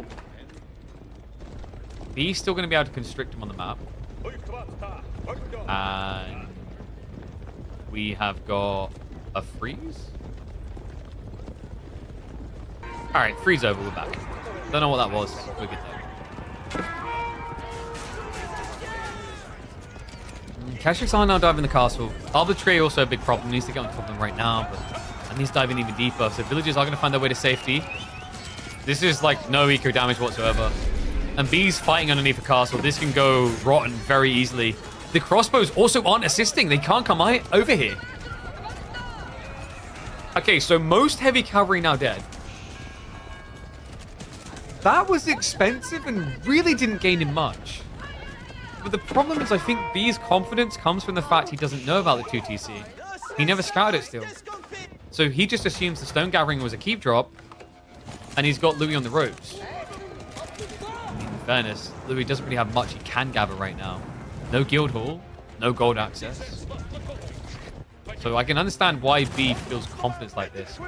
B's still going to be able to constrict him on the map. And we have got a freeze. Alright, freeze over. We're back. Don't know what that was. We're good there. Keshik's are now diving the castle. Arbitrary also a big problem. Needs to get on top of them right now, but he's diving even deeper. So villagers are going to find their way to safety. This is like no eco damage whatsoever. And B's fighting underneath the castle. This can go rotten very easily. The crossbows also aren't assisting. They can't come over here. Okay, so most heavy cavalry now dead. That was expensive and really didn't gain him much. But the problem is I think B's confidence comes from the fact he doesn't know about the 2 TC. He never scouted it still. So he just assumes the stone gathering was a keep drop, and he's got Louis on the ropes. I mean, in fairness, Louis doesn't really have much he can gather right now. No guild hall, no gold access. So I can understand why B feels confidence like this.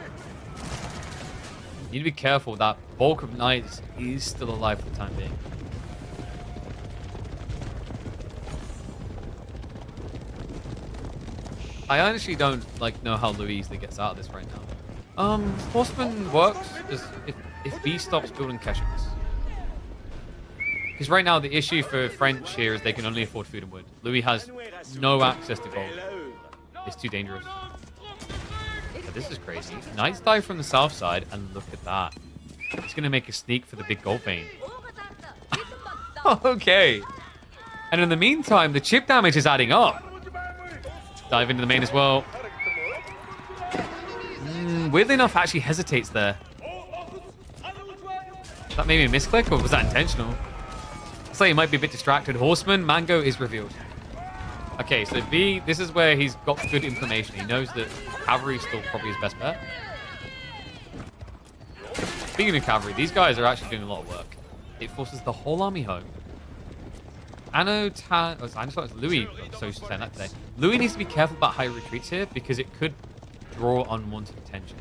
You need to be careful that bulk of knights is still alive for the time being. I honestly don't know how Louis easily gets out of this right now. Horseman works if B stops building Keshiks. Because right now the issue for French here is they can only afford food and wood. Louis has no access to gold. It's too dangerous. But this is crazy. Knights dive from the south side, and look at that. He's going to make a sneak for the big gold vein. Okay. And in the meantime, the chip damage is adding up. Dive into the main as well. Weirdly enough, actually hesitates there. That may be a misclick, or was that intentional? Looks like he might be a bit distracted. Horseman, Mango is revealed. Okay, so B, this is where he's got good information. He knows that cavalry is still probably his best bet. Speaking of cavalry, these guys are actually doing a lot of work. It forces the whole army home. Louis, so he's saying that today. Louis needs to be careful about high retreats here because it could draw unwanted attention.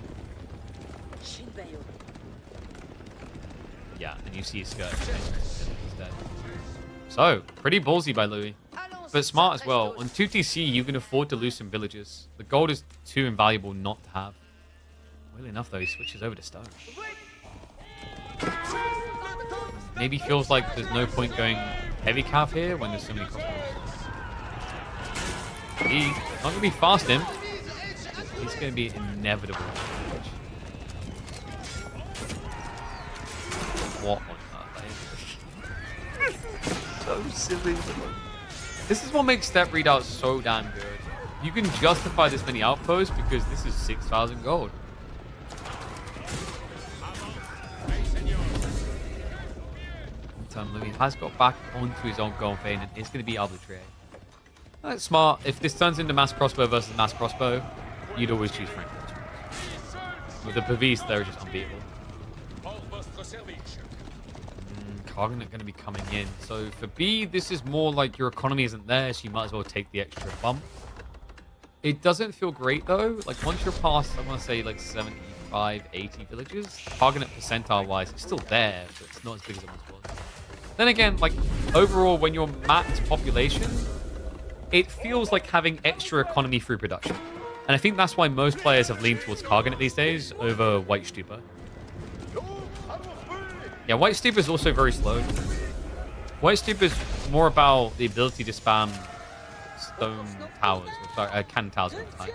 Yeah, and you see his skirt. He's dead. So, pretty ballsy by Louis. But smart as well. On 2TC, you can afford to lose some villagers. The gold is too invaluable not to have. Well enough, though, he switches over to stone. Maybe feels like there's no point going heavy cav here when there's so many crossbows. He's not going to be fast in. He's going to be inevitable. What on earth? So silly. This is what makes step readouts so damn good. You can justify this many outposts because this is 6,000 gold. Louis has got back onto his own goal vein and it's going to be arbitrary. That's smart. If this turns into mass crossbow versus mass crossbow, you'd always choose Frank. With the Pavis, they're just unbeatable. Cognate going to be coming in. So for B, this is more like your economy isn't there, so you might as well take the extra bump. It doesn't feel great though. Like once you're past, I want to say like 75, 80 villages, Cognate percentile-wise, it's still there, but it's not as big as it once was. Then again, like overall, when you're max population, it feels like having extra economy through production. And I think that's why most players have leaned towards Cognate these days over White Stupa. Yeah, White Stupa is also very slow. White Stupa is more about the ability to spam stone towers, or sorry, cannon towers all the time.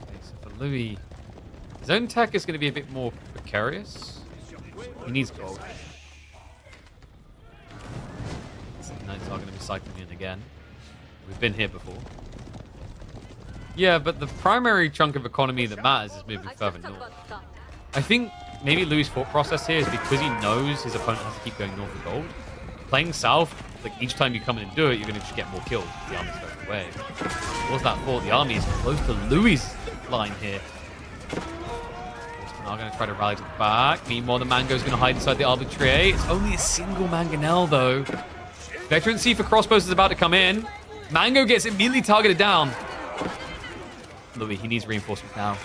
Okay, so for Louis, his own tech is going to be a bit more precarious. He needs gold. Knights are going to be cycling in again. We've been here before. Yeah, but the primary chunk of economy that matters is moving further north. I think maybe Louis' thought process here is because he knows his opponent has to keep going north of gold. Playing south, like each time you come in and do it, you're going to just get more kills. The army's further away. What's that for? The army is close to Louis' line here. Now going to try to rally to the back. Meanwhile, the Mango's going to hide inside the arbitrary. It's only a single Mangonel, though. Veterancy for crossbows is about to come in. Mango gets immediately targeted down. Louis, he needs reinforcements now.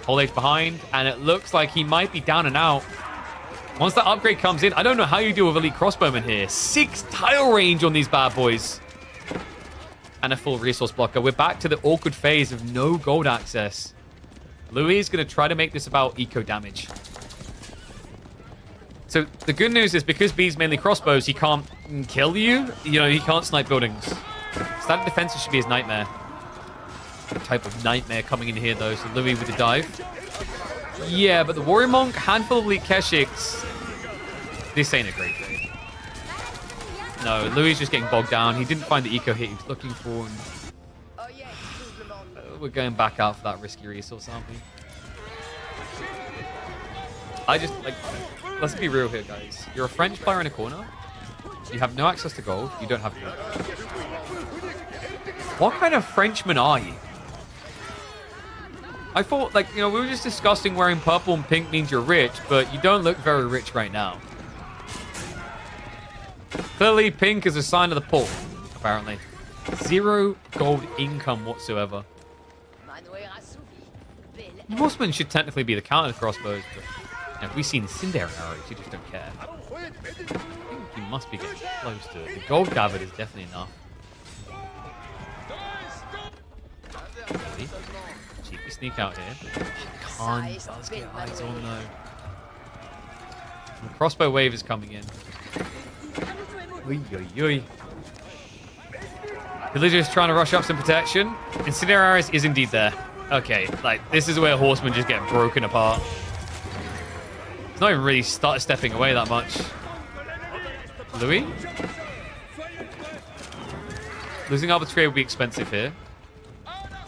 Whole age behind, and it looks like he might be down and out. Once that upgrade comes in, I don't know how you deal with elite crossbowmen here. 6 tile range on these bad boys. And a full resource blocker. We're back to the awkward phase of no gold access. Louis is going to try to make this about eco damage. So the good news is because B's mainly crossbows, he can't kill you. You know, he can't snipe buildings. Standard defenses should be his nightmare. Type of nightmare coming in here though. So Louis with the dive. Yeah, but the Warrior Monk, handful of elite Keshiks. This ain't a great trade. No, Louis is just getting bogged down. He didn't find the eco hit he was looking for. And we're going back out for that risky resource, aren't we? I just, like, let's be real here, guys. You're a French player in a corner. You have no access to gold. You don't have gold. What kind of Frenchman are you? I thought, like, you know, we were just discussing wearing purple and pink means you're rich, but you don't look very rich right now. Clearly, pink is a sign of the poor, apparently. 0 gold income whatsoever. Horsemen should technically be the counter crossbows, but you know, if we see incendiary arrows, you just don't care. I think you must be getting close to it. The gold gathered is definitely enough. Really? Cheeky sneak out here. Khan does get eyes on though. The crossbow wave is coming in. Oi, oi, oi. Villagers trying to rush up some protection. Incendiary arrows is indeed there. Okay, like, this is where horsemen just get broken apart. It's not even really stepping away that much. Louis? Losing arbitrary would be expensive here.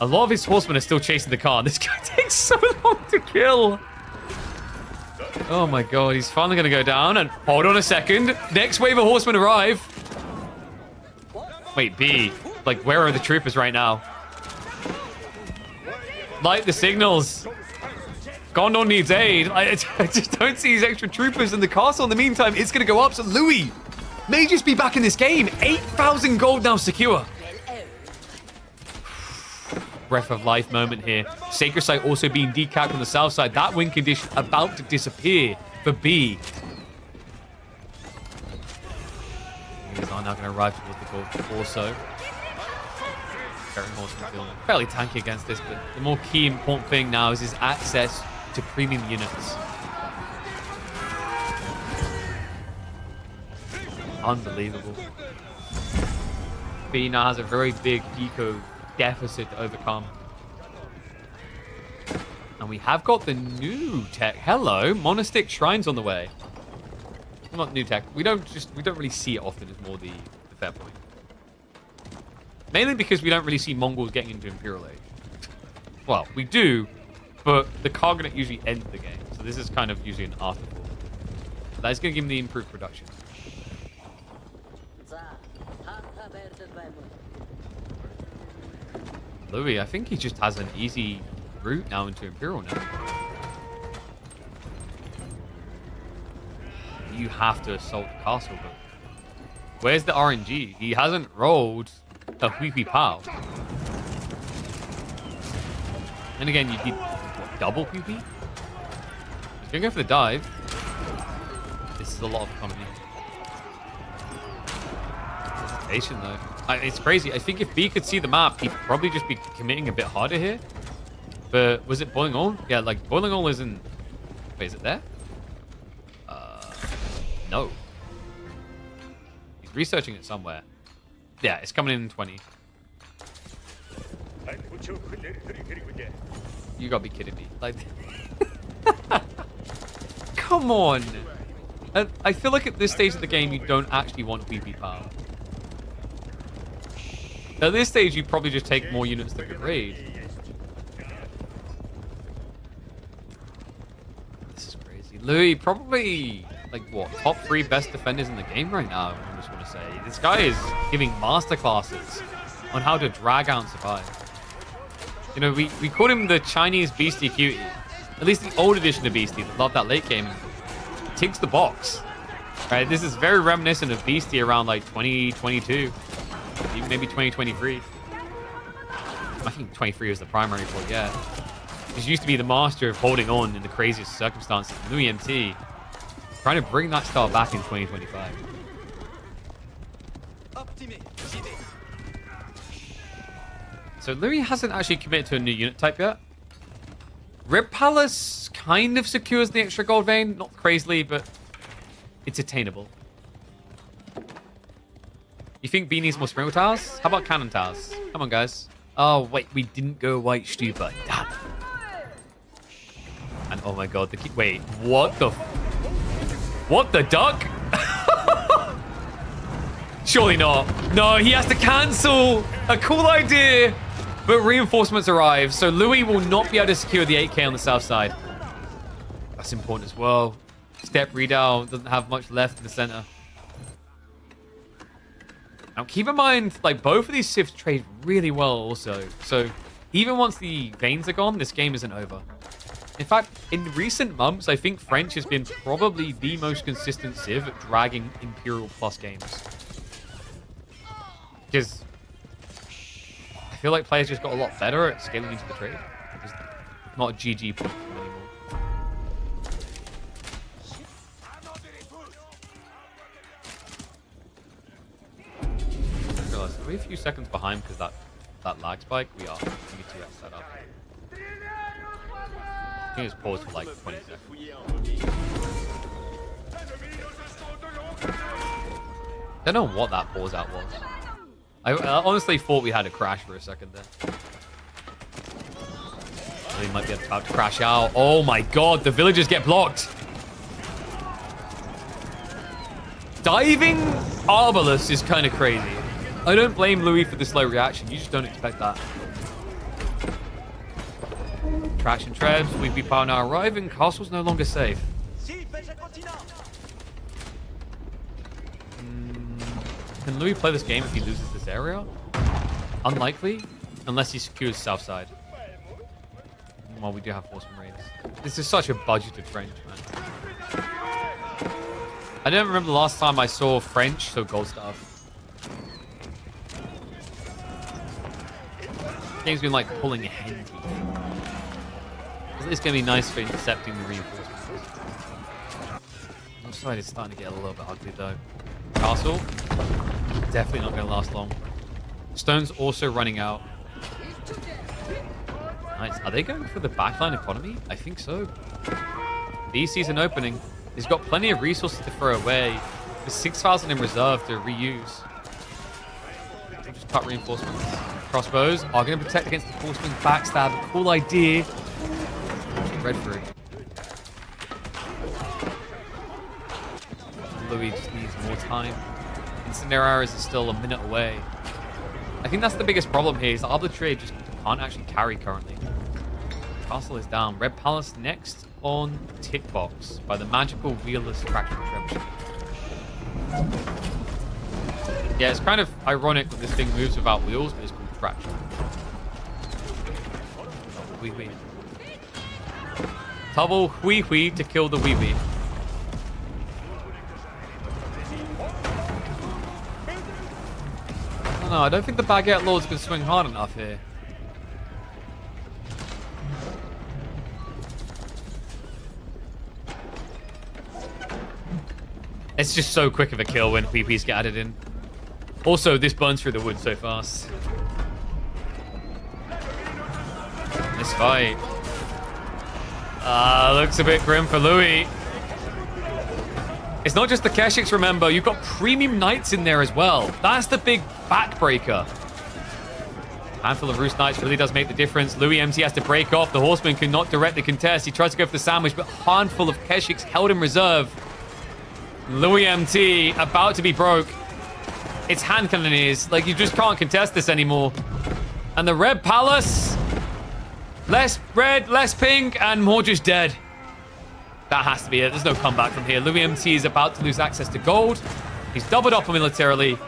A lot of his horsemen are still chasing the car. This guy takes so long to kill. Oh my god, he's finally going to go down. And hold on a second. Next wave of horsemen arrive. Wait, B. Like, where are the troopers right now? Light the signals. Gondor needs aid. I just don't see these extra troopers in the castle. In the meantime, it's going to go up. So Louis may just be back in this game. 8,000 gold now secure. breath of life moment here. Sacred Site also being decapped on the south side. That win condition about to disappear for B. These are now going to arrive towards the goal also. Very Horseman feeling fairly tanky against this, but the more key important thing now is his access to premium units. Unbelievable. B now has a very big eco deficit to overcome. And we have got the new tech. Hello, Monastic Shrine's on the way. Not new tech. We don't really see it often, is more the fair point. Mainly because we don't really see Mongols getting into Imperial Age. Well, we do, but the Khaganate usually ends the game. So this is kind of usually an afterthought. That is going to give him the improved production. Louis, I think he just has an easy route now into Imperial now. You have to assault the castle, but where's the RNG? He hasn't rolled a Huipi Pow. And again, you need what, double Huipi? He's gonna go for the dive. This is a lot of economy. Hesitation though. It's crazy. I think if B could see the map, he'd probably just be committing a bit harder here. But was it Boiling All? Yeah, like Boiling All isn't. Wait, is it there? No. He's researching it somewhere. Yeah, it's coming in 20. You gotta be kidding me. Like, come on. I feel like at this stage of the game, you don't actually want VP power. At this stage, you probably just take more units that could raid. This is crazy. Louis, probably, like, what, top 3 best defenders in the game right now, I just want to say. This guy is giving masterclasses on how to drag out and survive. You know, we called him the Chinese Beastie Cutie. At least the old edition of Beastie that loved that late game. Ticks the box. Right? This is very reminiscent of Beastie around, like, 2022. Maybe 2023. I think 23 was the primary for it, yeah. He used to be the master of holding on in the craziest circumstances. Louis MT trying to bring that style back in 2025. So Louis hasn't actually committed to a new unit type yet. Rib Palace kind of secures the extra gold vein. Not crazily, but it's attainable. You think B needs more sprinkle towers? How about cannon towers? Come on, guys. Oh, wait, we didn't go white stupa. Damn. And oh my god, wait, what the... What the duck? Surely not. No, he has to cancel. A cool idea. But reinforcements arrive, so Louis will not be able to secure the 8k on the south side. That's important as well. Step Redoubt doesn't have much left in the center. Now, keep in mind, like, both of these civs trade really well also. So, even once the veins are gone, this game isn't over. In fact, in recent months, I think French has been probably the most consistent civ at dragging Imperial Plus games. Because I feel like players just got a lot better at scaling into the trade. It's not a GG point for them anymore. Are we a few seconds behind because that lag spike? We are. We need to get set up. I think it's paused for like 20 seconds. I don't know what that pause out was. I honestly thought we had a crash for a second there. We might be about to crash out. Oh my god, the villagers get blocked. Diving Arbalest is kind of crazy. I don't blame Louis for the slow reaction. You just don't expect that. Traction trebs, we've been power now arriving. Castle's no longer safe. Can Louis play this game if he loses this area? Unlikely, unless he secures south side. Well, we do have horseman raids. This is such a budgeted French, man. I don't remember the last time I saw French so gold stuff. Game's been like pulling ahead. It's going to be nice for intercepting the reinforcements. Left side is starting to get a little bit ugly though. Castle, definitely not going to last long. Stone's also running out. Nice. Are they going for the backline economy? I think so. The EC's an opening. He's got plenty of resources to throw away. There's 6,000 in reserve to reuse. We'll just cut reinforcements. Crossbows are going to protect against the horseman backstab. Cool idea. Red fruit. Louis just needs more time. Incendiary arrows is still a minute away. I think that's the biggest problem here. Is the arbitrary just can't actually carry currently. Castle is down. Red Palace next on tick box by the magical wheelless traction trebuchet. Yeah, it's kind of ironic that this thing moves without wheels, but it's called traction. Wee wee. Double wee wee to kill the wee wee. No, I don't think the Baguette Lords can swing hard enough here. It's just so quick of a kill when PPs get added in. Also, this burns through the wood so fast. This fight. Looks a bit grim for Louis. It's not just the Keshiks, remember. You've got premium knights in there as well. That's the big backbreaker. Handful of Roost Knights really does make the difference. Louis MT has to break off. The Horseman cannot directly contest. He tries to go for the sandwich, but handful of Keshiks held in reserve. Louis MT about to be broke. It's hand cannoneers. Like, you just can't contest this anymore. And the Red Palace, less red, less pink, and more just dead. That has to be it. There's no comeback from here. Louis MT is about to lose access to gold. He's doubled up militarily.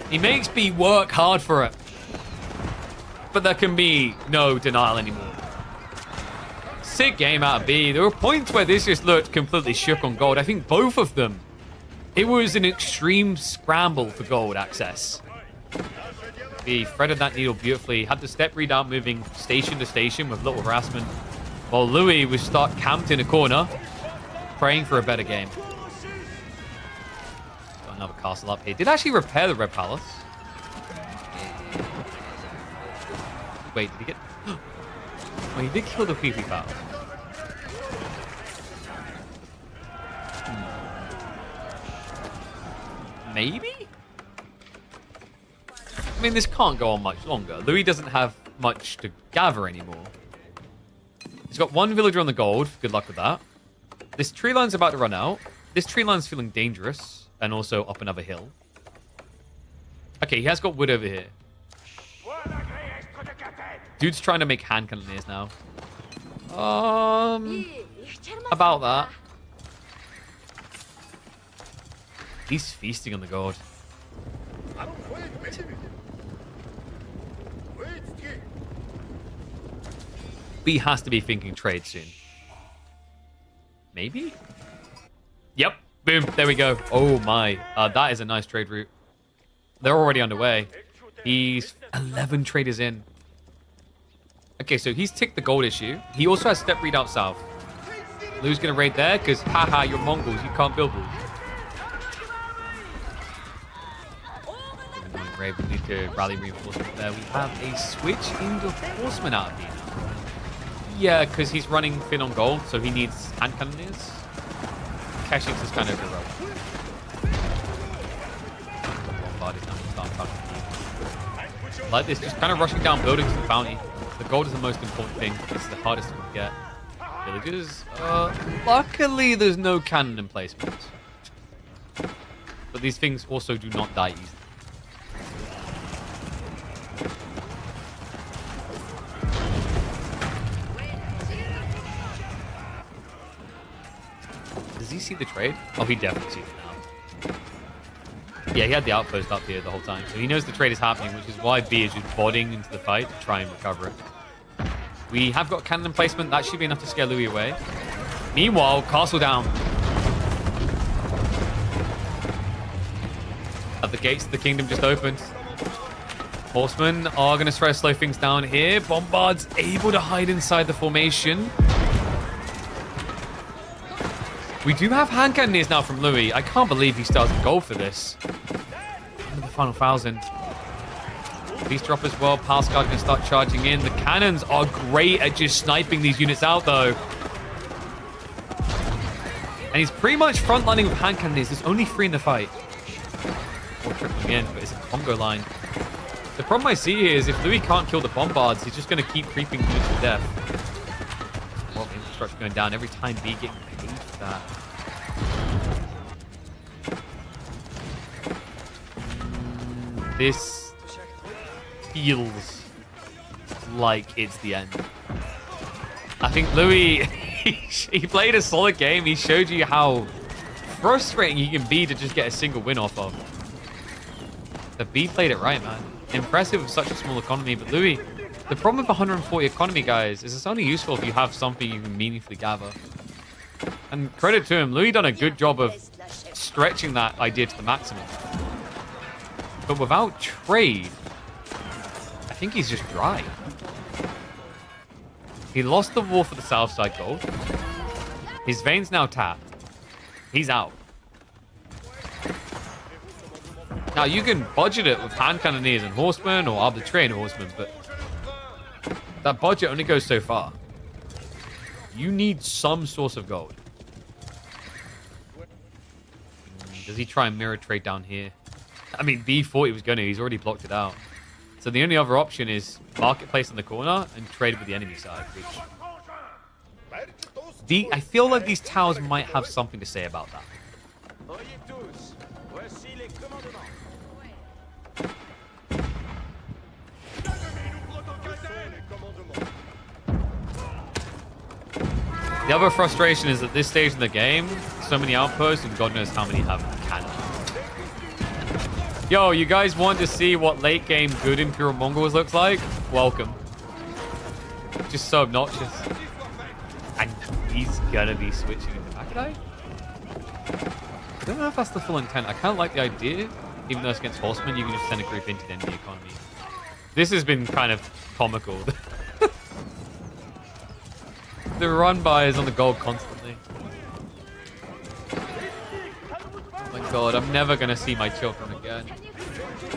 He makes B work hard for it. But there can be no denial anymore. Sick game out of B. There were points where this just looked completely shook on gold. I think both of them. It was an extreme scramble for gold access. He threaded that needle beautifully. Had the step read out moving station to station with little harassment. While Louis was stuck camped in a corner, praying for a better game. Got another castle up here. Did actually repair the Red Palace. Wait, did he get... Oh, he did kill the PP battle. Maybe? I mean, this can't go on much longer. Louis doesn't have much to gather anymore. He's got one villager on the gold. Good luck with that. This tree line's about to run out. This tree line's feeling dangerous. And also up another hill. Okay, he has got wood over here. Dude's trying to make hand cannoneers now. About that. He's feasting on the gold. B has to be thinking trade soon. Maybe? Yep. Boom. There we go. Oh my. That is a nice trade route. They're already underway. He's 11 traders in. Okay, so he's ticked the gold issue. He also has step read out south. Lou's gonna raid there because, haha, you're Mongols. You can't build walls. Raid, we need to rally reinforcement there. We have a switch into horseman out of here now. Yeah, because he's running thin on gold, so he needs hand cannoneers. Keshiks is kind of irrelevant. Like this, just kind of rushing down buildings for the bounty. The gold is the most important thing. It's the hardest one to get. Villagers. Luckily, there's no cannon emplacement. But these things also do not die easily. Does he see the trade? Oh, he definitely sees it now. Yeah, he had the outpost up here the whole time, so he knows the trade is happening, which is why B is just bodying into the fight to try and recover it. We have got cannon emplacement. That should be enough to scare Louis away. Meanwhile, castle down. At the gates of the kingdom just opened. Horsemen are going to try to slow things down here. Bombard's able to hide inside the formation. We do have hand cannons now from Louis. I can't believe he still has a goal for this. Into the final 1,000. Beast drop as well. Pascal can start charging in. The cannons are great at just sniping these units out, though. And he's pretty much frontlining with hand cannons. There's only 3 in the fight. 4 tripling in, but it's a Congo line. The problem I see here is if Louis can't kill the bombards, he's just going to keep creeping units to death. Well, the infrastructure going down every time B getting paid for that. This feels like it's the end. I think Louis, he played a solid game. He showed you how frustrating he can be to just get a single win off of. The B played it right, man. Impressive with such a small economy, but Louis, the problem with 140 economy, guys, is it's only useful if you have something you can meaningfully gather. And credit to him, Louis done a good job of stretching that idea to the maximum. But without trade, I think he's just dry. He lost the war for the south side gold. His veins now tapped. He's out. Now, you can budget it with hand cannoneers and horsemen or arbitrary horsemen, but that budget only goes so far. You need some source of gold. Does he try and mirror trade down here? I mean, B thought he was going to. He's already blocked it out. So the only other option is marketplace in the corner and trade with the enemy side. Which I feel like these towers might have something to say about that. The other frustration is at this stage in the game, so many outposts and God knows how many have cannons. Yo, you guys want to see what late game good Imperial Mongols looks like? Welcome. Just so obnoxious. And he's gonna be switching into Macadai? I don't know if that's the full intent. I kind of like the idea, even though it's against Horsemen, you can just send a group into the enemy economy. This has been kind of comical. The run by is on the gold constantly. Oh my god, I'm never gonna see my children again.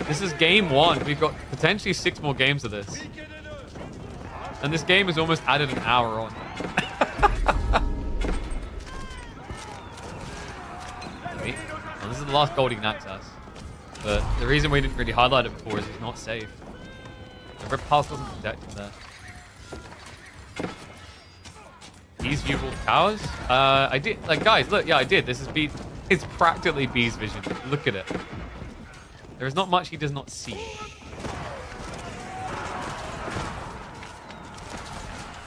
This is game 1. We've got potentially 6 more games of this. And this game has almost added an hour on. Wait. Well, this is the last gold he can access. But the reason we didn't really highlight it before is it's not safe. The Rip Pulse wasn't protected there. These viewable towers? I did. Like, guys, look. Yeah, I did. This is B. It's practically B's vision. Look at it. There is not much he does not see.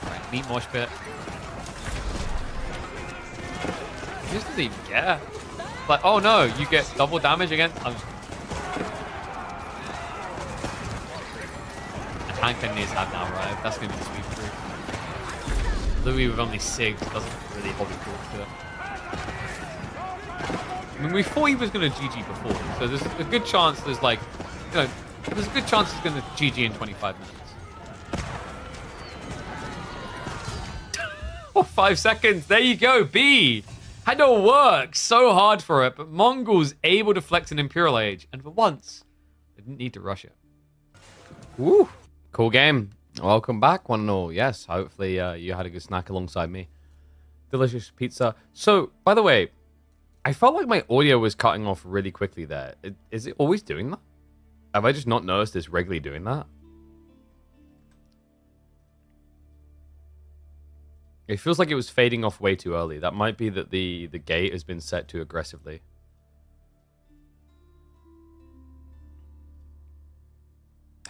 Right, meet Mosh Pit. He just doesn't even care. Like, oh no, you get double damage against. And hand cannoneers have now arrived. That's going to be the sweep through. Louis with only SIG doesn't really hold it to it. I mean, we thought he was going to GG before, so there's a good chance there's like, you know, there's a good chance he's going to GG in 25 minutes. Oh, 5 seconds. There you go. B had to work so hard for it, but Mongols able to flex an Imperial Age, and for once, they didn't need to rush it. Woo! Cool game. Welcome back, one and all. Yes, hopefully you had a good snack alongside me. Delicious pizza. So, by the way, I felt like my audio was cutting off really quickly there. Is it always doing that? Have I just not noticed it's regularly doing that? It feels like it was fading off way too early. That might be that the gate has been set too aggressively.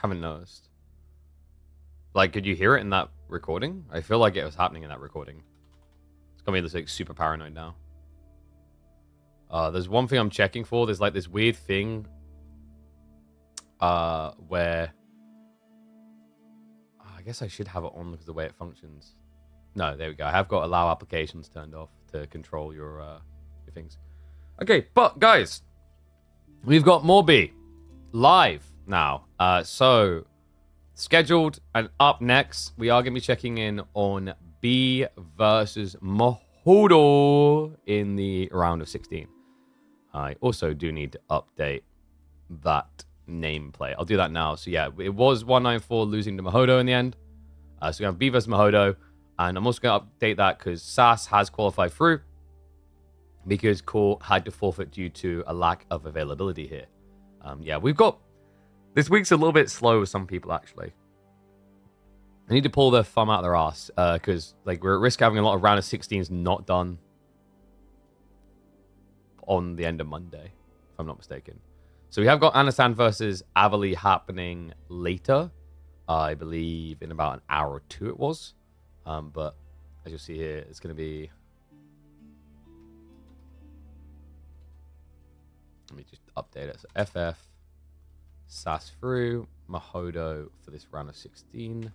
Haven't noticed. Like, could you hear it in that recording? I feel like it was happening in that recording. It's gonna be this like super paranoid now. There's one thing I'm checking for. There's like this weird thing where I guess I should have it on because of the way it functions. No, there we go. I have got allow applications turned off to control your things. Okay, but guys, we've got more B live now. So, scheduled and up next, we are going to be checking in on B versus Mahodo in the round of 16. I also do need to update that nameplate. I'll do that now. So, yeah, it was 194 losing to Mahodo in the end. So, we have B versus Mahodo. And I'm also going to update that because SAS has qualified through because Core had to forfeit due to a lack of availability here. Yeah, we've got... This week's a little bit slow with some people, actually. They need to pull their thumb out of their ass because like, we're at risk of having a lot of round of 16s not done on the end of Monday, if I'm not mistaken. So we have got Anasan versus Avali happening later. I believe in about an hour or two it was. But as you'll see here, it's going to be... Let me just update it. So FF, SAS through, Mahodo for this round of 16.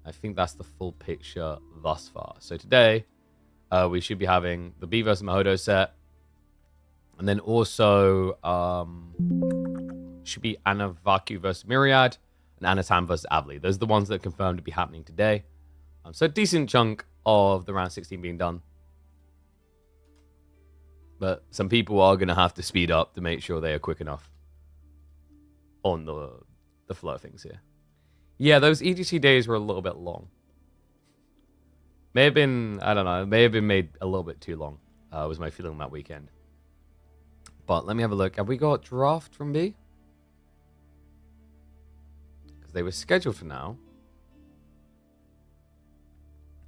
I think that's the full picture thus far. So today, we should be having the B versus Mahodo set. And then also, should be Anovaku versus Myriad and Anatam versus Avli. Those are the ones that are confirmed to be happening today. So a decent chunk of the round 16 being done. But some people are going to have to speed up to make sure they are quick enough on the flow of things here. Yeah, those EGC days were a little bit long. May have been, I don't know, may have been made a little bit too long, was my feeling that weekend. But let me have a look. Have we got draft from B? Because they were scheduled for now.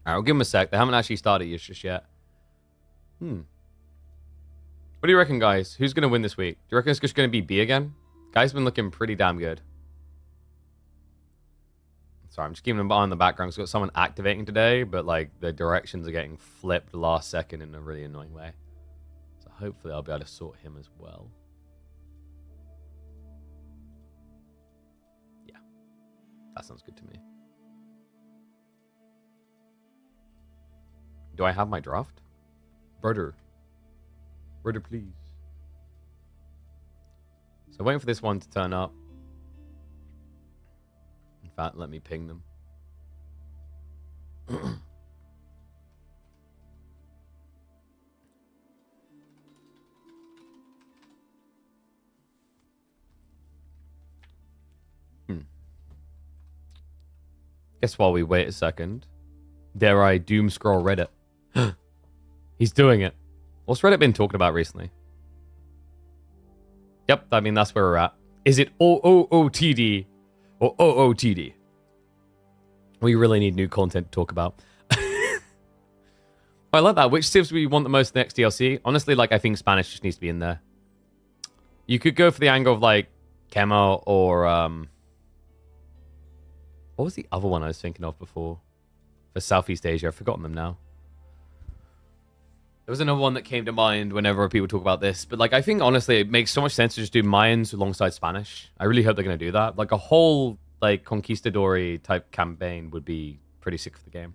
Alright, I'll give them a sec. They haven't actually started just yet. What do you reckon, guys? Who's going to win this week? Do you reckon it's just going to be B again? Guy's been looking pretty damn good. Sorry, I'm just keeping an eye on the background. It's got someone activating today, but like the directions are getting flipped last second in a really annoying way. So hopefully I'll be able to sort him as well. Yeah, that sounds good to me. Do I have my draft? Brother, please. So waiting for this one to turn up. In fact, let me ping them. Guess while we wait a second, dare I doom scroll Reddit? He's doing it. What's Reddit been talking about recently? Yep, I mean, that's where we're at. Is it OOOTD or OOTD? We really need new content to talk about. I like that. Which civs we want the most next DLC? Honestly, like, I think Spanish just needs to be in there. You could go for the angle of, like, Camo or, what was the other one I was thinking of before? For Southeast Asia. I've forgotten them now. There was another one that came to mind whenever people talk about this. But, like, I think, honestly, it makes so much sense to just do Mayans alongside Spanish. I really hope they're going to do that. Like, a whole, like, Conquistador type campaign would be pretty sick for the game.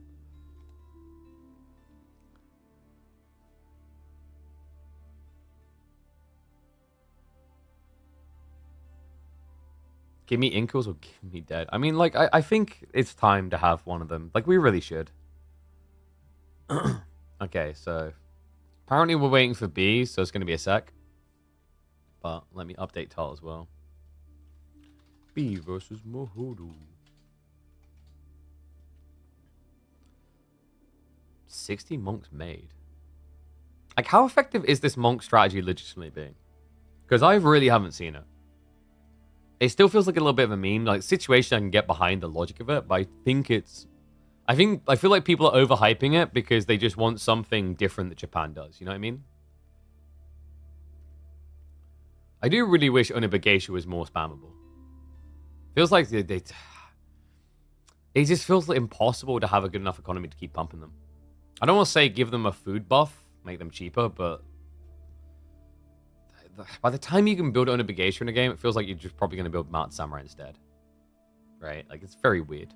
Give me Incals or give me Dead. I mean, like, I think it's time to have one of them. Like, we really should. Okay, so... Apparently we're waiting for B, so it's going to be a sec. But let me update Tal as well. B versus Mahodo. 60 monks made. Like, how effective is this monk strategy legitimately being? Because I really haven't seen it. It still feels like a little bit of a meme. Like, situation I can get behind the logic of it, but I think it's... I feel like people are overhyping it because they just want something different that Japan does. You know what I mean? I do really wish Onibagation was more spammable. Feels like it just feels impossible to have a good enough economy to keep pumping them. I don't want to say give them a food buff, make them cheaper, but by the time you can build Onibagation in a game, it feels like you're just probably going to build Mountain Samurai instead. Right? Like, it's very weird.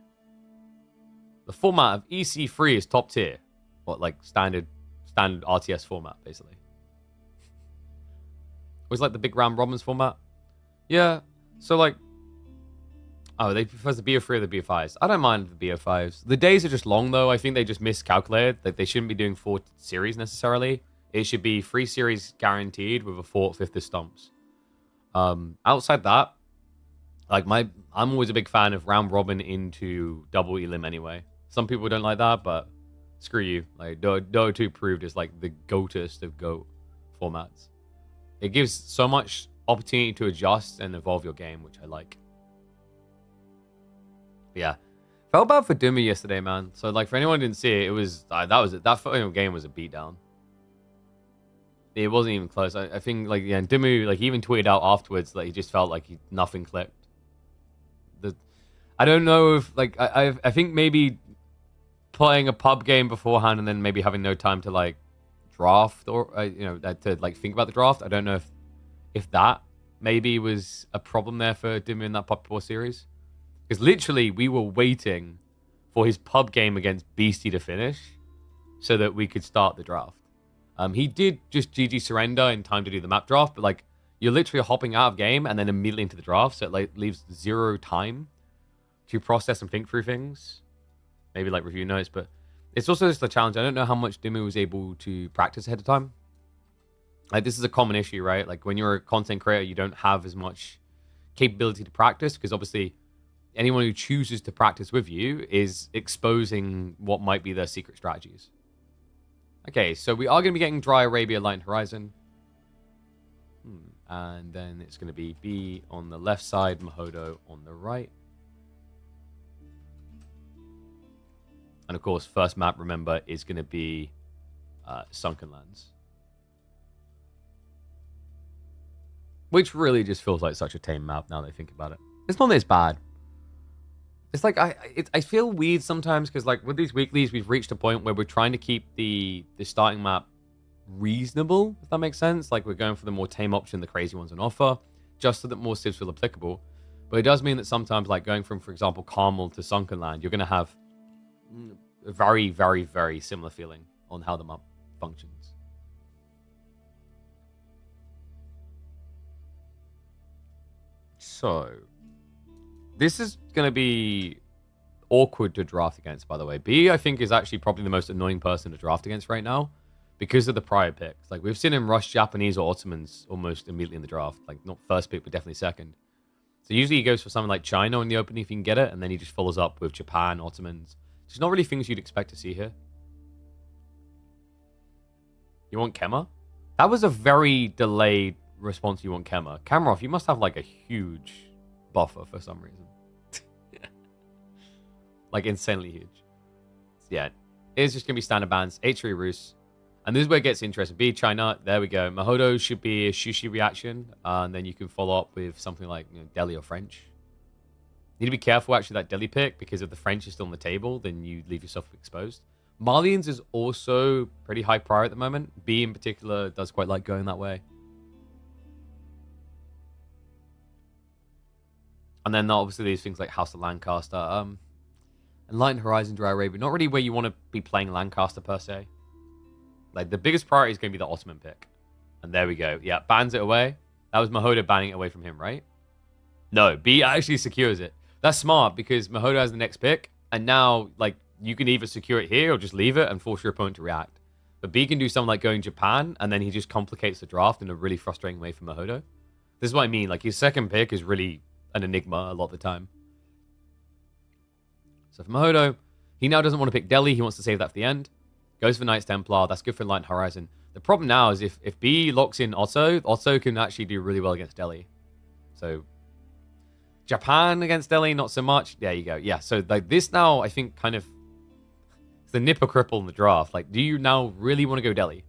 The format of EC3 is top tier. What, like standard RTS format, basically. Always like the big round robins format. Yeah. So, like, Oh, they prefer the BO3 or the BO5s. I don't mind the BO5s. The days are just long, though. I think they just miscalculated. Like, they shouldn't be doing 4 series necessarily. It should be 3 series guaranteed with a 4th if this stomps. Outside that, like I'm always a big fan of round robin into double elim anyway. Some people don't like that, but screw you. Like Dota 2 proved is like the goatest of GOAT formats. It gives so much opportunity to adjust and evolve your game, which I like. But yeah, felt bad for Dumi yesterday, man. So like for anyone who didn't see it, it was that final game was a beatdown. It wasn't even close. I think like yeah, Dimu like he even tweeted out afterwards that he just felt like nothing clicked. I don't know if like I think maybe playing a pub game beforehand and then maybe having no time to like draft or to like think about the draft. I don't know if that maybe was a problem there for Dimu in that pub 4 series, because literally we were waiting for his pub game against Beastie to finish so that we could start the draft. He did just GG surrender in time to do the map draft, but like you're literally hopping out of game and then immediately into the draft, so it like leaves 0 time to process and think through things. Maybe like review notes, but it's also just a challenge. I don't know how much Dimu was able to practice ahead of time. Like this is a common issue, right? Like when you're a content creator, you don't have as much capability to practice because obviously anyone who chooses to practice with you is exposing what might be their secret strategies. Okay, so we are going to be getting Dry Arabia, Light Horizon. And then it's going to be B on the left side, Mahodo on the right. And of course, first map, remember, is going to be Sunken Lands. Which really just feels like such a tame map now that I think about it. It's not this bad. It's like I feel weird sometimes because like with these weeklies, we've reached a point where we're trying to keep the starting map reasonable, if that makes sense. Like we're going for the more tame option, the crazy ones on offer, just so that more civs feel applicable. But it does mean that sometimes, like going from, for example, Carmel to Sunken Land, you're going to have a very, very, very similar feeling on how the map functions. So this is going to be awkward to draft against, by the way. B, I think, is actually probably the most annoying person to draft against right now because of the prior picks. Like, we've seen him rush Japanese or Ottomans almost immediately in the draft. Like, not first pick, but definitely second. So usually he goes for something like China in the opening if he can get it, and then he just follows up with Japan, Ottomans. Just not really things you'd expect to see here. You want Kema? That was a very delayed response. You want Kema. Kamarov, you must have, like, a huge buffer for some reason. Like insanely huge. So yeah, it's just gonna be standard bans. H3 Rus, and this is where it gets interesting. B China, there we go. Mahodo should be a Shushi reaction, and then you can follow up with something like Delhi or French. You need to be careful actually that Delhi pick, because if the French is still on the table, then you leave yourself exposed. Malians is also pretty high prior at the moment. B in particular does quite like going that way. And then obviously these things like House of Lancaster, and Light Horizon, Dry Arabia, not really where you want to be playing Lancaster per se. Like the biggest priority is going to be the Ottoman pick. And there we go. Yeah, bans it away. That was Mahodo banning it away from him, right? No, B actually secures it. That's smart because Mahodo has the next pick. And now, like, you can either secure it here or just leave it and force your opponent to react. But B can do something like going Japan, and then he just complicates the draft in a really frustrating way for Mahodo. This is what I mean. Like, his second pick is really an enigma a lot of the time. So for Mahodo, he now doesn't want to pick Delhi. He wants to save that for the end. Goes for Knights Templar. That's good for Light Horizon. The problem now is if B locks in Otto can actually do really well against Delhi. So Japan against Delhi, not so much. There you go. Yeah, so like this now, I think kind of it's the nipper cripple in the draft. Like, do you now really want to go Delhi?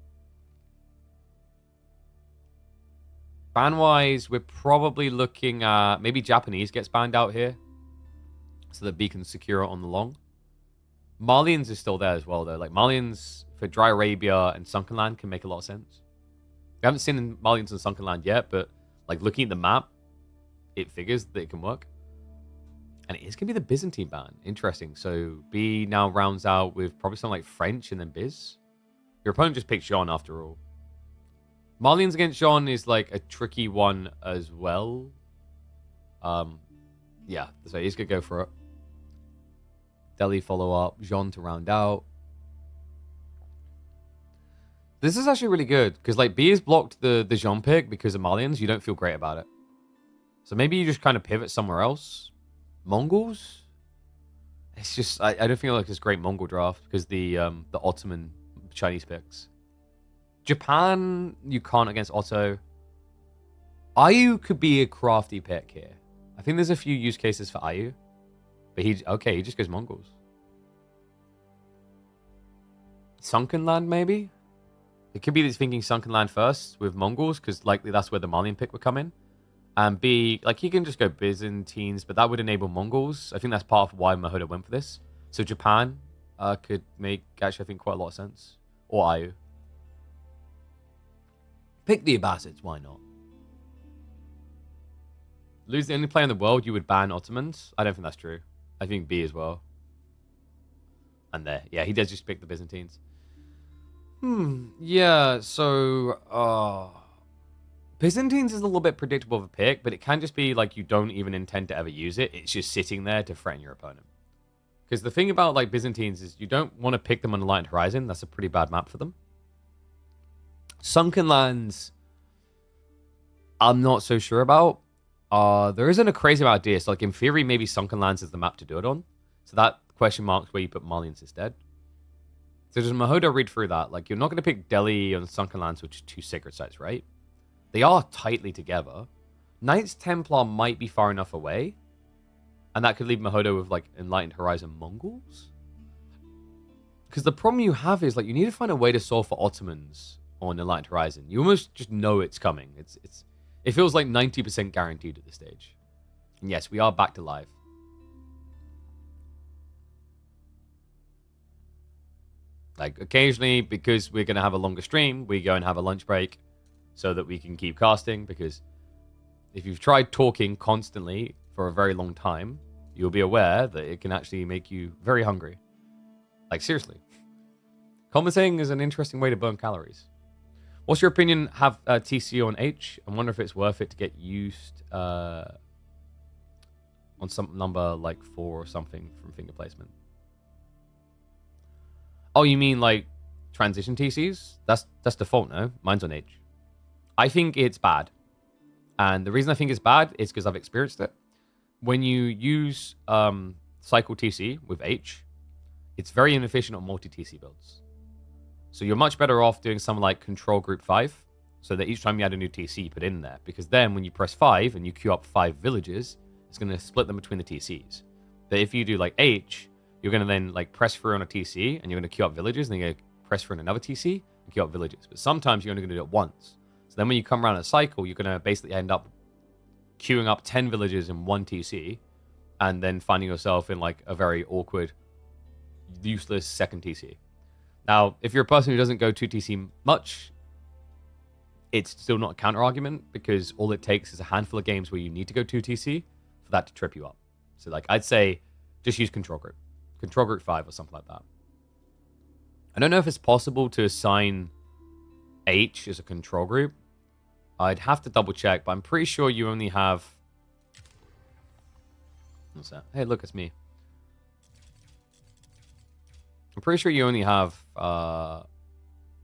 Ban-wise, we're probably looking at maybe Japanese gets banned out here so that B can secure it on the long. Malians is still there as well, though. Like, Malians for Dry Arabia and Sunken Land can make a lot of sense. We haven't seen Malians and Sunken Land yet, but, like, looking at the map, it figures that it can work. And it is going to be the Byzantine ban. Interesting. So, B now rounds out with probably something like French and then Biz. Your opponent just picked Jean after all. Malians against Jean is, like, a tricky one as well. Yeah, so he's going to go for it. Deli follow up. Jean to round out. This is actually really good, because like B has blocked the Jean pick because of Malians. You don't feel great about it. So maybe you just kind of pivot somewhere else. Mongols? It's just, I don't feel like it's a great Mongol draft because the Ottoman Chinese picks. Japan, you can't against Otto. Ayu could be a crafty pick here. I think there's a few use cases for Ayu. But he just goes Mongols. Sunken Land, maybe? It could be that he's thinking Sunken Land first with Mongols, because likely that's where the Malian pick would come in. And B, like, he can just go Byzantines, but that would enable Mongols. I think that's part of why Mahodo went for this. So Japan could make, actually, I think, quite a lot of sense. Or Ayu. Pick the Abbasids, why not? Lose the only player in the world, you would ban Ottomans? I don't think that's true. I think B as well. And there. Yeah, he does just pick the Byzantines. Yeah, so... Byzantines is a little bit predictable of a pick, but it can just be like you don't even intend to ever use it. It's just sitting there to threaten your opponent. Because the thing about like Byzantines is you don't want to pick them on the Enlightened Horizon. That's a pretty bad map for them. Sunken Lands, I'm not so sure about. There isn't a crazy amount of ideas. So, like, in theory, maybe Sunken Lands is the map to do it on. So that question marks where you put Malians instead. So does Mahodo read through that? Like, you're not going to pick Delhi on Sunken Lands, which is 2 sacred sites, right? They are tightly together. Knights Templar might be far enough away. And that could leave Mahodo with, like, Enlightened Horizon Mongols. Because the problem you have is, like, you need to find a way to solve for Ottomans on Enlightened Horizon. You almost just know it's coming. It feels like 90% guaranteed at this stage. And yes, we are back to live. Like, occasionally, because we're going to have a longer stream, we go and have a lunch break so that we can keep casting. Because if you've tried talking constantly for a very long time, you'll be aware that it can actually make you very hungry. Like, seriously. Commentating is an interesting way to burn calories. What's your opinion? Have TC on H? I wonder if it's worth it to get used on some number like 4 or something from finger placement. Oh, you mean like transition TCs? That's default, no? Mine's on H. I think it's bad. And the reason I think it's bad is because I've experienced it. When you use cycle TC with H, it's very inefficient on multi-TC builds. So you're much better off doing something like control group 5, so that each time you add a new TC, you put in there. Because then when you press 5 and you queue up 5 villages, it's going to split them between the TCs. But if you do like H, you're going to then like press through on a TC, and you're going to queue up villages, and then you're going to press through on another TC, and queue up villages. But sometimes you're only going to do it once. So then when you come around a cycle, you're going to basically end up queuing up 10 villages in one TC, and then finding yourself in like a very awkward, useless second TC. Now, if you're a person who doesn't go 2TC much, it's still not a counter argument, because all it takes is a handful of games where you need to go 2TC for that to trip you up. So, like, I'd say just use control group 5 or something like that. I don't know if it's possible to assign H as a control group. I'd have to double check, but I'm pretty sure you only have... What's that? Hey, look, it's me. I'm pretty sure you only have,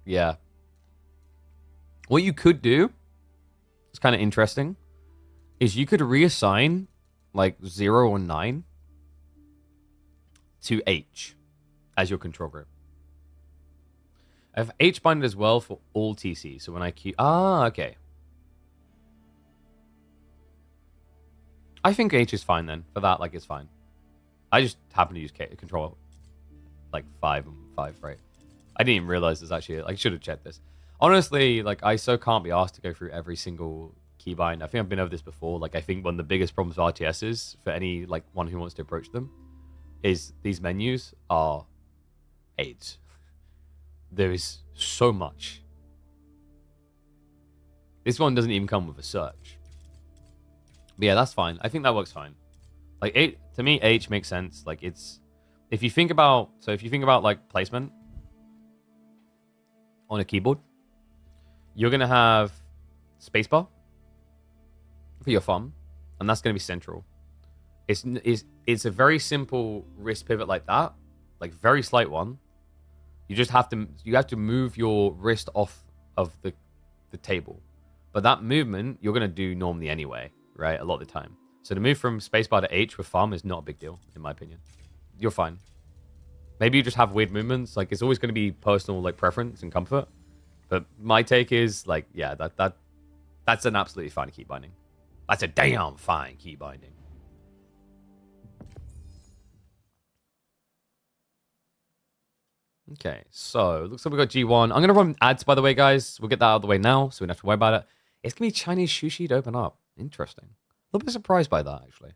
yeah. What you could do, it's kind of interesting, is you could reassign, like, 0 or 9 to H as your control group. I have H binded as well for all TC, so when I queue... Ah, okay. I think H is fine then. For that, like, it's fine. I just happen to use control... like 5 and 5, right? I didn't even realize there's actually... I should have checked this. Honestly, like, I so can't be asked to go through every single keybind. I think I've been over this before. Like, I think one of the biggest problems with RTSs, for any, like, one who wants to approach them, is these menus are AIDS. There is so much. This one doesn't even come with a search. But yeah, that's fine. I think that works fine. Like, to me, H makes sense. Like, it's... If you think about, like placement on a keyboard, you're going to have spacebar for your thumb, and that's going to be central. It's a very simple wrist pivot like that, like very slight one. You just have to move your wrist off of the table, but that movement you're gonna do normally anyway, right? A lot of the time. So to move from spacebar to H with thumb is not a big deal, in my opinion. You're fine. Maybe you just have weird movements. Like it's always going to be personal, like preference and comfort. But my take is like, yeah, that's an absolutely fine key binding. That's a damn fine key binding. Okay, so looks like we got G1. I'm gonna run ads, by the way, guys. We'll get that out of the way now, so we don't have to worry about it. It's gonna be Chinese sushi to open up. Interesting. A little bit surprised by that, actually.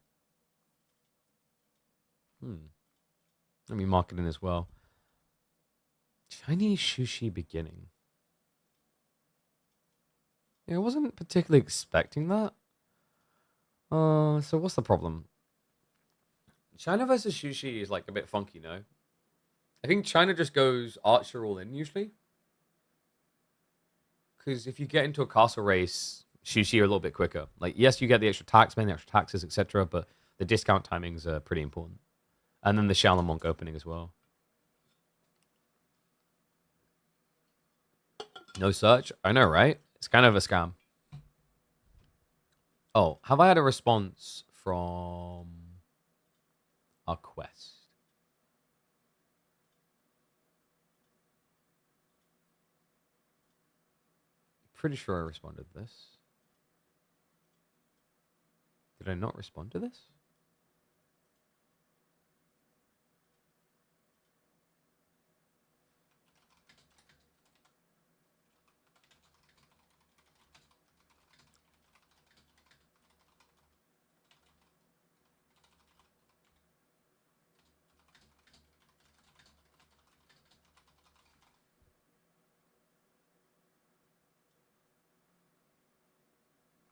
Let me mark it in as well. Chinese sushi beginning. Yeah, I wasn't particularly expecting that. So what's the problem? China versus sushi is like a bit funky, no? I think China just goes Archer all in usually. Because if you get into a castle race, sushi are a little bit quicker. Like, yes, you get the extra tax, man, the extra taxes, etc., but the discount timings are pretty important. And then the Shaolin Monk opening as well. No search? I know, right? It's kind of a scam. Oh, have I had a response from our quest? Pretty sure I responded to this. Did I not respond to this?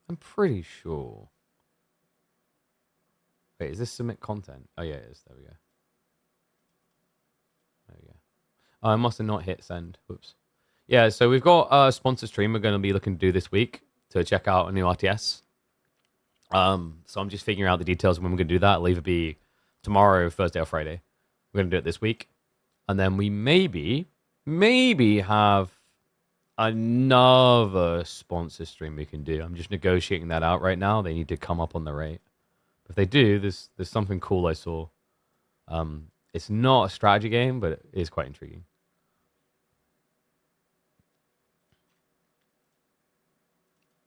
I'm pretty sure. Wait, is this submit content? Oh, yeah, it is. There we go. There we go. Oh, I must have not hit send. Whoops. Yeah, so we've got a sponsor stream we're going to be looking to do this week to check out a new RTS. So I'm just figuring out the details when we're going to do that. It'll either be tomorrow, Thursday, or Friday. We're going to do it this week. And then we maybe have another sponsor stream we can do. I'm just negotiating that out right now. They need to come up on the rate. If they do, there's something cool I saw. It's not a strategy game, but it is quite intriguing.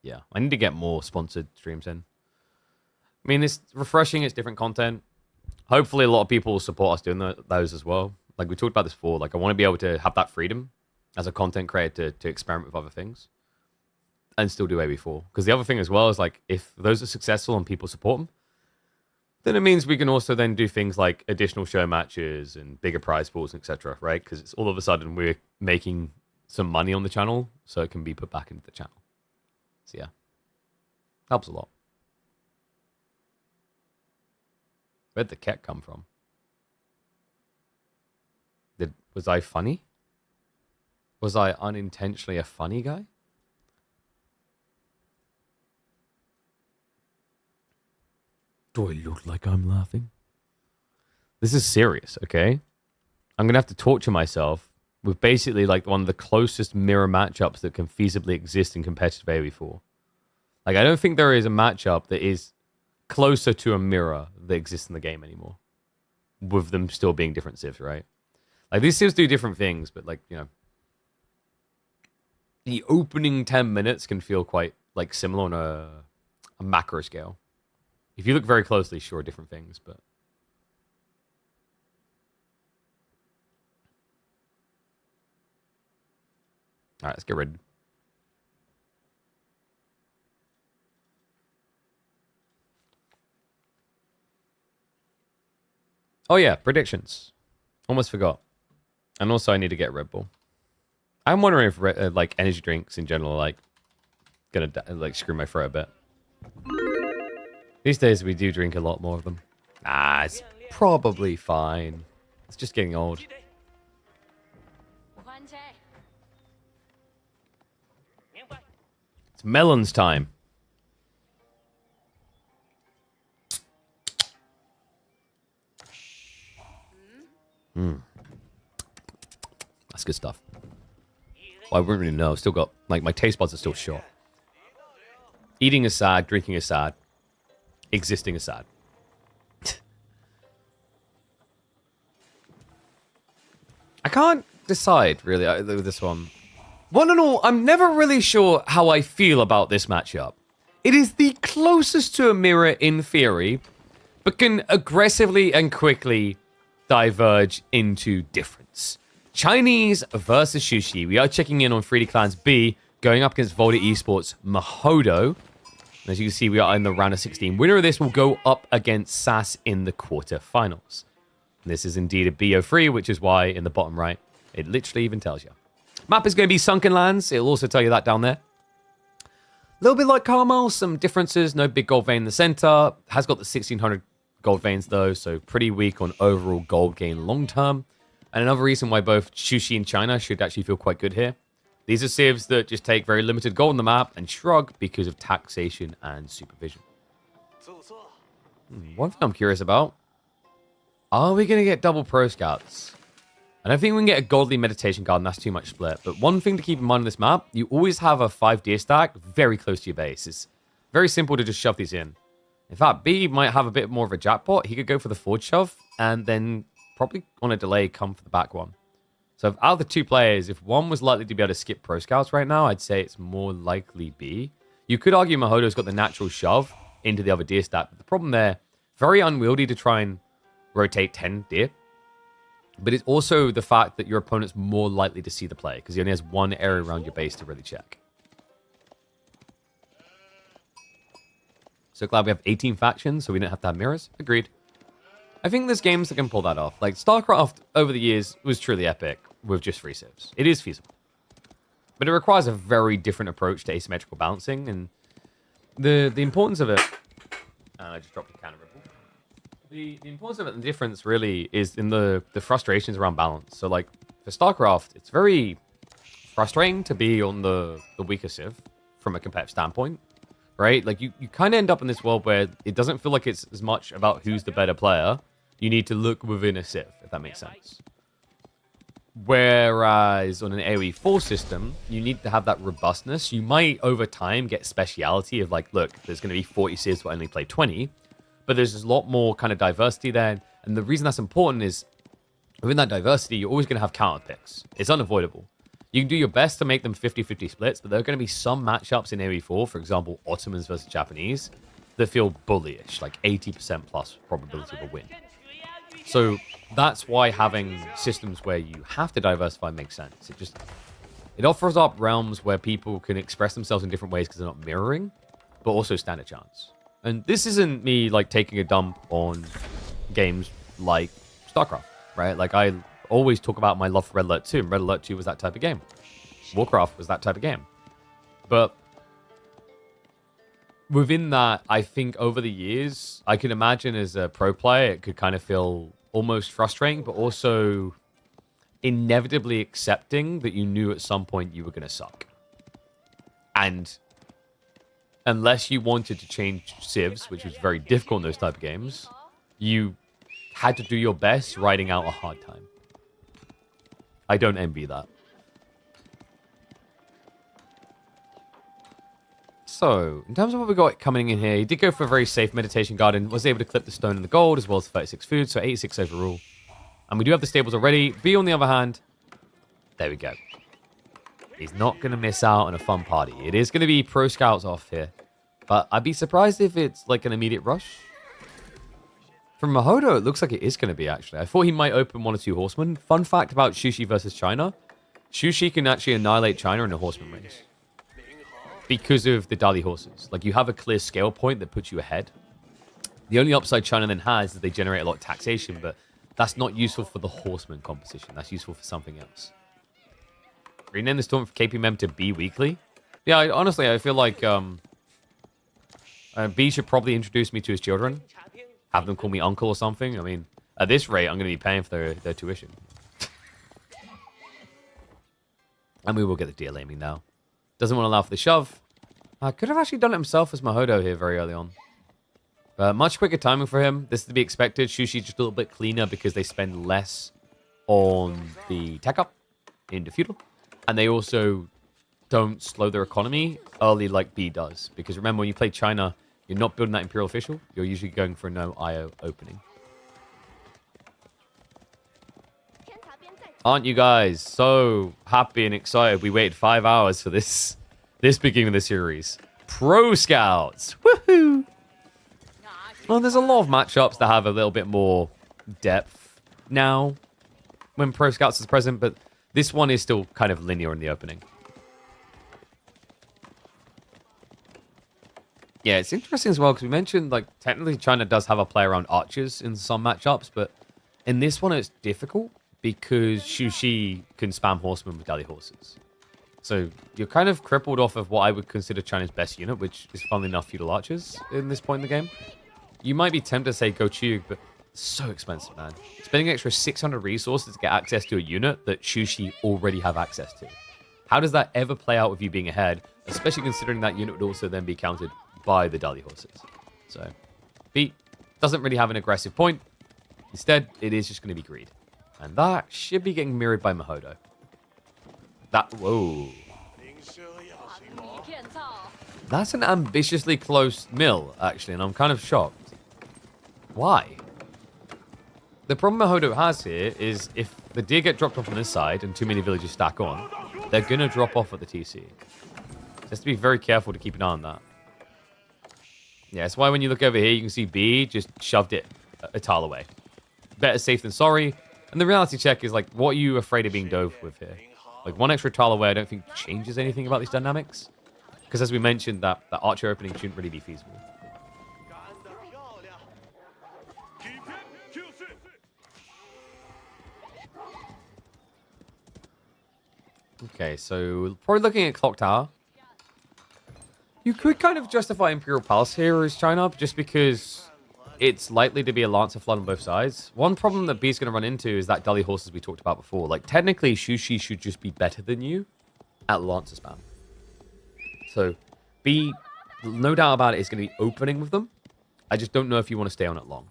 Yeah, I need to get more sponsored streams in. I mean, it's refreshing. It's different content. Hopefully, a lot of people will support us doing those as well. Like we talked about this before. Like I want to be able to have that freedom as a content creator to experiment with other things and still do AB4. Because the other thing as well is like if those are successful and people support them, then it means we can also then do things like additional show matches and bigger prize pools, etc. Right? Because it's all of a sudden we're making some money on the channel, so it can be put back into the channel. So yeah, helps a lot. Where'd the cat come from? Was I funny? Was I unintentionally a funny guy? Do I look like I'm laughing? This is serious, okay? I'm going to have to torture myself with basically like one of the closest mirror matchups that can feasibly exist in competitive AoE4. Like, I don't think there is a matchup that is closer to a mirror that exists in the game anymore. With them still being different civs, right? Like, these civs do different things, but like, you know, the opening 10 minutes can feel quite like similar on a macro scale. If you look very closely, sure, different things, but... Alright, let's get rid. Oh yeah, predictions. Almost forgot. And also I need to get Red Bull. I'm wondering if like energy drinks in general are like gonna like screw my throat a bit. These days we do drink a lot more of them. Nah, it's probably fine. It's just getting old. It's melons time. That's good stuff. Well, I wouldn't really know. Still got, like, my taste buds are still short. Eating is sad. Drinking is sad. Existing is sad. I can't decide, really, with this one. One and all, I'm never really sure how I feel about this matchup. It is the closest to a mirror in theory, but can aggressively and quickly diverge into difference. Chinese versus Sushi. We are checking in on 3D Clans B, going up against Volda Esports Mahodo. And as you can see, we are in the round of 16. Winner of this will go up against SAS in the quarterfinals. This is indeed a BO3, which is why in the bottom right, it literally even tells you. Map is going to be Sunken Lands. It'll also tell you that down there. A little bit like Carmel, some differences. No big gold vein in the center. Has got the 1600 gold veins though, so pretty weak on overall gold gain long term. And another reason why both Sushi and China should actually feel quite good here. These are civs that just take very limited gold on the map and shrug because of taxation and supervision. One thing I'm curious about. Are we going to get double pro scouts? I don't think we can get a godly meditation card, and that's too much split. But one thing to keep in mind on this map, you always have a 5 deer stack very close to your base. It's very simple to just shove these in. In fact, B might have a bit more of a jackpot. He could go for the forward shove, and then probably on a delay come for the back one. So out of the two players, if one was likely to be able to skip pro scouts right now, I'd say it's more likely B. You could argue Mahodo's got the natural shove into the other deer stack. But the problem there, very unwieldy to try and rotate 10 deer. But it's also the fact that your opponent's more likely to see the play because he only has one area around your base to really check. So glad we have 18 factions so we didn't have to have mirrors. Agreed. I think there's games that can pull that off. Like StarCraft over the years was truly epic with just 3 civs. It is feasible. But it requires a very different approach to asymmetrical balancing and the importance of it... I just dropped a can of Ripple. The importance of it and the difference really is in the frustrations around balance. So like for StarCraft, it's very frustrating to be on the weaker civ from a competitive standpoint, right? Like you kind of end up in this world where it doesn't feel like it's as much about who's the better player. You need to look within a civ, if that makes sense. Whereas on an AoE 4 system, you need to have that robustness. You might over time get speciality of like, look, there's going to be 40 civs but only play 20. But there's a lot more kind of diversity there. And the reason that's important is within that diversity, you're always going to have counter picks. It's unavoidable. You can do your best to make them 50-50 splits, but there are going to be some matchups in AoE4, for example, Ottomans versus Japanese, that feel bullyish, like 80% plus probability of a win. So that's why having systems where you have to diversify makes sense. It offers up realms where people can express themselves in different ways because they're not mirroring, but also stand a chance. And this isn't me, like, taking a dump on games like StarCraft, right? Like, I always talk about my love for Red Alert 2, and Red Alert 2 was that type of game. Warcraft was that type of game. But within that, I think over the years, I can imagine as a pro player, it could kind of feel almost frustrating, but also inevitably accepting that you knew at some point you were going to suck. And unless you wanted to change civs, which was very difficult in those type of games, you had to do your best riding out a hard time. I don't envy that. So, in terms of what we got coming in here, he did go for a very safe meditation garden, was able to clip the stone and the gold, as well as 36 food, so 86 overall. And we do have the stables already. B, on the other hand, there we go. He's not going to miss out on a fun party. It is going to be pro scouts off here. But I'd be surprised if it's like an immediate rush. From Mahodo, it looks like it is going to be, actually. I thought he might open 1 or 2 horsemen. Fun fact about Sushi versus China. Sushi can actually annihilate China in a horseman race. Because of the Dali horses. Like, you have a clear scale point that puts you ahead. The only upside China then has is they generate a lot of taxation, but that's not useful for the horseman competition. That's useful for something else. Rename this tournament for KPMM to B weekly. Yeah, honestly, I feel like B should probably introduce me to his children. Have them call me uncle or something. I mean, at this rate, I'm going to be paying for their tuition. And we will get the deal aiming now. Doesn't want to allow for the shove. Could have actually done it himself as Mahodo here very early on. But much quicker timing for him. This is to be expected. Sushi just a little bit cleaner because they spend less on the tech up into feudal. And they also don't slow their economy early like B does. Because remember, when you play China, you're not building that Imperial Official. You're usually going for no IO opening. Aren't you guys so happy and excited? We waited 5 hours for this beginning of the series. Pro Scouts! Woohoo! Well, there's a lot of matchups that have a little bit more depth now when Pro Scouts is present, but this one is still kind of linear in the opening. Yeah, it's interesting as well, because we mentioned, like, technically China does have a play around archers in some matchups, but in this one it's difficult because Shushi can spam horsemen with dally horses. So you're kind of crippled off of what I would consider China's best unit, which is, funnily enough, feudal archers in this point in the game. You might be tempted to say go Chug, but it's so expensive, man. Spending an extra 600 resources to get access to a unit that Shushi already have access to. How does that ever play out with you being ahead, especially considering that unit would also then be counted by the dally horses? So, B doesn't really have an aggressive point. Instead, it is just going to be greed. And that should be getting mirrored by Mahodo. Whoa. That's an ambitiously close mill, actually, and I'm kind of shocked. Why? The problem Mahodo has here is if the deer get dropped off on this side and too many villagers stack on, they're going to drop off at the TC. So has to be very careful to keep an eye on that. Yeah, that's why when you look over here, you can see B just shoved it a tile away. Better safe than sorry. And the reality check is, like, what are you afraid of being dove with here? Like, one extra tile away I don't think changes anything about these dynamics. Because as we mentioned, that archer opening shouldn't really be feasible. Okay, so probably looking at Clock Tower. You could kind of justify Imperial Palace here as China, just because it's likely to be a Lancer flood on both sides. One problem that B's going to run into is that Dally horses we talked about before. Like, technically, Shushi should just be better than you at Lancer spam. So, B, no doubt about it, is going to be opening with them. I just don't know if you want to stay on it long.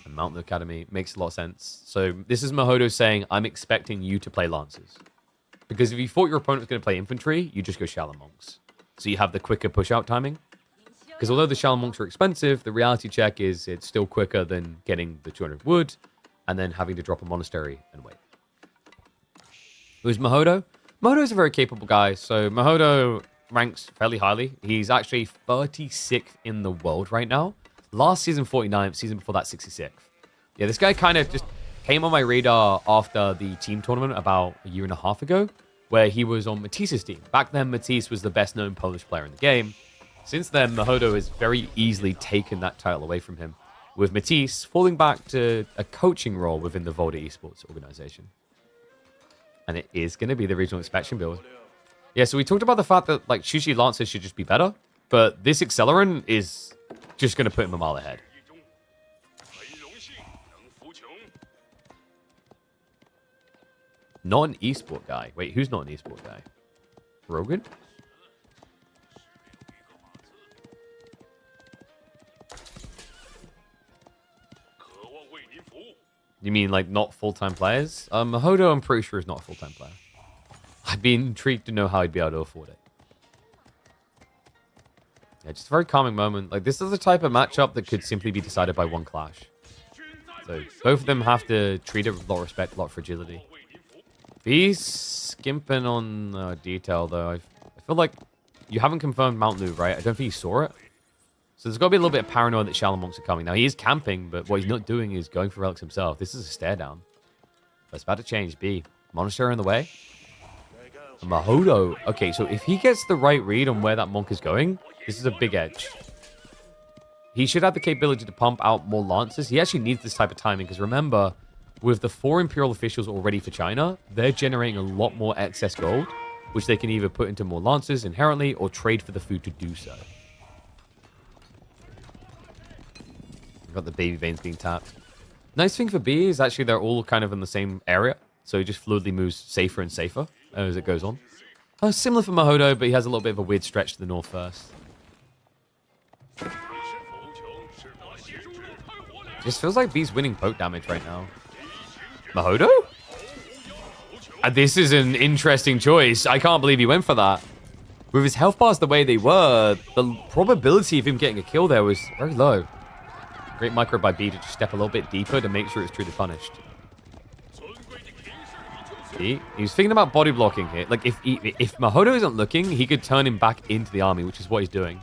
And Mountain Academy makes a lot of sense. So, this is Mahodo saying, I'm expecting you to play Lancers. Because if you thought your opponent was going to play infantry, you just go Shallow Monks. So you have the quicker push-out timing. Because although the Shallow Monks are expensive, the reality check is it's still quicker than getting the 200 wood and then having to drop a monastery and wait. Who's Mahodo? Mahodo is a very capable guy. So Mahodo ranks fairly highly. He's actually 36th in the world right now. Last season, 49th. Season before that, 66th. Yeah, this guy kind of just came on my radar after the team tournament about a year and a half ago, where he was on Matisse's team. Back then, Matisse was the best-known Polish player in the game. Since then, Mahodo has very easily taken that title away from him, with Matisse falling back to a coaching role within the Volda Esports organization. And it is going to be the regional inspection build. Yeah, so we talked about the fact that, like, Shushi Lancers should just be better, but this Accelerant is just going to put him a mile ahead. Not an esport guy. Wait, who's not an esport guy? Rogan? You mean, like, not full-time players? Mahodo, I'm pretty sure, is not a full-time player. I'd be intrigued to know how he'd be able to afford it. Yeah, just a very calming moment. Like, this is the type of matchup that could simply be decided by one clash. So, both of them have to treat it with a lot of respect, a lot of fragility. He's skimping on detail, though. I feel like you haven't confirmed Mount Lu, right? I don't think you saw it. So there's got to be a little bit of paranoia that Shallow Monks are coming. Now, he is camping, but what he's not doing is going for relics himself. This is a stare down. That's about to change. B. Monastery in the way. Mahodo. Okay, so if he gets the right read on where that monk is going, this is a big edge. He should have the capability to pump out more Lancers. He actually needs this type of timing, because remember, with the 4 Imperial officials already for China, they're generating a lot more excess gold, which they can either put into more Lancers inherently or trade for the food to do so. We've got the baby veins being tapped. Nice thing for B is actually they're all kind of in the same area, so he just fluidly moves safer and safer as it goes on. Similar for Mahodo, but he has a little bit of a weird stretch to the north first. Just feels like B's winning poke damage right now. Mahodo? This is an interesting choice. I can't believe he went for that. With his health bars the way they were, the probability of him getting a kill there was very low. Great micro by B to just step a little bit deeper to make sure it's truly punished. See? He was thinking about body blocking here. Like, if Mahodo isn't looking, he could turn him back into the army, which is what he's doing.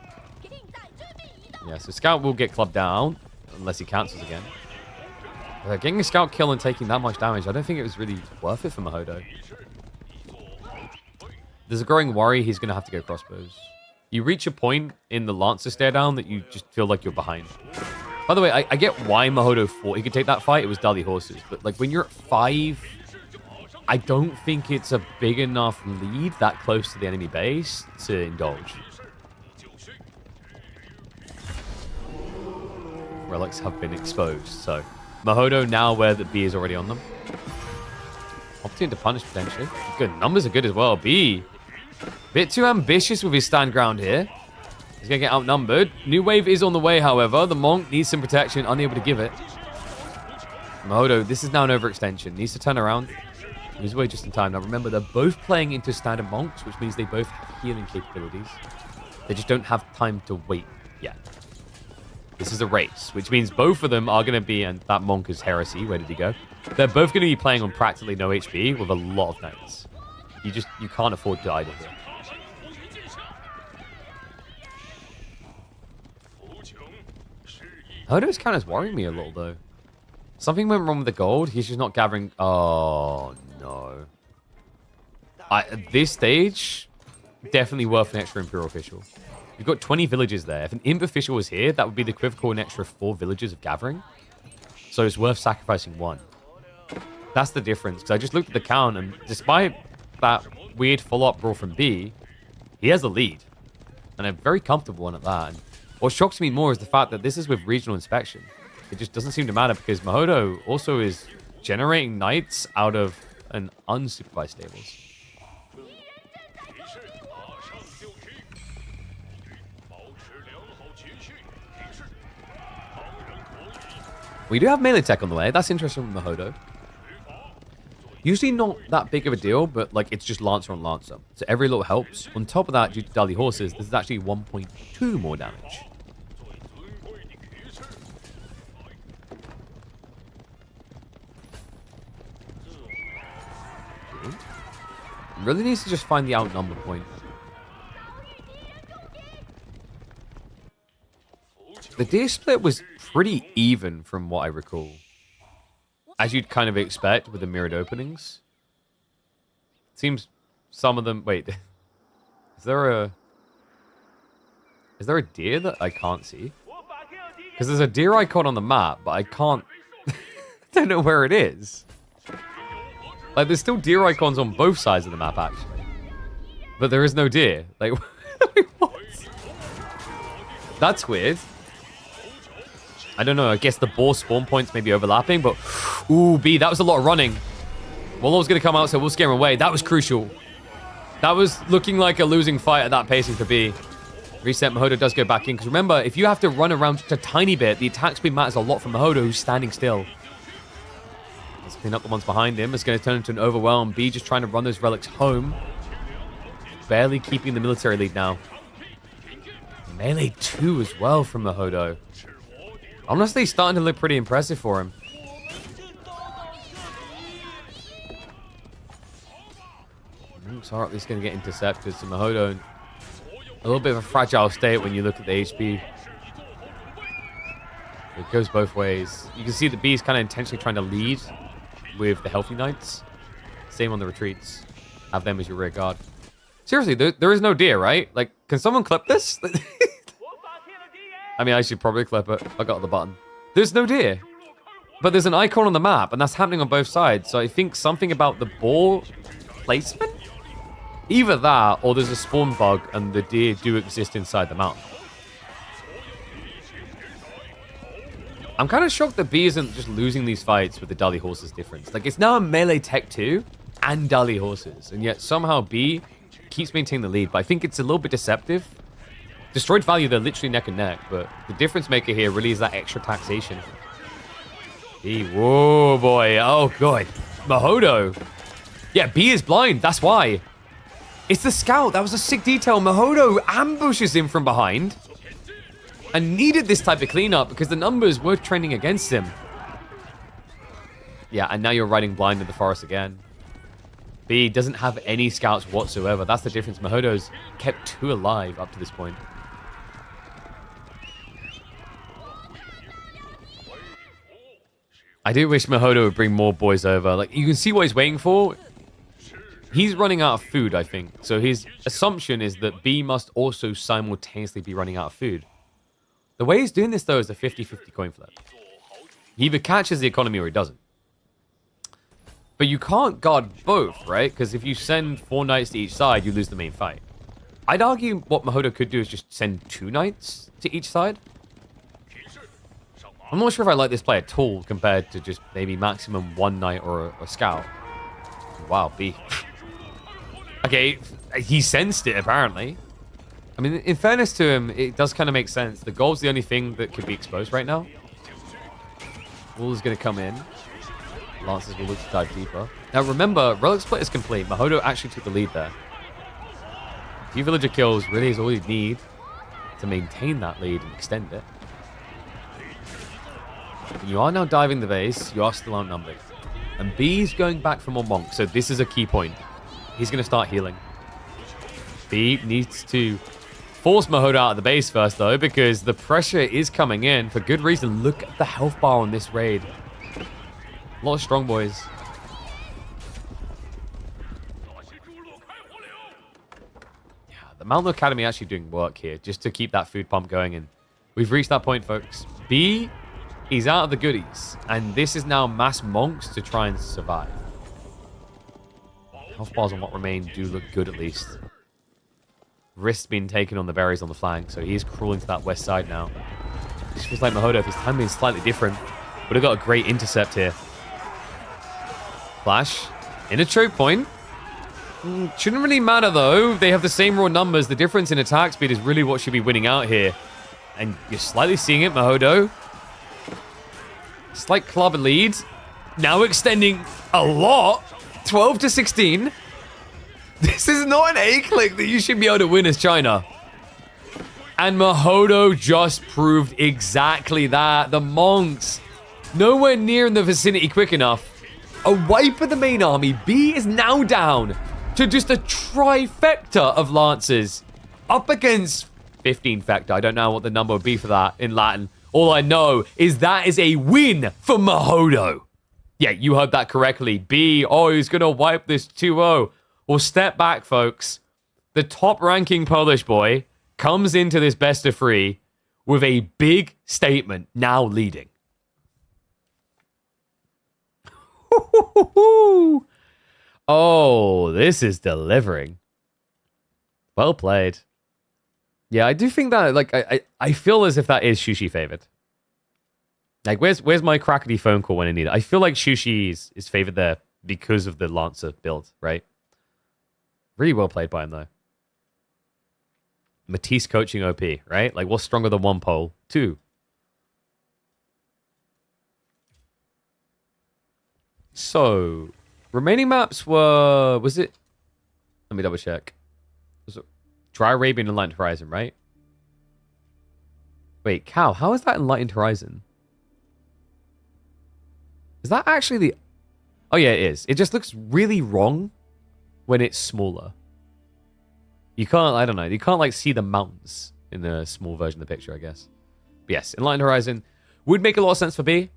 Yeah, so Scout will get clubbed down, unless he cancels again. Getting a Scout kill and taking that much damage, I don't think it was really worth it for Mahodo. There's a growing worry he's going to have to go crossbows. You reach a point in the Lancer stare down that you just feel like you're behind. By the way, I get why Mahodo thought he could take that fight. It was Dali horses. But like when you're at 5, I don't think it's a big enough lead that close to the enemy base to indulge. Relics have been exposed, so Mahodo now aware that B is already on them. Opportunity to punish potentially. Good numbers are good as well. B, bit too ambitious with his stand ground here. He's gonna get outnumbered. New wave is on the way, however. The Monk needs some protection, unable to give it. Mahodo, this is now an overextension. Needs to turn around. He's away just in time. Now remember, they're both playing into standard Monks, which means they both have healing capabilities. They just don't have time to wait yet. This is a race, which means both of them are going to be, and that Monk is heresy. Where did he go? They're both going to be playing on practically no HP with a lot of knights. You can't afford to idle here. Hodo's kind of worrying me a little, though. Something went wrong with the gold. He's just not gathering... Oh, no. At this stage, definitely worth an extra Imperial Official. You've got 20 villages there. If an Imp Official was here, that would be the equivalent of an extra 4 villages of gathering. So it's worth sacrificing 1. That's the difference. Because I just looked at the count, and despite that weird follow-up brawl from B, he has the lead. And a very comfortable one at that. And what shocks me more is the fact that this is with regional inspection. It just doesn't seem to matter because Mahodo also is generating knights out of an unsupervised stables. We do have melee tech on the way. That's interesting with Mahodo. Usually not that big of a deal, but like it's just Lancer on Lancer. So every little helps. On top of that, due to Dali horses, this is actually 1.2 more damage. Really needs to just find the outnumber point. The deer split was pretty even from what I recall. As you'd kind of expect with the mirrored openings. Seems some of them... Wait. Is there a deer that I can't see? Because there's a deer icon on the map, but I can't... I don't know where it is. Like, there's still deer icons on both sides of the map, actually. But there is no deer. Like, what? That's weird. I don't know. I guess the boar spawn points may be overlapping, but... Ooh, B, that was a lot of running. Wallow's going to come out, so we'll scare him away. That was crucial. That was looking like a losing fight at that pacing for B. Reset, Mahodo does go back in. Because remember, if you have to run around just a tiny bit, the attack speed matters a lot for Mahodo, who's standing still. Let's clean up the ones behind him. It's going to turn into an overwhelm. B just trying to run those relics home. Barely keeping the military lead now. Melee 2 as well from Mahodo. Honestly, starting to look pretty impressive for him. So he's going to get intercepted. So Mahodo, a little bit of a fragile state when you look at the HP. It goes both ways. You can see the B's kind of intentionally trying to lead with the healthy knights. Same on the retreats. Have them as your rear guard. Seriously, there is no deer, right? Like, can someone clip this? I mean, I should probably clip it. I got the button. There's no deer. But there's an icon on the map, and that's happening on both sides. So I think something about the ball placement? Either that, or there's a spawn bug, and the deer do exist inside the mountain. I'm kind of shocked that B isn't just losing these fights with the Dali horses difference. Like, it's now a melee tech 2 and Dali horses. And yet somehow B keeps maintaining the lead. But I think it's a little bit deceptive. Destroyed value, they're literally neck and neck. But the difference maker here really is that extra taxation. B. Whoa, boy. Oh, God. Mahodo. Yeah, B is blind. That's why. It's the scout. That was a sick detail. Mahodo ambushes him from behind. And needed this type of cleanup because the numbers were trending against him. Yeah, and now you're riding blind in the forest again. B doesn't have any scouts whatsoever. That's the difference. Mahodo's kept 2 alive up to this point. I do wish Mahodo would bring more boys over. Like, you can see what he's waiting for. He's running out of food, I think. So his assumption is that B must also simultaneously be running out of food. The way he's doing this, though, is a 50-50 coin flip. He either catches the economy or he doesn't. But you can't guard both, right? Because if you send 4 knights to each side, you lose the main fight. I'd argue what Mahodo could do is just send 2 knights to each side. I'm not sure if I like this play at all compared to just maybe maximum 1 knight or a scout. Wow, B. Okay, he sensed it, apparently. I mean, in fairness to him, it does kind of make sense. The goal's the only thing that could be exposed right now. Wool is going to come in. Lancers will look to dive deeper. Now, remember, relic split is complete. Mahodo actually took the lead there. A few villager kills really is all you need to maintain that lead and extend it. You are now diving the base. You are still outnumbered. And B's going back for more monks, so this is a key point. He's going to start healing. B needs to force Mahodo out of the base first, though, because the pressure is coming in for good reason. Look at the health bar on this raid. A lot of strong boys. Yeah, the Mountain Academy actually doing work here just to keep that food pump going, and we've reached that point, folks. B is out of the goodies, and this is now mass monks to try and survive. Health bars on what remain do look good, at least. Risk's been taken on the berries on the flank, so he's crawling to that west side now. This feels like Mahodo, if his timing is slightly different, would have got a great intercept here. Flash in a choke point. Shouldn't really matter, though. They have the same raw numbers. The difference in attack speed is really what should be winning out here. And you're slightly seeing it, Mahodo. Slight club lead. Now extending a lot. 12 to 16. This is not an A-click that you should be able to win as China. And Mahodo just proved exactly that. The monks, nowhere near in the vicinity quick enough. A wipe of the main army. B is now down to just a trifecta of lancers. Up against 15 fecta. I don't know what the number would be for that in Latin. All I know is that is a win for Mahodo. Yeah, you heard that correctly. B, oh, he's going to wipe this 2-0. Well, step back, folks. The top-ranking Polish boy comes into this best of 3 with a big statement, now leading. Oh, this is delivering. Well played. Yeah, I do think that, like, I feel as if that is Shushi favored. Like, where's my crackety phone call when I need it? I feel like Shushi is favored there because of the Lancer build, right? Really well played by him, though. Matisse coaching OP, right? Like, what's stronger than 1 pole? 2. So, remaining maps were... Was it... Let me double check. Was it Dry Arabian and Enlightened Horizon, right? Wait, Cal, how is that Enlightened Horizon? Is that actually the... Oh, yeah, it is. It just looks really wrong when it's smaller. You can't, I don't know, you can't, like, see the mountains in a small version of the picture, I guess. But yes, Enlightened Horizon would make a lot of sense for B.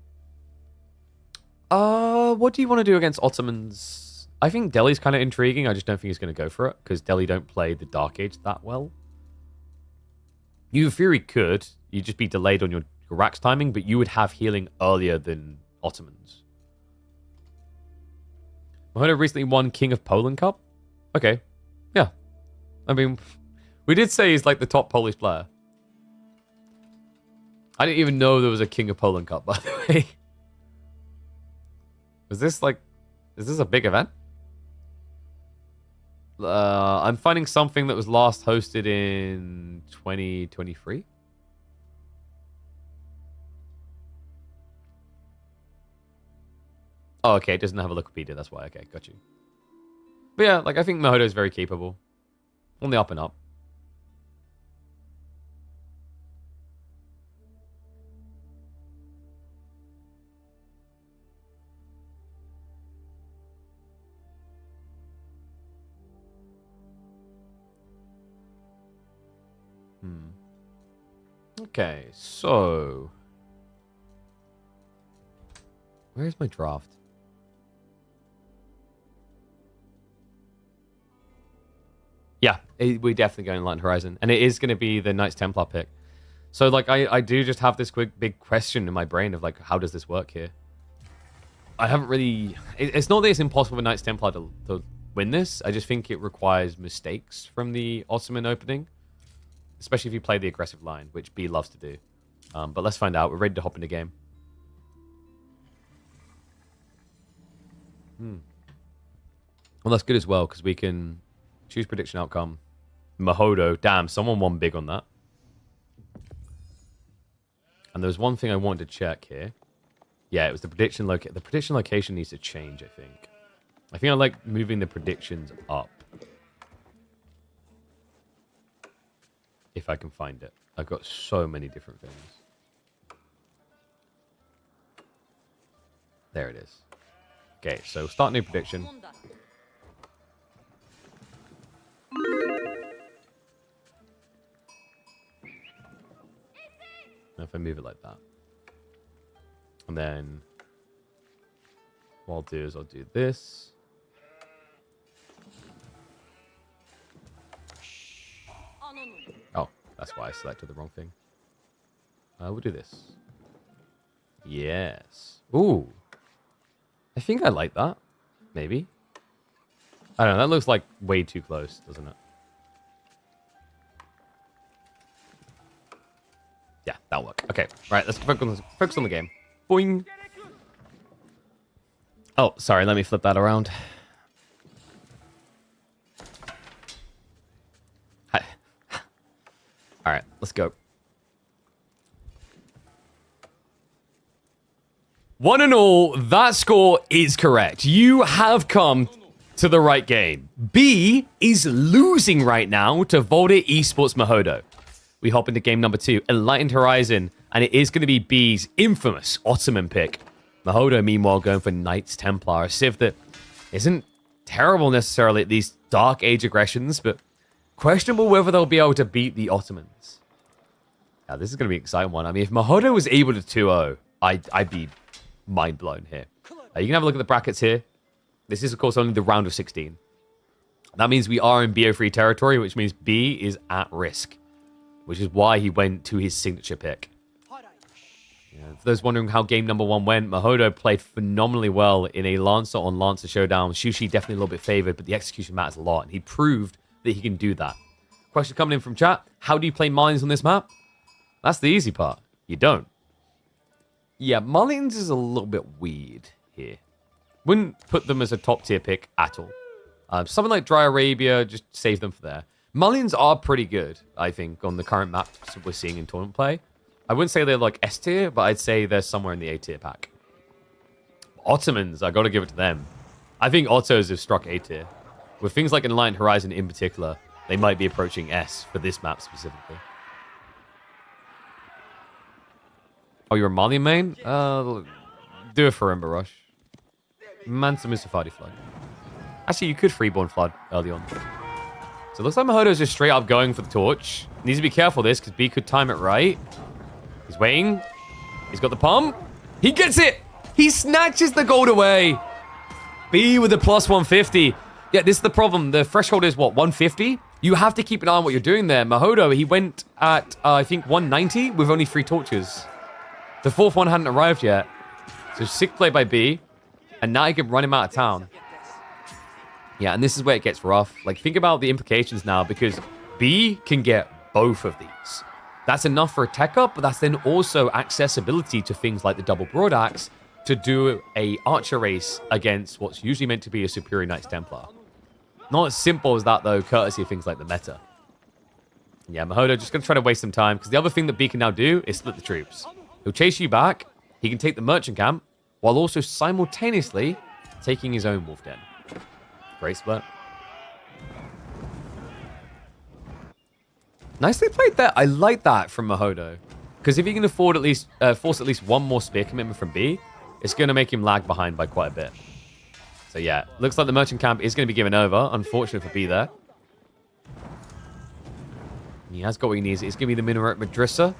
What do you want to do against Ottomans? I think Delhi's kind of intriguing. I just don't think he's going to go for it, because Delhi don't play the Dark Age that well. You, in theory, could. You'd just be delayed on your Rax timing, but you would have healing earlier than Ottomans. Mahodo recently won King of Poland Cup? Okay. Yeah. I mean, we did say he's like the top Polish player. I didn't even know there was a King of Poland Cup, by the way. Was this like... Is this a big event? I'm finding something that was last hosted in 2023. Oh, okay, it doesn't have a Wikipedia, that's why. Okay, got you. But yeah, like, I think Mahodo is very capable. On the up and up. Okay, so... Where's my draft? Yeah, we're definitely going Enlightened Horizon. And it is going to be the Knights Templar pick. So, like, I do just have this big question in my brain of, like, how does this work here? I haven't really... It's not that it's impossible for Knights Templar to win this. I just think it requires mistakes from the Ottoman opening. Especially if you play the aggressive line, which B loves to do. But let's find out. We're ready to hop into game. Well, that's good as well, because we can choose prediction outcome. Mahodo. Damn, someone won big on that. And there was one thing I wanted to check here. Yeah, it was the prediction location. The prediction location needs to change, I think. I think I like moving the predictions up. If I can find it. I've got so many different things. There it is. Okay, so start new prediction. Now if I move it like that. And then what I'll do is I'll do this. Oh, that's why I selected the wrong thing. We'll do this. Yes. Ooh. I think I like that. Maybe. I don't know. That looks like way too close, doesn't it? Yeah, that'll work. Okay. Right, let's focus on the game. Boing. Oh, sorry. Let me flip that around. Hi. All right, let's go. One and all, that score is correct. You have come to the right game. B is losing right now to Voldemar Esports Mahodo. We hop into game number 2, Enlightened Horizon, and it is going to be B's infamous Ottoman pick. Mahodo, meanwhile, going for Knights Templar, a civ that isn't terrible necessarily at these Dark Age aggressions, but questionable whether they'll be able to beat the Ottomans. Yeah, this is going to be an exciting one. I mean, if Mahodo was able to 2-0, I'd be mind blown here. You can have a look at the brackets here. This is, of course, only the round of 16. That means we are in BO3 territory, which means B is at risk, which is why he went to his signature pick. Yeah, for those wondering how game number 1 went, Mahodo played phenomenally well in a Lancer on Lancer showdown. Sushi definitely a little bit favored, but the execution matters a lot, and he proved that he can do that. Question coming in from chat: how do you play Marlins on this map? That's the easy part. You don't. Yeah, Marlins is a little bit weird here. Wouldn't put them as a top tier pick at all. Something like Dry Arabia, just save them for there. Marlins are pretty good, I think, on the current maps we're seeing in tournament play. I wouldn't say they're like S tier, but I'd say they're somewhere in the A tier pack. Ottomans, I got to give it to them. I think Ottos have struck A tier. With things like Enlightened Horizon in particular, they might be approaching S for this map specifically. Oh, you're a Malian main? Do it for Ember Rush. Mansa Mustafadi Flood. Actually, you could Freeborn Flood early on. So it looks like Mahodo's just straight up going for the torch. Needs to be careful of this, because B could time it right. He's waiting. He's got the pump. He gets it! He snatches the gold away! B with a plus 150. Yeah, this is the problem. The threshold is, what, 150? You have to keep an eye on what you're doing there. Mahodo, he went at, I think, 190 with only 3 torches. The 4th one hadn't arrived yet. So sick play by B. And now he can run him out of town. Yeah, and this is where it gets rough. Like, think about the implications now, because B can get both of these. That's enough for a tech up, but that's then also accessibility to things like the double broad axe to do a archer race against what's usually meant to be a superior Knights Templar. Not as simple as that, though, courtesy of things like the meta. Yeah, Mahodo just going to try to waste some time, because the other thing that B can now do is split the troops. He'll chase you back. He can take the merchant camp. while also simultaneously taking his own wolf den. Great split. Nicely played there. I like that from Mahodo. Because if he can afford at least force at least one more spear commitment from B, it's going to make him lag behind by quite a bit. So yeah, looks like the merchant camp is going to be given over. Unfortunate for B there. He has got what he needs. It's going to be the Minaret Madrasa.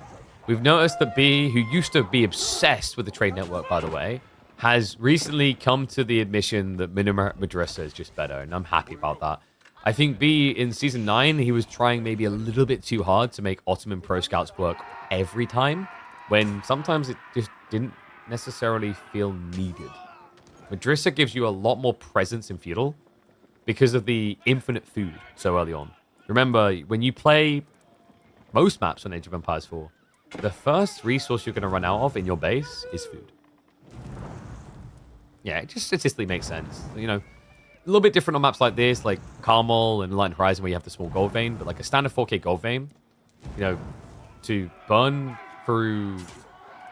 We've noticed that B, who used to be obsessed with the trade network, by the way, has recently come to the admission that Minaret Madrasa is just better, and I'm happy about that. I think B, in Season 9, he was trying maybe a little bit too hard to make Ottoman Pro Scouts work every time, when sometimes it just didn't necessarily feel needed. Madrasa gives you a lot more presence in Feudal because of the infinite food so early on. Remember, when you play most maps on Age of Empires 4, the first resource you're going to run out of in your base is food. Yeah, it just statistically makes sense. You know, a little bit different on maps like this, like Carmel and Light Horizon, where you have the small gold vein, but like a standard 4K gold vein, you know, to burn through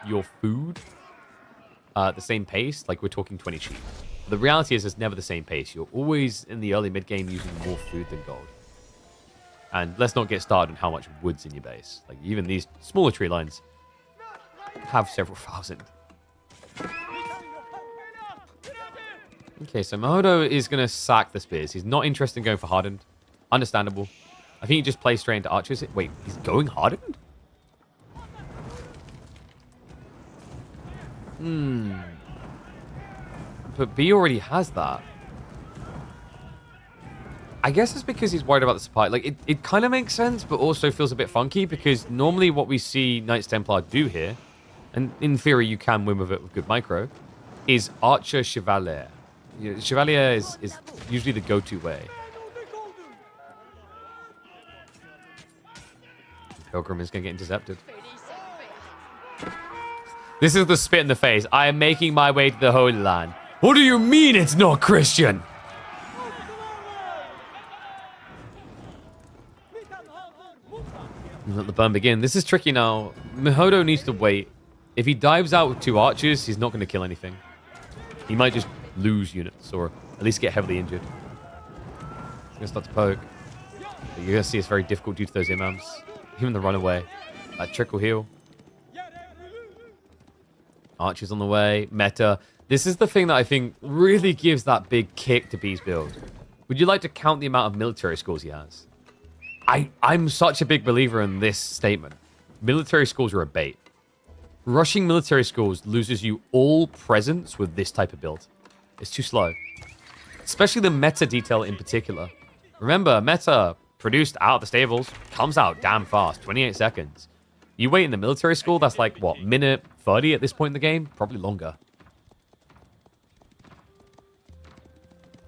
your food at the same pace, like we're talking 20 sheep. The reality is it's never the same pace. You're always in the early mid-game using more food than gold. And let's not get started on how much wood's in your base. Like even these smaller tree lines have several thousand. Okay, so Mahodo is going to sack the spears. He's not interested in going for hardened. Understandable. I think he just plays straight into archers. Wait, he's going hardened? But B already has that. I guess it's because he's worried about the supply. Like, it kind of makes sense, but also feels a bit funky because normally what we see Knights Templar do here, and in theory you can win with it with good micro, is Archer Chevalier. You know, Chevalier is usually the go-to way. Pilgrim is going to get intercepted. This is the spit in the face. I am making my way to the Holy Land. What do you mean it's not Christian? Let the burn begin. This is tricky now. Mahodo needs to wait. If he dives out with 2 archers, he's not going to kill anything. He might just lose units, or at least get heavily injured. He's going to start to poke. But you're going to see it's very difficult due to those imams. Even the runaway. That trickle heal. Archers on the way. Meta. This is the thing that I think really gives that big kick to B's build. Would you like to count the amount of military schools he has? I'm such a big believer in this statement. Military schools are a bait. Rushing military schools loses you all presence with this type of build. It's too slow. Especially the meta detail in particular. Remember, meta produced out of the stables comes out damn fast, 28 seconds. You wait in the military school, that's like, what, minute 30 at this point in the game? Probably longer.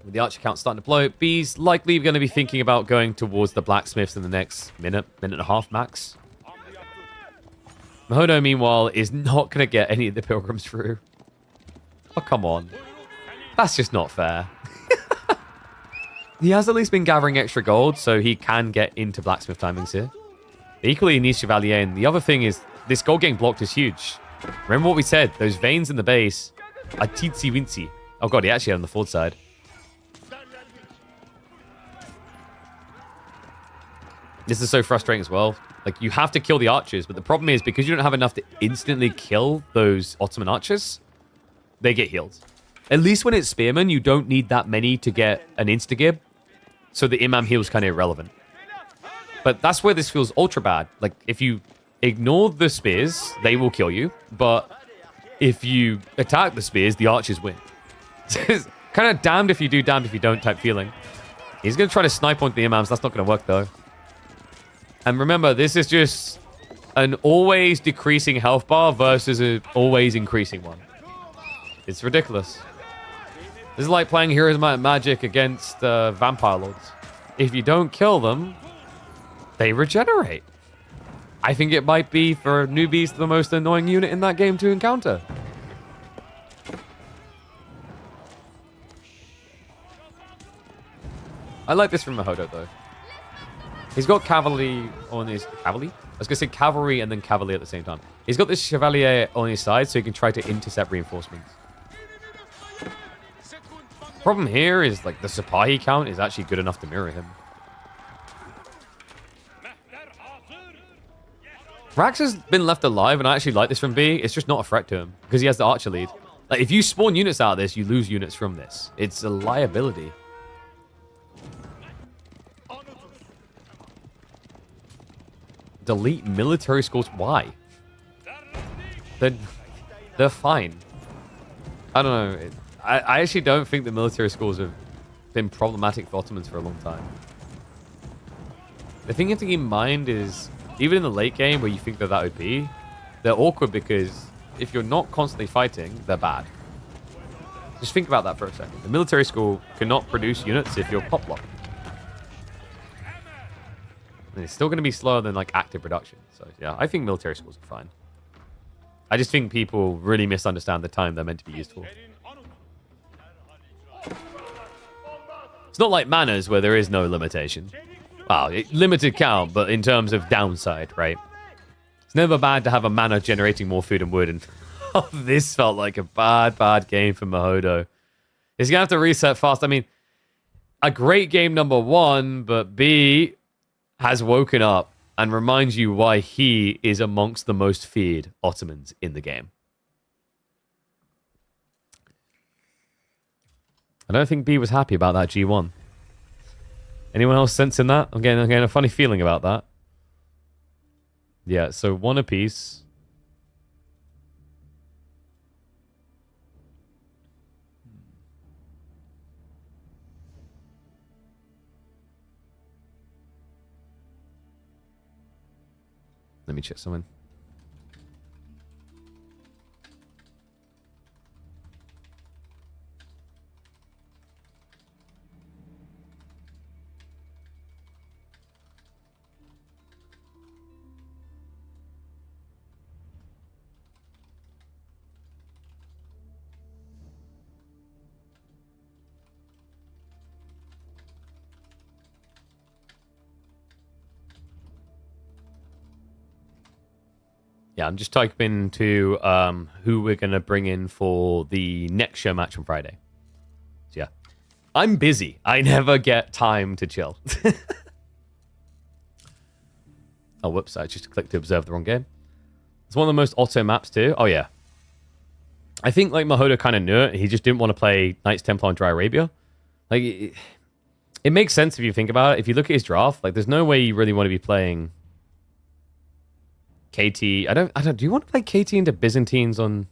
With the archer count starting to blow, B's likely going to be thinking about going towards the blacksmiths in the next minute and a half max. Mahodo, meanwhile, is not going to get any of the pilgrims through. Oh, come on. That's just not fair. He has at least been gathering extra gold, so he can get into blacksmith timings here. Equally, he needs Chevalier, and the other thing is, this gold getting blocked is huge. Remember what we said, those veins in the base are teensy-weensy. Oh god, he actually on the forward side. This is so frustrating as well. Like, you have to kill the archers, but the problem is, because you don't have enough to instantly kill those Ottoman archers, they get healed. At least when it's spearmen, you don't need that many to get an insta-gib, so the imam heal's kind of irrelevant. But that's where this feels ultra bad. Like, if you ignore the spears, they will kill you, but if you attack the spears, the archers win. It's kind of damned if you do, damned if you don't type feeling. He's going to try to snipe onto the imams. That's not going to work, though. And remember, this is just an always decreasing health bar versus an always increasing one. It's ridiculous. This is like playing Heroes Might and Magic against Vampire Lords. If you don't kill them, they regenerate. I think it might be, for newbies, the most annoying unit in that game to encounter. I like this from Mahodo, though. He's got cavalry on his... Cavalry? I was going to say cavalry and then cavalier at the same time. He's got this chevalier on his side, so he can try to intercept reinforcements. problem here is like the Sipahi count is actually good enough to mirror him. Rax has been left alive, and I actually like this from B. It's just not a threat to him because he has the archer lead. Like, if you spawn units out of this, you lose units from this. It's a liability. Delete military schools. Why? They're fine. I don't know. I actually don't think the military schools have been problematic for Ottomans for a long time. The thing you have to keep in mind is, even in the late game where you think that would be, they're awkward because if you're not constantly fighting, they're bad. Just think about that for a second. The military school cannot produce units if you're pop locked. And it's still going to be slower than like active production. So yeah, I think military schools are fine. I just think people really misunderstand the time they're meant to be used for. It's not like manners where there is no limitation. Well, limited count, but in terms of downside, right? It's never bad to have a mana generating more food and wood. And oh, this felt like a bad game for Mahodo. He's going to have to reset fast. I mean, a great game number one, but B has woken up and reminds you why he is amongst the most feared Ottomans in the game. I don't think B was happy about that G1. Anyone else sensing that? I'm getting a funny feeling about that. Yeah, so one apiece. Let me check someone. Yeah, I'm just typing to who we're going to bring in for the next show match on Friday. So yeah, I'm busy. I never get time to chill. Oh, whoops. I just clicked to observe the wrong game. It's one of the most auto maps too. Oh, yeah. I think like Mahodo kind of knew it. He just didn't want to play Knights Templar on Dry Arabia. Like, it makes sense if you think about it. If you look at his draft, like, there's no way you really want to be playing KT. I don't. Do you want to play KT into Byzantines on?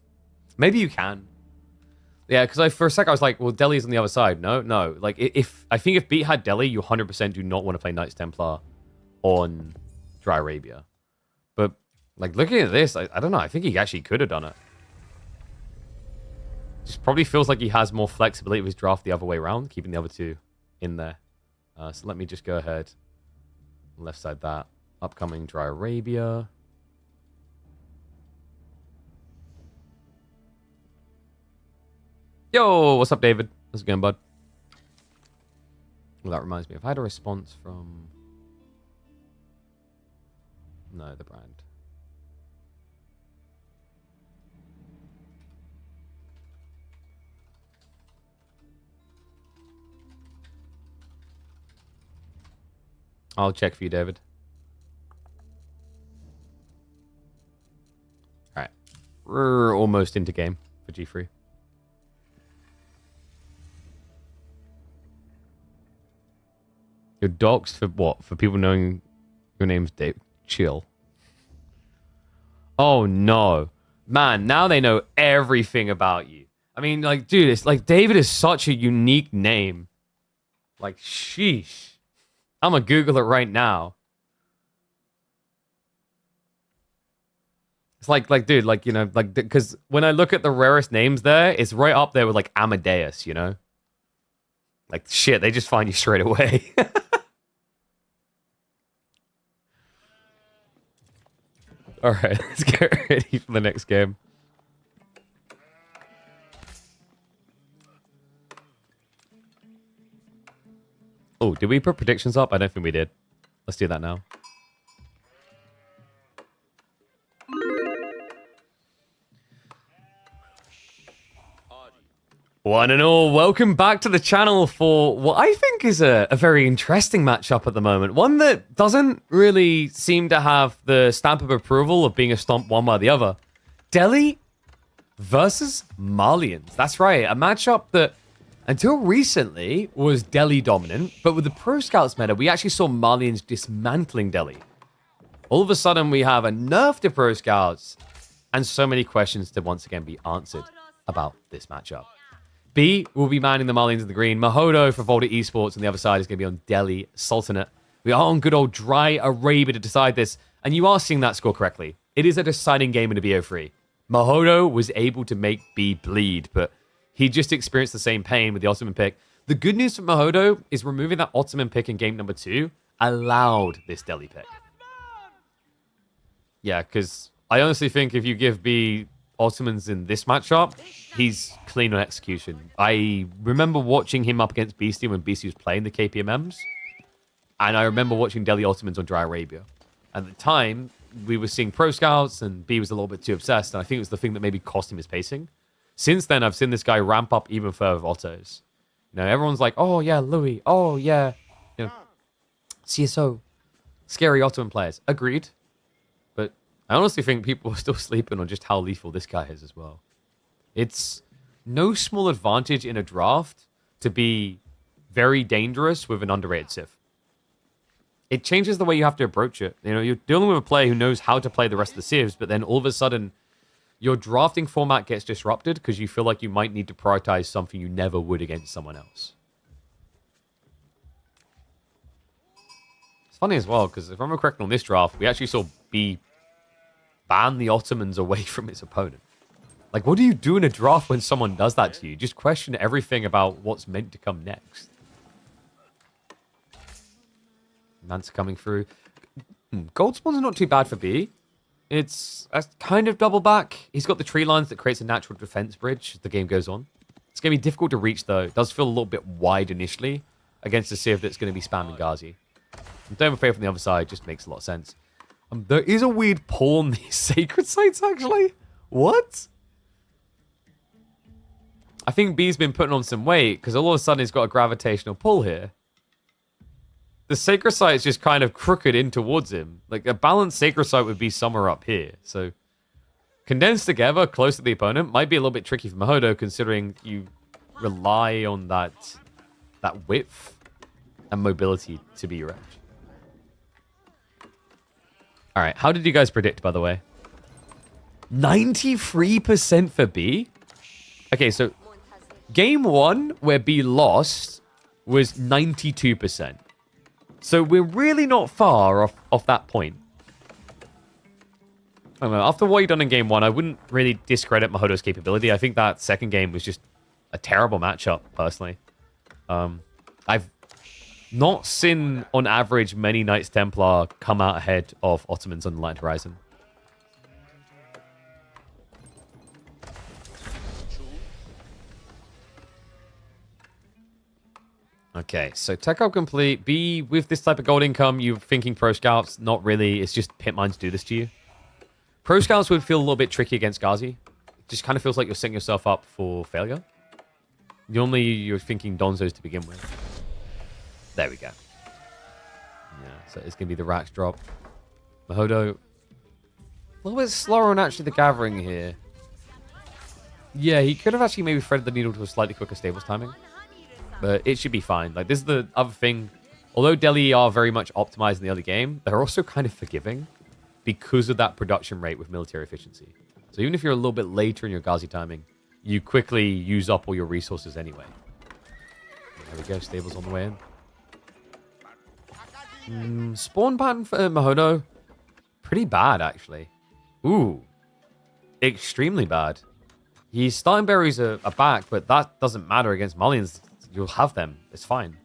Maybe you can. Yeah, because for a sec I was like, well, Delhi's on the other side. No. Like, I think if Beat had Delhi, you 100% do not want to play Knights Templar on Dry Arabia. But like looking at this, I don't know. I think he actually could have done it. Just probably feels like he has more flexibility with his draft the other way around, keeping the other two in there. So let me just go ahead. Left side that. Upcoming Dry Arabia. Yo, what's up, David? How's it going, bud? Well, that reminds me. If I had a response from... No, the brand. I'll check for you, David. All right. We're almost into game for G3. You're doxed for what? For people knowing your name's Dave? Chill. Oh, no. Man, now they know everything about you. I mean, like, dude, it's like David is such a unique name. Like, sheesh. I'm going to Google it right now. It's like, dude, like, you know, like, because when I look at the rarest names there, it's right up there with, like, Amadeus, you know? Like, shit, they just find you straight away. All right, let's get ready for the next game. Oh, did we put predictions up? I don't think we did. Let's do that now. One and all, welcome back to the channel for what I think is a very interesting matchup at the moment. One that doesn't really seem to have the stamp of approval of being a stomp one by the other. Delhi versus Malians. That's right, a matchup that until recently was Delhi dominant, but with the Pro Scouts meta, we actually saw Malians dismantling Delhi. All of a sudden, we have a nerf to Pro Scouts and so many questions to once again be answered about this matchup. B will be manning the Malians in the green. Mahodo for Volda Esports on the other side is going to be on Delhi Sultanate. We are on good old dry Arabia to decide this, and you are seeing that score correctly. It is a deciding game in a BO3. Mahodo was able to make B bleed, but he just experienced the same pain with the Ottoman pick. The good news for Mahodo is removing that Ottoman pick in game number 2 allowed this Delhi pick. Yeah, because I honestly think if you give B Ottomans in this matchup, he's clean on execution. I remember watching him up against Beastie when Beastie was playing the KPMMs, and I remember watching Delhi Ottomans on Dry Arabia. At the time, we were seeing Pro Scouts, and B was a little bit too obsessed, and I think it was the thing that maybe cost him his pacing. Since then, I've seen this guy ramp up even further with Ottos. You know, everyone's like, oh yeah, Louis, oh yeah, you know, CSO, scary Ottoman players. Agreed. I honestly think people are still sleeping on just how lethal this guy is as well. It's no small advantage in a draft to be very dangerous with an underrated Civ. It changes the way you have to approach it. You know, you're dealing with a player who knows how to play the rest of the Civs, but then all of a sudden, your drafting format gets disrupted because you feel like you might need to prioritize something you never would against someone else. It's funny as well, because if I'm correct on this draft, we actually saw B ban the Ottomans away from its opponent. Like, what do you do in a draft when someone does that to you? Just question everything about what's meant to come next. Nance coming through. Gold spawn's not too bad for B. It's a kind of double back. He's got the tree lines that creates a natural defense bridge as the game goes on. It's going to be difficult to reach, though. It does feel a little bit wide initially against a Civ that's going to be spamming Ghazi. And Dome of Faith from the other side just makes a lot of sense. There is a weird pull on these sacred sites, actually. What? I think B's been putting on some weight, because all of a sudden he's got a gravitational pull here. The sacred site is just kind of crooked in towards him. Like, a balanced sacred site would be somewhere up here. So, condensed together, close to the opponent, might be a little bit tricky for Mahodo, considering you rely on that width and mobility to be your edge. All right, how did you guys predict, by the way? 93% for B? Okay, so game 1, where B lost, was 92%. So we're really not far off that point. I don't know, after what you've done in game 1, I wouldn't really discredit Mahodo's capability. I think that second game was just a terrible matchup, personally. I've not seen, on average, many Knights Templar come out ahead of Ottomans on the Light Horizon. Okay, so tech up complete. B, with this type of gold income, you're thinking Pro Scouts. Not really. It's just pit mines do this to you. Pro Scouts would feel a little bit tricky against Ghazi. It just kind of feels like you're setting yourself up for failure. Normally, you're thinking Donzos to begin with. There we go. Yeah, so it's going to be the Rax drop. Mahodo, a little bit slower on actually the gathering here. Yeah, he could have actually maybe threaded the needle to a slightly quicker stables timing. But it should be fine. Like, this is the other thing. Although Delhi are very much optimized in the other game, they're also kind of forgiving because of that production rate with military efficiency. So even if you're a little bit later in your Ghazi timing, you quickly use up all your resources anyway. There we go, stables on the way in. Spawn pattern for Mahodo, pretty bad, actually. Ooh, extremely bad. His starting berries are back, but that doesn't matter against Malians. You'll have them. It's fine.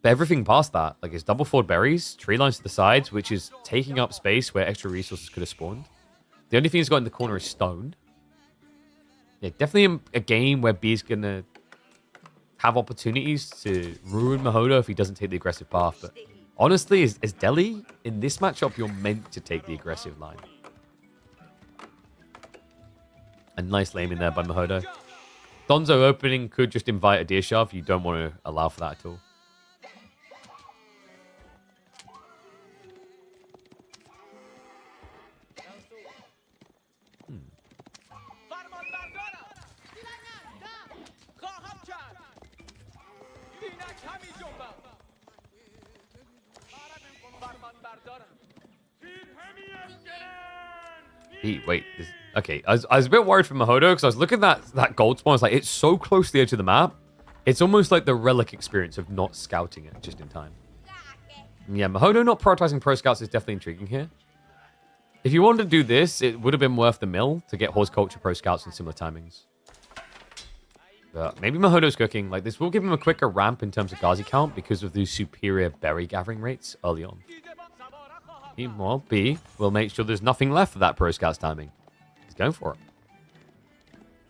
But everything past that, like his double forward berries, tree lines to the sides, which is taking up space where extra resources could have spawned. The only thing he's got in the corner is stone. Yeah, definitely a game where B's going to have opportunities to ruin Mahodo if he doesn't take the aggressive path, but honestly, as Delhi, in this matchup, you're meant to take the aggressive line. A nice lane in there by Mahodo. Donzo opening could just invite a deer shove. You don't want to allow for that at all. Wait, okay. I was a bit worried for Mahodo because I was looking at that gold spawn. I was like, it's so close to the edge of the map. It's almost like the relic experience of not scouting it just in time. Yeah, Mahodo not prioritizing pro scouts is definitely intriguing here. If you wanted to do this, it would have been worth the mill to get horticulture pro scouts in similar timings. But maybe Mahodo's cooking. Like, this will give him a quicker ramp in terms of Ghazi count because of the superior berry gathering rates early on. Meanwhile, B will make sure there's nothing left for that pro scouts timing. He's going for it.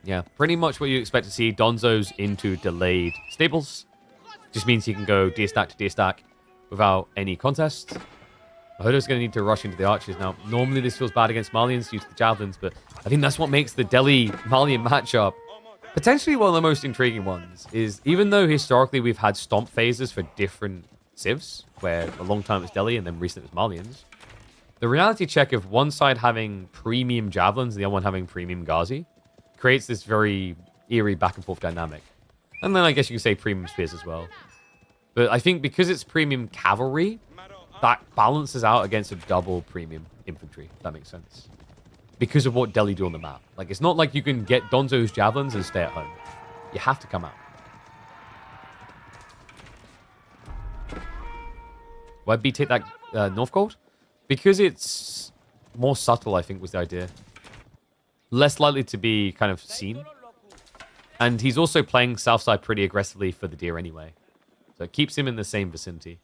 Yeah, pretty much what you expect to see. Donzo's into delayed stables. Just means he can go deer stack to deer stack without any contest. Mahodo's going to need to rush into the archers. Now, normally this feels bad against Malians due to the javelins, but I think that's what makes the Delhi-Malian matchup potentially one of the most intriguing ones. Is even though historically we've had stomp phases for different civs, where a long time it was Delhi and then recently it was Malians, the reality check of one side having premium javelins and the other one having premium Ghazi creates this very eerie back and forth dynamic. And then I guess you can say premium spears as well. But I think because it's premium cavalry, that balances out against a double premium infantry, if that makes sense. Because of what Delhi do on the map. Like, it's not like you can get Donzo's javelins and stay at home. You have to come out. Why B take that North Gold? Because it's more subtle, I think, was the idea. Less likely to be kind of seen. And he's also playing Southside pretty aggressively for the deer anyway. So it keeps him in the same vicinity.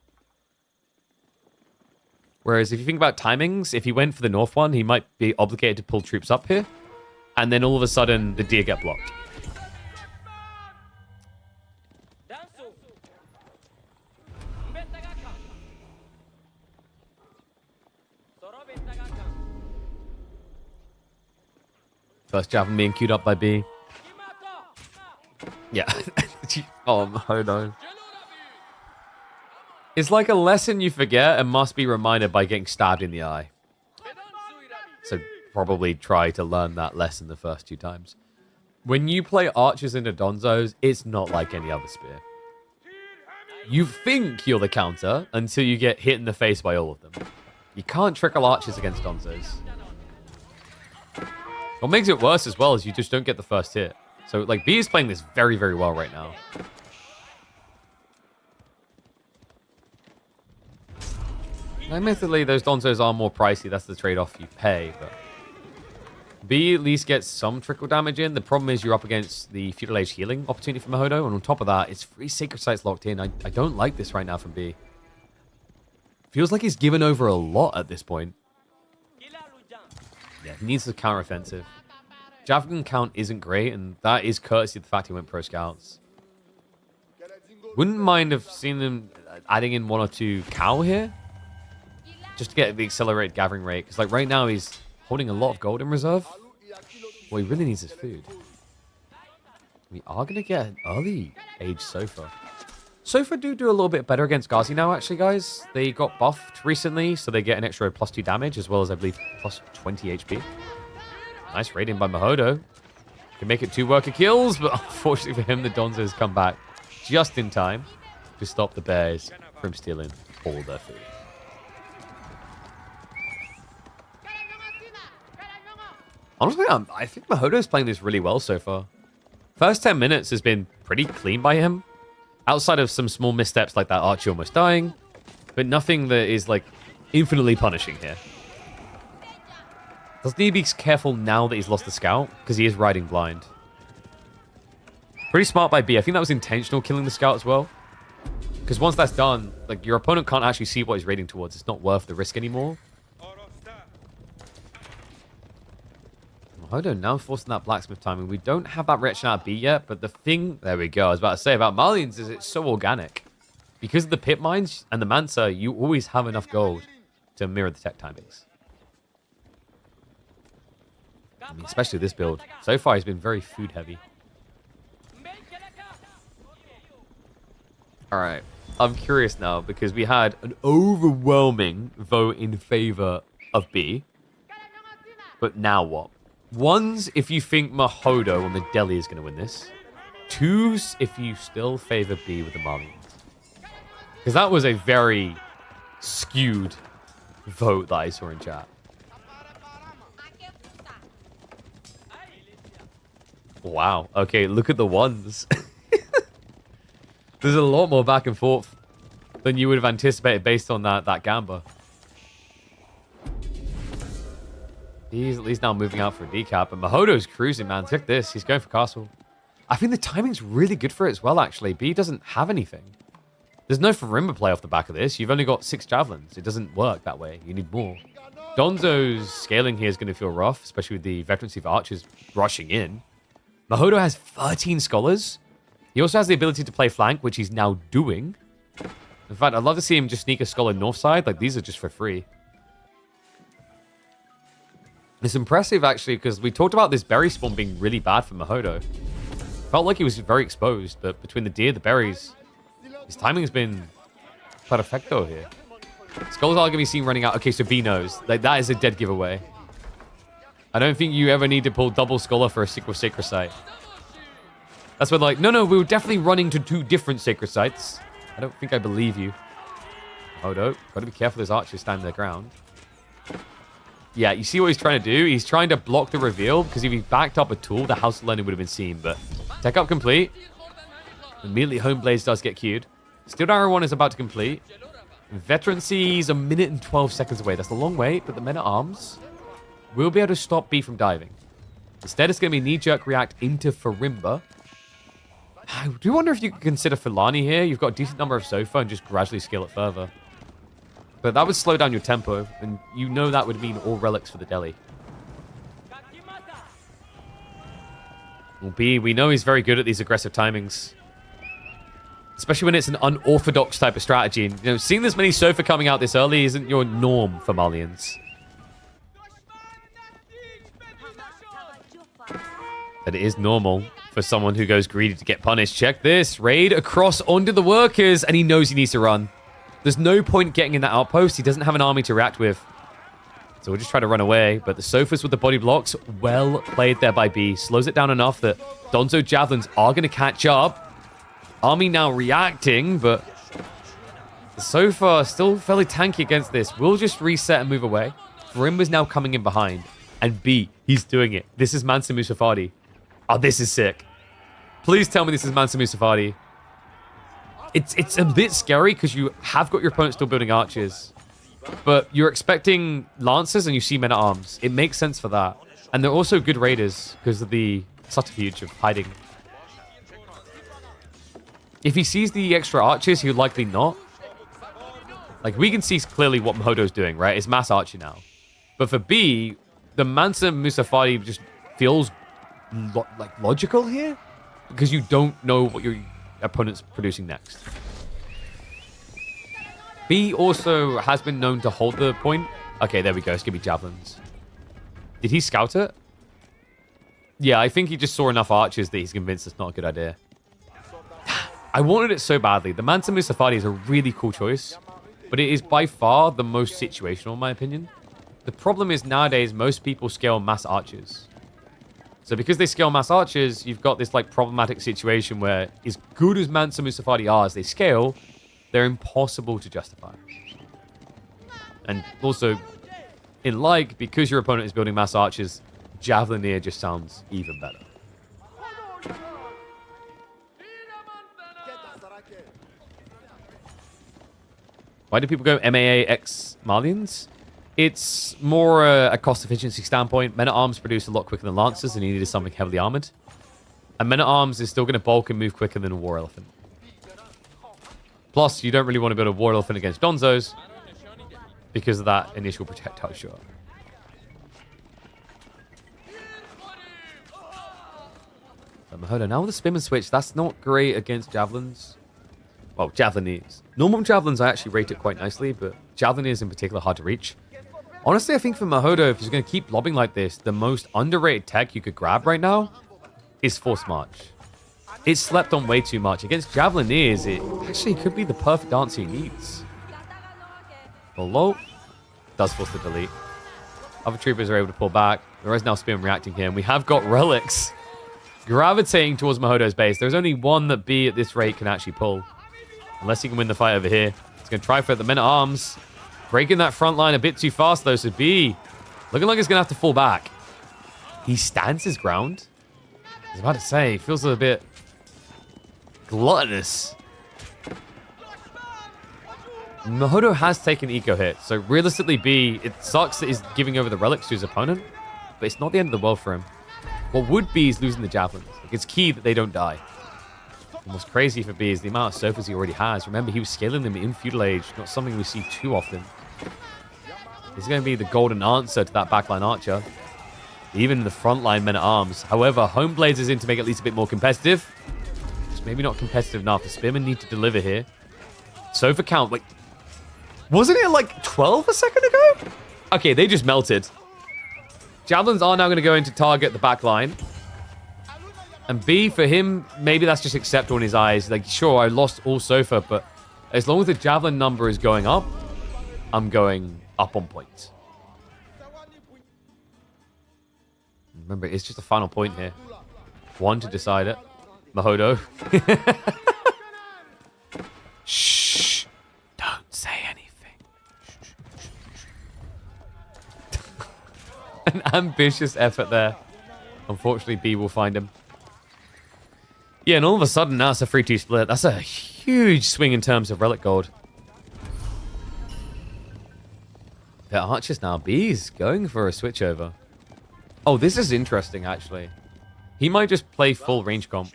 Whereas if you think about timings, if he went for the North one, he might be obligated to pull troops up here. And then all of a sudden, the deer get blocked. First javelin being queued up by B. Yeah. Oh, no. It's like a lesson you forget and must be reminded by getting stabbed in the eye. So probably try to learn that lesson the first 2 times. When you play archers into Donzos, it's not like any other spear. You think you're the counter until you get hit in the face by all of them. You can't trickle archers against Donzos. What makes it worse as well is you just don't get the first hit. So, like, B is playing this very, very well right now. Admittedly, those Donzos are more pricey. That's the trade-off you pay. But B at least gets some trickle damage in. The problem is you're up against the Feudal Age healing opportunity for Mahodo. And on top of that, it's 3 Sacred Sites locked in. I don't like this right now from B. Feels like he's given over a lot at this point. Yeah, he needs the counter-offensive. Javelin count isn't great, and that is courtesy of the fact he went pro scouts. Wouldn't mind have seen them adding in 1 or 2 cow here. Just to get the accelerated gathering rate. Because like right now he's holding a lot of gold in reserve. Well, he really needs his food. We are going to get an early age Sofa. Sofa do a little bit better against Ghazi now, actually, guys. They got buffed recently, so they get an extra +2 damage, as well as, I believe, +20 HP. Nice raiding by Mahodo. Can make it 2 worker kills, but unfortunately for him, the Donzos come back just in time to stop the bears from stealing all their food. Honestly, I think Mahodo's playing this really well so far. First 10 minutes has been pretty clean by him. Outside of some small missteps like that Archie almost dying. But nothing that is, like, infinitely punishing here. Does need to be careful now that he's lost the scout, because he is riding blind. Pretty smart by B. I think that was intentional, killing the scout as well. Because once that's done, like, your opponent can't actually see what he's raiding towards. It's not worth the risk anymore. Mahodo now forcing that blacksmith timing. We don't have that reaction out of B yet, but the thing, there we go, I was about to say about Malians is it's so organic. Because of the pit mines and the Mansa, you always have enough gold to mirror the tech timings. I mean, especially this build. So far, he's been very food heavy. All right. I'm curious now because we had an overwhelming vote in favor of B. But now what? One's if you think Mahodo on the Delhi is going to win this. Two's if you still favor B with the Malians. Because that was a very skewed vote that I saw in chat. Wow. Okay, look at the ones. There's a lot more back and forth than you would have anticipated based on that gamba. He's at least now moving out for a decap. And Mahodo's cruising, man. Check this. He's going for castle. I think the timing's really good for it as well, actually. B doesn't have anything. There's no Farimba play off the back of this. You've only got 6 javelins. It doesn't work that way. You need more. Donzo's scaling here is going to feel rough, especially with the veterancy of archers rushing in. Mahodo has 13 scholars. He also has the ability to play flank, which he's now doing. In fact, I'd love to see him just sneak a scholar north side. Like, these are just for free. It's impressive, actually, because we talked about this berry spawn being really bad for Mahodo. Felt like he was very exposed, but between the deer, the berries, his timing's been perfecto here. Scholars are going to be seen running out. Okay, so B knows. Like, that is a dead giveaway. I don't think you ever need to pull double scholar for a single sacred site. That's when like, no, we were definitely running to 2 different sacred sites. I don't think I believe you. Oh, no. Got to be careful those archers standing their ground. Yeah, you see what he's trying to do? He's trying to block the reveal, because if he backed up a tool, the House of Learning would have been seen. But tech up complete. Immediately, Home Blades does get queued. Steel Arrow 1 is about to complete. Veterancy's a minute and 12 seconds away. That's a long wait, but the Men-at-Arms will be able to stop B from diving. Instead, it's going to be knee-jerk react into Farimba. I do wonder if you could consider Fulani here. You've got a decent number of Sofa and just gradually scale it further. But that would slow down your tempo, and you know that would mean all relics for the Delhi. Well, B, we know he's very good at these aggressive timings. Especially when it's an unorthodox type of strategy. And, you know, seeing this many Sofa coming out this early isn't your norm for Malians. But it is normal for someone who goes greedy to get punished. Check this. Raid across onto the workers, and he knows he needs to run. There's no point getting in that outpost. He doesn't have an army to react with. So we'll just try to run away. But the Sofas with the body blocks, well played there by B. Slows it down enough that Donzo Javelins are going to catch up. Army now reacting, but the Sofa still fairly tanky against this. We'll just reset and move away. Farimba's now coming in behind. And B, he's doing it. This is Mansa Musafadi. Oh, this is sick. Please tell me this is Mansa Musafadi. It's a bit scary because you have got your opponent still building archers. But you're expecting lancers and you see men-at-arms. It makes sense for that. And they're also good raiders because of the subterfuge of hiding. If he sees the extra archers, he would likely not. Like, we can see clearly what Mahodo's doing, right? It's mass archer now. But for B, the Mansa Musafadi just feels like logical here because you don't know what your opponent's producing next. B also has been known to hold the point. Okay, there we go. It's gonna be javelins. Did he scout it? Yeah, I think he just saw enough archers that he's convinced it's not a good idea. I wanted it so badly. The Mansa Musafadi is a really cool choice, but it is by far the most situational in my opinion. The problem is nowadays most people scale mass archers. So because they scale mass archers, you've got this like problematic situation where as good as Mansa Musafadi are as they scale, they're impossible to justify. And also, in like, because your opponent is building mass archers, Javelineer just sounds even better. Why do people go MAA X Malians? It's more a cost efficiency standpoint. Men-at-Arms produce a lot quicker than Lancers, and you needed something heavily armored. And Men-at-Arms is still going to bulk and move quicker than a War Elephant. Plus, you don't really want to build a War Elephant against Donzos because of that initial projectile shot. Mahodo, now with the spin and switch, that's not great against Javelins. Well, Javelineers. Normal Javelins I actually rate it quite nicely, but Javelineers in particular hard to reach. Honestly, I think for Mahodo, if he's going to keep lobbing like this, the most underrated tech you could grab right now is Force March. It's slept on way too much. Against Javelineers, it actually could be the perfect answer he needs. Low does force the delete. Other troopers are able to pull back. There is now Spearman reacting here, and we have got relics gravitating towards Mahodo's base. There's only one that B at this rate can actually pull. Unless he can win the fight over here. He's going to try for it at the men-at-arms. Breaking that front line a bit too fast, though, so B looking like he's going to have to fall back. He stands his ground. I was about to say, he feels a bit gluttonous. Mahodo has taken eco hit, so realistically B, it sucks that he's giving over the relics to his opponent, but it's not the end of the world for him. What would be is losing the javelins. Like, it's key that they don't die. And what's crazy for B is the amount of sofas he already has. Remember, he was scaling them in Feudal Age, not something we see too often. This is going to be the golden answer to that backline archer. Even the frontline men-at-arms. However, Homeblades is in to make it at least a bit more competitive. Just maybe not competitive enough. The Spearmen need to deliver here. Sofa count, like... Wasn't it like 12 a second ago? Okay, they just melted. Javelins are now going to go in to target the back line. And B, for him, maybe that's just acceptable in his eyes. Like, sure, I lost all Sofa, but as long as the Javelin number is going up, I'm going up on points. Remember, it's just a final point here. One to decide it. Mahodo. Shh. Don't say anything. An ambitious effort there. Unfortunately, B will find him. Yeah, and all of a sudden, now it's a 3-2 split. That's a huge swing in terms of relic gold. The archers now. B's going for a switchover. Oh, this is interesting, actually. He might just play full range comp.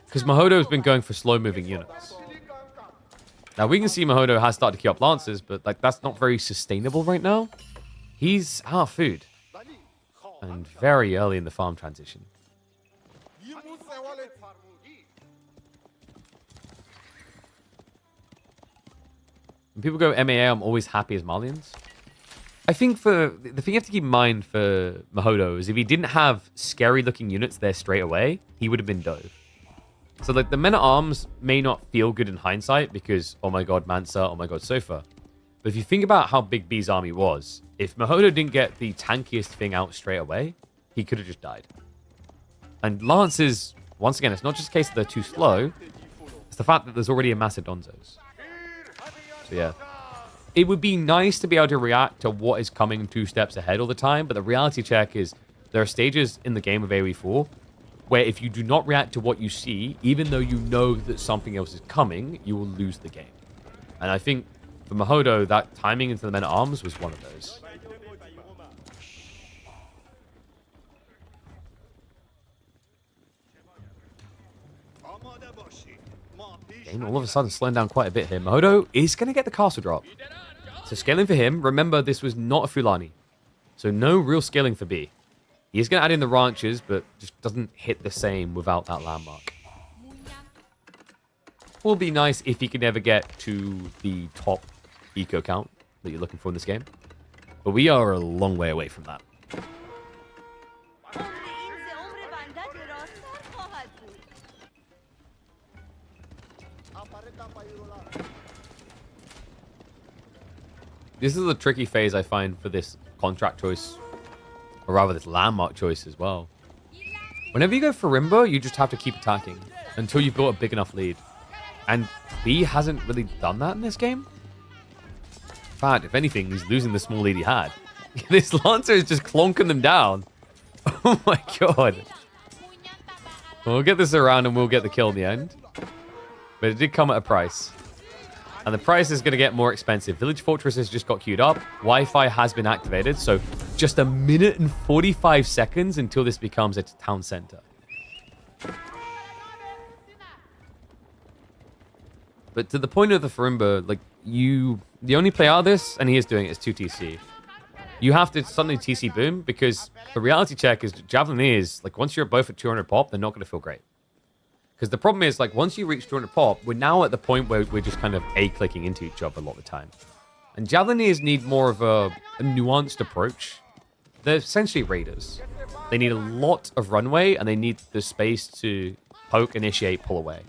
Because Mahodo's been going for slow-moving units. Now, we can see Mahodo has started to queue up Lancers, but like that's not very sustainable right now. He's out of food. And very early in the farm transition. When people go MAA, I'm always happy as Malians. I think the thing you have to keep in mind for Mahodo is if he didn't have scary-looking units there straight away, he would have been dove. So like the men-at-arms may not feel good in hindsight because, oh my god, Mansa, oh my god, Sofa. But if you think about how big B's army was, if Mahodo didn't get the tankiest thing out straight away, he could have just died. And Lancers, once again, it's not just a case that they're too slow, it's the fact that there's already a massive Donzos. So yeah. It would be nice to be able to react to what is coming 2 steps ahead all the time, but the reality check is there are stages in the game of AoE4 where if you do not react to what you see, even though you know that something else is coming, you will lose the game. And I think for Mahodo, that timing into the men-at-arms was one of those. Game all of a sudden slowing down quite a bit here. Mahodo is going to get the castle drop. So scaling for him. Remember, this was not a Fulani. So no real scaling for B. He is going to add in the ranches, but just doesn't hit the same without that landmark. Will be nice if he can ever get to the top eco count that you're looking for in this game. But we are a long way away from that. This is a tricky phase I find for this contract choice, or rather this landmark choice as well. Whenever you go for Rimba, you just have to keep attacking until you've built a big enough lead. And B hasn't really done that in this game. In fact, if anything, he's losing the small lead he had. This Lancer is just clonking them down. Oh my god. We'll get this around and we'll get the kill in the end. But it did come at a price. And the price is going to get more expensive. Village Fortress has just got queued up. Wi-Fi has been activated. So just 1 minute and 45 seconds until this becomes a town center. But to the point of the Farimba, like the only play out of this, and he is doing it, is 2 TC. You have to suddenly TC boom because the reality check is Javelineers, like once you're both at 200 pop, they're not going to feel great. Because the problem is, like, once you reach 200 pop, we're now at the point where we're just kind of A-clicking into each other a lot of the time. And Javelineers need more of a nuanced approach. They're essentially raiders. They need a lot of runway, and they need the space to poke, initiate, pull away.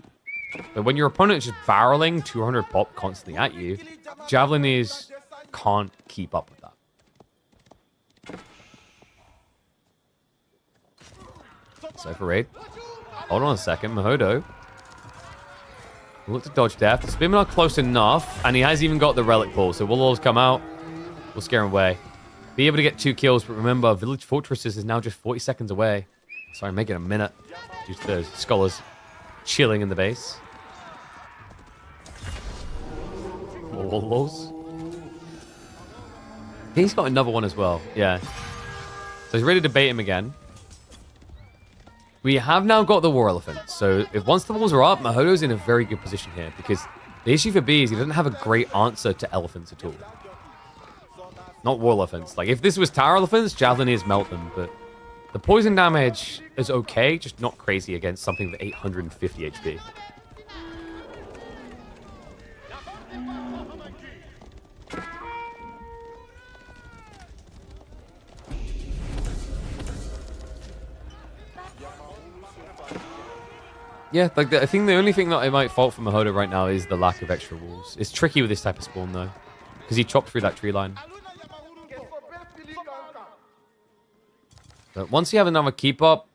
But when your opponent is just barreling 200 pop constantly at you, Javelineers can't keep up with that. So for raid. Hold on a second. Mahodo. Look to dodge death. The Spearmen are close enough, and he has even got the relic pull, so we'll always come out. We'll scare him away. Be able to get 2 kills, but remember, Village Fortresses is now just 40 seconds away. Sorry, make it a minute. Due to the scholars chilling in the base. More walls. He's got another one as well. Yeah. So he's ready to bait him again. We have now got the War Elephant. So if once the walls are up, Mahodo's in a very good position here. Because the issue for B is he doesn't have a great answer to elephants at all. Not War Elephants. Like, if this was Tower Elephants, Javelineers melt them. But the poison damage is okay, just not crazy against something with 850 HP. Yeah, like I think the only thing that I might fault for Mahodo right now is the lack of extra walls. It's tricky with this type of spawn, though. Because he chopped through that tree line. But once you have another keep up,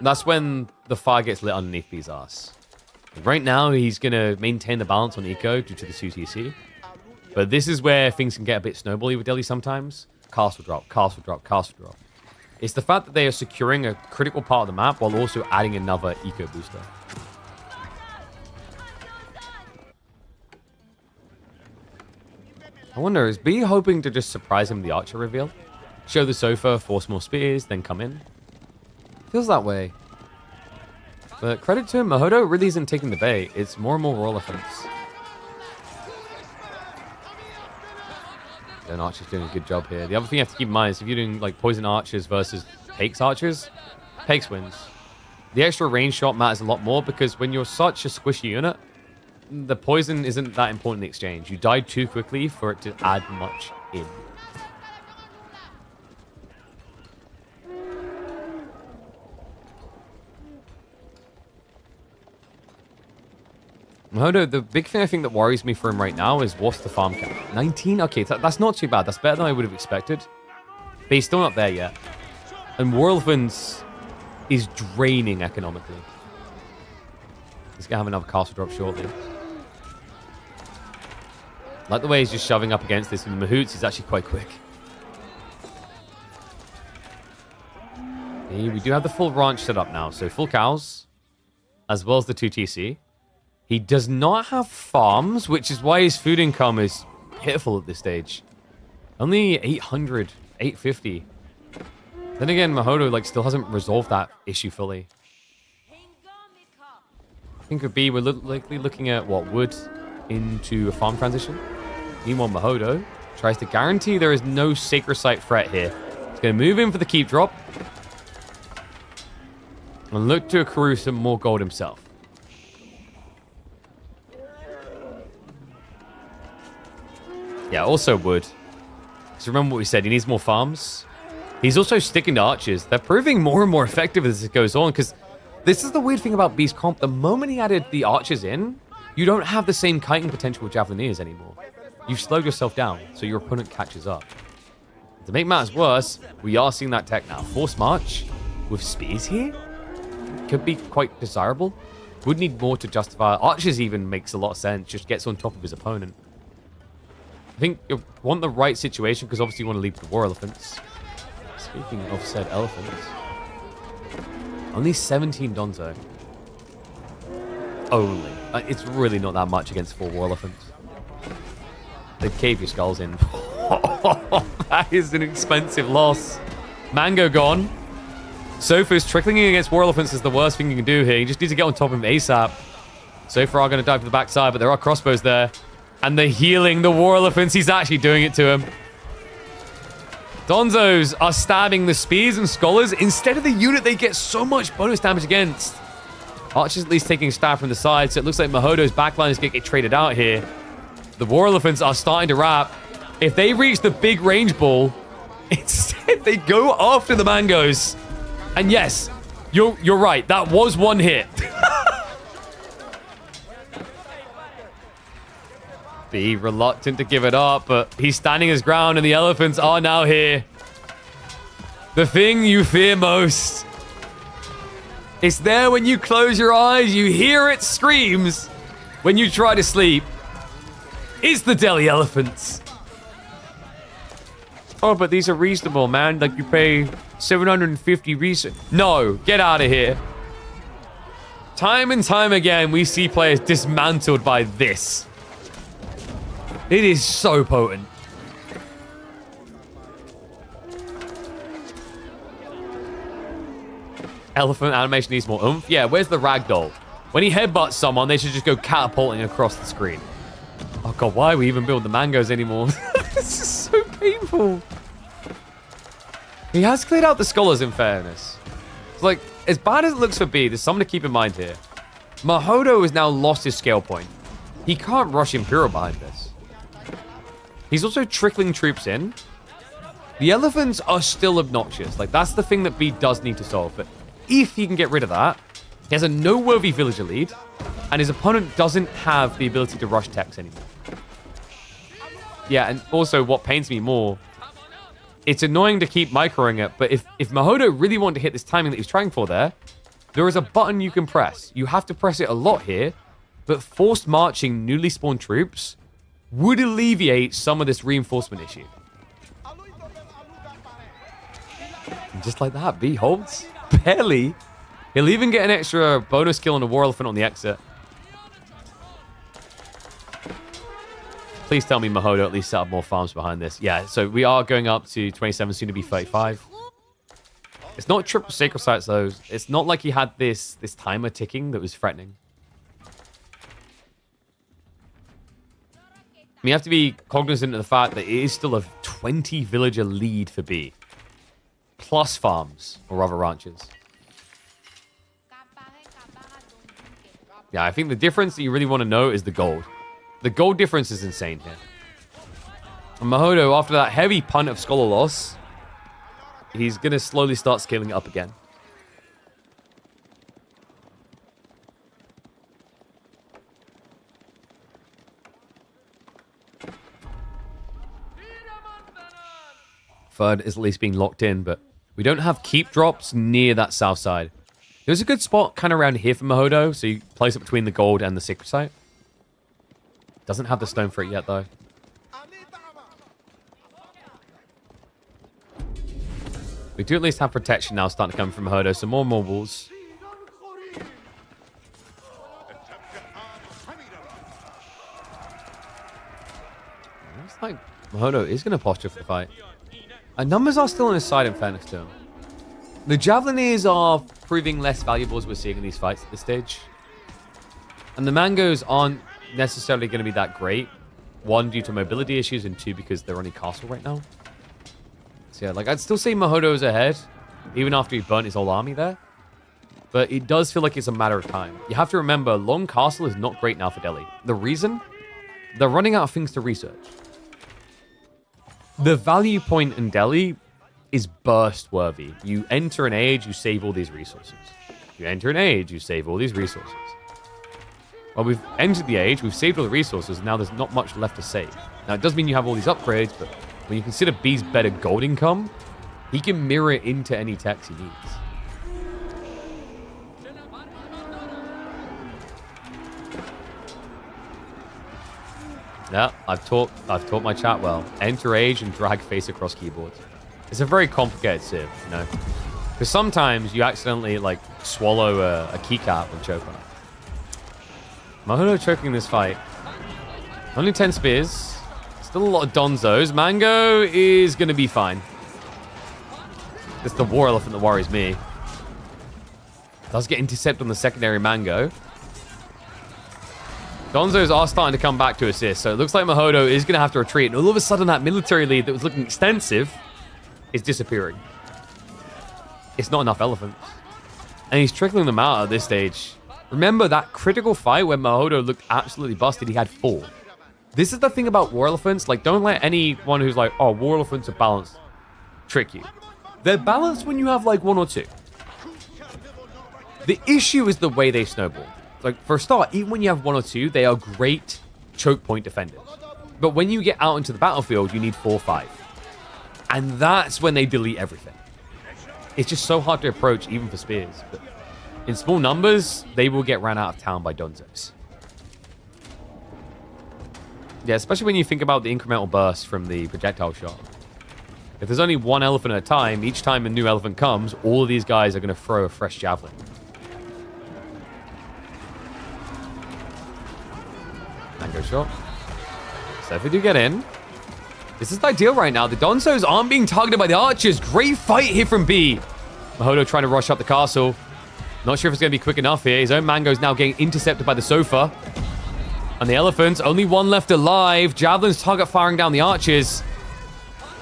that's when the fire gets lit underneath B's ass. Right now, he's going to maintain the balance on eco due to the 2TC. But this is where things can get a bit snowbally with Delhi sometimes. Castle drop, castle drop, castle drop. It's the fact that they are securing a critical part of the map while also adding another eco booster. I wonder, is B hoping to just surprise him with the archer reveal? Show the sofa, force more spears, then come in? Feels that way. But credit to him, Mahodo really isn't taking the bait. It's more and more War Elephants. And Archer's doing a good job here. The other thing you have to keep in mind is if you're doing like poison archers versus Pakes archers, Pakes wins. The extra range shot matters a lot more because when you're such a squishy unit, the poison isn't that important in the exchange. You die too quickly for it to add much in. Mahodo, the big thing I think that worries me for him right now is what's the farm count? 19? Okay, that's not too bad. That's better than I would have expected. But he's still not there yet. And War Elephants is draining economically. He's going to have another castle drop shortly. Like the way he's just shoving up against this with the Mahoots, he's actually quite quick. Okay, we do have the full ranch set up now. So full cows, as well as the 2TC. He does not have farms, which is why his food income is pitiful at this stage. Only 800, 850. Then again, Mahodo like still hasn't resolved that issue fully. I think with B, we're likely looking at what, wood into a farm transition. Meanwhile, Mahodo tries to guarantee there is no sacred site threat here. He's going to move in for the keep drop and look to accrue some more gold himself. Yeah, also wood. Because remember what we said, he needs more farms. He's also sticking to archers. They're proving more and more effective as it goes on, because this is the weird thing about B's comp. The moment he added the archers in, you don't have the same kiting potential with Javelineers anymore. You've slowed yourself down, so your opponent catches up. To make matters worse, we are seeing that tech now. Force March with spears here could be quite desirable. Would need more to justify. Archers even makes a lot of sense. Just gets on top of his opponent. I think you want the right situation because obviously you want to leave the War Elephants. Speaking of said elephants, only 17 Donzo. Only. It's really not that much against 4 War Elephants. They'd cave your skulls in. That is an expensive loss. Mango gone. Sofa's trickling in against War Elephants is the worst thing you can do here. You just need to get on top of him ASAP. Sofa are going to dive to the backside, but there are crossbows there. And the healing, the War Elephants, he's actually doing it to him. Donzos are stabbing the spears and scholars instead of the unit they get so much bonus damage against. Archer's at least taking a stab from the side, so it looks like Mahodo's backline is going to get traded out here. The War Elephants are starting to wrap. If they reach the big range ball, instead they go after the mangoes. And yes, you're right. That was one hit. Be reluctant to give it up, but he's standing his ground, and the elephants are now here. The thing you fear most. It's there when you close your eyes. You hear it screams when you try to sleep. It's the Delhi elephants. Oh, but these are reasonable, man. Like, you pay 750 research. No, get out of here. Time and time again, we see players dismantled by this. It is so potent. Elephant animation needs more oomph. Yeah, where's the ragdoll? When he headbutts someone, they should just go catapulting across the screen. Oh god, why we even build the mangoes anymore? This is so painful. He has cleared out the scholars, in fairness. It's like, as bad as it looks for B, there's something to keep in mind here. Mahodo has now lost his scale point. He can't rush Imperial behind this. He's also trickling troops in. The elephants are still obnoxious. Like, that's the thing that B does need to solve. But if he can get rid of that, he has a noteworthy villager lead, and his opponent doesn't have the ability to rush techs anymore. Yeah, and also what pains me more, it's annoying to keep microing it, but if Mahodo really wanted to hit this timing that he's trying for there is a button you can press. You have to press it a lot here, but forced marching newly spawned troops would alleviate some of this reinforcement issue. And just like that, B holds. Barely. He'll even get an extra bonus kill on a war elephant on the exit. Please tell me Mahodo at least set up more farms behind this. Yeah, so we are going up to 27, soon to be 35. It's not triple sacred sites, though. It's not like he had this timer ticking that was threatening. You have to be cognizant of the fact that it is still a 20 villager lead for B. Plus farms, or other ranches. Yeah, I think the difference that you really want to know is the gold. The gold difference is insane here. And Mahodo, after that heavy punt of scholar loss, he's going to slowly start scaling it up again. Third is at least being locked in, but we don't have keep drops near that south side. There's a good spot kind of around here for Mahodo, so you place it between the gold and the secret site. Doesn't have the stone for it yet, though. We do at least have protection now starting to come from Mahodo, so more and more walls. Looks like Mahodo is going to posture for the fight. Numbers are still on his side, in fairness to him. The Javelineers are proving less valuable as we're seeing in these fights at this stage. And the Mangoes aren't necessarily going to be that great. One, due to mobility issues, and two, because they're only castle right now. So yeah, like, I'd still say Mahodo's ahead, even after he burnt his whole army there. But it does feel like it's a matter of time. You have to remember, Long Castle is not great now for Delhi. The reason? They're running out of things to research. The value point in Delhi is burst worthy. You enter an age, you save all these resources. You enter an age, you save all these resources. Well, we've entered the age, we've saved all the resources, and now there's not much left to save. Now, it does mean you have all these upgrades, but when you consider B's better gold income, he can mirror it into any techs he needs. Yeah, I've taught my chat well. Enter age and drag face across keyboards. It's a very complicated civ, you know? Because sometimes you accidentally, like, swallow a keycap and choke on it. Mahodo choking this fight. Only 10 spears. Still a lot of donzos. Mango is going to be fine. It's the war elephant that worries me. Does get intercept on the secondary Mango. Donzos are starting to come back to assist, so it looks like Mahodo is going to have to retreat. And all of a sudden, that military lead that was looking extensive is disappearing. It's not enough elephants. And he's trickling them out at this stage. Remember that critical fight where Mahodo looked absolutely busted? He had 4. This is the thing about war elephants. Like, don't let anyone who's like, oh, war elephants are balanced, trick you. They're balanced when you have, like, 1 or 2. The issue is the way they snowball. Like, for a start, even when you have 1 or 2, they are great choke point defenders. But when you get out into the battlefield, you need 4 or 5. And that's when they delete everything. It's just so hard to approach, even for spears. But in small numbers, they will get ran out of town by Donzos. Yeah, especially when you think about the incremental burst from the projectile shot. If there's only 1 elephant at a time, each time a new elephant comes, all of these guys are going to throw a fresh javelin. Mango shot. So if we do get in, this is ideal right now. The Donzos aren't being targeted by the archers. Great fight here from B. Mahodo trying to rush up the castle. Not sure if it's going to be quick enough here. His own Mango's now getting intercepted by the sofa. And the elephants, only 1 left alive. Javelin's target firing down the archers.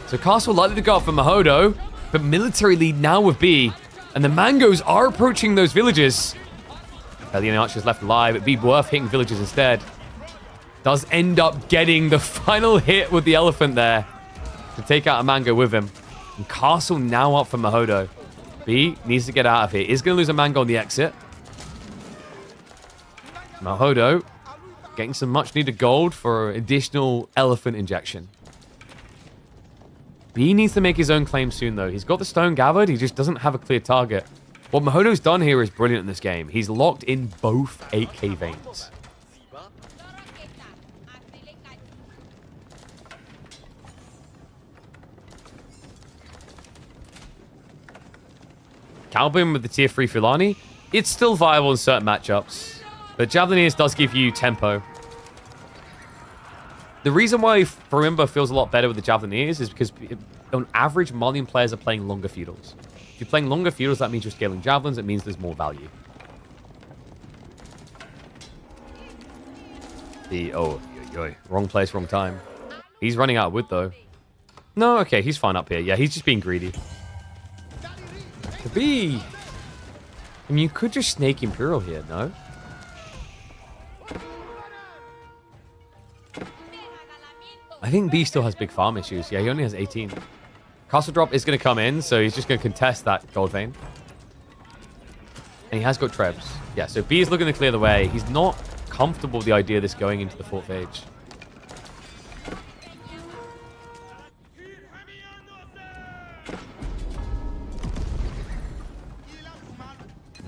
So castle likely to go up for Mahodo, but military lead now with B. And the Mangoes are approaching those villages. The only archers left alive. It'd be worth hitting villages instead. Does end up getting the final hit with the elephant there to take out a Mango with him. And castle now up for Mahodo. B needs to get out of here. Is going to lose a Mango on the exit. Mahodo getting some much needed gold for additional elephant injection. B needs to make his own claim soon, though. He's got the stone gathered. He just doesn't have a clear target. What Mahodo's done here is brilliant in this game. He's locked in both 8k veins. Calvin with the tier 3 Fulani. It's still viable in certain matchups. But Javelineers does give you tempo. The reason why Farimba feels a lot better with the Javelineers is because on average, Malian players are playing longer feudals. If you're playing longer feudals, that means you're scaling javelins. It means there's more value. Wrong place, wrong time. He's running out of wood, though. No, okay, he's fine up here. Yeah, he's just being greedy. To be... I mean, you could just snake Imperial here, no? I think B still has big farm issues. Yeah, he only has 18. Castle drop is going to come in, so he's just going to contest that gold vein. And he has got trebs. Yeah, so B is looking to clear the way. He's not comfortable with the idea of this going into the 4th age.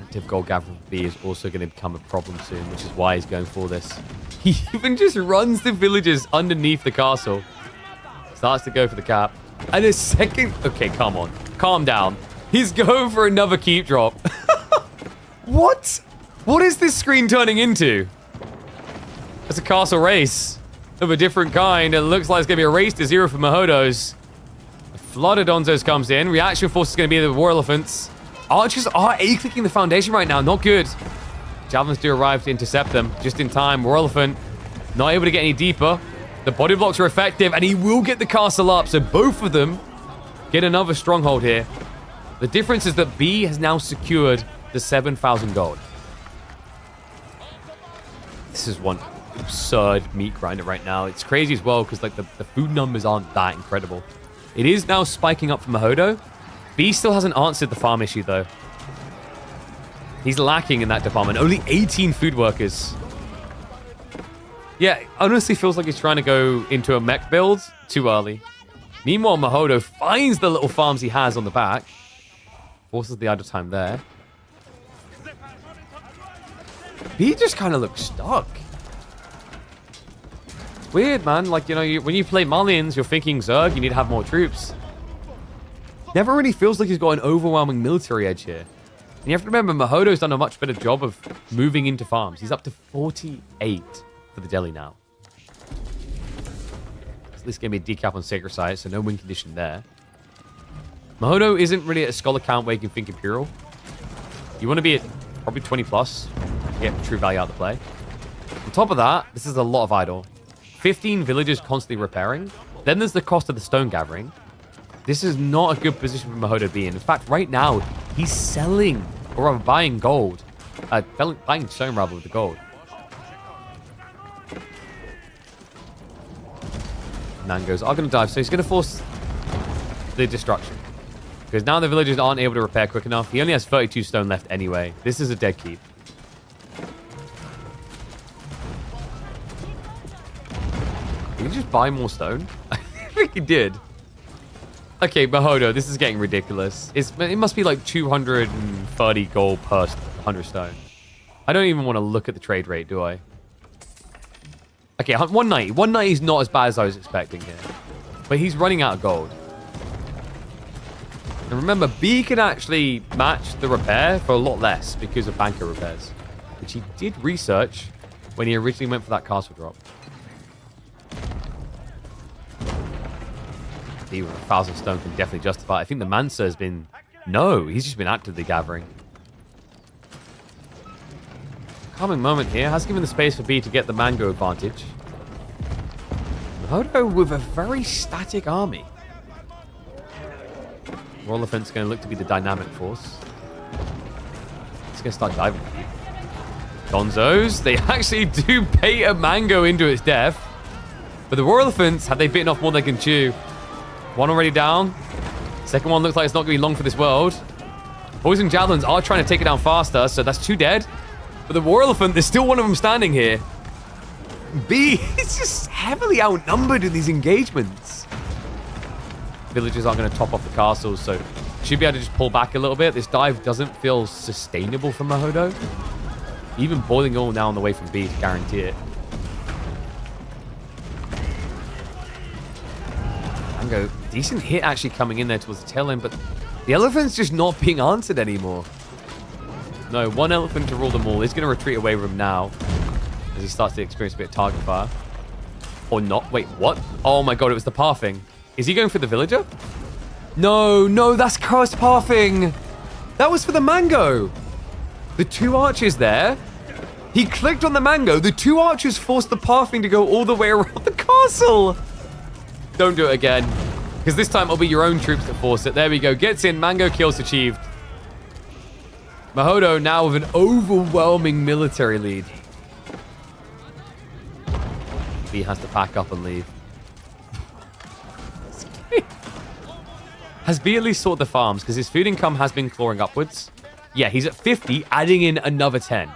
Active gold gathering for B is also going to become a problem soon, which is why he's going for this. He even just runs the villages underneath the castle. Starts to go for the cap. And a second... Okay, come on. Calm down. He's going for another keep drop. What? What is this screen turning into? It's a castle race of a different kind. It looks like it's going to be a race to 0 for Mahodo's. A flood of Donzos comes in. Reaction force is going to be the war elephants. Archers are A-clicking the foundation right now. Not good. Javelins do arrive to intercept them just in time. War elephant not able to get any deeper. The body blocks are effective, and he will get the castle up. So both of them get another stronghold here. The difference is that B has now secured the 7,000 gold. This is one absurd meat grinder right now. It's crazy as well because like the food numbers aren't that incredible. It is now spiking up for Mahodo. B still hasn't answered the farm issue though. He's lacking in that department. Only 18 food workers. Yeah, honestly feels like he's trying to go into a mech build too early. Meanwhile, Mahodo finds the little farms he has on the back. Forces the idle time there. B just kind of looks stuck. It's weird, man. Like, you know, when you play Malians, you're thinking Zerg, you need to have more troops. Never really feels like he's got an overwhelming military edge here. And you have to remember, Mahodo's done a much better job of moving into farms. He's up to 48 for the Delhi now. So this game be a decap on Sacred Site, so no win condition there. Mahodo isn't really at a scholar count where you can think Imperial. You want to be at probably 20 plus to get true value out of the play. On top of that, this is a lot of idle. 15 villages constantly repairing. Then there's the cost of the stone gathering. This is not a good position for Mahodo to be in. In fact, right now, he's selling, or rather buying gold. Buying stone rather with the gold. Mangoes are going to dive, so he's going to force the destruction. Because now the villagers aren't able to repair quick enough. He only has 32 stone left anyway. This is a dead keep. Did he just buy more stone? I think he did. Okay, Mahodo, this is getting ridiculous. It must be like 230 gold per 100 stone. I don't even want to look at the trade rate, do I? Okay, 190. 190 is not as bad as I was expecting here. But he's running out of gold. And remember, B can actually match the repair for a lot less because of banker repairs. Which he did research when he originally went for that castle drop. B with 1,000 stone can definitely justify it. I think the Mansa has been... No, he's just been actively gathering. Calming moment here. Has given the space for B to get the mango advantage. Mahodo with a very static army. Royal Elephant's going to look to be the dynamic force. He's going to start diving. Gonzos, they actually do bait a mango into its death. But the Royal Elephants, have they bitten off more than they can chew? One already down. Second one looks like it's not going to be long for this world. Poison Javelins are trying to take it down faster, so that's 2 dead. But the War Elephant, there's still one of them standing here. B is just heavily outnumbered in these engagements. Villagers aren't going to top off the castles, so should be able to just pull back a little bit. This dive doesn't feel sustainable for Mahodo. Even boiling all now on the way from B to guarantee it. Mango, decent hit actually coming in there towards the tail end, but the elephant's just not being answered anymore. No, one elephant to rule them all. He's going to retreat away from him now as he starts to experience a bit of target fire. Or not. Wait, what? Oh my god, it was the pathing. Is he going for the villager? No, that's cursed pathing. That was for the mango. The 2 archers there. He clicked on the mango. The 2 archers forced the pathing to go all the way around the castle. Don't do it again. Because this time it'll be your own troops that force it. There we go. Gets in. Mango kills achieved. Mahodo now with an overwhelming military lead. B has to pack up and leave. Has B at least sorted the farms? Because his food income has been clawing upwards. Yeah, he's at 50, adding in another 10.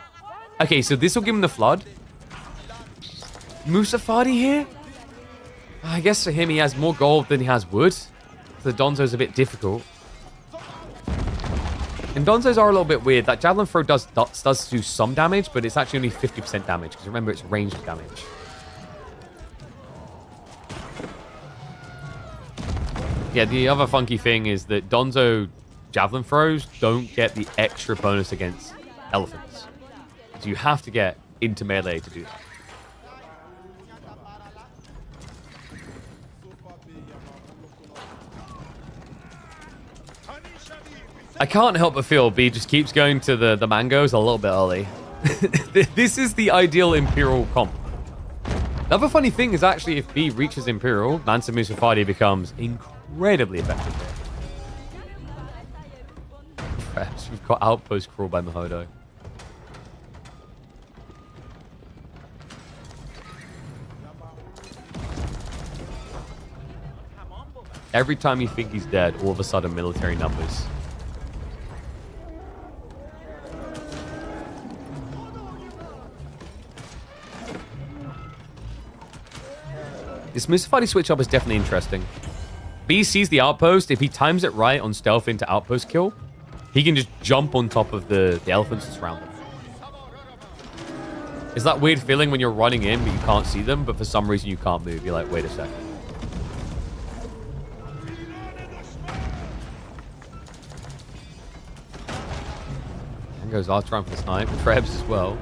Okay, so this will give him the flood. Musafadi here? I guess for him, he has more gold than he has wood. So the Donzo's a bit difficult. And Donzos are a little bit weird. That Javelin Throw does do some damage, but it's actually only 50% damage. Because remember, it's ranged damage. Yeah, the other funky thing is that Donzo Javelin Throws don't get the extra bonus against elephants. So you have to get into melee to do that. I can't help but feel B just keeps going to the mangoes a little bit early. This is the ideal Imperial comp. The other funny thing is actually if B reaches Imperial, Mansa Musafadi becomes incredibly effective here. Perhaps we've got Outpost Crawl by Mahodo. Every time you think he's dead, all of a sudden military numbers. This Musafadi switch up is definitely interesting. B sees the outpost. If he times it right on stealth into outpost kill, he can just jump on top of the elephants that surround him. It's that weird feeling when you're running in, but you can't see them, but for some reason you can't move. You're like, wait a second. Mango's are trying for the snipe. Trebs as well.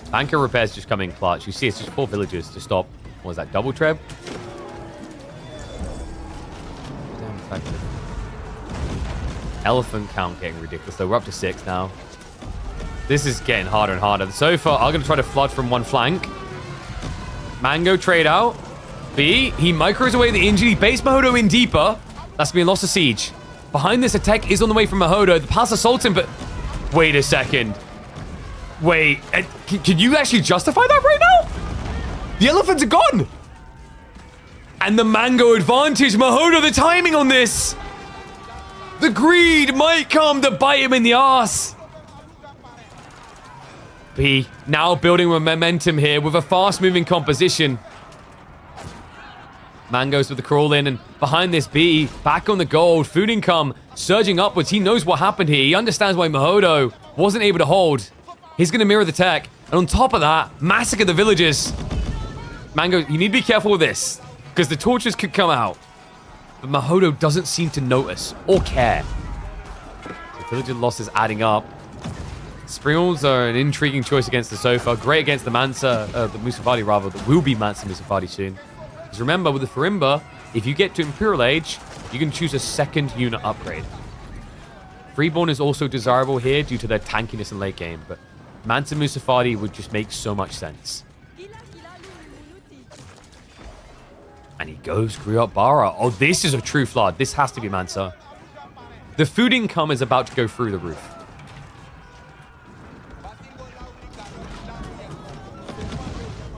Banker repairs just come in clutch. You see, it's just 4 villagers to stop. What was that, double treb? Damn effective. Elephant count getting ridiculous, though. We're up to 6 now. This is getting harder and harder. So far, I'm going to try to flood from one flank. Mango trade out. B, he micros away the injury. He baits Mahodo in deeper. That's been lost to siege. Behind this attack is on the way from Mahodo. The pass assaults him, but... Wait a second. Wait. Can you actually justify that right now? The elephants are gone! And the mango advantage. Mahodo, the timing on this! The greed might come to bite him in the ass. B now building momentum here with a fast-moving composition. Man goes with the crawl in, and behind this B, back on the gold. Food income surging upwards. He knows what happened here. He understands why Mahodo wasn't able to hold. He's going to mirror the tech. And on top of that, massacre the villagers. Mango, you need to be careful with this, because the torches could come out. But Mahodo doesn't seem to notice or care. The villager loss is adding up. Springles are an intriguing choice against the Sofa. Great against the the Musafadi rather. That will be Mansa Musafadi soon. Because remember, with the Farimba, if you get to Imperial Age, you can choose a second unit upgrade. Freeborn is also desirable here due to their tankiness in late game, but Mansa Musafadi would just make so much sense. And he goes Griot Bara. Oh, this is a true flood. This has to be Mansa. The food income is about to go through the roof.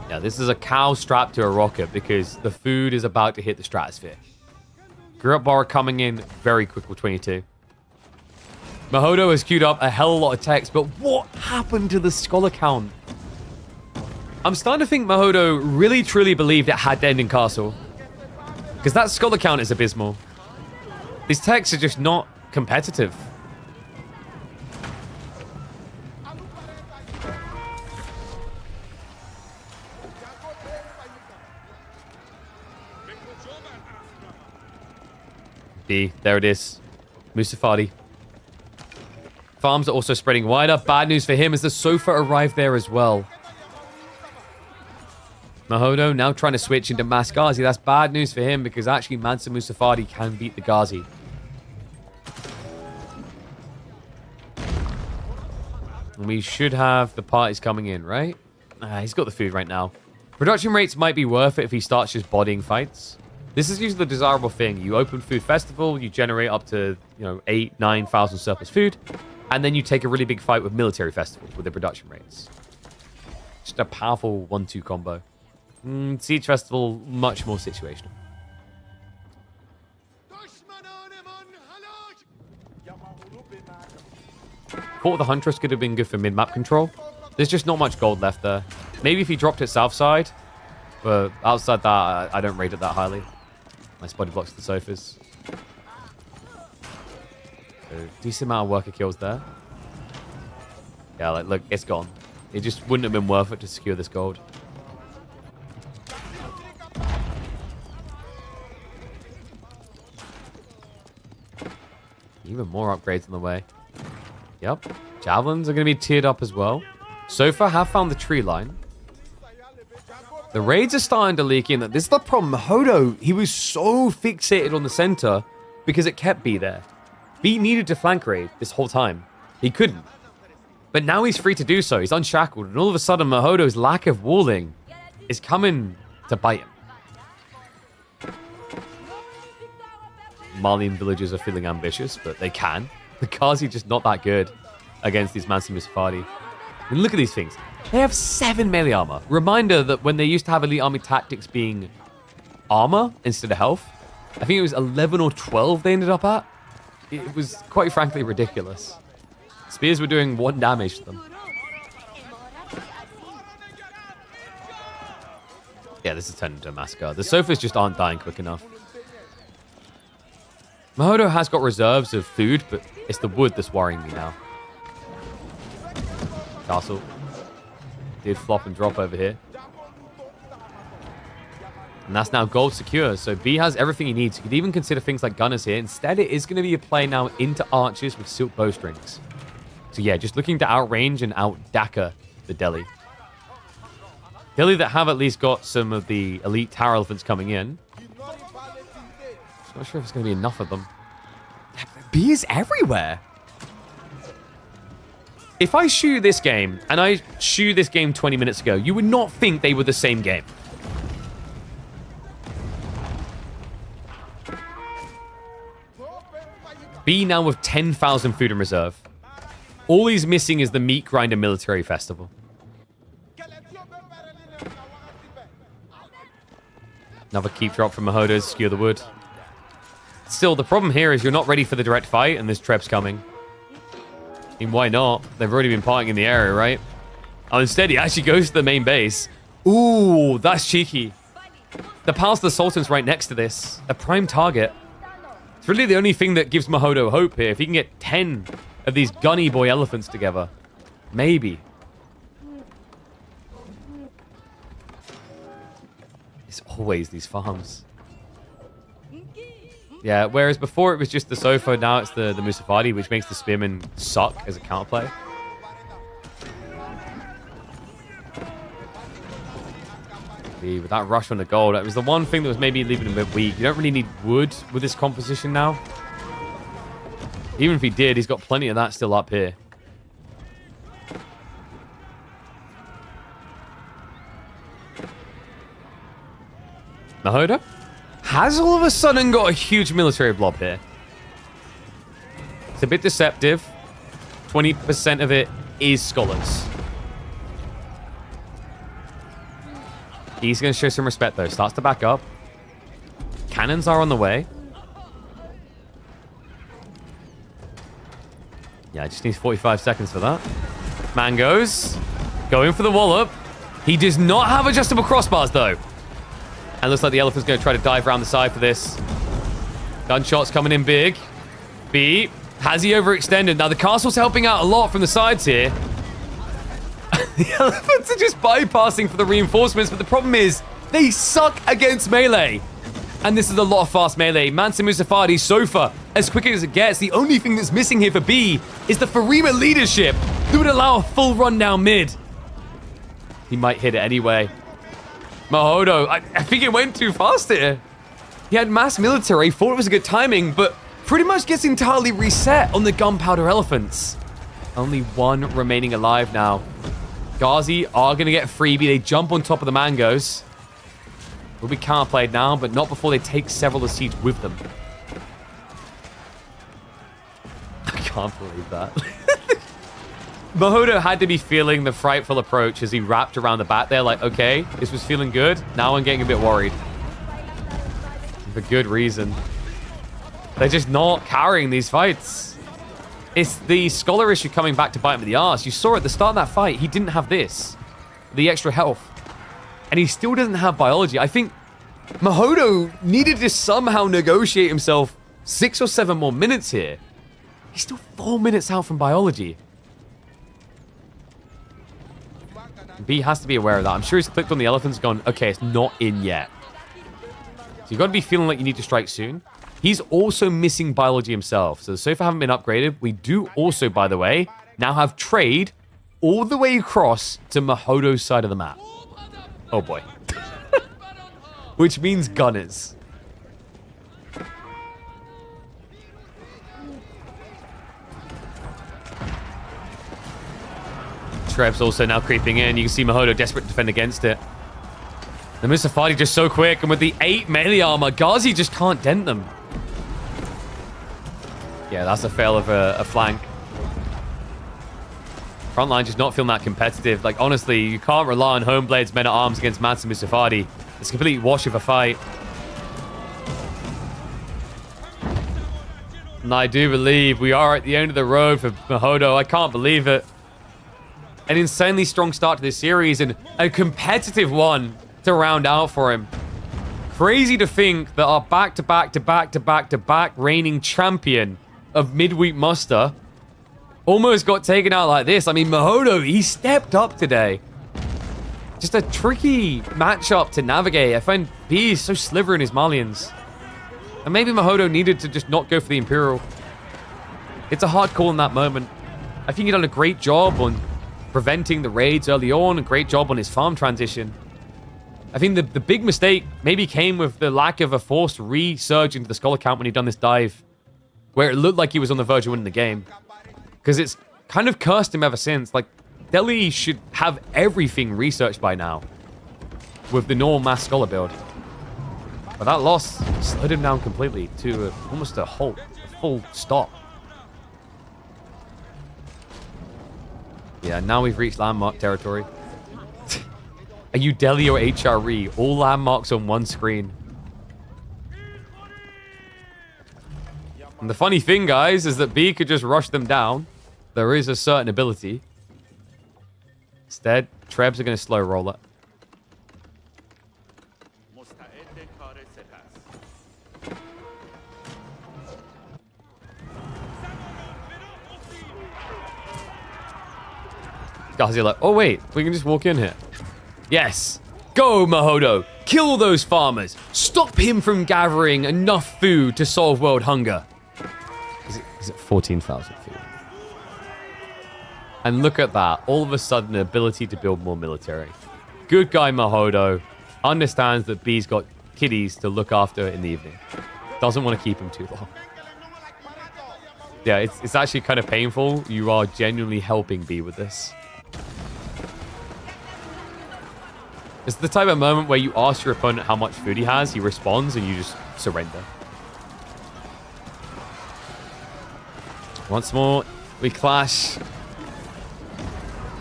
Yeah, this is a cow strapped to a rocket because the food is about to hit the stratosphere. Griot Bara coming in very quick with 22. Mahodo has queued up a hell of a lot of text, but what happened to the scholar count? I'm starting to think Mahodo really truly believed it had to end in castle. Because that scholar count is abysmal. These texts are just not competitive. B, there it is. Musafadi. Farms are also spreading wider. Bad news for him as the Sofa arrived there as well. Mahodo now trying to switch into Mass Ghazi. That's bad news for him because actually Mansa Musafadi can beat the Ghazi. And we should have the parties coming in, right? He's got the food right now. Production rates might be worth it if he starts just bodying fights. This is usually the desirable thing. You open Food Festival, you generate up to, 8,000, 9,000 surplus food, and then you take a really big fight with military festivals with their production rates. Just a powerful 1-2 combo. Siege Festival, much more situational. Court of the Huntress could have been good for mid-map control. There's just not much gold left there. Maybe if he dropped it south side, but outside that, I don't rate it that highly. Nice body blocks to the Sofas. So, decent amount of worker kills there. Yeah, look, it's gone. It just wouldn't have been worth it to secure this gold. Even more upgrades on the way. Yep. Javelins are going to be tiered up as well. Sofa have found the tree line. The raids are starting to leak in. This is the problem. Mahodo, he was so fixated on the center because it kept B there. B needed to flank raid this whole time. He couldn't. But now he's free to do so. He's unshackled. And all of a sudden, Mahodo's lack of walling is coming to bite him. Malian villagers are feeling ambitious, but they can. The Ghazi just not that good against these Mansa Musafadi. I mean, look at these things. They have 7 melee armor. Reminder that when they used to have elite army tactics being armor instead of health, I think it was 11 or 12 they ended up at. It was quite frankly ridiculous. Spears were doing 1 damage to them. Yeah, this is turning into a massacre. The Sofas just aren't dying quick enough. Mahodo has got reserves of food, but it's the wood that's worrying me now. Castle. Did flop and drop over here. And that's now gold secure. So B has everything he needs. You could even consider things like gunners here. Instead, it is going to be a play now into archers with silk bowstrings. So yeah, just looking to outrange and out-Daka the Delhi. Delhi that have at least got some of the elite tower elephants coming in. Not sure if it's going to be enough of them. B is everywhere. If I shoot this game, and I shoot this game 20 minutes ago, you would not think they were the same game. B now with 10,000 food in reserve. All he's missing is the meat grinder military festival. Another keep drop from Mahodo to skewer the wood. Still, the problem here is you're not ready for the direct fight, and this Treb's coming. I mean, why not? They've already been partying in the area, right? Oh, instead, he actually goes to the main base. Ooh, that's cheeky. The Palace of the Sultan's right next to this. A prime target. It's really the only thing that gives Mahodo hope here. If he can get 10 of these gunny boy elephants together. Maybe. It's always these farms. Yeah, whereas before it was just the Sofa, now it's the Musafadi, which makes the Spearman suck as a counterplay. With that rush on the gold, it was the one thing that was maybe leaving him a bit weak. You don't really need wood with this composition now. Even if he did, he's got plenty of that still up here. Mahodo has all of a sudden got a huge military blob here. It's a bit deceptive. 20% of it is scholars. He's going to show some respect, though. Starts to back up. Cannons are on the way. Yeah, just needs 45 seconds for that. Mangoes. Going for the wallop. He does not have adjustable crossbars, though. And looks like the elephant's going to try to dive around the side for this. Gunshots coming in big. B. Has he overextended? Now, the castle's helping out a lot from the sides here. The elephants are just bypassing for the reinforcements, but the problem is they suck against melee. And this is a lot of fast melee. Mansa Musafadi's Sofa, as quick as it gets. The only thing that's missing here for B is the Farima leadership that would allow a full run down mid. He might hit it anyway. Mahodo, I think it went too fast here. He had mass military, thought it was a good timing, but pretty much gets entirely reset on the gunpowder elephants. Only one remaining alive now. Ghazi are going to get a freebie. They jump on top of the mangoes. Will be counterplayed now, but not before they take several of the siege with them. I can't believe that. Mahodo had to be feeling the frightful approach as he wrapped around the back there like, okay, this was feeling good. Now I'm getting a bit worried. For good reason. They're just not carrying these fights. It's the scholar issue coming back to bite him in the arse. You saw at the start of that fight, he didn't have this. The extra health. And he still doesn't have biology. I think Mahodo needed to somehow negotiate himself 6 or 7 more minutes here. He's still 4 minutes out from biology. B has to be aware of that. I'm sure he's clicked on the elephants gone, okay, it's not in yet. So you've got to be feeling like you need to strike soon. He's also missing biology himself. So the Sofa haven't been upgraded. We do also, by the way, now have trade all the way across to Mahodo's side of the map. Oh boy. Which means gunners. Treb's also now creeping in. You can see Mahodo desperate to defend against it. The Musafadi just so quick, and with the 8 melee armor, Ghazi just can't dent them. Yeah, that's a fail of a flank. Frontline just not feeling that competitive. Like, honestly, you can't rely on Homeblade's men-at-arms against Mansa Musafadi. It's a complete wash of a fight. And I do believe we are at the end of the road for Mahodo. I can't believe it. An insanely strong start to this series and a competitive one to round out for him. Crazy to think that our back-to-back reigning champion of midweek muster almost got taken out like this. I mean, Mahodo, he stepped up today. Just a tricky matchup to navigate. I find B is so sliver in his Malians. And maybe Mahodo needed to just not go for the Imperial. It's a hard call in that moment. I think he done a great job on preventing the raids early on, a great job on his farm transition. I think the big mistake maybe came with the lack of a forced resurge into the Scholar count when he done this dive, where it looked like he was on the verge of winning the game. Because it's kind of cursed him ever since. Like, Delhi should have everything researched by now with the normal mass Scholar build. But that loss slowed him down completely to almost a halt, a full stop. Yeah, now we've reached landmark territory. Are you Delhi or HRE? All landmarks on one screen. And the funny thing, guys, is that B could just rush them down. There is a certain ability. Instead, Trebs are going to slow roll it. Guys are like, oh wait, we can just walk in here. Yes. Go, Mahodo. Kill those farmers. Stop him from gathering enough food to solve world hunger. Is it 14,000 food? And look at that. All of a sudden, the ability to build more military. Good guy, Mahodo. Understands that B's got kiddies to look after in the evening. Doesn't want to keep him too long. Yeah, it's actually kind of painful. You are genuinely helping B with this. It's the type of moment where you ask your opponent how much food he has, he responds, and you just surrender. Once more, we clash.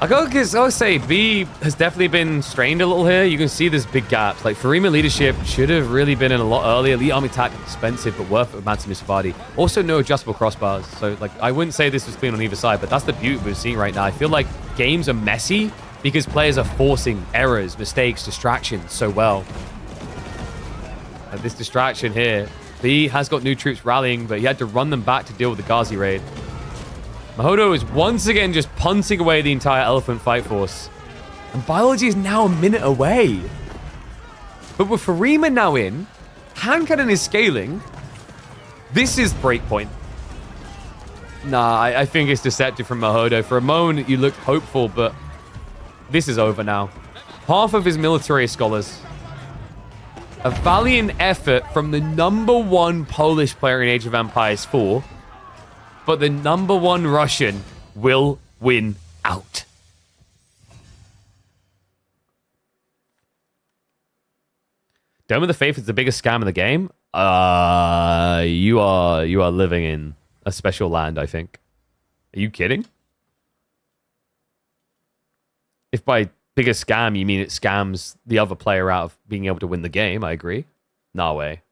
I'll say B has definitely been strained a little here. You can see there's big gaps. Like, Farima leadership should have really been in a lot earlier. Elite army attack, expensive, but worth it with Matsumi Savadi. Also, no adjustable crossbars. So, like, I wouldn't say this was clean on either side, but that's the beauty we're seeing right now. I feel like games are messy because players are forcing errors, mistakes, distractions so well. This distraction here, B has got new troops rallying, but he had to run them back to deal with the Ghazi raid. Mahodo is once again just punting away the entire elephant fight force. And biology is now a minute away. But with Farima now in, hand cannon is scaling. This is breakpoint. Nah, I think it's deceptive from Mahodo. For a moment, you looked hopeful, but this is over now. Half of his military scholars. A valiant effort from the #1 Polish player in Age of Empires 4. But the #1 Russian will win out. Dome of the Faith is the biggest scam in the game. You are living in a special land, I think. Are you kidding? If by biggest scam you mean it scams the other player out of being able to win the game, I agree. No way.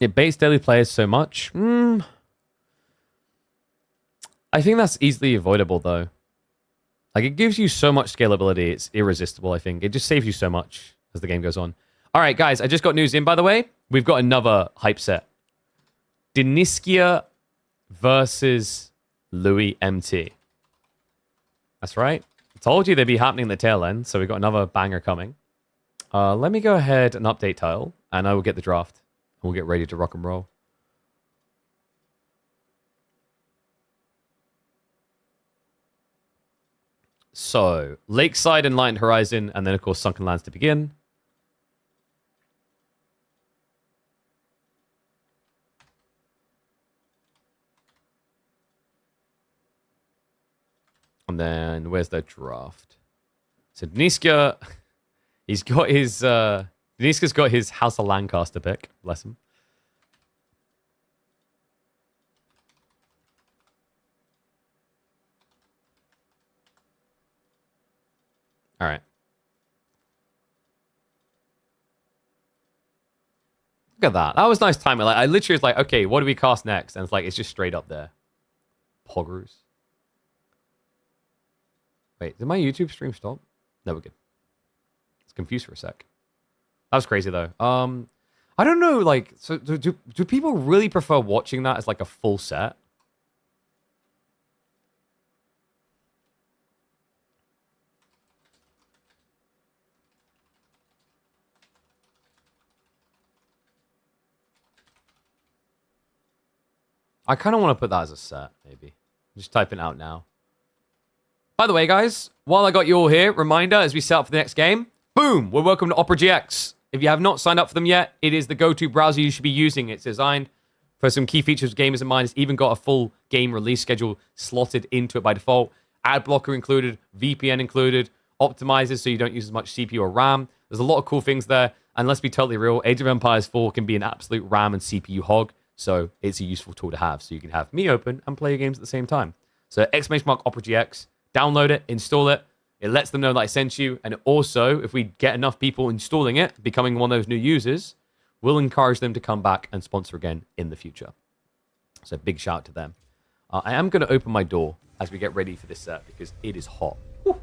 It baits daily players so much. I think that's easily avoidable, though. Like, it gives you so much scalability. It's irresistible, I think. It just saves you so much as the game goes on. All right, guys, I just got news in, by the way. We've got another hype set. Deniska versus Louis MT. That's right. I told you they'd be happening in the tail end, so we've got another banger coming. Let me go ahead and update tile, and I will get the draft. We'll get ready to rock and roll. So, Lakeside and Light Horizon, and then, of course, Sunken Lands to begin. And then, where's the draft? So, Deniska, he's got his... Deniska's got his House of Lancaster pick. Bless him. All right. Look at that. That was nice timing. Like, I literally was like, okay, what do we cast next? And it's like, it's just straight up there. Poggers. Wait, did my YouTube stream stop? No, we're good. It's confused for a sec. That was crazy, though. I don't know, like, so do people really prefer watching that as, like, a full set? I kind of want to put that as a set, maybe. Just type it out now. By the way, guys, while I got you all here, reminder as we set up for the next game. Boom! Boom! We're welcome to Opera GX. If you have not signed up for them yet, it is the go-to browser you should be using. It's designed for some key features gamers in mind. It's even got a full game release schedule slotted into it by default. Ad blocker included, VPN included, optimizes so you don't use as much CPU or RAM. There's a lot of cool things there. And let's be totally real, Age of Empires 4 can be an absolute RAM and CPU hog. So it's a useful tool to have. So you can have me open and play your games at the same time. So ! Opera GX, download it, install it. It lets them know that I sent you. And also, if we get enough people installing it, becoming one of those new users, we'll encourage them to come back and sponsor again in the future. So big shout out to them. I am going to open my door as we get ready for this set because it is hot. Woo.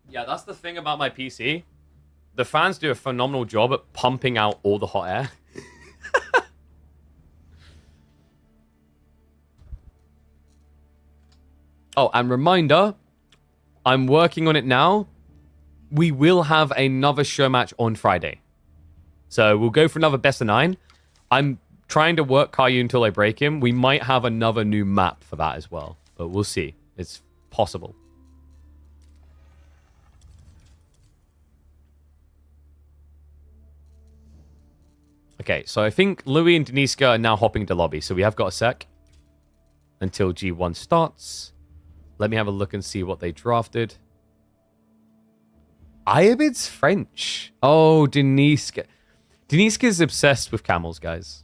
Yeah, that's the thing about my PC. The fans do a phenomenal job at pumping out all the hot air. Oh, and reminder, I'm working on it now. We will have another show match on Friday. So we'll go for another best of 9. I'm trying to work Caillou until I break him. We might have another new map for that as well. But we'll see. It's possible. Okay, so I think Louis and Deniska are now hopping to lobby. So we have got a sec until G1 starts. Let me have a look and see what they drafted. Iabid's French. Oh, Deniska. Deniska's obsessed with camels, guys.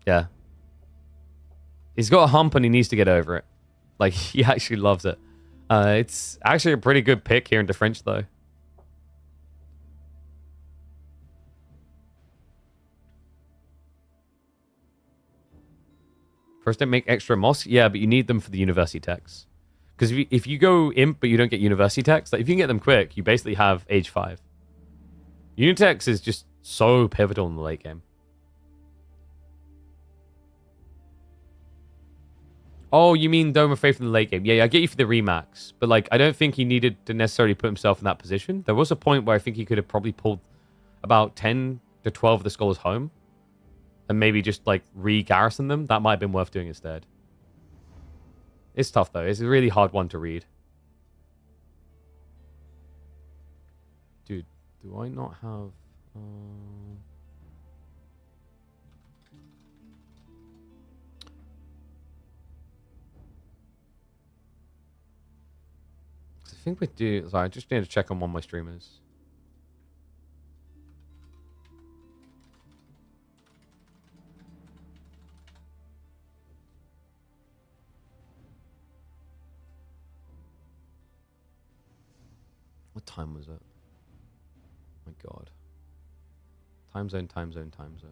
Yeah. He's got a hump and he needs to get over it. Like, he actually loves it. It's actually a pretty good pick here into French, though. First, don't make extra mosques. Yeah, but you need them for the university techs. Because if you go imp, but you don't get university techs, like if you can get them quick, you basically have age 5. Unitex is just so pivotal in the late game. Oh, you mean Dome of Faith in the late game? Yeah, I get you for the remax. But like, I don't think he needed to necessarily put himself in that position. There was a point where I think he could have probably pulled about 10 to 12 of the scholars home. And maybe just like re-garrison them. That might have been worth doing instead. It's tough though. It's a really hard one to read. Dude, do I not have... I think we do... Sorry, I just need to check on one of my streamers. What time was it? My God. Time zone, time zone, time zone.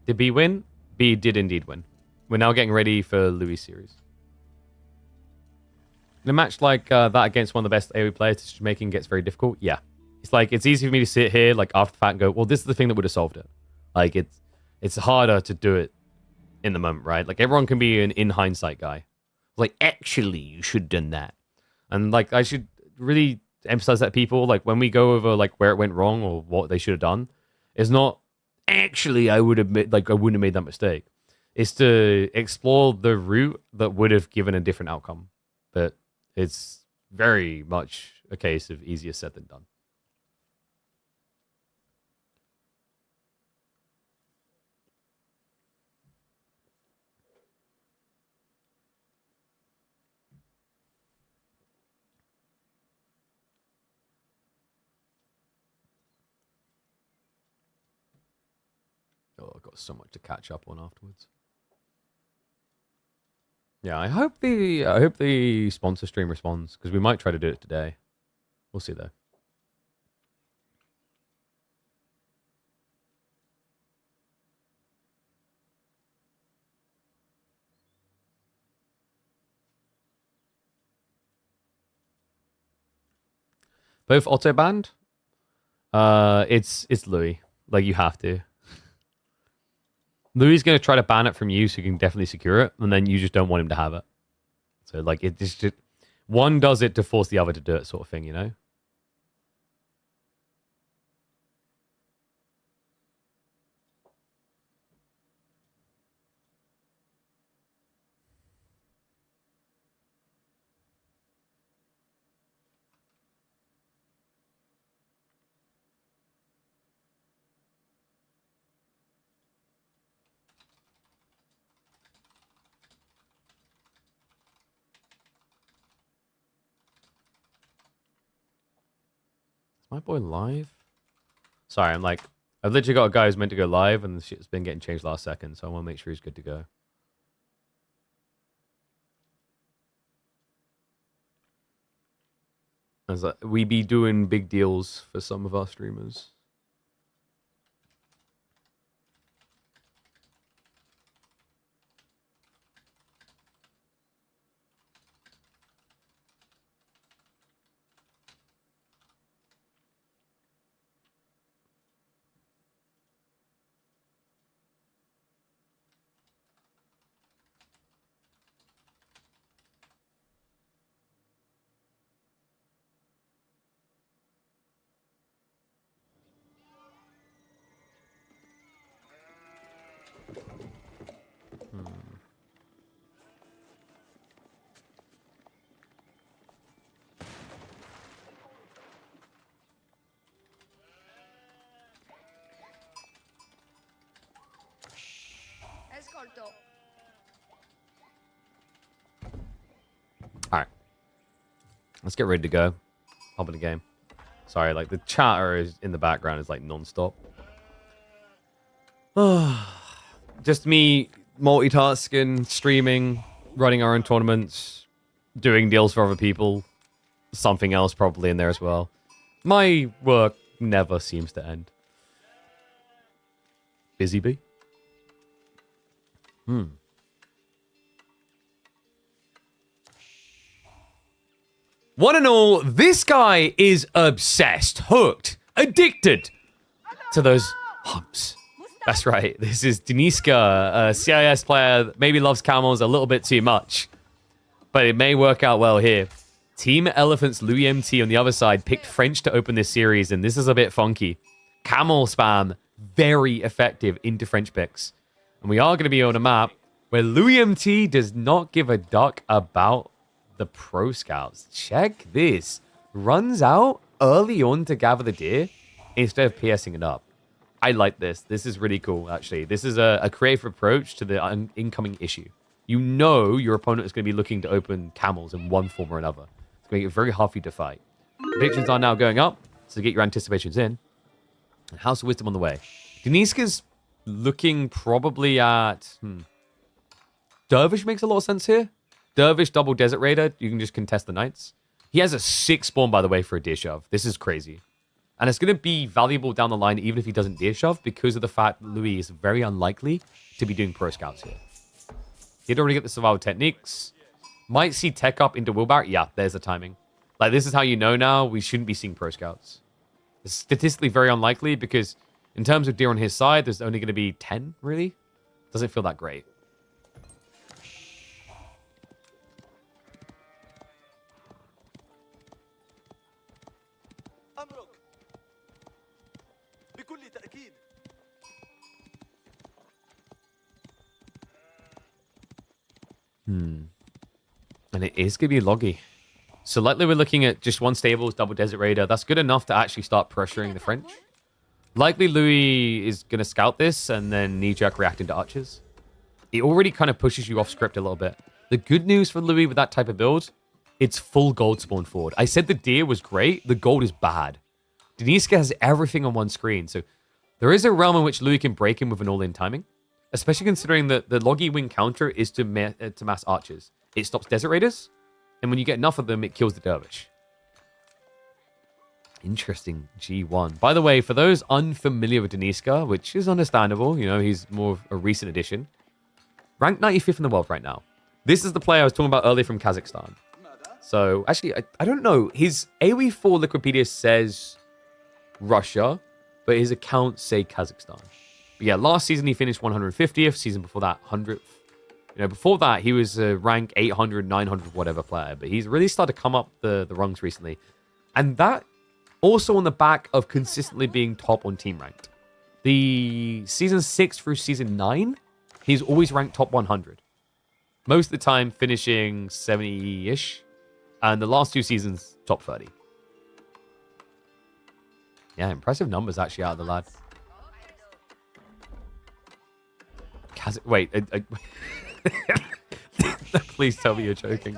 Did B win? B did indeed win. We're now getting ready for Louis' series. In a match like that against one of the best AoE players, decision-making gets very difficult. Yeah. It's like, it's easy for me to sit here, like, after the fact and go, well, this is the thing that would have solved it. Like, it's harder to do it in the moment, right? Like, everyone can be an in hindsight guy. Like, actually, you should have done that. And, like, I should really emphasize that people, like, when we go over, like, where it went wrong or what they should have done, it's not, actually, I wouldn't have made that mistake. It's to explore the route that would have given a different outcome. But it's very much a case of easier said than done. Oh, I've got so much to catch up on afterwards. Yeah, I hope the sponsor stream responds, because we might try to do it today. We'll see though. Both auto banned? It's Louis. Like, you have to. Louis is going to try to ban it from you so you can definitely secure it, and then you just don't want him to have it. So, like, it's just... One does it to force the other to do it, sort of thing, you know? Is my boy live? Sorry, I've literally got a guy who's meant to go live, and the shit's been getting changed last second, so I want to make sure he's good to go. As we be doing big deals for some of our streamers. Alright. Let's get ready to go. Hop in the game. Sorry, like the chatter is in the background is like non-stop. Just me multitasking, streaming, running our own tournaments, doing deals for other people. Something else probably in there as well. My work never seems to end. Busy bee? One and all, this guy is obsessed, hooked, addicted to those humps. That's right. This is Deniska, a CIS player that maybe loves camels a little bit too much. But it may work out well here. Team Elephant's Louis MT on the other side picked French to open this series, and this is a bit funky. Camel spam, very effective into French picks. And we are going to be on a map where Louis MT does not give a duck about the pro scouts. Check this. Runs out early on to gather the deer instead of PSing it up. I like this. This is really cool, actually. This is a creative approach to the incoming issue. You know your opponent is going to be looking to open camels in one form or another. It's going to make it very hard for you to fight. Predictions are now going up, so get your anticipations in. And House of Wisdom on the way. Deniska's looking probably at... Dervish makes a lot of sense here. Dervish, double Desert Raider. You can just contest the Knights. He has a 6 spawn, by the way, for a deer shove. This is crazy. And it's going to be valuable down the line, even if he doesn't deer shove, because of the fact that Louis is very unlikely to be doing pro scouts here. He'd already get the survival techniques. Might see tech up into Wilbur. Yeah, there's the timing. Like, this is how you know now we shouldn't be seeing pro scouts. It's statistically very unlikely because in terms of deer on his side, there's only going to be 10, really. Doesn't feel that great. And it is going to be loggy. So likely we're looking at just one stables, double Desert Raider. That's good enough to actually start pressuring the French. Likely Louis is going to scout this and then knee-jerk react into archers. It already kind of pushes you off script a little bit. The good news for Louis with that type of build, it's full gold spawn forward. I said the deer was great. The gold is bad. Deniska has everything on one screen. So there is a realm in which Louis can break him with an all-in timing. Especially considering that the loggy wing counter is to mass archers. It stops Desert Raiders, and when you get enough of them, it kills the Dervish. Interesting G1. By the way, for those unfamiliar with Deniska, which is understandable, you know, he's more of a recent addition. Ranked 95th in the world right now. This is the player I was talking about earlier from Kazakhstan. So, actually, I don't know. His AoE4 Liquipedia says Russia, but his accounts say Kazakhstan. But yeah, last season he finished 150th. Season before that, 100th. You know, before that, he was a rank 800, 900, whatever player. But he's really started to come up the rungs recently. And that also on the back of consistently being top on team ranked. The season 6 through season 9, he's always ranked top 100. Most of the time finishing 70-ish. And the last 2 seasons, top 30. Yeah, impressive numbers actually out of the lad. Wait. Please tell me you're joking.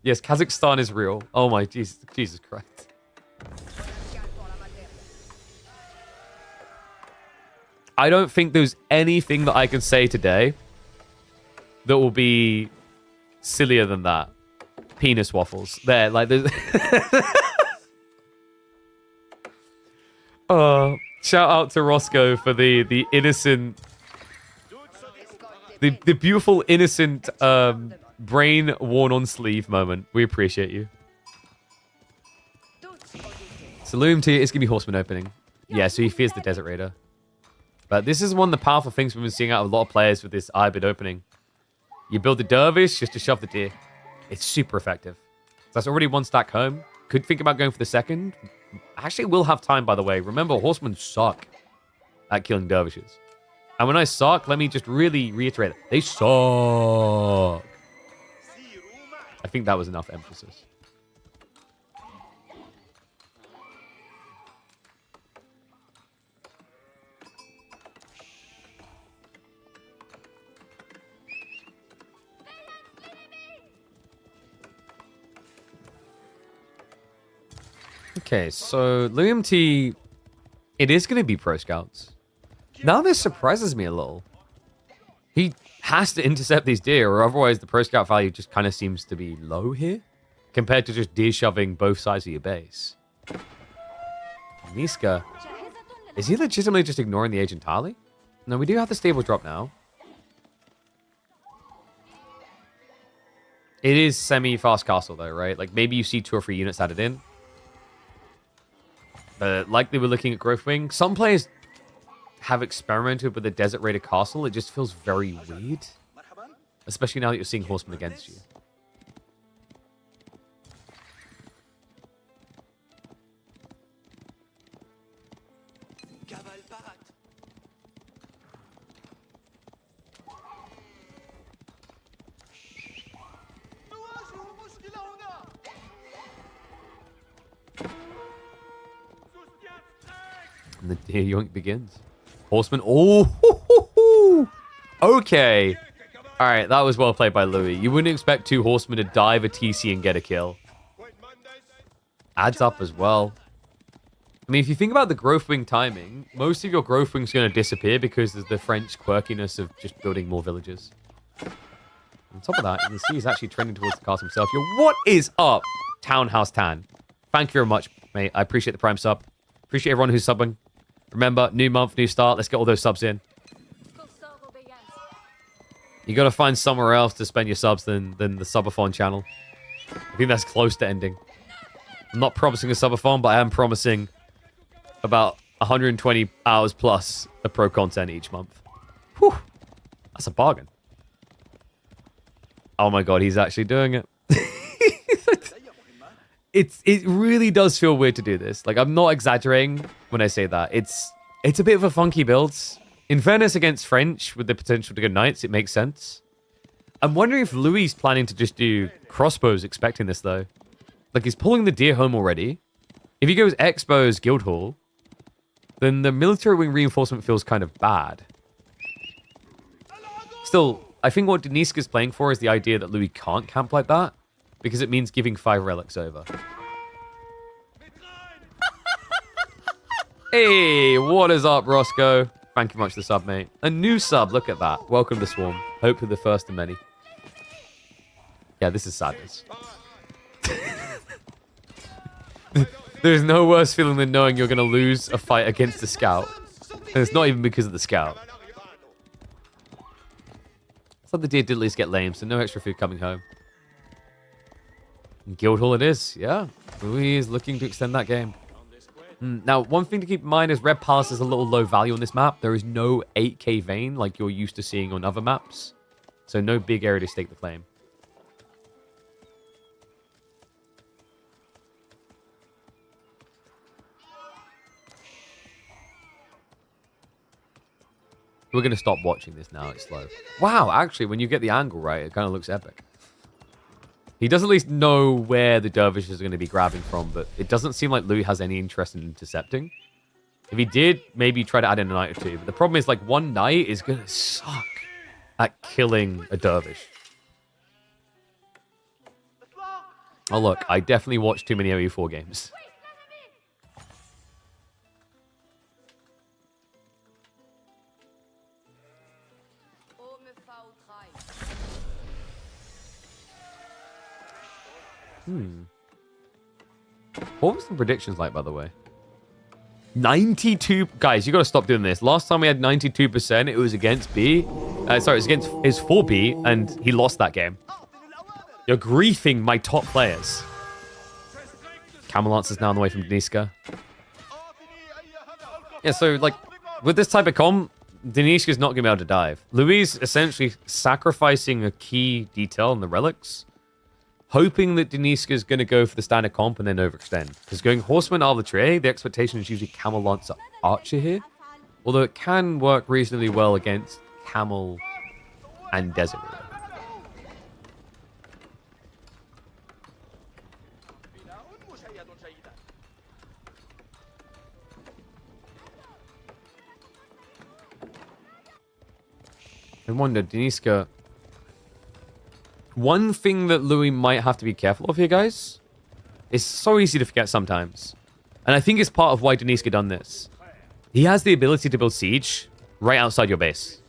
Yes, Kazakhstan is real. Oh my Jesus Christ. I don't think there's anything that I can say today that will be sillier than that. Penis waffles. There, like there's... Shout out to Roscoe for the innocent... The beautiful, innocent, brain worn on sleeve moment. We appreciate you. So Loomty is going to be Horseman opening. Yeah, so he fears the Desert Raider. But this is one of the powerful things we've been seeing out of a lot of players with this Ibid opening. You build the Dervish just to shove the deer. It's super effective. So that's already 1 stack home. Could think about going for the second. Actually, will have time, by the way. Remember, Horsemen suck at killing Dervishes. And when I suck, let me just really reiterate it. They suck. I think that was enough emphasis. Okay, so Liam T, it is going to be Pro Scouts. Now this surprises me a little. He has to intercept these deer, or otherwise the Pro Scout value just kind of seems to be low here, compared to just deer shoving both sides of your base. Deniska, is he legitimately just ignoring the age entirely? No, we do have the stable drop now. It is semi-fast castle though, right? Like maybe you see 2 or 3 units added in. But likely we're looking at Growth Wing. Some players have experimented with the Desert Raider Castle. It just feels very weird. Especially now that you're seeing Horsemen against you. And the deer yoink begins. Horseman. Oh, okay. All right, that was well played by Louis. You wouldn't expect 2 horsemen to dive a TC and get a kill. Adds up as well. I mean, if you think about the growth wing timing, most of your growth wing's going to disappear because there's the French quirkiness of just building more villages. On top of that, you can see he's actually trending towards the castle himself. Yo, what is up, Townhouse Tan? Thank you very much, mate. I appreciate the Prime sub. Appreciate everyone who's subbing. Remember, new month, new start. Let's get all those subs in. You got to find somewhere else to spend your subs than the subathon channel. I think that's close to ending. I'm not promising a subathon, but I am promising about 120 hours plus of pro content each month. Whew. That's a bargain. Oh my god, he's actually doing it. It really does feel weird to do this. Like, I'm not exaggerating when I say that. It's a bit of a funky build. In fairness, against French, with the potential to go knights, it makes sense. I'm wondering if Louis is planning to just do crossbows expecting this, though. Like, he's pulling the deer home already. If he goes Expos Guildhall, then the military wing reinforcement feels kind of bad. Still, I think what Deniska is playing for is the idea that Louis can't camp like that, because it means giving 5 relics over. Hey, what is up, Roscoe? Thank you much for the sub, mate. A new sub, look at that. Welcome to Swarm. Hopefully the first of many. Yeah, this is sadness. There's no worse feeling than knowing you're going to lose a fight against a scout. And it's not even because of the scout. It's like the deer did at least get lame, so no extra food coming home. Guildhall it is, yeah. Louis is looking to extend that game. Now, one thing to keep in mind is Red Palace is a little low value on this map. There is no 8k vein like you're used to seeing on other maps. So no big area to stake the claim. We're going to stop watching this now. It's slow. Wow, actually, when you get the angle right, it kind of looks epic. He does at least know where the dervishes are going to be grabbing from, but it doesn't seem like Louis has any interest in intercepting. If he did, maybe try to add in a knight or two. But the problem is, like, one knight is going to suck at killing a dervish. Oh, look, I definitely watched too many OE4 games. What was the predictions like, by the way? 92... Guys, you got to stop doing this. Last time we had 92%, it was against B. Sorry, it was against his 4B, and he lost that game. You're griefing my top players. Camel Lancer's now on the way from Deniska. Yeah, so, like, with this type of comp, Deniska's not going to be able to dive. Louis essentially sacrificing a key detail in the relics, hoping that Deniska's going to go for the standard comp and then overextend. Because going Horseman Arbitrary, the expectation is usually Camel Lancer Archer here. Although it can work reasonably well against Camel and Desert Ruler. I wonder, Deniska... One thing that Louis might have to be careful of here, guys, is so easy to forget sometimes. And I think it's part of why Deniska done this. He has the ability to build siege right outside your base.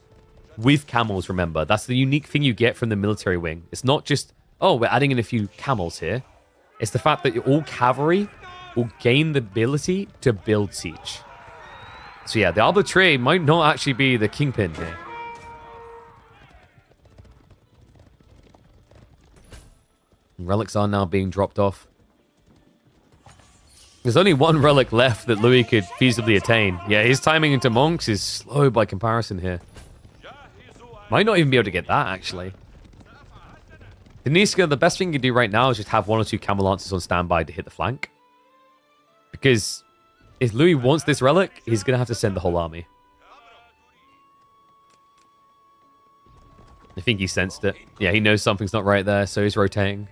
With camels, remember. That's the unique thing you get from the military wing. It's not just, oh, we're adding in a few camels here. It's the fact that all cavalry will gain the ability to build siege. So yeah, the Arbitrary might not actually be the kingpin here. Relics are now being dropped off. There's only one relic left that Louis could feasibly attain. Yeah, his timing into monks is slow by comparison here. Might not even be able to get that, actually. Deniska, the best thing you can do right now is just have one or two Camel Lancers on standby to hit the flank. Because if Louis wants this relic, he's going to have to send the whole army. I think he sensed it. Yeah, he knows something's not right there, so he's rotating.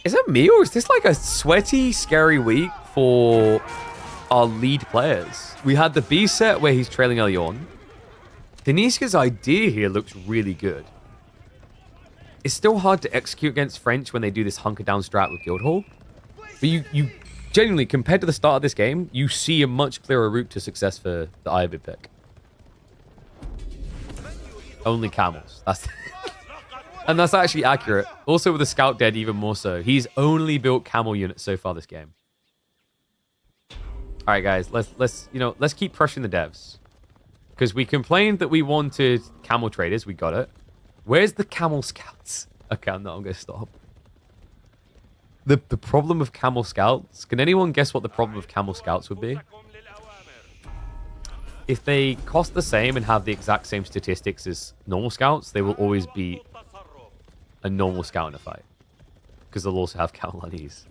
Is it me, or is this like a sweaty, scary week for our lead players? We had the B set where he's trailing Elona. Deniska's idea here looks really good. It's still hard to execute against French when they do this hunker down strat with Guildhall. But you genuinely, compared to the start of this game, you see a much clearer route to success for the Ivy pick. Only camels. That's... And that's actually accurate. Also with the Scout dead, even more so. He's only built camel units so far this game. All right, guys, let's keep pressuring the devs, because we complained that we wanted camel traders. We got it. Where's the camel scouts? Okay, I'm going to stop. The problem of camel scouts. Can anyone guess what the problem of camel scouts would be? If they cost the same and have the exact same statistics as normal scouts, they will always beat a normal scout in a fight, because they'll also have camel on ease.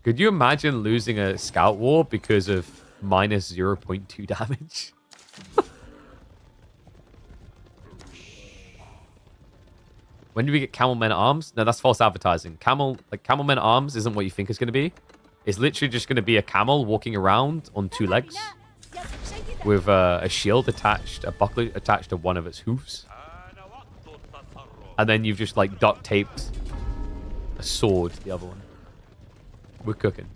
Could you imagine losing a scout war because of minus 0.2 damage? When do we get camel men at arms? No, that's false advertising. Camel men at arms isn't what you think it's going to be. It's literally just going to be a camel walking around on two legs with a shield attached, a buckler attached to one of its hoofs. And then you've just like duct taped a sword to the other one. We're cooking.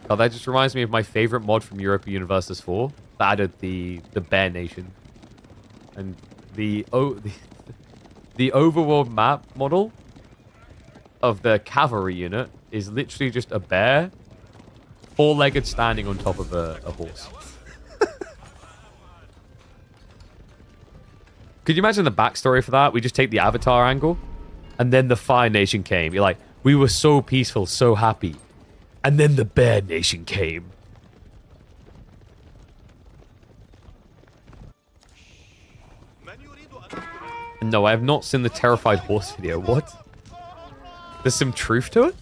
Oh, that just reminds me of my favorite mod from Europa Universalis 4. That added the Bear Nation. And the overworld map model of the cavalry unit is literally just a bear, four-legged, standing on top of a horse. Could you imagine the backstory for that? We just take the Avatar angle, and then the Fire Nation came. You're like, we were so peaceful, so happy. And then the Bear Nation came. No, I have not seen the terrified horse video. What? There's some truth to it?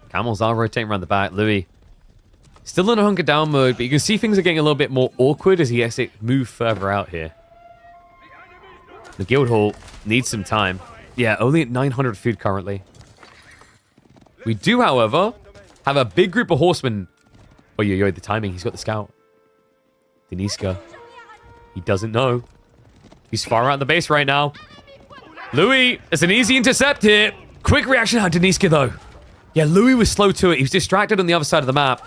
Camels are rotating around the back. Louis still in a hunker down mode, but you can see things are getting a little bit more awkward as he has to move further out here. The guild hall needs some time. Yeah, only at 900 food currently. We do, however, have a big group of horsemen. Oh, yo, the timing. He's got the scout. Deniska. He doesn't know. He's far out the base right now. Louis, it's an easy intercept here. Quick reaction on Deniska, though. Yeah, Louis was slow to it. He was distracted on the other side of the map.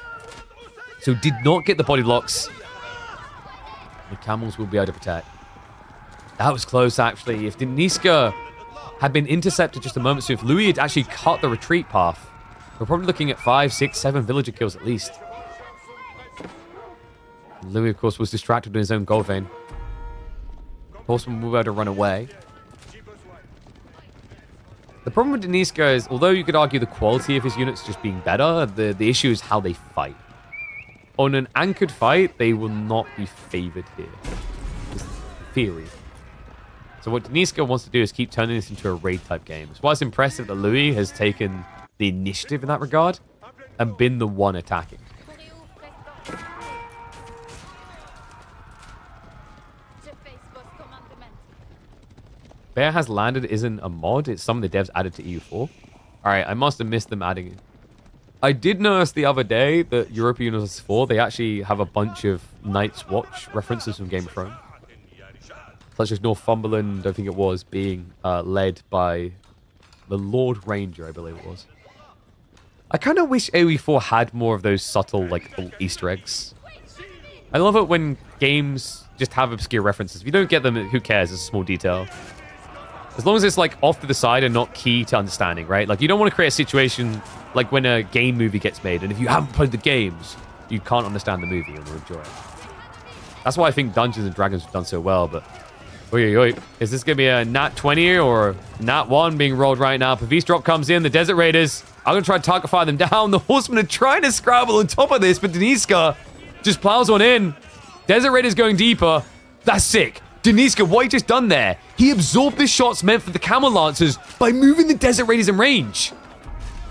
So did not get the body blocks. The camels will be able to protect. That was close, actually. If Deniska had been intercepted just a moment soon, if Louis had actually cut the retreat path, we're probably looking at 5, 6, 7 villager kills at least. Louis, of course, was distracted in his own gold vein. Horseman will be able to run away. The problem with Deniska is, although you could argue the quality of his units just being better, the issue is how they fight. On an anchored fight, they will not be favored here. It's theory. So what Deniska wants to do is keep turning this into a raid-type game. It's why it's impressive that Louis has taken the initiative in that regard and been the one attacking. Bear has landed isn't a mod. It's some of the devs added to EU4. All right, I must have missed them adding it. I did notice the other day that Europa Universalis 4, they actually have a bunch of Night's Watch references from Game of Thrones. Such as Northumberland, I think it was, being led by the Lord Ranger, I believe it was. I kind of wish AoE4 had more of those subtle, like, Easter eggs. I love it when games just have obscure references. If you don't get them, who cares? It's a small detail. As long as it's, like, off to the side and not key to understanding, right? Like, you don't want to create a situation like when a game movie gets made, and if you haven't played the games, you can't understand the movie and enjoy it. That's why I think Dungeons & Dragons have done so well, but... Oi. Is this going to be a Nat 20 or Nat 1 being rolled right now? Pavis drop comes in. The Desert Raiders are going to try to target fire them down. The Horsemen are trying to scrabble on top of this, but Deniska just plows on in. Desert Raiders going deeper. That's sick. Deniska, what he just done there? He absorbed the shots meant for the Camel Lancers by moving the Desert Raiders in range.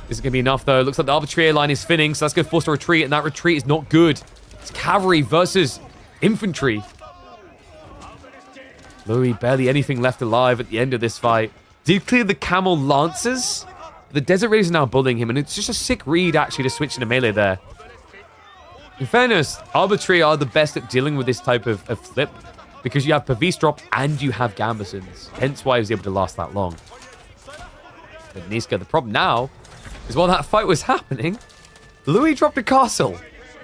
This is going to be enough, though. Looks like the arbitrary line is thinning, so that's going to force a retreat, and that retreat is not good. It's cavalry versus infantry. Louis, barely anything left alive at the end of this fight. Did clear the Camel Lancers. The Desert Raiders are now bullying him, and it's just a sick read, actually, to switch into melee there. In fairness, Arbitrary are the best at dealing with this type of flip, because you have Pavis drop and you have Gambesons. Hence why he was able to last that long. But Deniska, the problem now is while that fight was happening, Louis dropped a castle.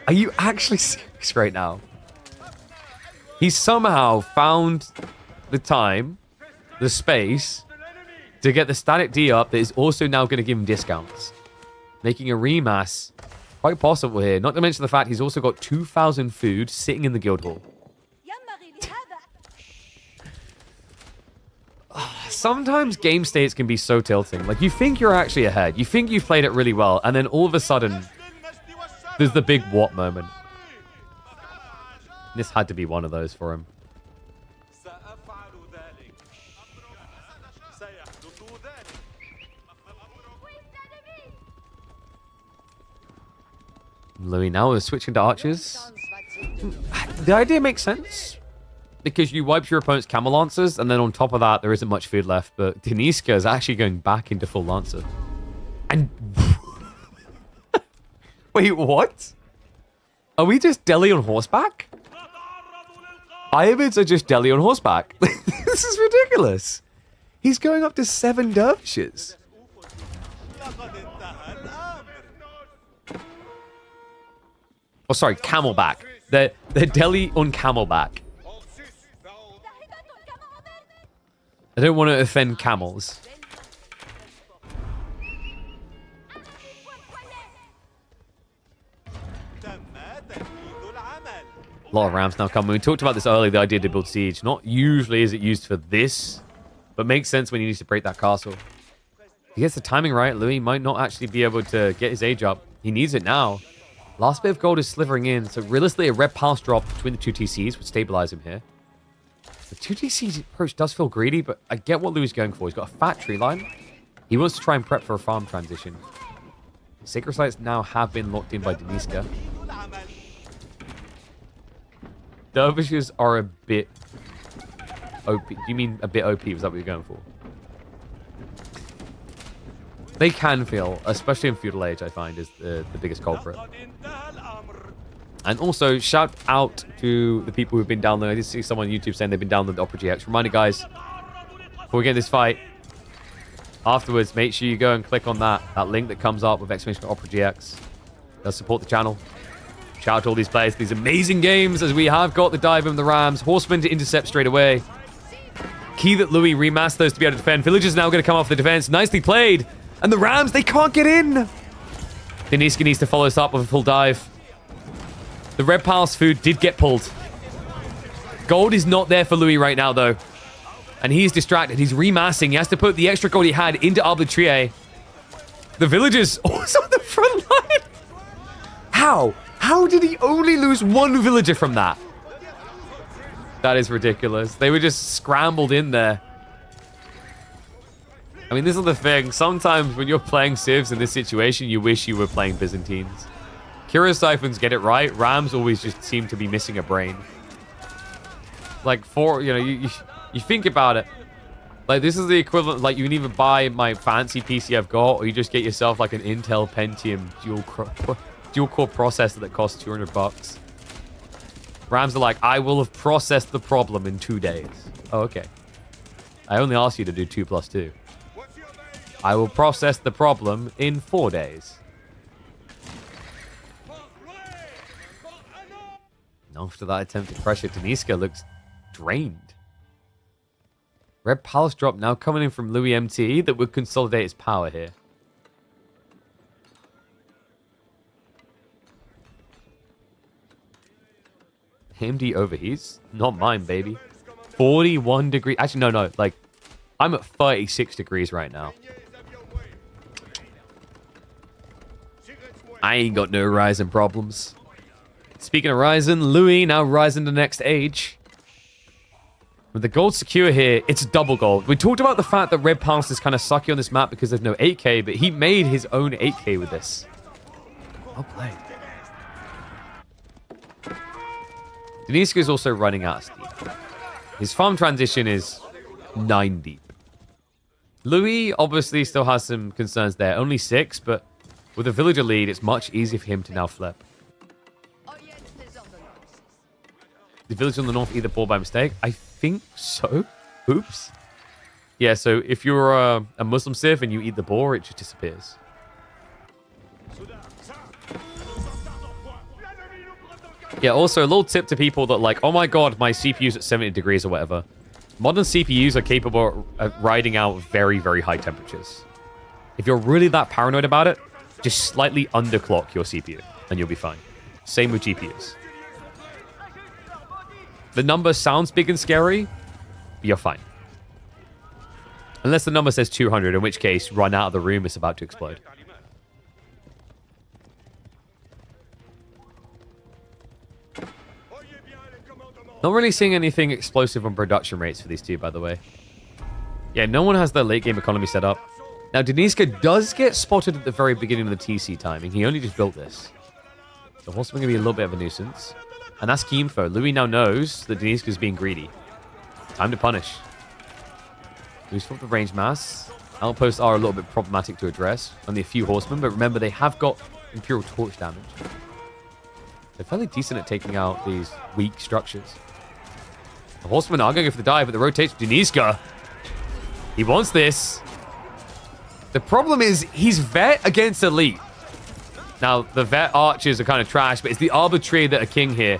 Are you actually serious right now? He somehow found the time, the space, to get the static D up that is also now going to give him discounts. Making a remass quite possible here. Not to mention the fact he's also got 2,000 food sitting in the guild hall. Sometimes game states can be so tilting. Like, you think you're actually ahead. You think you've played it really well. And then all of a sudden, there's the big what moment. This had to be one of those for him. Louis now is switching to archers. The idea makes sense, because you wipe your opponent's Camel Lancers, and then on top of that, there isn't much food left. But Deniska is actually going back into full Lancer. And... Wait, what? Are we just Delhi on horseback? Iobids are just Delhi on horseback. This is ridiculous. He's going up to 7 dervishes. Oh, sorry, camelback. They're Delhi on camelback. I don't want to offend camels. A lot of rams now coming. We talked about this earlier, the idea to build siege. Not usually is it used for this, but makes sense when you need to break that castle. If he gets the timing right, Louis might not actually be able to get his age up. He needs it now. Last bit of gold is slithering in, so realistically a red pass drop between the two TCs would stabilize him here. The 2DC approach does feel greedy, but I get what Louis going for. He's got a fat tree line. He wants to try and prep for a farm transition. Sacred Sites now have been locked in by Deniska. Dervishes are a bit OP. Do you mean a bit OP? Was that what you're going for? They can feel, especially in Feudal Age, I find, is the biggest culprit. And also, shout out to the people who've been downloading. I did see someone on YouTube saying they've been downloading the Opera GX. Reminder, guys, before we get in this fight, afterwards, make sure you go and click on that link that comes up with exclamation Opera GX. They'll support the channel. Shout out to all these players, these amazing games, as we have got the dive and the Rams. Horsemen to intercept straight away. Key that Louis remasked those to be able to defend. Villagers now going to come off the defense. Nicely played. And the Rams, they can't get in. Deniska needs to follow us up with a full dive. The Red Palace food did get pulled. Gold is not there for Louis right now, though. And he's distracted. He's remassing. He has to put the extra gold he had into Arbitrier. The villagers also on the front line. How? How did he only lose one villager from that? That is ridiculous. They were just scrambled in there. I mean, this is the thing. Sometimes when you're playing civs in this situation, you wish you were playing Byzantines. Kira Siphons get it right. Rams always just seem to be missing a brain. Like, you think about it. Like, this is the equivalent. Like, you can either buy my fancy PC I've got, or you just get yourself, like, an Intel Pentium dual-core processor that costs $200. Rams are like, I will have processed the problem in 2 days. Oh, okay. I only asked you to do 2 + 2. I will process the problem in 4 days. After that attempt to pressure, Deniska looks drained. Red Palace drop now coming in from Louis MTE that would consolidate his power here. AMD overheats? Not mine, baby. 41 degrees. Actually, no. Like, I'm at 36 degrees right now. I ain't got no Ryzen problems. Speaking of Ryzen, Louis now rising to the next age. With the gold secure here, it's double gold. We talked about the fact that Red Palace is kind of sucky on this map because there's no 8K, but he made his own 8K with this. Well played. Deniska is also running out of steam. His farm transition is 9 deep. Louis obviously still has some concerns there. Only 6, but with a villager lead, it's much easier for him to now flip. The village on the north either bought by mistake? I think so. Oops. Yeah, so if you're a Muslim Civ and you eat the boar, it just disappears. Yeah, also a little tip to people that like, oh my god, my CPU's at 70 degrees or whatever. Modern CPUs are capable of riding out very, very high temperatures. If you're really that paranoid about it, just slightly underclock your CPU and you'll be fine. Same with GPUs. The number sounds big and scary, but you're fine. Unless the number says 200, in which case, run out of the room, it's about to explode. Not really seeing anything explosive on production rates for these two, by the way. Yeah, no one has their late game economy set up. Now, Deniska does get spotted at the very beginning of the TC timing. He only just built this. The horseman going to be a little bit of a nuisance. And that's key info. Louis now knows that Deniska is being greedy. Time to punish. Louis fought the range mass. Outposts are a little bit problematic to address. Only a few horsemen, but remember, they have got Imperial Torch damage. They're fairly decent at taking out these weak structures. The horsemen are going for the dive, but the rotation Deniska. He wants this. The problem is he's vet against elite. Now, the vet archers are kind of trash, but it's the arbitrary that are king here.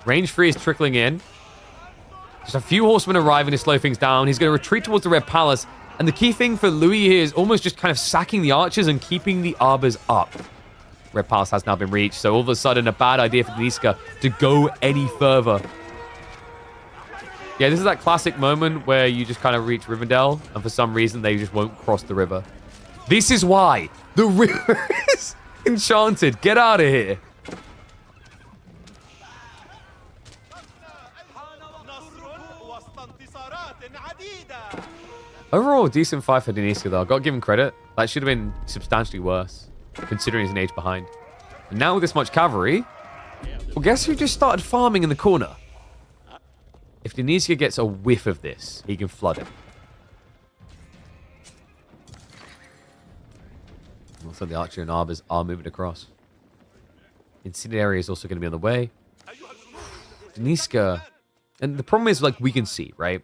Range 3 is trickling in. Just a few horsemen arriving to slow things down. He's going to retreat towards the Red Palace. And the key thing for Louis here is almost just kind of sacking the archers and keeping the arbors up. Red Palace has now been reached, so all of a sudden a bad idea for Deniska to go any further. Yeah, this is that classic moment where you just kind of reach Rivendell, and for some reason they just won't cross the river. This is why the river is enchanted. Get out of here. Overall, decent fight for Deniska, though. I've got to give him credit. That should have been substantially worse, considering he's an age behind. And now with this much cavalry, well, guess who just started farming in the corner? If Deniska gets a whiff of this, he can flood it. Also, the archer and arbors are moving across. Incendiary is also going to be on the way. Deniska, and the problem is, like, we can see, right?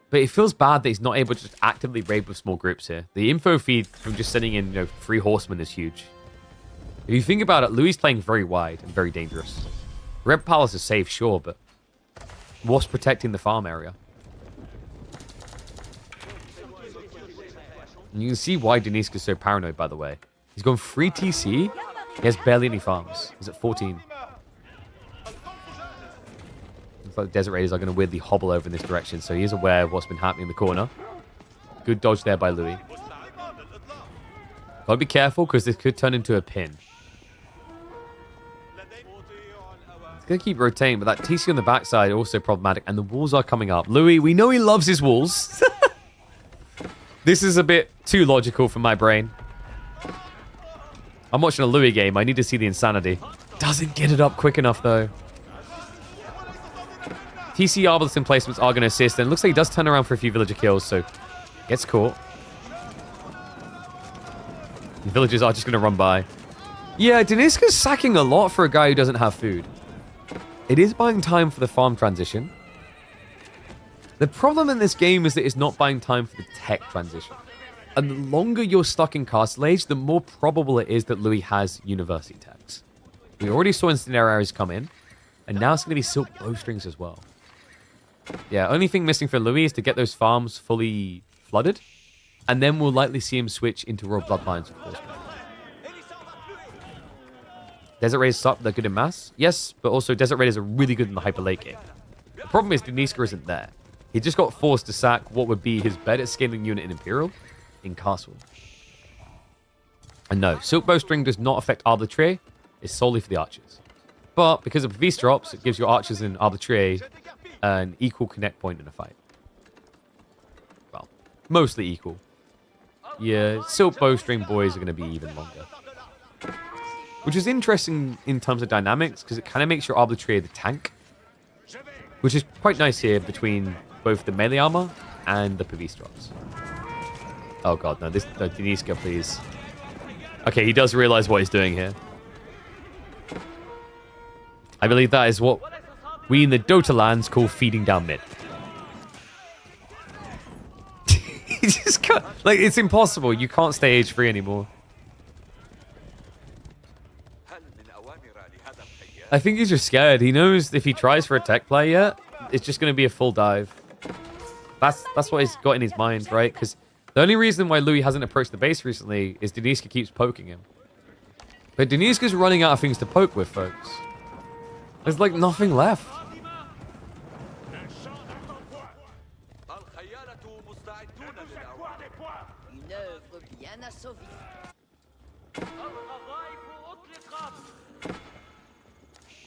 But it feels bad that he's not able to just actively raid with small groups here. The info feed from just sending in, 3 horsemen is huge. If you think about it, Louis playing very wide and very dangerous. Red Palace is safe, sure, but what's protecting the farm area? And you can see why Deniska is so paranoid, by the way. He's gone 3 TC. He has barely any farms. He's at 14. Looks like the Desert Raiders are going to weirdly hobble over in this direction, so he is aware of what's been happening in the corner. Good dodge there by Louis. Gotta be careful, because this could turn into a pin. It's going to keep rotating, but that TC on the backside also problematic, and the walls are coming up. Louis, we know he loves his walls. This is a bit too logical for my brain. I'm watching a Louis game. I need to see the insanity. Doesn't get it up quick enough, though. TC Arbalest placements are going to assist, and it looks like he does turn around for a few villager kills, so gets caught. The villagers are just going to run by. Yeah, Deniska's sacking a lot for a guy who doesn't have food. It is buying time for the farm transition. The problem in this game is that it's not buying time for the tech transition. And the longer you're stuck in Castle Age, the more probable it is that Louis has university techs. We already saw incendiaries come in, and now it's going to be silk bowstrings as well. Yeah, only thing missing for Louis is to get those farms fully flooded, and then we'll likely see him switch into Royal Bloodlines, of course. Desert Raiders suck, they're good in mass. Yes, but also Desert Raiders are really good in the hyper late game. The problem is Deniska isn't there. He just got forced to sack what would be his better scaling unit in Imperial in Castle. And no, Silk Bowstring does not affect Arbitrary. It's solely for the archers. But because of Beast drops, it gives your archers in Arbitrary an equal connect point in a fight. Well, mostly equal. Yeah, Silk Bowstring boys are going to be even longer. Which is interesting in terms of dynamics, because it kind of makes your Arbitrary the tank. Which is quite nice here between both the melee armor and the Pavis drops. Oh god, no, no, Deniska, please. Okay, he does realize what he's doing here. I believe that is what we in the Dota lands call feeding down mid. He just can't, like, it's impossible. You can't stay age free anymore. I think he's just scared. He knows if he tries for a tech play yet, it's just going to be a full dive. That's what he's got in his mind, right? Because the only reason why Louis hasn't approached the base recently is Deniska keeps poking him. But Deniska's running out of things to poke with, folks. There's like nothing left.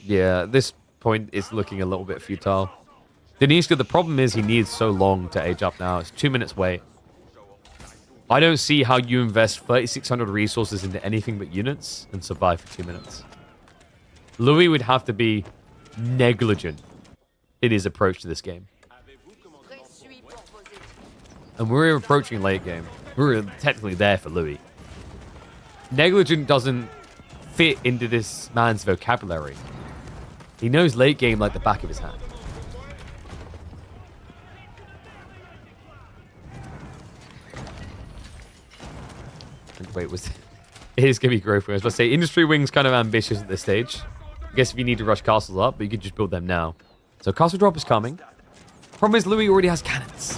Yeah, at this point, it's looking a little bit futile. Deniska, the problem is he needs so long to age up now. It's 2 minutes wait. I don't see how you invest 3,600 resources into anything but units and survive for 2 minutes. Louis would have to be negligent in his approach to this game. And we're approaching late game. We're technically there for Louis. Negligent doesn't fit into this man's vocabulary. He knows late game like the back of his hand. Wait, it is going to be growth wing. I was about to say, Industry Wing's kind of ambitious at this stage. I guess if you need to rush castles up, but you could just build them now. So castle drop is coming. Problem is Louis already has cannons.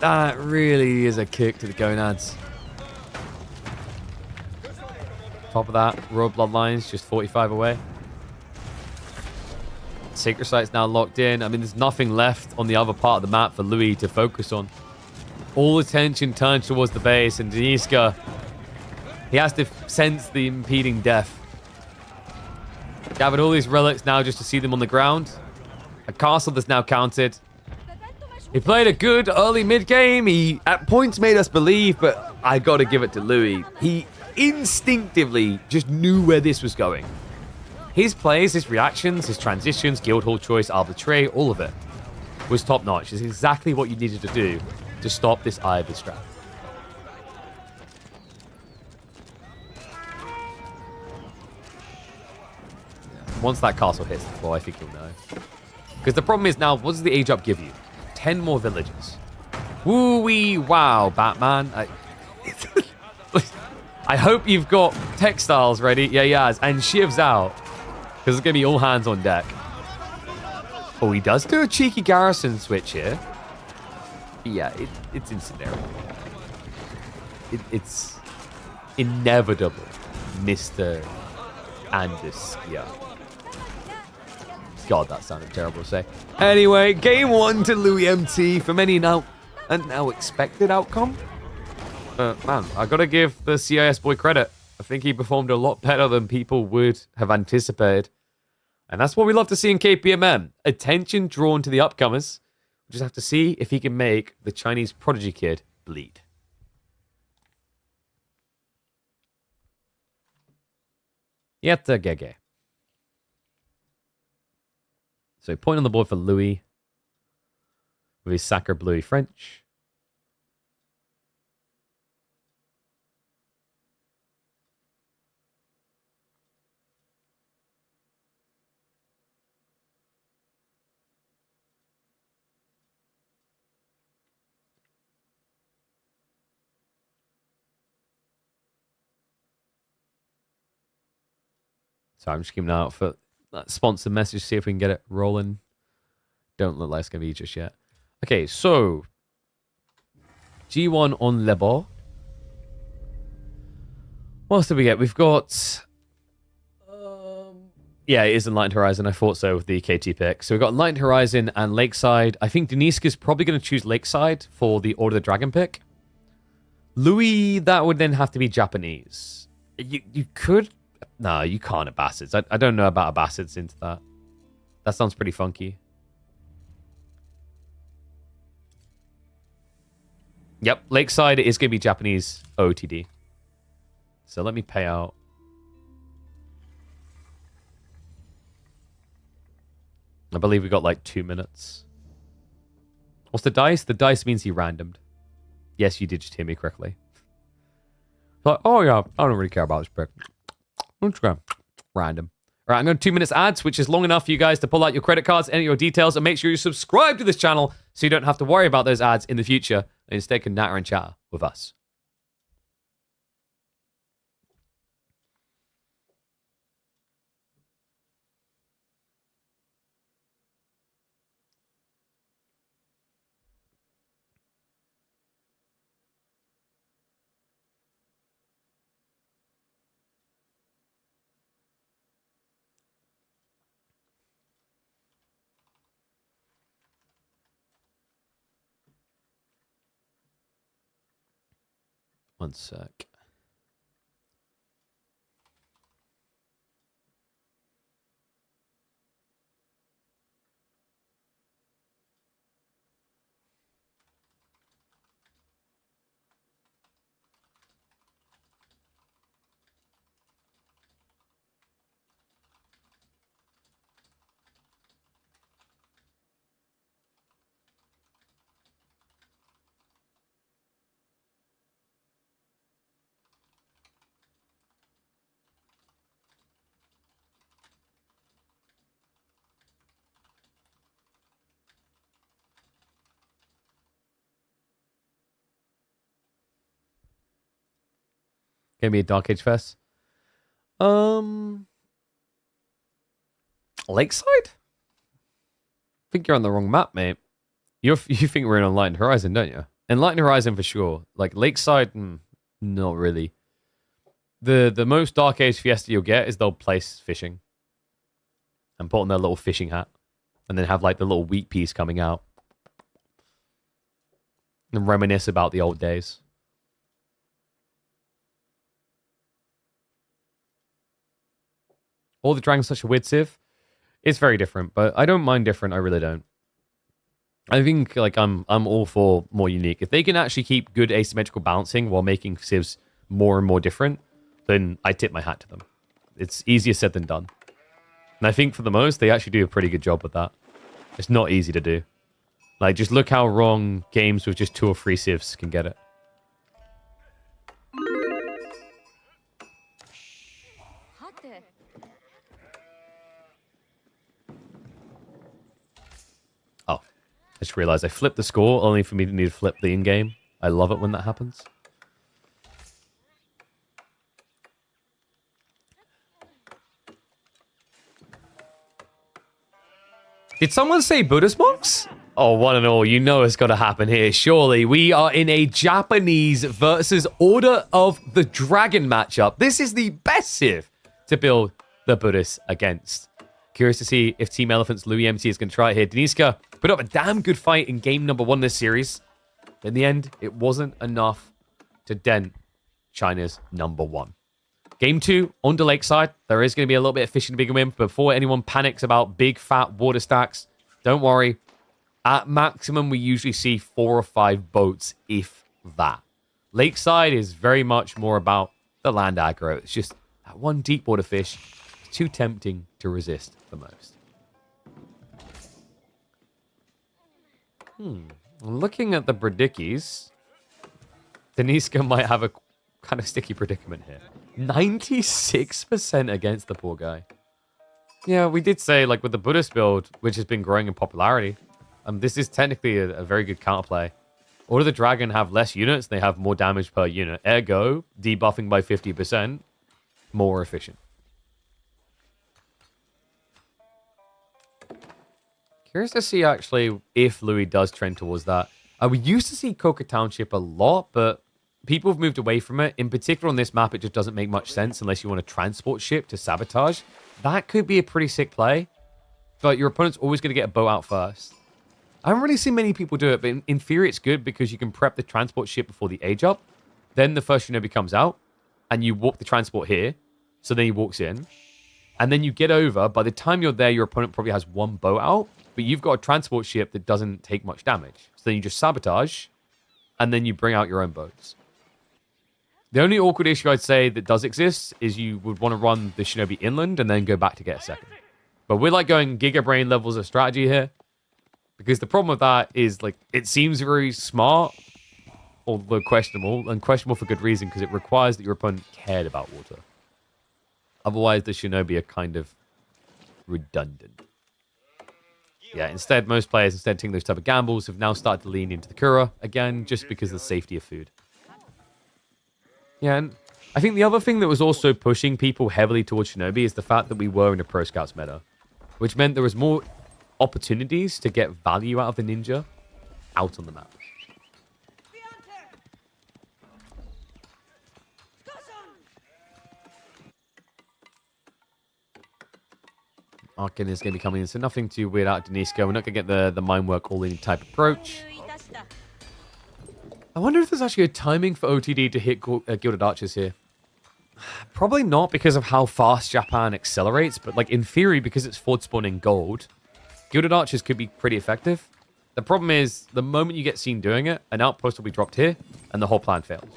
That really is a kick to the gonads. Top of that, Royal Bloodlines just 45 away. Sacred Site's now locked in. I mean, there's nothing left on the other part of the map for Louis to focus on. All attention turns towards the base, and Deniska, he has to sense the impeding death. Gathered all these relics now just to see them on the ground. A castle that's now counted. He played a good early mid-game. He, at points, made us believe, but I got to give it to Louis. He instinctively just knew where this was going. His plays, his reactions, his transitions, Guildhall choice, arbitrary, all of it was top-notch. It's exactly what you needed to do to stop this Eye of the Strap. Once that castle hits the floor, I think you'll know. Because the problem is now, what does the age up give you? 10 more villages. Woo-wee, wow, Batman. I hope you've got textiles ready. Yeah, yes. And Shiv's out. Because it's going to be all hands on deck. Oh, he does do a cheeky garrison switch here. Yeah, it's incendiary. It's inevitable, Mr. Deniska. God, that sounded terrible to say. Anyway, game 1 to Louis MT from any now expected outcome. Man, I gotta give the CIS boy credit. I think he performed a lot better than people would have anticipated. And that's what we love to see in KPMM. Attention drawn to the upcomers. We just have to see if he can make the Chinese prodigy kid bleed. Yet Gege. So point on the board for Louis. With his Sacre Bleu French. So I'm just keeping an eye out for that sponsor message, see if we can get it rolling. Don't look like it's going to be just yet. Okay, so G1 on Le Bas. What else did we get? We've got... yeah, it is Enlightened Horizon. I thought so with the KT pick. So we've got Enlightened Horizon and Lakeside. I think Deniska's probably going to choose Lakeside for the Order of the Dragon pick. Louis, that would then have to be Japanese. You could... No, you can't Abbasids. I don't know about Abbasids into that. That sounds pretty funky. Yep, Lakeside is going to be Japanese OTD. So let me pay out. I believe we got like 2 minutes. What's the dice? The dice means he randomed. Yes, you did just hear me correctly. Like, oh yeah, I don't really care about this pick. Instagram. Random. All right, I'm going to 2 minutes ads, which is long enough for you guys to pull out your credit cards, enter your details, and make sure you subscribe to this channel so you don't have to worry about those ads in the future and instead can natter and chat with us. One sec. Gonna be a Dark Age Fest. Lakeside? I think you're on the wrong map, mate. You think we're in Enlightened Horizon, don't you? Enlightened Horizon for sure. Like Lakeside, not really. The most Dark Age Fiesta you'll get is they'll place fishing. And put on their little fishing hat. And then have like the little wheat piece coming out. And reminisce about the old days. All the Dragons such a weird civ. It's very different, but I don't mind different. I really don't. I think like I'm all for more unique. If they can actually keep good asymmetrical balancing while making civs more and more different, then I tip my hat to them. It's easier said than done. And I think for the most, they actually do a pretty good job with that. It's not easy to do. Like, just look how wrong games with just 2 or 3 civs can get it. Oh, I just realized I flipped the score only for me to need to flip the in-game. I love it when that happens. Did someone say Buddhist monks? Oh, one and all, you know it's got to happen here. Surely we are in a Japanese versus Order of the Dragon matchup. This is the best civ to build the Buddhists against. Curious to see if Team Elephant's Louis MC is going to try it here. Deniska put up a damn good fight in game number 1 this series. In the end, it wasn't enough to dent China's number 1. Game 2, on the lakeside, there is going to be a little bit of fishing to big win. Before anyone panics about big, fat water stacks, don't worry. At maximum, we usually see 4 or 5 boats, if that. Lakeside is very much more about the land aggro. It's just that one deep water fish. Too tempting to resist the most. Looking at the predickies, Deniska might have a kind of sticky predicament here. 96% against the poor guy. Yeah, we did say, like, with the Buddhist build, which has been growing in popularity, this is technically a very good counterplay. Order of the Dragon have less units, they have more damage per unit. Ergo, debuffing by 50%, more efficient. Curious to see, actually, if Louis does trend towards that. We used to see Coca Township a lot, but people have moved away from it. In particular, on this map, it just doesn't make much sense unless you want a transport ship to sabotage. That could be a pretty sick play, but your opponent's always going to get a boat out first. I haven't really seen many people do it, but in theory, it's good because you can prep the transport ship before the age up. Then the first shinobi comes out, and you walk the transport here. So then he walks in, and then you get over. By the time you're there, your opponent probably has 1 boat out, but you've got a transport ship that doesn't take much damage. So then you just sabotage, and then you bring out your own boats. The only awkward issue I'd say that does exist is you would want to run the shinobi inland and then go back to get a second. But we're like going Giga Brain levels of strategy here. Because the problem with that is, like, it seems very smart, although questionable, and questionable for good reason, because it requires that your opponent cared about water. Otherwise, the shinobi are kind of redundant. Yeah, instead, most players, instead of taking those type of gambles, have now started to lean into the Kura, again, just because of the safety of food. Yeah, and I think the other thing that was also pushing people heavily towards shinobi is the fact that we were in a Pro Scouts meta, which meant there was more opportunities to get value out of the ninja out on the map. Arkin is going to be coming in, so nothing too weird out of Deniska. We're not going to get the mind work all-in type approach. I wonder if there's actually a timing for OTD to hit Gilded Archers here. Probably not because of how fast Japan accelerates, but like in theory, because it's forward spawning gold, Gilded Archers could be pretty effective. The problem is, the moment you get seen doing it, an outpost will be dropped here, and the whole plan fails.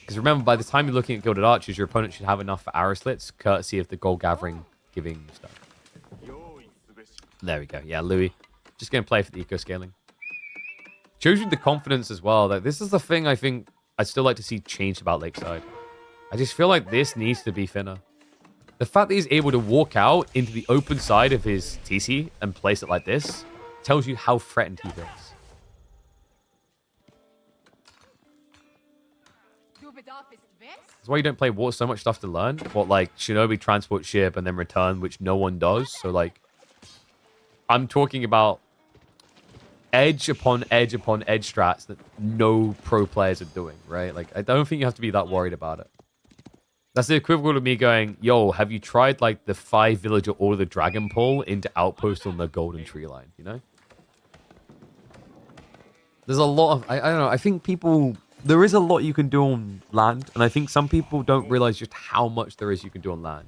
Because remember, by the time you're looking at Gilded Archers, your opponent should have enough for arrow slits, courtesy of the gold gathering giving stuff. There we go. Yeah, Louis. Just going to play for the eco-scaling. Shows you the confidence as well. Like, this is the thing I think I'd still like to see changed about Lakeside. I just feel like this needs to be thinner. The fact that he's able to walk out into the open side of his TC and place it like this tells you how threatened he feels. That's why you don't play water so much stuff to learn. What, like, Shinobi transport ship and then return, which no one does. So, like, I'm talking about edge upon edge upon edge strats that no pro players are doing, right? Like, I don't think you have to be that worried about it. That's the equivalent of me going, yo, have you tried, like, the 5 villager Order of the Dragon pull into outpost on the Golden Tree line, you know? There's a lot of, I don't know, I think people, there is a lot you can do on land, and I think some people don't realize just how much there is you can do on land.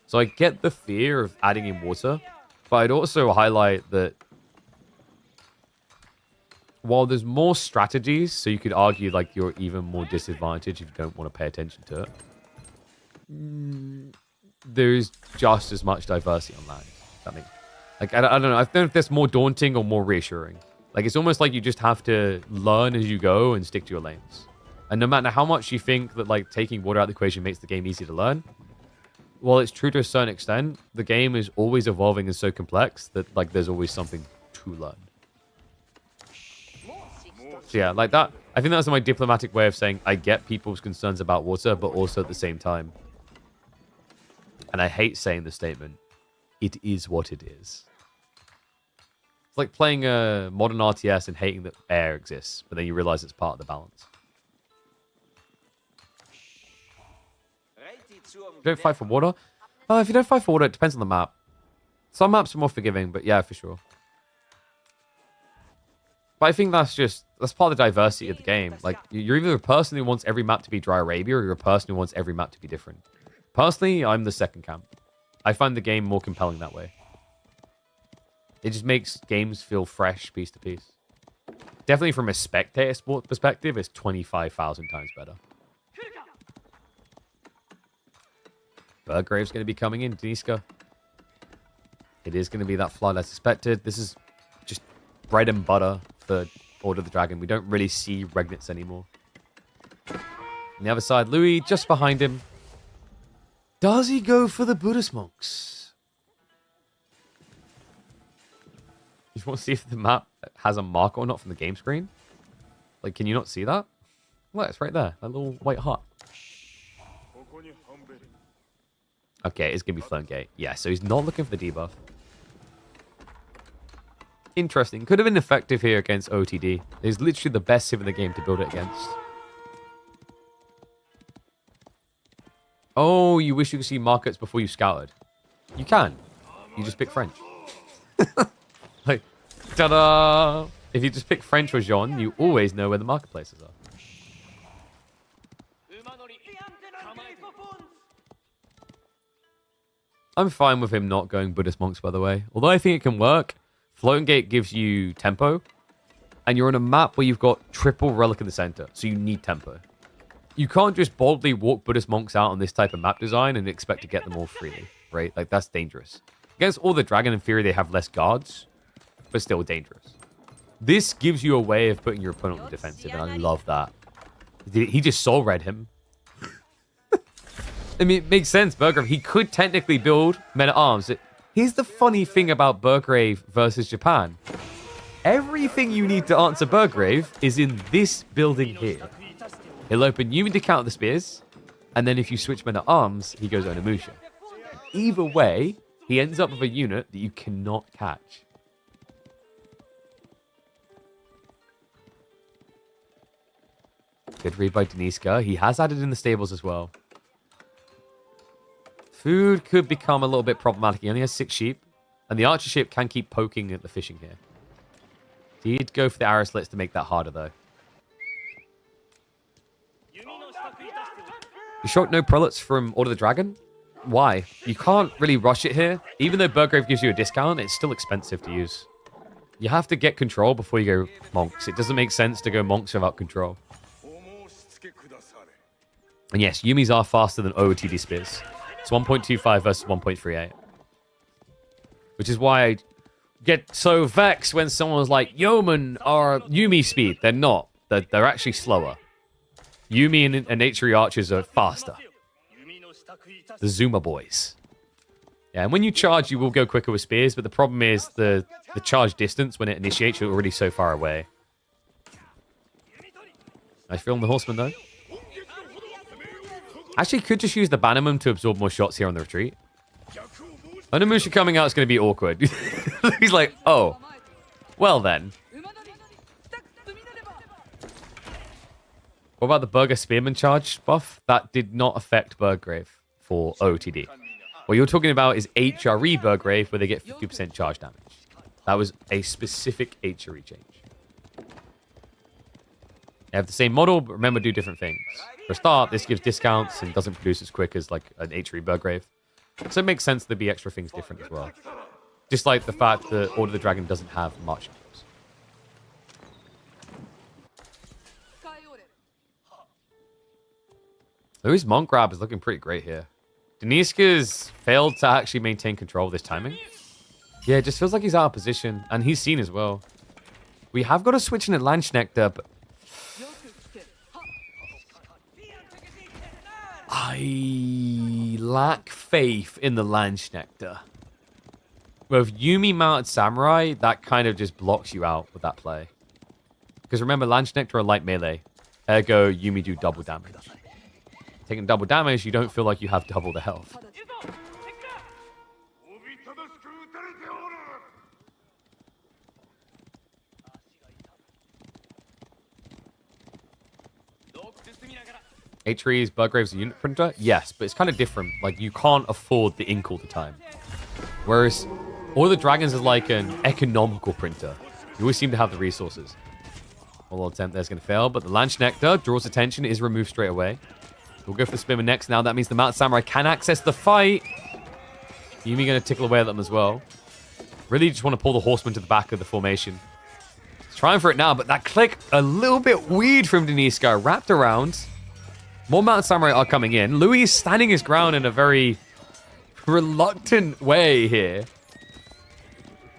So I get the fear of adding in water, but I'd also highlight that while there's more strategies, so you could argue like you're even more disadvantaged if you don't want to pay attention to it, there's just as much diversity on land. That makes, like, I don't know. I don't know if that's more daunting or more reassuring. Like, it's almost like you just have to learn as you go and stick to your lanes. And no matter how much you think that, like, taking water out of the equation makes the game easy to learn, while it's true to a certain extent, the game is always evolving and so complex that, like, there's always something to learn. So, yeah, like that. I think that's my diplomatic way of saying I get people's concerns about water, but also at the same time, and I hate saying the statement, it is what it is. It's like playing a modern RTS and hating that air exists, but then you realize it's part of the balance. You don't fight for water? If you don't fight for water, it depends on the map. Some maps are more forgiving, but yeah, for sure. But I think that's part of the diversity of the game. Like, you're either a person who wants every map to be Dry Arabia, or you're a person who wants every map to be different. Personally, I'm the second camp. I find the game more compelling that way. It just makes games feel fresh piece to piece. Definitely from a spectator sport perspective, it's 25,000 times better. Burgrave's going to be coming in, Deniska. It is going to be that flood as expected. This is just bread and butter for Order of the Dragon. We don't really see Regnits anymore. On the other side, Louis just behind him. Does he go for the Buddhist monks? You want to see if the map has a mark or not from the game screen? Like, can you not see that? Look, it's right there. That little white heart. Okay, it's going to be Flame Gate. Yeah, so he's not looking for the debuff. Interesting. Could have been effective here against OTD. It's literally the best civ in the game to build it against. Oh, you wish you could see markets before you scouted. You can. You just pick French. Like, ta-da! If you just pick French or Jean, you always know where the marketplaces are. I'm fine with him not going Buddhist monks, by the way. Although I think it can work. Floating Gate gives you tempo. And you're on a map where you've got triple relic in the center. So you need tempo. You can't just boldly walk Buddhist monks out on this type of map design and expect to get them all freely. Right? Like, that's dangerous. Against all the Dragon, in theory, they have less guards. But still dangerous. This gives you a way of putting your opponent on the defensive. And I love that. He just soul read him. I mean, it makes sense, Burgrave. He could technically build men-at-arms. Here's the funny thing about Burgrave versus Japan. Everything you need to answer Burgrave is in this building here. He'll open Yumi to counter the spears, and then if you switch men-at-arms, he goes Onimusha. Either way, he ends up with a unit that you cannot catch. Good read by Deniska. He has added in the stables as well. Food could become a little bit problematic. He only has 6 sheep. And the archer ship can keep poking at the fishing here. He'd go for the arrow slits to make that harder, though. You short no prelates from Order of the Dragon? Why? You can't really rush it here. Even though Burgrave gives you a discount, it's still expensive to use. You have to get control before you go monks. It doesn't make sense to go monks without control. And yes, Yumis are faster than OOTD spears. It's 1.25 versus 1.38. Which is why I get so vexed when someone's like, Yeoman are Yumi speed. They're not. They're actually slower. Yumi and HRE archers are faster. The Zuma boys. Yeah, and when you charge, you will go quicker with spears, but the problem is the charge distance when it initiates, you're already so far away. I feel on the horseman, though. Actually, could just use the Bannerman to absorb more shots here on the retreat. Onimusha coming out is going to be awkward. He's like, oh, well then. What about the Burger Spearman charge buff? That did not affect Burgrave for OTD. What you're talking about is HRE Burgrave, where they get 50% charge damage. That was a specific HRE change. They have the same model, but remember, do different things. For a start, this gives discounts and doesn't produce as quick as like an HRE Burgrave. So it makes sense there'd be extra things different as well. Just like the fact that Order of the Dragon doesn't have much. Louis' Monk grab is looking pretty great here. Deniska's failed to actually maintain control of this timing. Yeah, it just feels like he's out of position. And he's seen as well. We have got a switch in at Landschnechter, but... I lack faith in the Landschnechter. With Yuumi mounted Samurai, that kind of just blocks you out with that play. Because remember, Landschnechter are light melee. Ergo, Yuumi do double damage. Taking double damage, you don't feel like you have double the health. Atreus, Burgrave's a unit printer? Yes, but it's kind of different. Like, you can't afford the ink all the time. Whereas, All the Dragons is like an economical printer. You always seem to have the resources. A little attempt there's going to fail, but the Landschnechter draws attention, is removed straight away. We'll go for the Spinner next now. That means the Mounted Samurai can access the fight. Yuumi going to tickle away at them as well. Really just want to pull the Horseman to the back of the formation. He's trying for it now, but that click, a little bit weird from Deniska. Wrapped around. More Mounted Samurai are coming in. Louis is standing his ground in a very reluctant way here.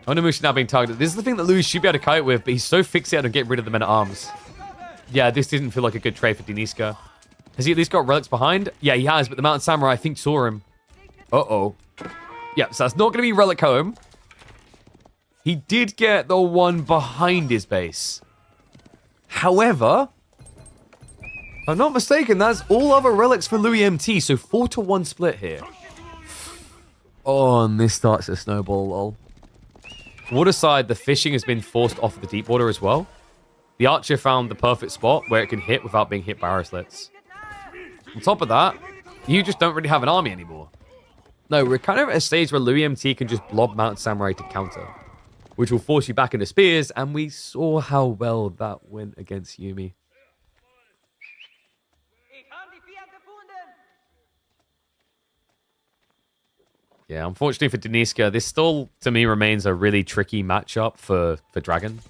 Onimusha now being targeted. This is the thing that Louis should be able to kite with, but he's so fixated on getting rid of the men-at-arms. Yeah, this didn't feel like a good trade for Deniska. Has he at least got relics behind? Yeah, he has, but the Mountain Samurai, I think, saw him. Uh-oh. Yeah, so that's not going to be relic home. He did get the one behind his base. However, if I'm not mistaken, that's all other relics for Louis MT, so 4-1 split here. Oh, and this starts to snowball, lol. Water side, the fishing has been forced off of the deep water as well. The archer found the perfect spot where it can hit without being hit by arrow slits. On top of that, you just don't really have an army anymore. No, we're kind of at a stage where Louis MT can just blob Mounted Samurai to counter, which will force you back into spears, and we saw how well that went against Yuumi. Yeah, unfortunately for Deniska, this still, to me, remains a really tricky matchup for Dragon.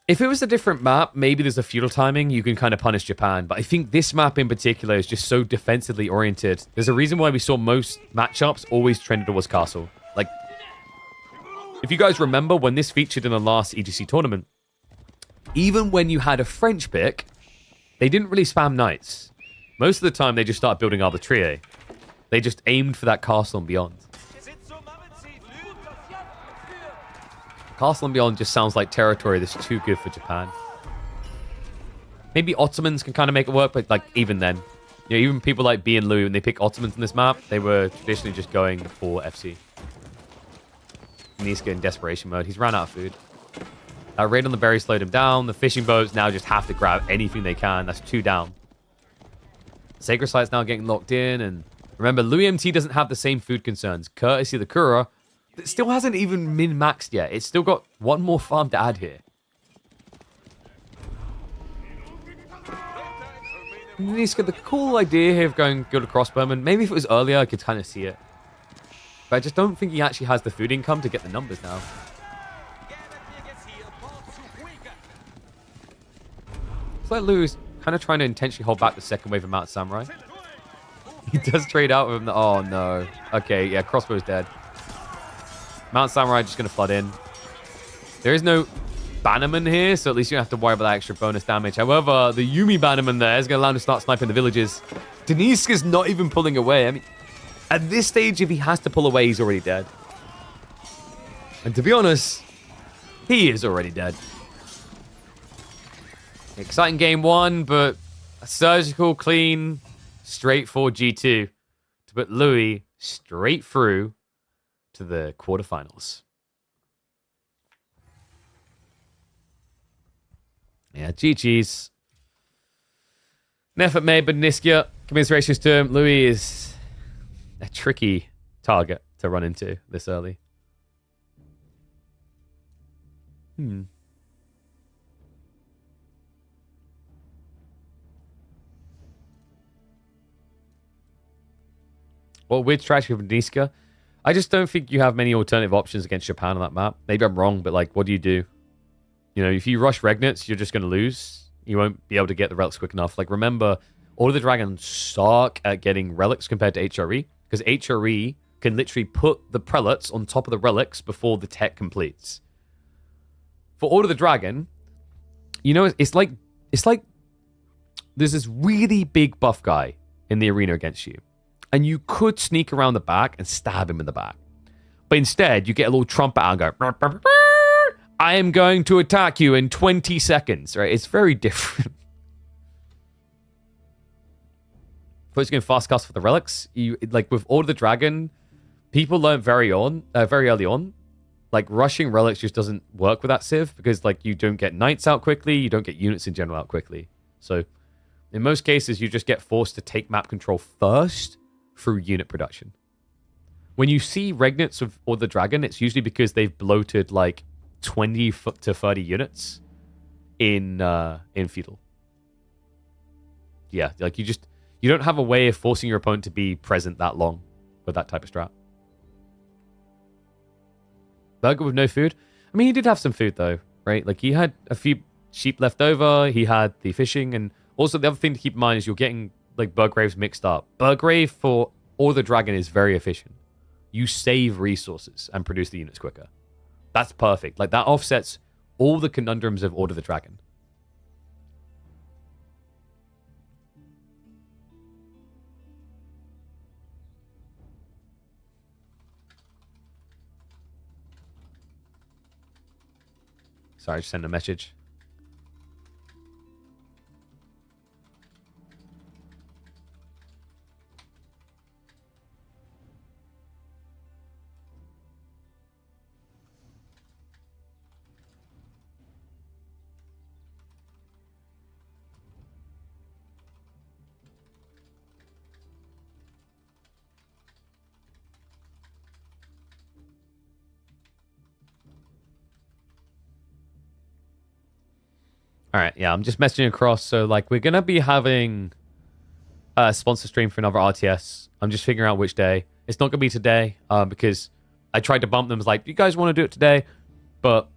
If it was a different map, maybe there's a feudal timing, you can kind of punish Japan. But I think this map in particular is just so defensively oriented. There's a reason why we saw most matchups always trended towards castle. Like, if you guys remember when this featured in the last EGC tournament, even when you had a French pick, they didn't really spam knights. Most of the time, they just start building arbitrier. They just aimed for that castle and beyond. Castle and Beyond just sounds like territory that's too good for Japan. Maybe Ottomans can kind of make it work, but like even then, you know, even people like B and Lou, when they pick Ottomans in this map, they were traditionally just going for FC. Deniska in desperation mode. He's ran out of food. That raid on the berry slowed him down. The fishing boats now just have to grab anything they can. That's 2 down. Sacred Site's now getting locked in, and remember, Louis MT doesn't have the same food concerns. Courtesy of the Kura, it still hasn't even min-maxed yet. It's still got one more farm to add here. Deniska, the cool idea here of going good across Berman, maybe if it was earlier, I could kind of see it. But I just don't think he actually has the food income to get the numbers now. It's like Lou's kind of trying to intentionally hold back the second wave of Mounted Samurai. He does trade out with him. Oh, no. Okay, yeah, crossbow's dead. Mount Samurai just going to flood in. There is no Bannerman here, so at least you don't have to worry about that extra bonus damage. However, the Yuumi Bannerman there is going to allow him to start sniping the villages. Deniska's not even pulling away. I mean, at this stage, if he has to pull away, he's already dead. And to be honest, he is already dead. Exciting game 1, but a surgical, clean, straightforward G2 to put Louis straight through to the quarterfinals. Yeah, GG's. An effort made, but Deniska, commiserations to him. Louis is a tricky target to run into this early. What weird strategy from Deniska? I just don't think you have many alternative options against Japan on that map. Maybe I'm wrong, but like, what do? You know, if you rush Regnets, you're just going to lose. You won't be able to get the relics quick enough. Like, remember, all of the dragons suck at getting relics compared to HRE, because HRE can literally put the prelates on top of the relics before the tech completes. For Order of the Dragon, you know, it's like there's this really big buff guy in the arena against you, and you could sneak around the back and stab him in the back. But instead, you get a little trumpet out and go, "Brr, brr, brr, brr. I am going to attack you in 20 seconds, right? It's very different. First, you can fast cast for the relics. You like with Order of the Dragon, people learn very early on. Like, rushing relics just doesn't work with that civ because, like, you don't get knights out quickly, you don't get units in general out quickly. So, in most cases, you just get forced to take map control first through unit production. When you see Regnets or the Dragon, it's usually because they've bloated, like, 20 to 30 units in Feudal. Yeah, like, you don't have a way of forcing your opponent to be present that long with that type of strat. Burger with no food? I mean, he did have some food, though, right? Like, he had a few sheep left over. He had the fishing. And also, the other thing to keep in mind is you're getting, like, Burgraves mixed up. Burgrave for Order of the Dragon is very efficient. You save resources and produce the units quicker. That's perfect. Like, that offsets all the conundrums of Order of the Dragon. Sorry, I just sent a message. All right, yeah, I'm just messaging across. So, like, we're going to be having a sponsor stream for another RTS. I'm just figuring out which day. It's not going to be today because I tried to bump them. Like, do you guys want to do it today? But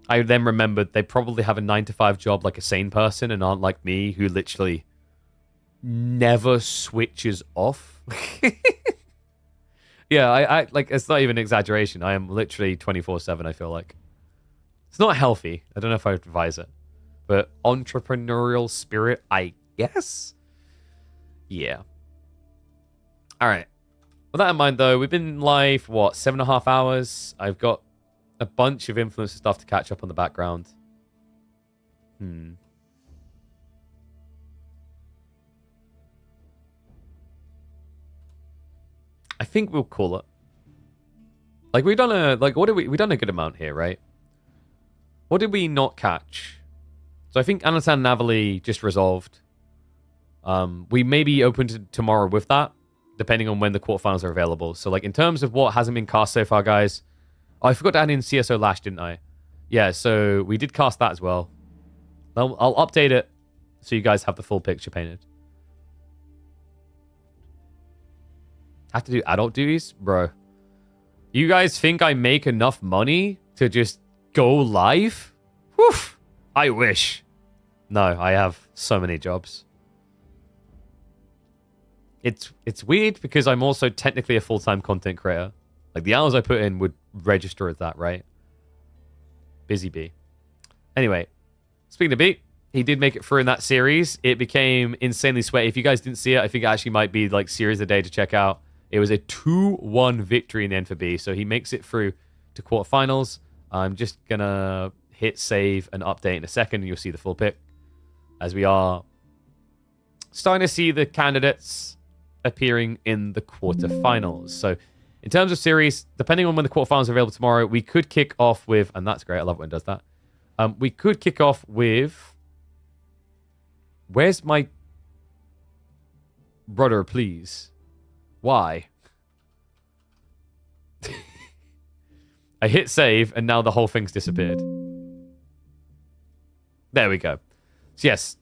I then remembered they probably have a 9-to-5 job like a sane person and aren't like me who literally never switches off. Yeah, I like, it's not even an exaggeration. I am literally 24/7, I feel like. It's not healthy. I don't know if I would advise it. But entrepreneurial spirit, I guess? Yeah. All right. With that in mind, though, we've been live, what, 7.5 hours? I've got a bunch of influencer stuff to catch up on the background. I think we'll call it. Like, we've done a, like, what did we've done a good amount here, right? What did we not catch? So I think Anatan Navali just resolved. We may be open to tomorrow with that, depending on when the quarterfinals are available. So, like, in terms of what hasn't been cast so far, guys. Oh, I forgot to add in CSO Lash, didn't I? Yeah, so we did cast that as well. I'll update it so you guys have the full picture painted. Have to do adult duties? Bro. You guys think I make enough money to just go live? Whew. I wish. No, I have so many jobs. It's weird because I'm also technically a full-time content creator. Like, the hours I put in would register as that, right? Busy bee. Anyway, speaking of B, he did make it through in that series. It became insanely sweaty. If you guys didn't see it, I think it actually might be like series of the day to check out. It was a 2-1 victory in the end for B, so he makes it through to quarterfinals. I'm just gonna hit save and update in a second, and you'll see the full pick as we are starting to see the candidates appearing in the quarterfinals. So in terms of series, depending on when the quarterfinals are available tomorrow, we could kick off with, and that's great, I love when it does that. We could kick off with, where's my brother, please? Why? I hit save, and now the whole thing's disappeared. There we go. So yes,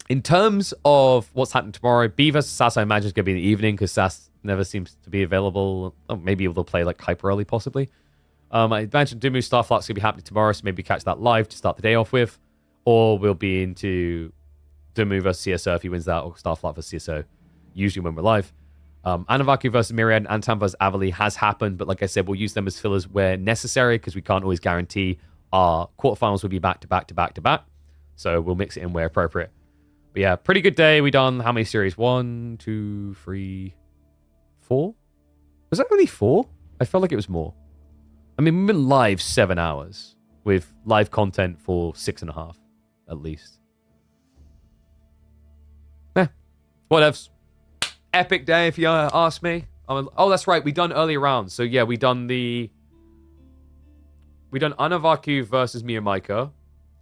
In terms of what's happening tomorrow, B versus Sass, I imagine, is going to be in the evening because Sass never seems to be available. Oh, maybe they'll play like hyper early, possibly. I mentioned Dumu Starflight's going to be happening tomorrow, so maybe catch that live to start the day off with. Or we'll be into Dumu versus CSO if he wins that, or Starflight versus CSO, usually when we're live. Anovaku versus Myriad and Antam versus Avali has happened, but like I said, we'll use them as fillers where necessary because we can't always guarantee our quarterfinals will be back to back to back to back. So we'll mix it in where appropriate. But yeah, pretty good day. We done how many series? 1, 2, 3, 4? Was that only 4? I felt like it was more. I mean, we've been live 7 hours with live content for 6.5 at least. Whatevs. Epic day, if you ask me. Oh, that's right. We done earlier rounds. So yeah, we done Anovaku versus MeomaikA,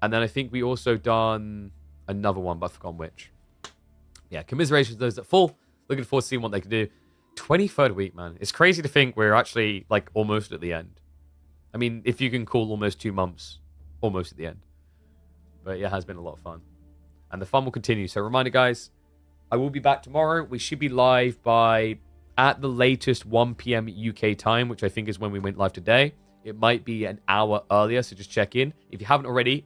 and then I think we also done another one, but I've forgotten which. Yeah, commiserations to those that fall. Looking forward to seeing what they can do. 23rd week, man. It's crazy to think we're actually like almost at the end. I mean, if you can call almost 2 months almost at the end. But yeah, it has been a lot of fun. And the fun will continue. So reminder, guys, I will be back tomorrow. We should be live by, at the latest, 1 p.m. UK time, which I think is when we went live today. It might be an hour earlier, so just check in. If you haven't already,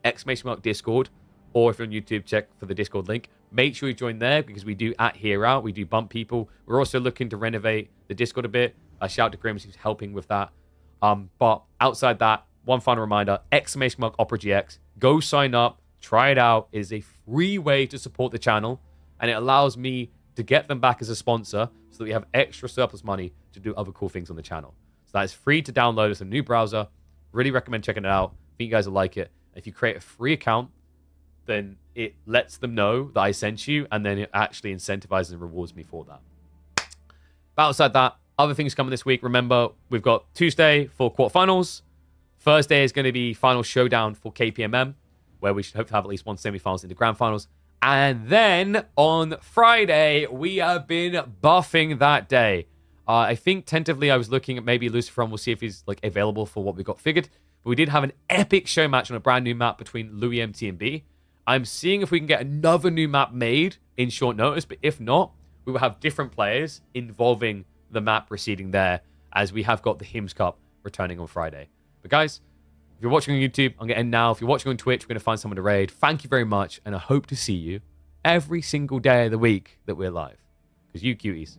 !Discord, or if you're on YouTube, check for the Discord link. Make sure you join there because we do @HereOut. We do bump people. We're also looking to renovate the Discord a bit. Shout out to Grims, who's helping with that. But outside that, one final reminder, !OperaGX. Go sign up. Try it out. It is a free way to support the channel, and it allows me to get them back as a sponsor so that we have extra surplus money to do other cool things on the channel. So that is free to download. It's a new browser. Really recommend checking it out. I think you guys will like it. If you create a free account, then it lets them know that I sent you, and then it actually incentivizes and rewards me for that. But outside that, other things coming this week. Remember, we've got Tuesday for quarterfinals. Thursday is going to be final showdown for KPMM, where we should hope to have at least one semifinals in the grand finals. And then on Friday, we have been buffing that day. I think tentatively I was looking at maybe Lucifer. We'll see if he's like available for what we got figured. But we did have an epic show match on a brand new map between Louis, MT, and B. I'm seeing if we can get another new map made in short notice. But if not, we will have different players involving the map proceeding there, as we have got the Hims Cup returning on Friday. But guys, if you're watching on YouTube, I'm going to end now. If you're watching on Twitch, we're going to find someone to raid. Thank you very much, and I hope to see you every single day of the week that we're live. Because you cuties